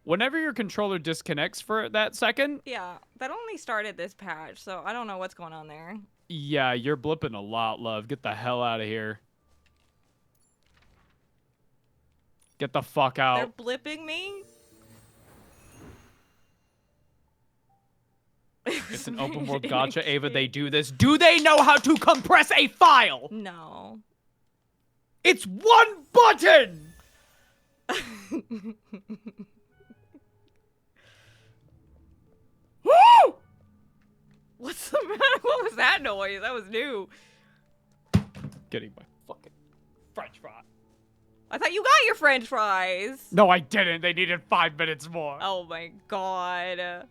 Whenever your controller disconnects for that second... Yeah, that only started this patch, so I don't know what's going on there. Yeah, you're blipping a lot, love. Get the hell out of here. Get the fuck out. They're blipping me? It's an open world gacha, Ava. They do this. Do they know how to compress a file? No. It's one button! Woo! What's the matter? What was that noise? That was new. Getting my fucking French fry. I thought you got your French fries. No, I didn't. They needed 5 minutes more. Oh my god.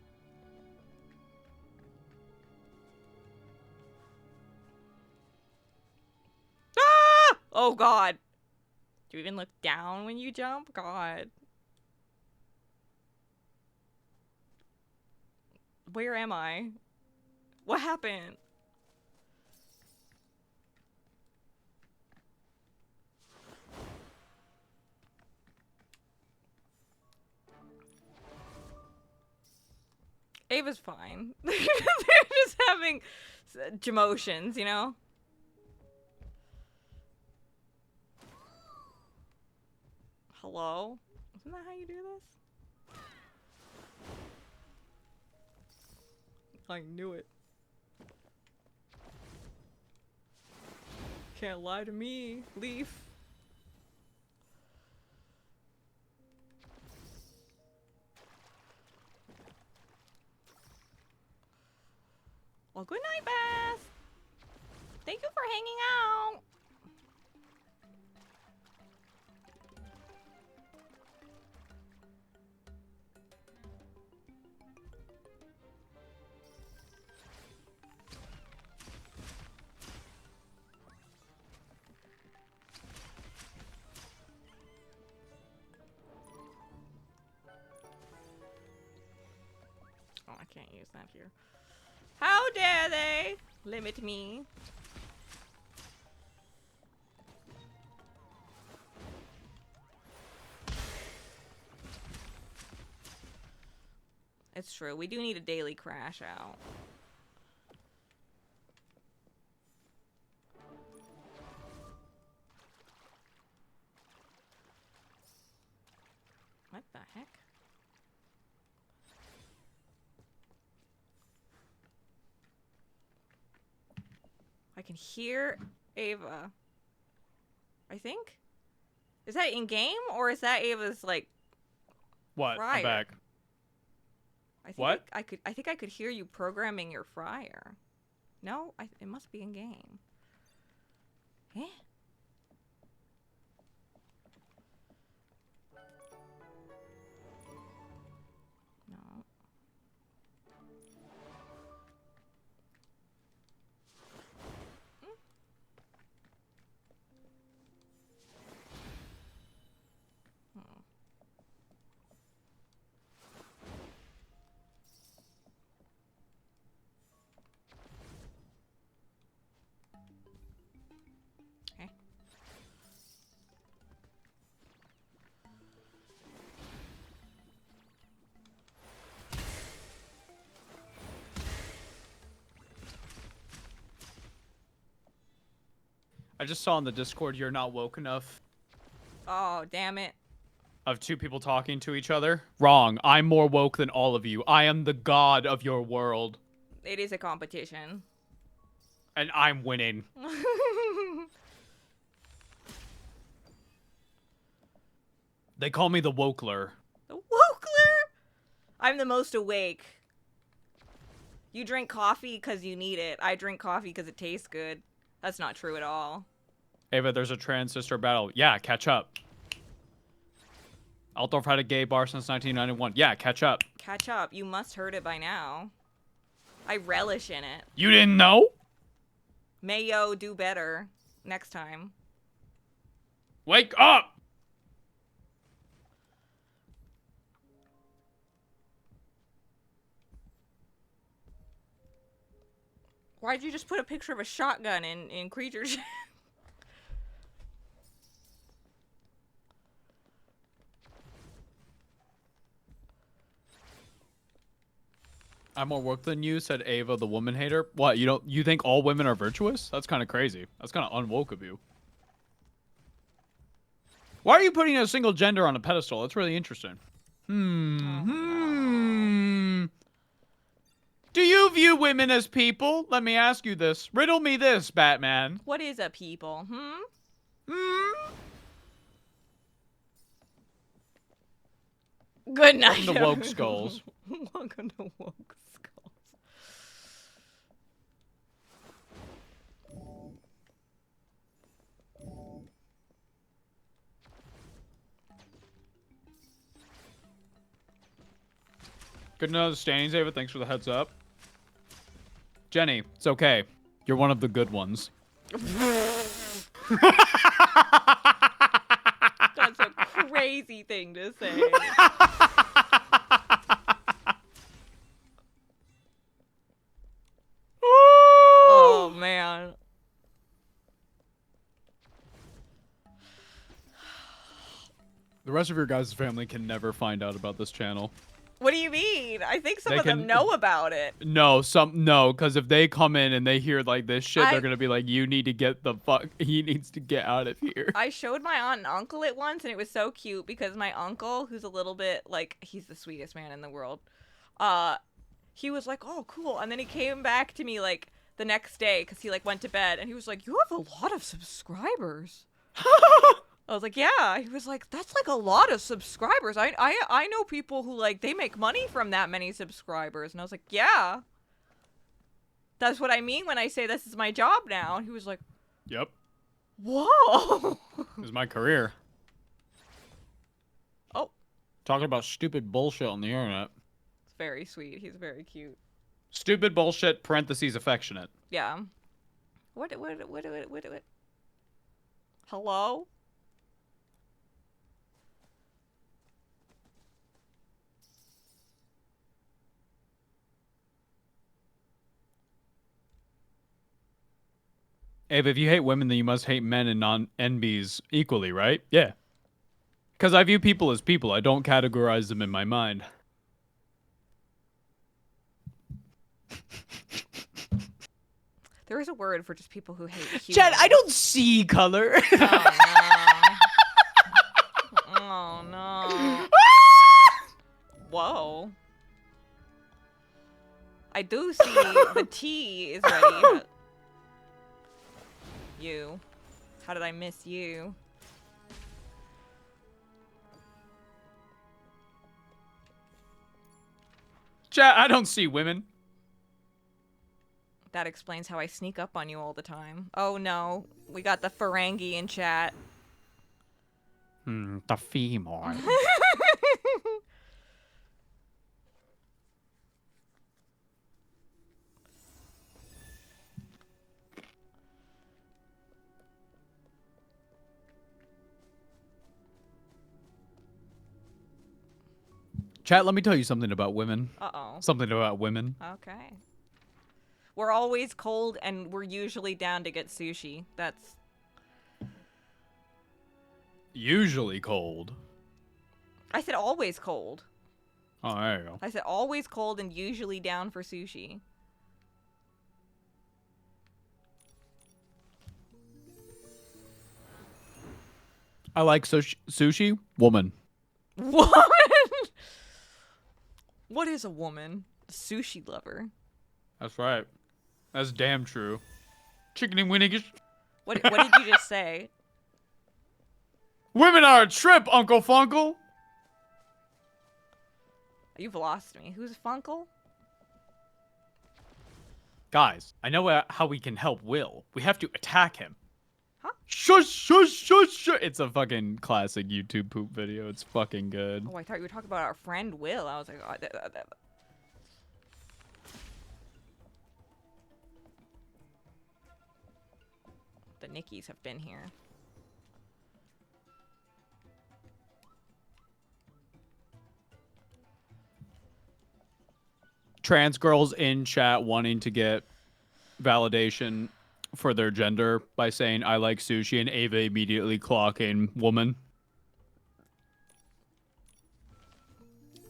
Ah! Oh god. Do you even look down when you jump? God. Where am I? What happened? Ava's fine. They're just having emotions, you know? Hello? Isn't that how you do this? I knew it. Can't lie to me, Leaf. Well, good night, Beth. Thank you for hanging out. Oh, I can't use that here. How dare they limit me? It's true. We do need a daily crash out. What the heck? I can hear Ava. I think? Is that in game or is that Ava's like What? fryer? I'm back. I think What? I think I could hear you programming your fryer. No, it must be in game. Eh? No. Oh. Okay. I just saw in the Discord you're not woke enough Oh, damn it. of 2 people talking to each other. Wrong. I'm more woke than all of you. I am the god of your world. It is a competition. And I'm winning. They call me the Wokler. The Wokler? I'm the most awake. You drink coffee because you need it. I drink coffee because it tastes good. That's not true at all. Ava, there's a transistor battle. Yeah, catch up. Altdorf had a gay bar since 1991. Yeah, catch up. Catch up. You must heard it by now. I relish in it. You didn't know? Mayo, do better next time. Wake up! Why'd you just put a picture of a shotgun in Creature Chat? I'm more woke than you, said Ava, the woman hater. What, you think all women are virtuous? That's kind of crazy. That's kind of unwoke of you. Why are you putting a single gender on a pedestal? That's really interesting. Do you view women as people? Let me ask you this. Riddle me this, Batman. What is a people? Good night. Welcome to Woke Skulls. Welcome to Woke Skulls. Good to know the standings, Ava. Thanks for the heads up. Jenny, it's okay. You're one of the good ones. That's a crazy thing to say. Oh, man. The rest of your guys' family can never find out about this channel. What do you mean? I think some They of them can- know about it. No, because if they come in and they hear like this shit, they're gonna be like, "You need to get the fuck. He needs to get out of here." I showed my aunt and uncle it once, and it was so cute because my uncle, who's a little bit like, he's the sweetest man in the world, he was like, "Oh, cool," and then he came back to me like the next day because he like went to bed, and he was like, "You have a lot of subscribers." I was like, yeah. He was like, that's like a lot of subscribers. I know people who like they make money from that many subscribers. And I was like, yeah. That's what I mean when I say this is my job now. And he was like, Yep. whoa. This is my career. Oh. Talking about stupid bullshit on the internet. It's very sweet. He's very cute. Stupid bullshit, parentheses, affectionate. Yeah. What? Hello? Abe, if you hate women, then you must hate men and non-NBs equally, right? Yeah. Because I view people as people. I don't categorize them in my mind. There is a word for just people who hate humans. Chad, I don't see color. Oh, no. Whoa. I do see the tea is ready. You. How did I miss you? Chad, I don't see women. That explains how I sneak up on you all the time. Oh no, we got the Ferengi in chat. The femur. Chat, let me tell you something about women. Uh-oh. Something about women. Okay. We're always cold and we're usually down to get sushi. That's... Usually cold. I said always cold. Oh, there you go. I said always cold and usually down for sushi. I like sushi. Woman. Woman? What is a woman? A sushi lover. That's right. That's damn true. Chickeny winnigish. What did you just say? Women are a trip, Uncle Funkle. You've lost me. Who's Funkle? Guys, I know how we can help Will. We have to attack him. Huh? Shush, shush, shush, shush. It's a fucking classic YouTube poop video. It's fucking good. Oh, I thought you were talking about our friend Will. I was like, oh, the Nickies have been here. Trans girls in chat wanting to get validation for their gender by saying I like sushi, and Ava immediately clocking woman.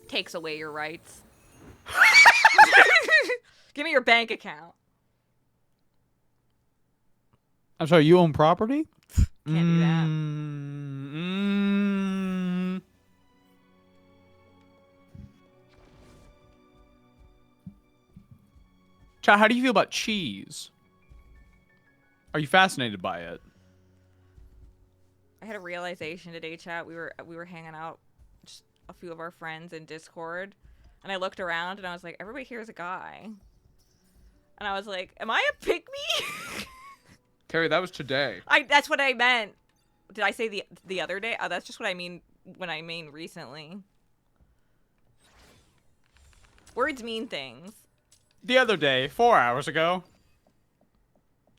Takes away your rights. Give me your bank account. I'm sorry, you own property? Can't do that. Chat, how do you feel about cheese? Are you fascinated by it? I had a realization today, chat. We were hanging out, just a few of our friends in Discord, and I looked around and I was like, everybody here is a guy. And I was like, am I a pygmy? Carrie, that was today. That's what I meant. Did I say the other day? Oh, that's just what I mean when I mean recently. Words mean things. The other day, 4 hours ago.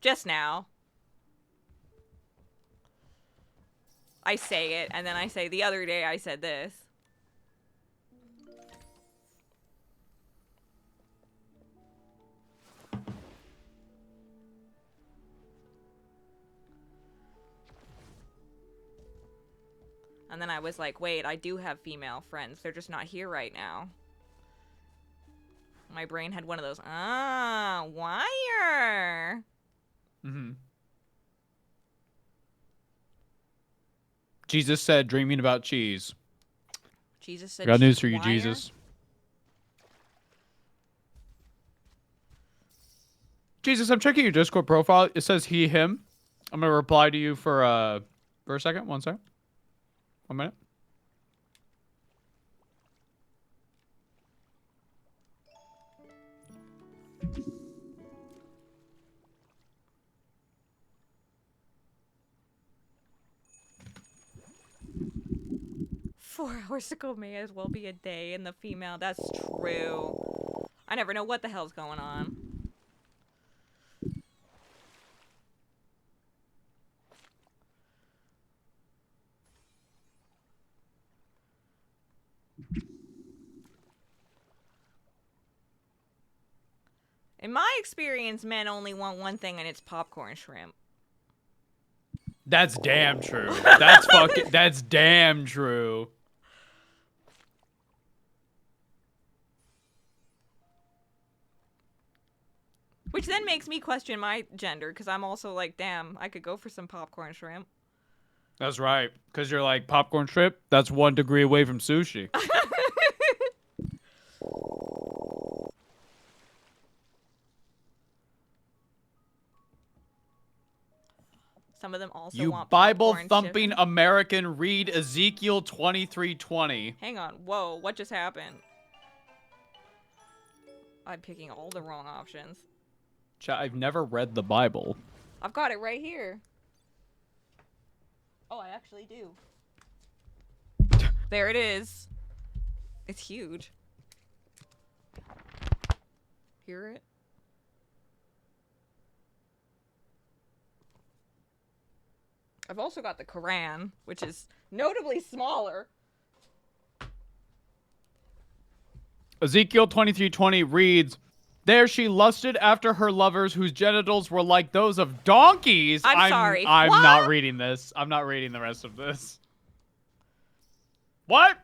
Just now. I say it, and then I say, the other day I said this. And then I was like, wait, I do have female friends. They're just not here right now. My brain had one of those, wire. Mm-hmm. Jesus said, dreaming about cheese. Jesus said, I got news for cheese you, wire? Jesus. Jesus, I'm checking your Discord profile. It says he, him. I'm going to reply to you for a second. 1 second. 1 minute. "4 hours ago may as well be a day in the female." That's true. I never know what the hell's going on. In my experience, men only want one thing, and it's popcorn shrimp. That's damn true. That's damn true. Which then makes me question my gender, because I'm also like, damn, I could go for some popcorn shrimp. That's right. Because you're like, popcorn shrimp, that's 1 degree away from sushi. Some of them also You want Bible-thumping popcorn American, read Ezekiel 23:20. Hang on. Whoa, what just happened? I'm picking all the wrong options. I've never read the Bible. I've got it right here. Oh, I actually do. There it is. It's huge. Hear it? I've also got the Quran, which is notably smaller. Ezekiel 23:20 reads, "There she lusted after her lovers whose genitals were like those of donkeys." I'm sorry. I'm What? not reading this. I'm not reading the rest of this. What?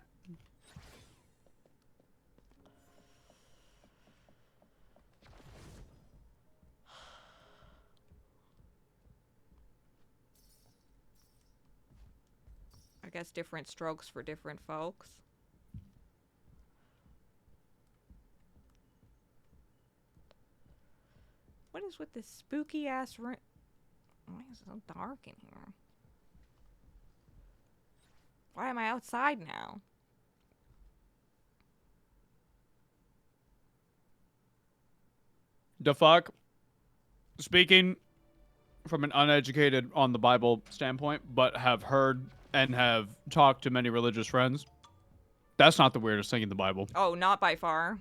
I guess different strokes for different folks. What is with this spooky ass room? Why is it so dark in here? Why am I outside now? The fuck? Speaking from an uneducated on the Bible standpoint, but have heard and have talked to many religious friends, that's not the weirdest thing in the Bible. Oh, not by far.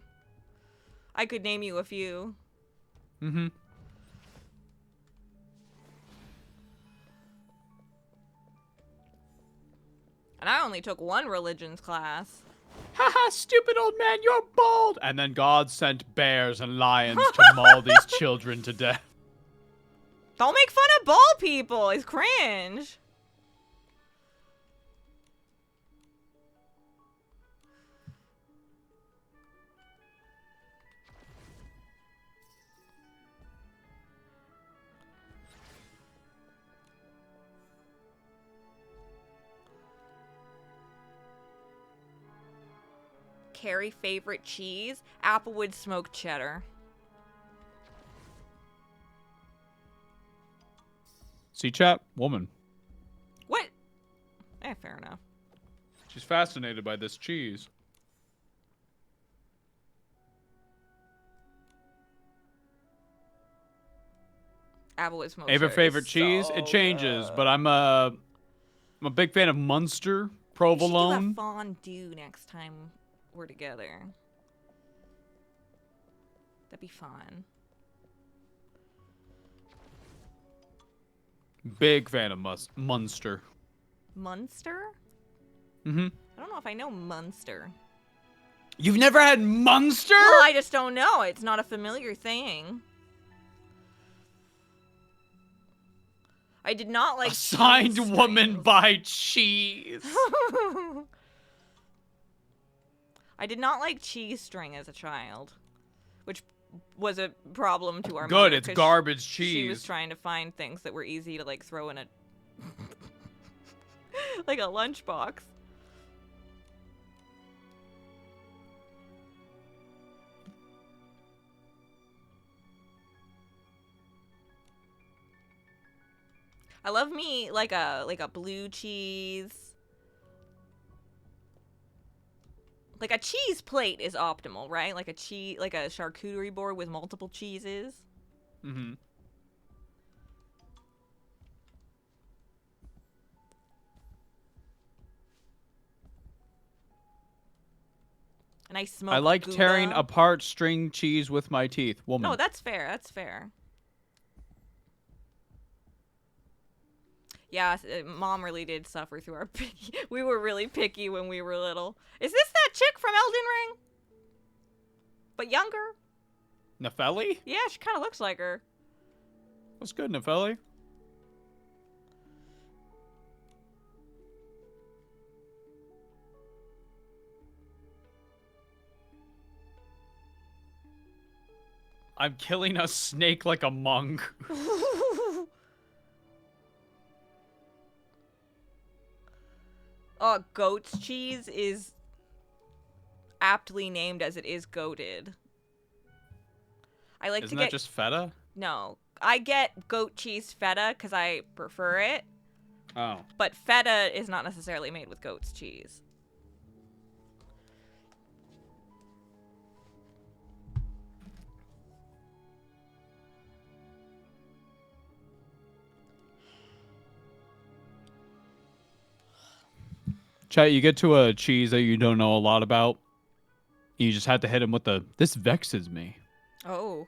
I could name you a few. Mm-hmm. And I only took one religions class. Haha, stupid old man, you're bald! And then God sent bears and lions to maul these children to death. Don't make fun of bald people. It's cringe. Carrie favorite cheese? Applewood smoked cheddar. See, chat? Woman. What? Fair enough. She's fascinated by this cheese. Apple smoke. Favorite cheese? It changes, but I'm a big fan of Munster, provolone. We should do a fondue next time we're together. That'd be fun. Big fan of Munster. Munster? Mm-hmm. I don't know if I know Munster. You've never had Munster? Well, I just don't know. It's not a familiar thing. I did not like Assigned cheese woman strings. by cheese. I did not like cheese string as a child, which was a problem to our Good, mother, it's 'cause garbage She was cheese. trying to find things that were easy to like throw in a like a lunchbox. I love me like a blue cheese. Like a cheese plate is optimal, right? Like a charcuterie board with multiple cheeses. Mm-hmm. And I smoke. I like Gouda. tearing apart string cheese with my teeth. Woman. No, that's fair. That's fair. Yeah, Mom really did suffer through our picky. We were really picky when we were little. Is this that chick from Elden Ring? But younger? Nefeli? Yeah, she kind of looks like her. What's good, Nefeli? I'm killing a snake like a monk. Goat's cheese is aptly named as it is goated. I like Isn't to get that just feta? No, I get goat cheese feta because I prefer it. Oh. But feta is not necessarily made with goat's cheese. Chat, you get to a cheese that you don't know a lot about. You just have to hit him with the, this vexes me. Oh.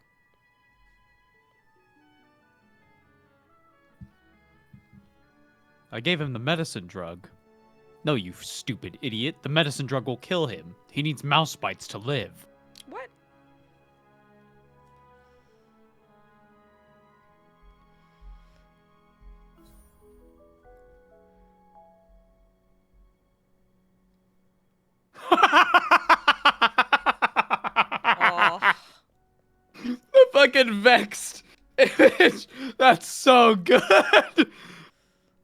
I gave him the medicine drug. No, you stupid idiot. The medicine drug will kill him. He needs mouse bites to live. What? Oh. The fucking vexed image. That's so good.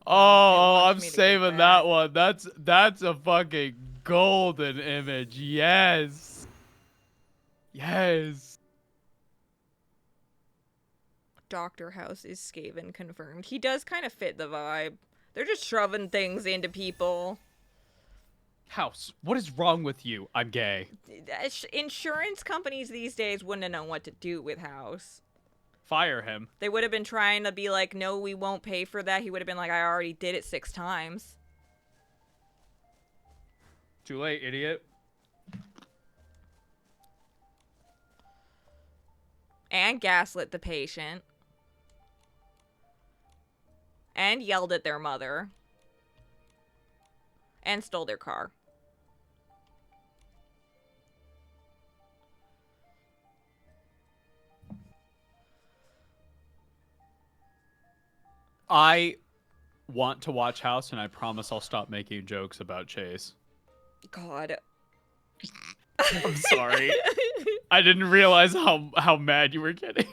Oh, I'm me to get saving that. that one. That's a fucking golden image. Yes. Yes. Doctor House is Skaven confirmed. He does kind of fit the vibe. They're just shoving things into people. House, what is wrong with you? I'm gay. Insurance companies these days wouldn't have known what to do with House. Fire him. They would have been trying to be like, no, we won't pay for that. He would have been like, I already did it 6 times. Too late, idiot. And gaslit the patient. And yelled at their mother. And stole their car. I want to watch House, and I promise I'll stop making jokes about Chase. God. I'm sorry. I didn't realize how mad you were getting.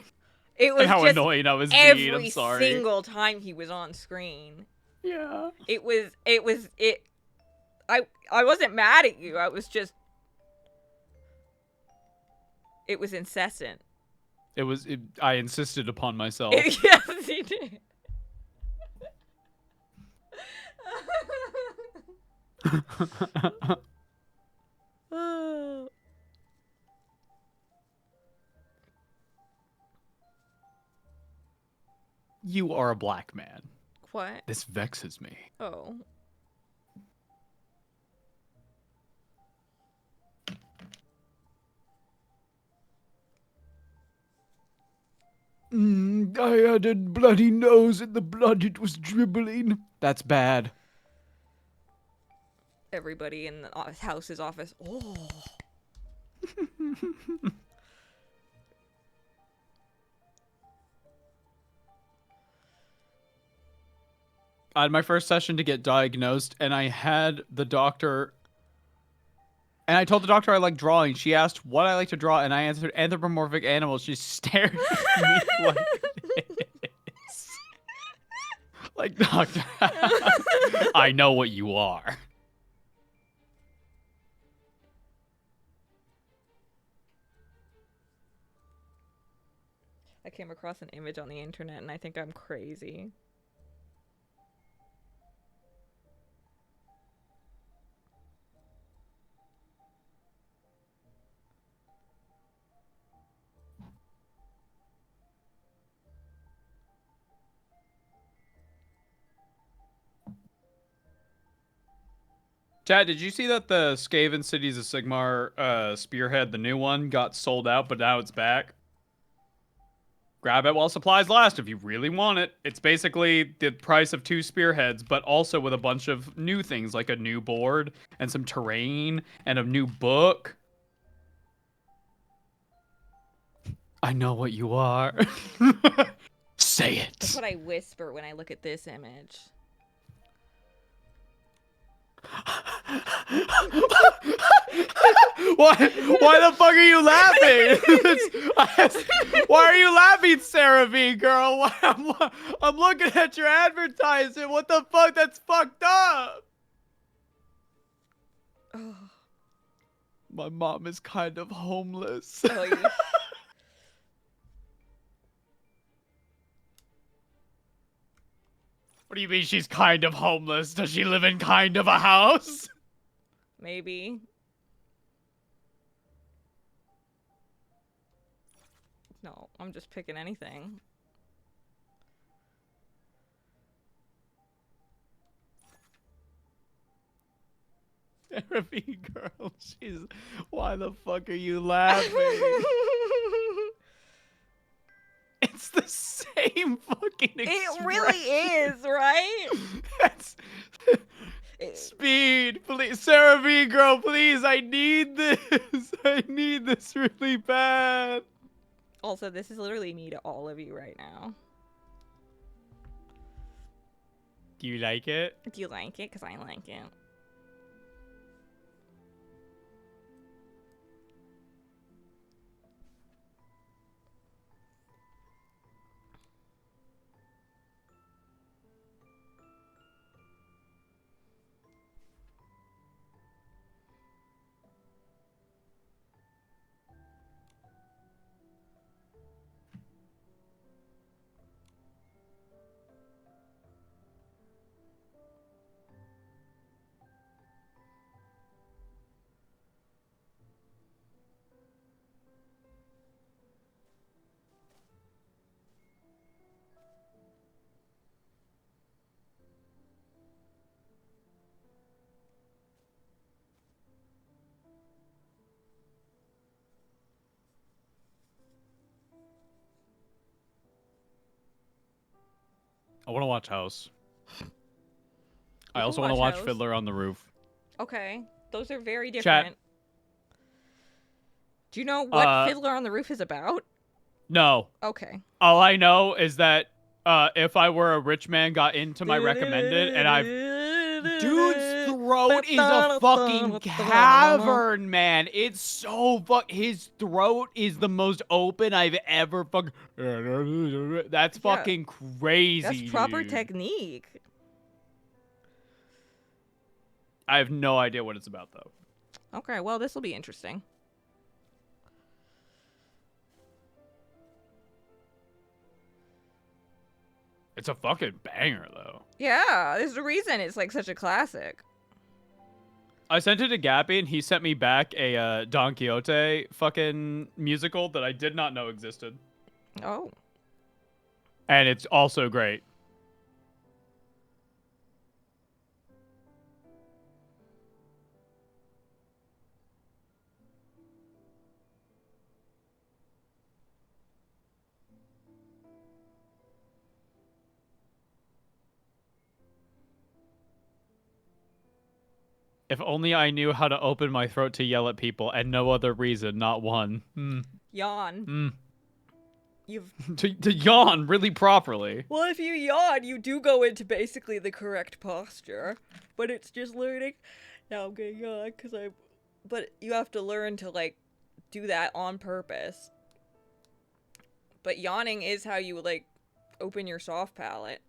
It was And how just annoying I was being. I'm sorry. every single time he was on screen. Yeah. I wasn't mad at you. I was just. It was incessant. I insisted upon myself. Yes, he did. You are a black man. What? This vexes me. Oh. I had a bloody nose and the blood, it was dribbling. That's bad. Everybody in the house's office. Oh. I had my first session to get diagnosed, and I had the doctor. And I told the doctor I like drawing. She asked what I like to draw, and I answered anthropomorphic animals. She stared at me like this. Like, doctor, I know what you are. I came across an image on the internet, and I think I'm crazy. Chad, did you see that the Skaven Cities of Sigmar spearhead, the new one, got sold out, but now it's back? Grab it while supplies last if you really want it. It's basically the price of 2 spearheads, but also with a bunch of new things, like a new board, and some terrain, and a new book. I know what you are. Say it. That's what I whisper when I look at this image. Why the fuck are you laughing? Why are you laughing, Sarah V, girl? I'm looking at your advertisement. What the fuck? That's fucked up. Oh. My mom is kind of homeless. Oh, you... What do you mean she's kind of homeless? Does she live in kind of a house? Maybe. No, I'm just picking anything. Therapy girl, she's... Why the fuck are you laughing? It's the same fucking expression. It really is, right? That's... Speed, please. Sarah V, girl, please. I need this. I need this really bad. Also, this is literally me to all of you right now. Do you like it? Do you like it? Because I like it. I want to watch House. I can also want to watch watch House. Fiddler on the Roof. Okay. Those are very Chat. different. Do you know what Fiddler on the Roof is about? No. Okay. All I know is that if I were a rich man got into my recommended and I've... Dude's throat is a fucking cavern, man. It's so his throat is the most open I've ever That's fucking crazy. That's proper dude. technique. I have no idea what it's about though. Okay, well, this will be interesting. It's a fucking banger though. Yeah, there's a reason it's like such a classic. I sent it to Gappy, and he sent me back a Don Quixote fucking musical that I did not know existed. Oh. And it's also great. If only I knew how to open my throat to yell at people, and no other reason, not one. Yawn. You've to yawn really properly. Well, if you yawn, you do go into basically the correct posture, but it's just learning. Now I'm gonna yawn because But you have to learn to like do that on purpose. But yawning is how you like open your soft palate.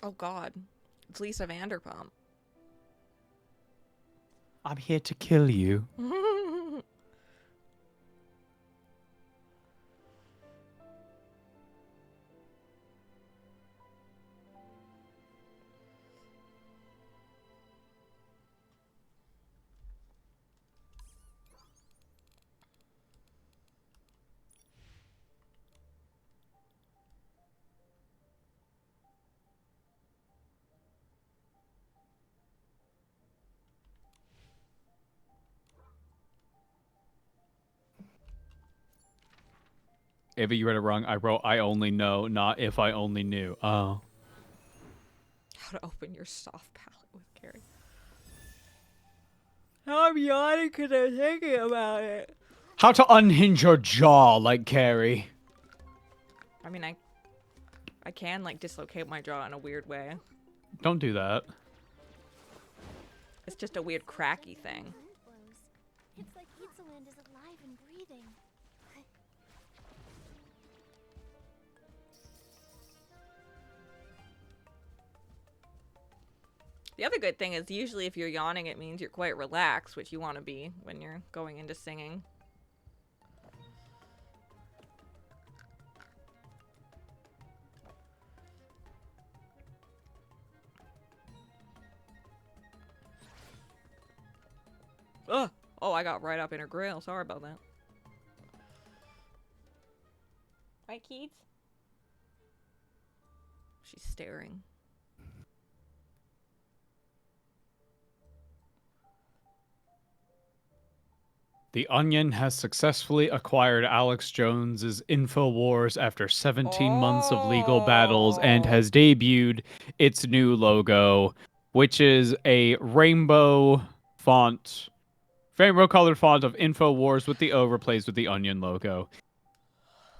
Oh God, it's Lisa Vanderpump. I'm here to kill you. Ava, you read it wrong. I wrote, I only know, not if I only knew. Oh. How to open your soft palate with Carrie. I'm yawning because I'm thinking about it. How to unhinge your jaw like Carrie. I mean, I can like dislocate my jaw in a weird way. Don't do that. It's just a weird cracky thing. It's like Pizzaland is alive and breathing. The other good thing is usually if you're yawning, it means you're quite relaxed, which you want to be when you're going into singing. Ugh! Oh, I got right up in her grill. Sorry about that. Right, Keats? She's staring. The Onion has successfully acquired Alex Jones's InfoWars after 17 months of legal battles and has debuted its new logo, which is a rainbow font, rainbow-colored font of InfoWars with the O replaced with the Onion logo.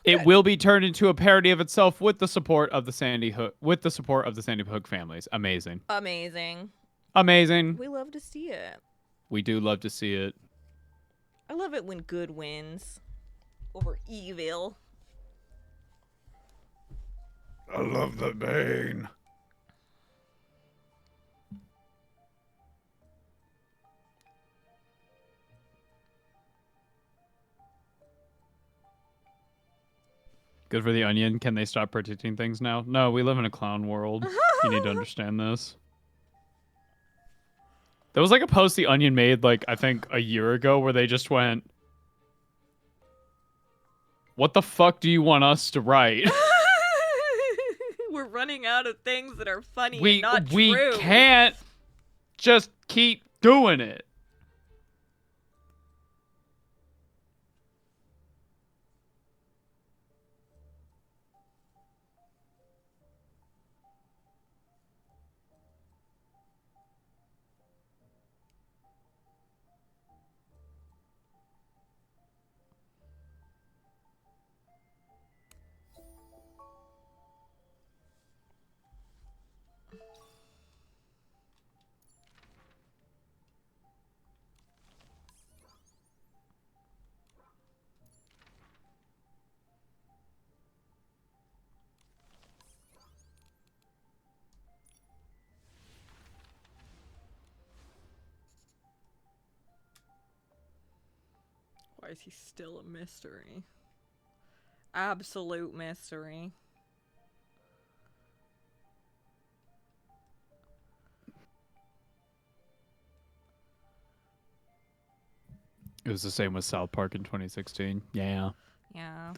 It will be turned into a parody of itself with the support of the Sandy Hook, families. Amazing. Amazing. Amazing. We love to see it. We do love to see it. I love it when good wins over evil. I love the Bane. Good for the Onion. Can they stop predicting things now? No, we live in a clown world. You need to understand this. There was like a post the Onion made like I think a year ago where they just went, "What the fuck do you want us to write?" We're running out of things that are funny we and not we true. can't just keep doing it. Why is he still a mystery? Absolute mystery. It was the same with South Park in 2016. Yeah. Yeah.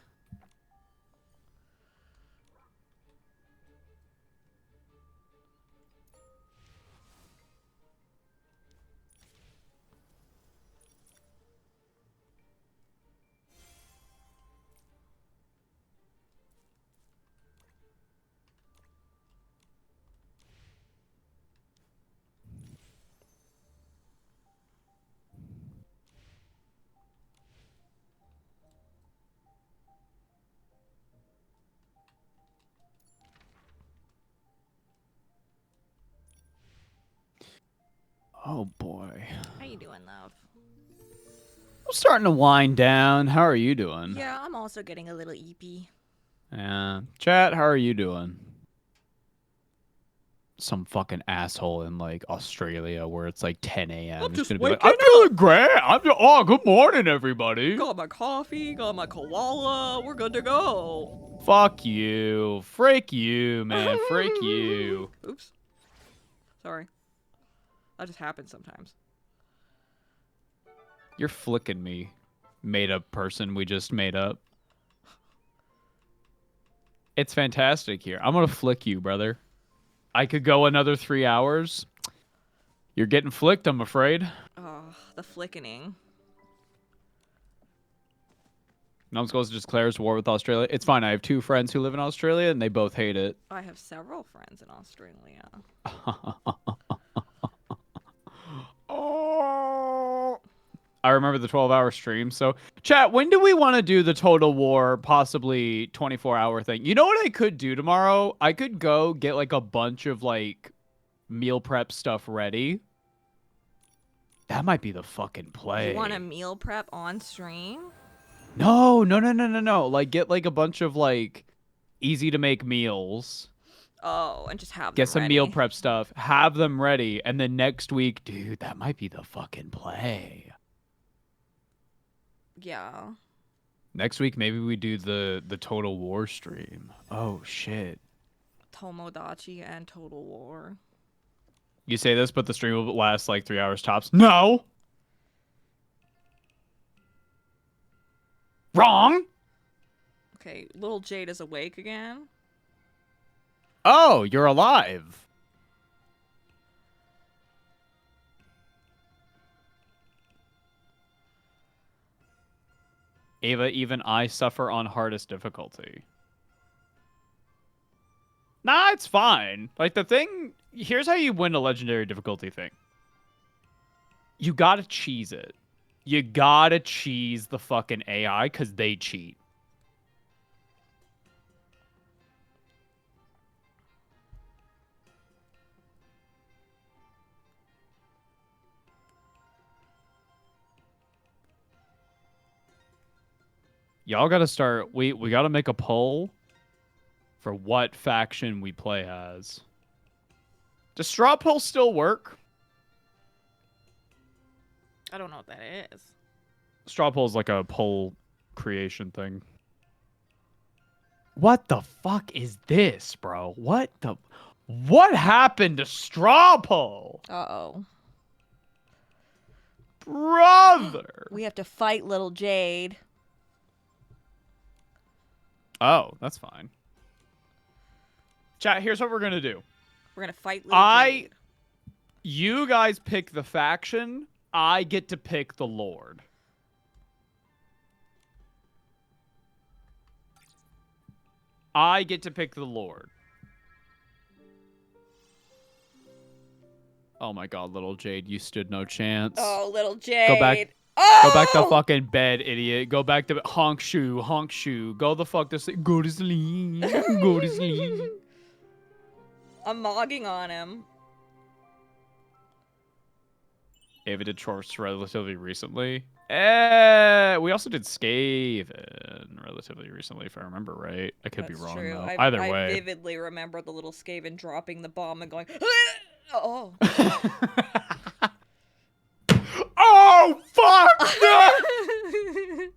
Oh boy. How you doing, love? I'm starting to wind down. How are you doing? Yeah, I'm also getting a little eepy. Yeah. Chat, how are you doing? Some fucking asshole in like Australia where it's like 10 a.m. I'm is just gonna be like, waking I'm feeling great. Oh, good morning, everybody. Got my coffee, got my koala. We're good to go. Fuck you. Freak you, man. Freak you. Oops. Sorry. That just happens sometimes. You're flicking me, made up person we just made up. It's fantastic here. I'm gonna flick you, brother. I could go another 3 hours. You're getting flicked, I'm afraid. Oh, the flickening. Numbskulls just declares war with Australia. It's fine. I have 2 friends who live in Australia, and they both hate it. I have several friends in Australia. Oh. I remember the 12-hour stream. So, chat, when do we want to do the Total War, possibly 24-hour thing? You know what I could do tomorrow? I could go get, like, a bunch of, like, meal prep stuff ready. That might be the fucking play. You want to meal prep on stream? No. Like, get, like, a bunch of, like, easy-to-make meals. Oh, and just have Get them some ready. meal prep stuff. Have them ready. And then next week, dude, that might be the fucking play. Yeah. Next week, maybe we do the Total War stream. Oh, shit. Tomodachi and Total War. You say this, but the stream will last like 3 hours tops. No! Wrong! Okay, little Jade is awake again. Oh, you're alive. Ava, even I suffer on hardest difficulty. Nah, it's fine. Like, the thing... Here's how you win a legendary difficulty thing. You gotta cheese it. You gotta cheese the fucking AI, because they cheat. Y'all gotta start... We gotta make a poll for what faction we play as. Does straw poll still work? I don't know what that is. Straw poll is like a poll creation thing. What the fuck is this, bro? What happened to straw poll? Uh-oh. Brother! We have to fight little Jade. Oh, that's fine. Chat, here's what we're gonna do. We're gonna fight little Jade. You guys pick the faction. I get to pick the Lord. I get to pick the Lord. Oh my god, little Jade, you stood no chance. Oh, little Jade. Go back. Oh! Go back to fucking bed, idiot. Go back to honk shoe, honk shoe. Go the fuck to sleep. Go to sleep. Go to sleep. I'm mogging on him. Ava did chores relatively recently. We also did Skaven relatively recently, if I remember right. I could be wrong, True. though. I Either way. I vividly remember the little Skaven dropping the bomb and going, oh. Oh, fuck! No!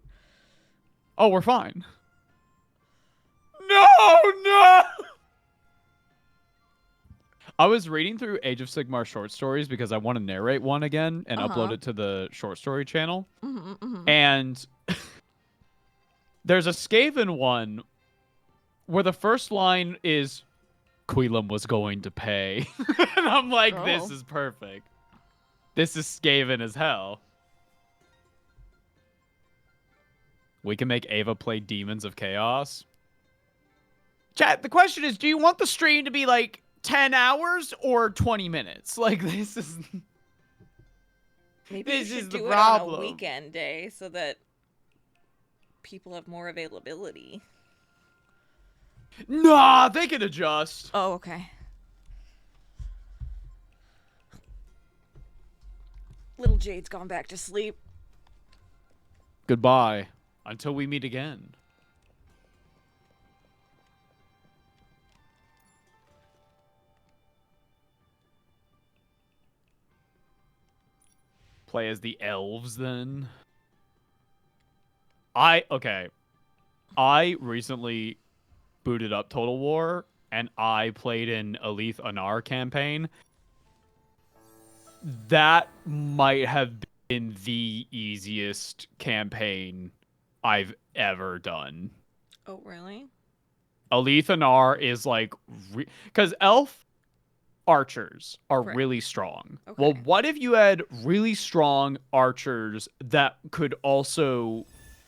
Oh, we're fine. No! I was reading through Age of Sigmar short stories because I want to narrate one again and upload it to the short story channel. And there's a Skaven one where the first line is, Quilum was going to pay. And I'm like, this is perfect. This is Skaven as hell. We can make Ava play Demons of Chaos. Chat, the question is, do you want the stream to be like 10 hours or 20 minutes? Like, this is... Maybe this you should is the do it problem. on a weekend day so that people have more availability. Nah, they can adjust. Oh, okay. Little Jade's gone back to sleep. Goodbye. Until we meet again. Play as the elves, then. Okay. I recently booted up Total War, and I played in Alith Anar campaign. That might have been the easiest campaign I've ever done. Oh, really? Alith Anar is like... Because elf archers are Right. really strong. Okay. Well, what if you had really strong archers that could also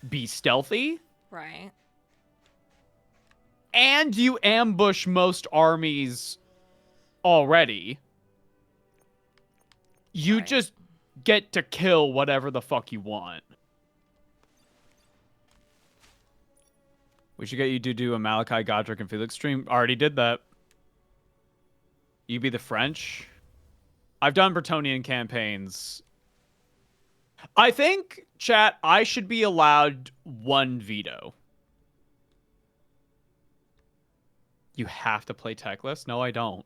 be stealthy? Right. And you ambush most armies already. You Right. just get to kill whatever the fuck you want. We should get you to do a Malachi, Godric, and Felix stream. Already did that. You be the French. I've done Bretonnian campaigns. I think, chat, I should be allowed one veto. You have to play Techless? No, I don't.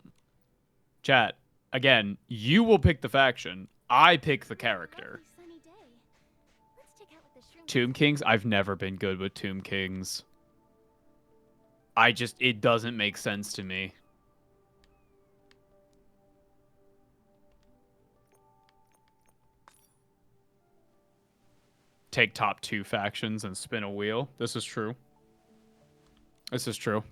Chat, again, you will pick the faction. I pick the character. Tomb Kings? I've never been good with Tomb Kings. It doesn't make sense to me. Take top 2 factions and spin a wheel. This is true. This is true.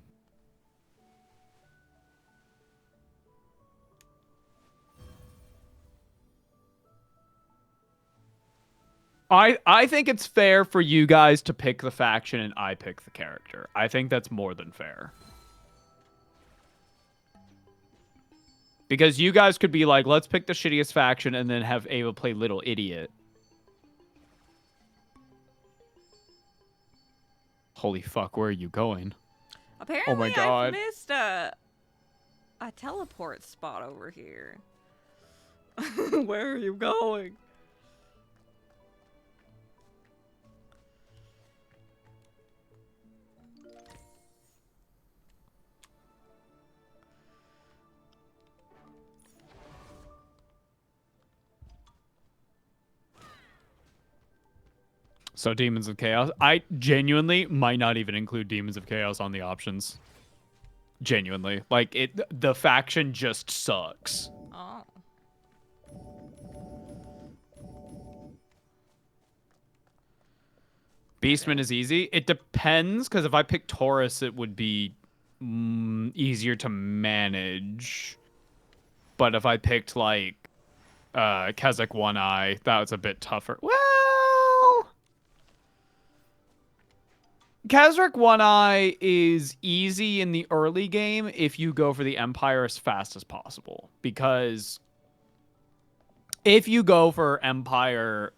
I think it's fair for you guys to pick the faction and I pick the character. I think that's more than fair. Because you guys could be like, let's pick the shittiest faction and then have Ava play Little Idiot. Holy fuck, where are you going? Apparently, Oh my God. I've missed a teleport spot over here. Where are you going? So Demons of Chaos. I genuinely might not even include Demons of Chaos on the options. Genuinely. Like, the faction just sucks. Oh. Beastman is easy. It depends, because if I pick Taurus, it would be easier to manage. But if I picked, like, Kazakh One Eye, that was a bit tougher. Well... Kazakh One Eye is easy in the early game if you go for the Empire as fast as possible. Because if you go for Empire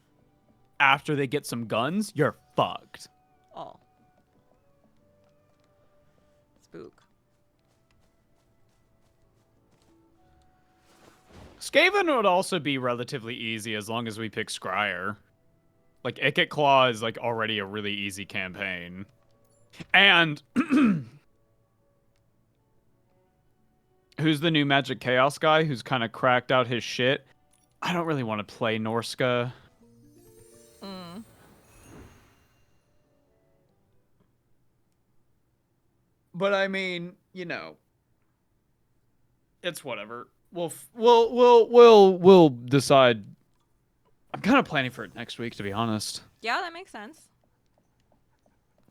after they get some guns, you're fucked. Oh. Spook. Skaven would also be relatively easy as long as we pick Scryer. Like, Ikit Claw is, like, already a really easy campaign. And... who's the new Magic Chaos guy who's kind of cracked out his shit? I don't really want to play Norska. But I mean, you know, it's whatever. We'll decide. I'm kind of planning for it next week, to be honest. Yeah, that makes sense.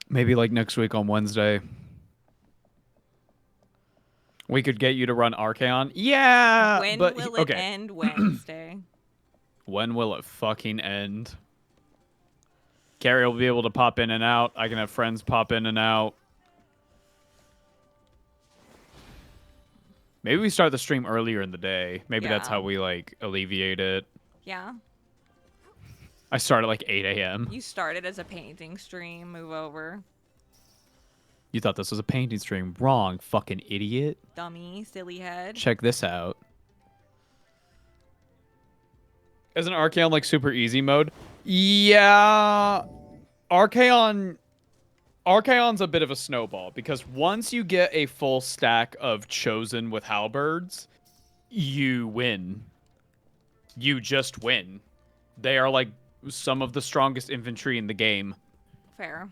Maybe like next week on Wednesday. We could get you to run Archaon. Yeah, When but will it okay. end Wednesday? When will it fucking end? Carrie will be able to pop in and out. I can have friends pop in and out. Maybe we start the stream earlier in the day. Maybe that's Yeah. how we, like, alleviate it. Yeah. I start at, like, 8 a.m. You started as a painting stream. Move over. You thought this was a painting stream. Wrong, fucking idiot. Dummy. Silly head. Check this out. Isn't Archaon, like, super easy mode? Yeah. Archaon's a bit of a snowball, because once you get a full stack of Chosen with halberds, you win. You just win. They are, like, some of the strongest infantry in the game. Fair.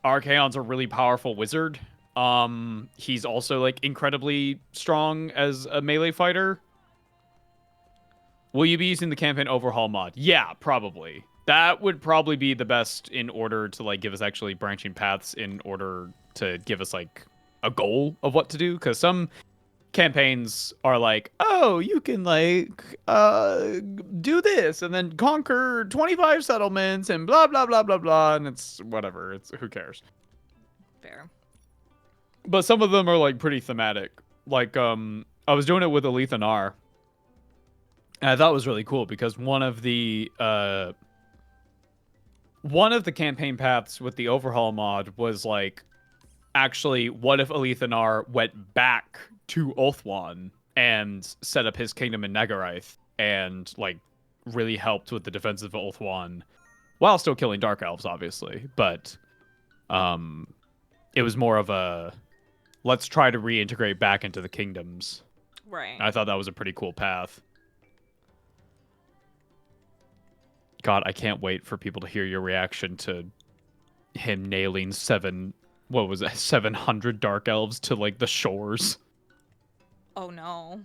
Archaon's a really powerful wizard. He's also, like, incredibly strong as a melee fighter. Will you be using the campaign overhaul mod? Yeah, probably. That would probably be the best in order to, like, give us actually branching paths in order to give us, like, a goal of what to do. Because some campaigns are like, oh, you can, like, do this and then conquer 25 settlements and blah, blah, blah, blah, blah. And it's whatever. It's who cares? Fair. But some of them are, like, pretty thematic. Like, I was doing it with Alethanar. And I thought it was really cool because one of the campaign paths with the overhaul mod was like, actually, what if Alethanar went back to Ulthuan and set up his kingdom in Nagarath and like really helped with the defense of Ulthuan while still killing Dark Elves, obviously. But it was more of a let's try to reintegrate back into the kingdoms. Right. I thought that was a pretty cool path. God, I can't wait for people to hear your reaction to him nailing 700 Dark Elves to, like, the shores. Oh, no.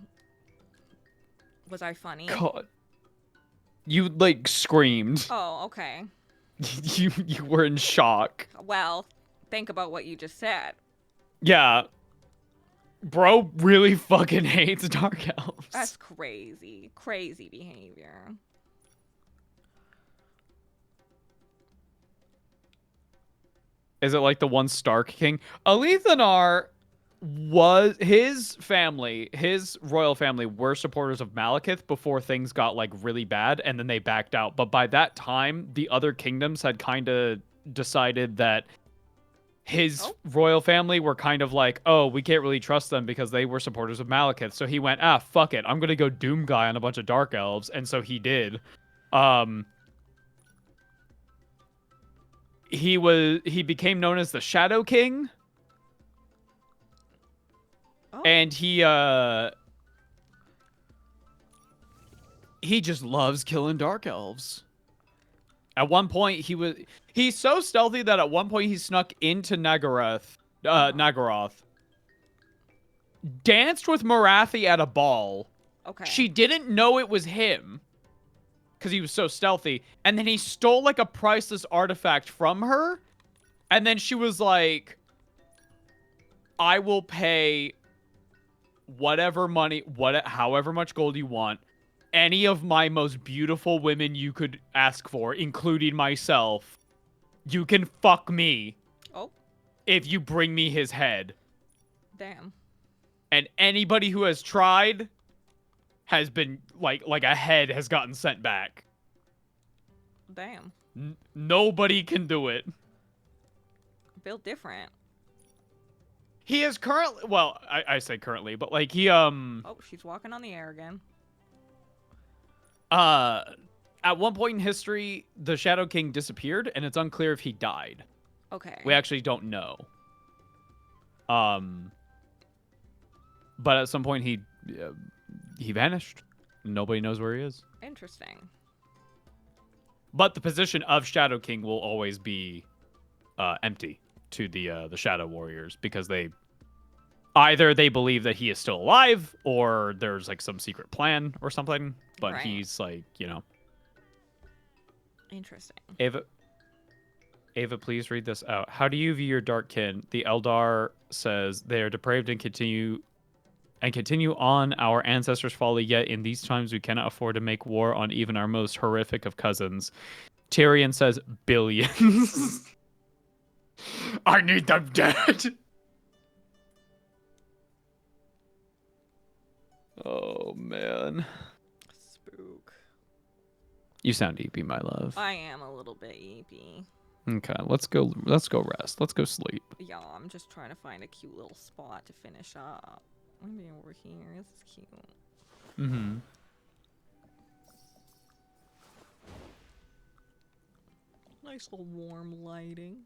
Was I funny? God. You, like, screamed. Oh, okay. You were in shock. Well, think about what you just said. Yeah. Bro really fucking hates Dark Elves. That's crazy. Crazy behavior. Is it like the one Stark King? Alethanar was his family, his royal family were supporters of Malekith before things got like really bad and then they backed out. But by that time, the other kingdoms had kind of decided that his royal family were kind of like, oh, we can't really trust them because they were supporters of Malekith. So he went, fuck it. I'm going to go Doom Guy on a bunch of Dark Elves. And so he did. He became known as the Shadow King. Oh. And he just loves killing Dark Elves. At one point, he's so stealthy that at one point he snuck into Nagaroth, danced with Marathi at a ball. Okay. She didn't know it was him because he was so stealthy. And then he stole like a priceless artifact from her. And then she was like, I will pay whatever money, however much gold you want, any of my most beautiful women you could ask for, including myself. You can fuck me. Oh. If you bring me his head. Damn. And anybody who has tried has been like a head has gotten sent back. Damn. Nobody can do it. Built different. He is currently, well, I say currently, but like he Oh, she's walking on the air again. At one point in history, the Shadow King disappeared, and it's unclear if he died. Okay. We actually don't know. But at some point he vanished. Nobody knows where he is. Interesting. But the position of Shadow King will always be empty to the Shadow Warriors because they either they believe that he is still alive, or there's like some secret plan or something. But Right. he's like, Interesting. Ava, please read this out. How do you view your dark kin? The Eldar says they are depraved and continue on our ancestors' folly, yet in these times we cannot afford to make war on even our most horrific of cousins. Tyrion says billions. I need them dead. Oh man. Spook. You sound eepy, my love. I am a little bit eepy. Okay, let's go rest. Let's go sleep. Yeah, I'm just trying to find a cute little spot to finish up. Maybe over here. This is cute. Mm-hmm. Nice little warm lighting.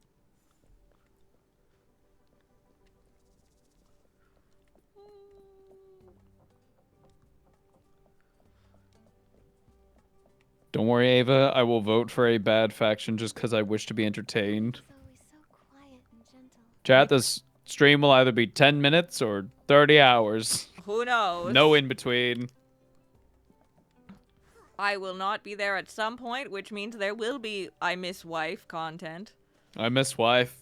Don't worry, Ava. I will vote for a bad faction just because I wish to be entertained. It's always so quiet and gentle. Chat, this stream will either be 10 minutes or 30 hours. Who knows? No in between. I will not be there at some point, which means there will be I Miss Wife content. I miss wife.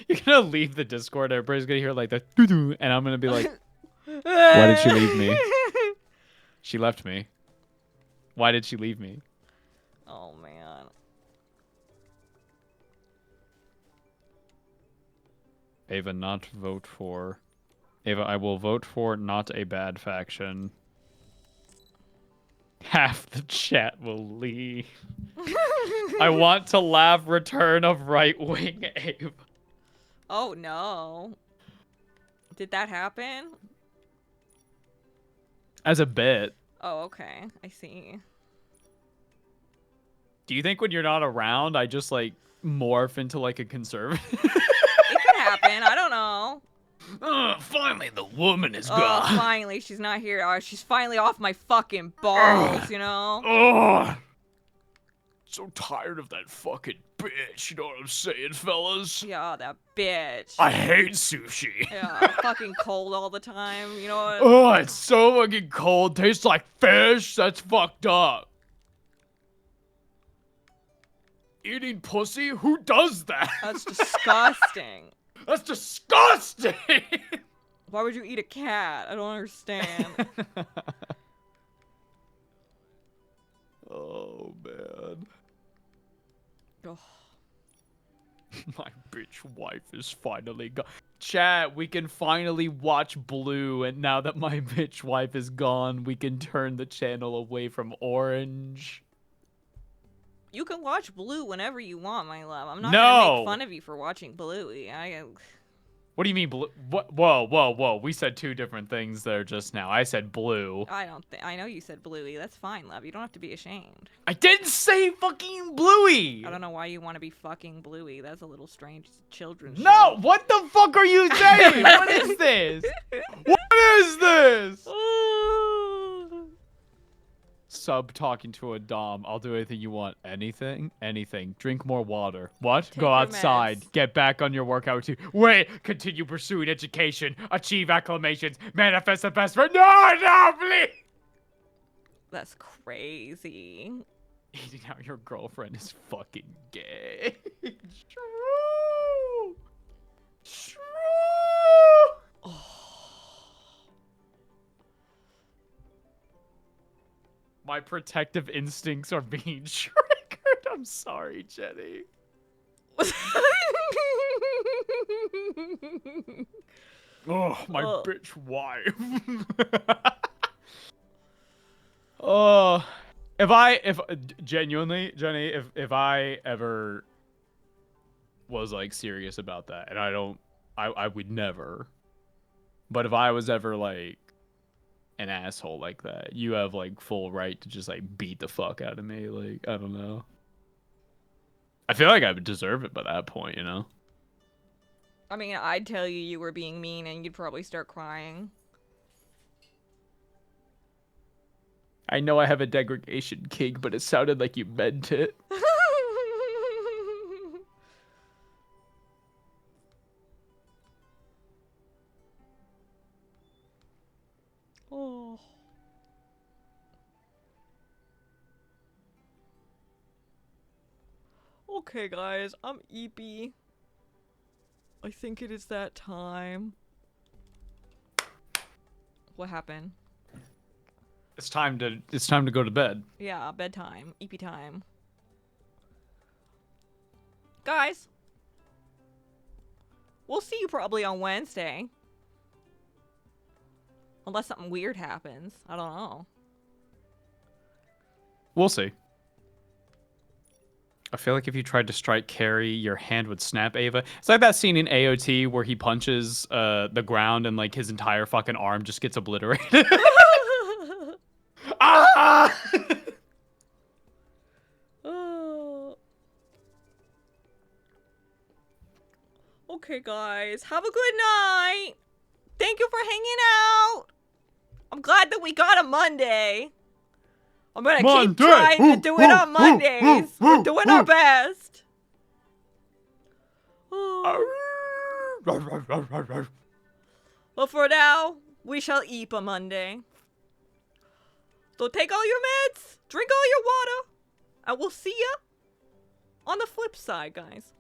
You're gonna leave the Discord, everybody's gonna hear like the doo-doo, and I'm gonna be like, why did she leave me? She left me. Why did she leave me? Oh man. Ava, not vote for. Ava, I will vote for not a bad faction. Half the chat will leave. I want to laugh return of right wing Ava. Oh no. Did that happen? As a bit. Oh, okay. I see. Do you think when you're not around, I just like morph into like a conservative? It could happen. I don't know. Finally, the woman is Oh, gone. finally, she's not here. She's finally off my fucking balls, you know? Oh, so tired of that fucking bitch. You know what I'm saying, fellas? Yeah, that bitch. I hate sushi. Yeah, fucking cold all the time. You know what? Oh, it's so fucking cold. Tastes like fish. That's fucked up. Eating pussy? Who does that? That's disgusting. That's disgusting. Why would you eat a cat? I don't understand. Oh, man. Oh. My bitch wife is finally gone. Chat, we can finally watch Blue, and now that my bitch wife is gone, we can turn the channel away from Orange. You can watch Blue whenever you want, my love. I'm not No. gonna make fun of you for watching Bluey. What do you mean Blue? What? Whoa, whoa, whoa. We said two different things there just now. I said Blue. I don't think. I know you said Bluey. That's fine, love. You don't have to be ashamed. I didn't say fucking Bluey. I don't know why you want to be fucking Bluey. That's a little strange. Children's No, show. what the fuck are you saying? What is this? What is this? Sub talking to a dom. I'll do anything you want. Anything? Anything. Drink more water. What? Take Go your outside. meds. Get back on your workout routine. Wait. Continue pursuing education. Achieve acclamations. Manifest the best friend. No, please. That's crazy. Eating out your girlfriend is fucking gay. True. True. My protective instincts are being triggered. I'm sorry, Jenny. Oh, my bitch wife. Oh, if genuinely, Jenny, if I ever was like serious about that, and I would never. But if I was ever like an asshole like that, you have like full right to just like beat the fuck out of me. Like, I don't know. I feel like I would deserve it by that point, you know? I mean, I'd tell you you were being mean and you'd probably start crying. I know I have a degradation kink, but it sounded like you meant it. Okay, guys, I'm eepy. I think it is that time. What happened? It's time to go to bed. Yeah, bedtime. EP time. Guys, we'll see you probably on Wednesday. Unless something weird happens. I don't know. We'll see. I feel like if you tried to strike Carrie, your hand would snap, Ava. It's like that scene in AOT where he punches the ground and like his entire fucking arm just gets obliterated. Ah! Oh. Okay, guys. Have a good night. Thank you for hanging out. I'm glad that we got a Monday. I'm gonna keep trying to do it on Mondays. We're doing our best. But for now, we shall eat a Monday. So take all your meds, drink all your water, and we'll see ya on the flip side, guys.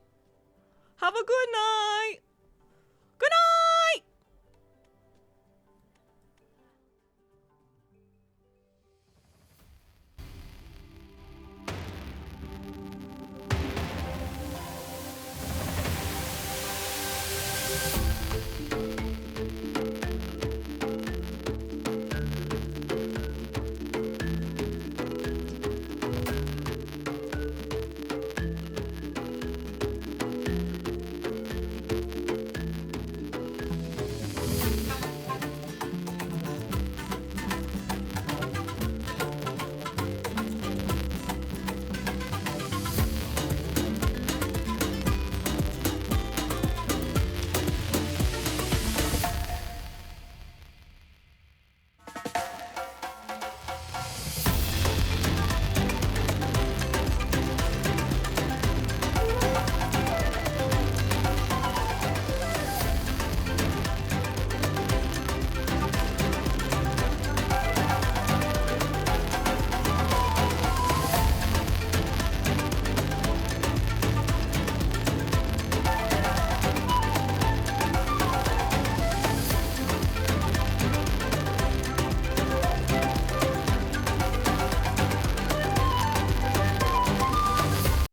Have a good night. Good night.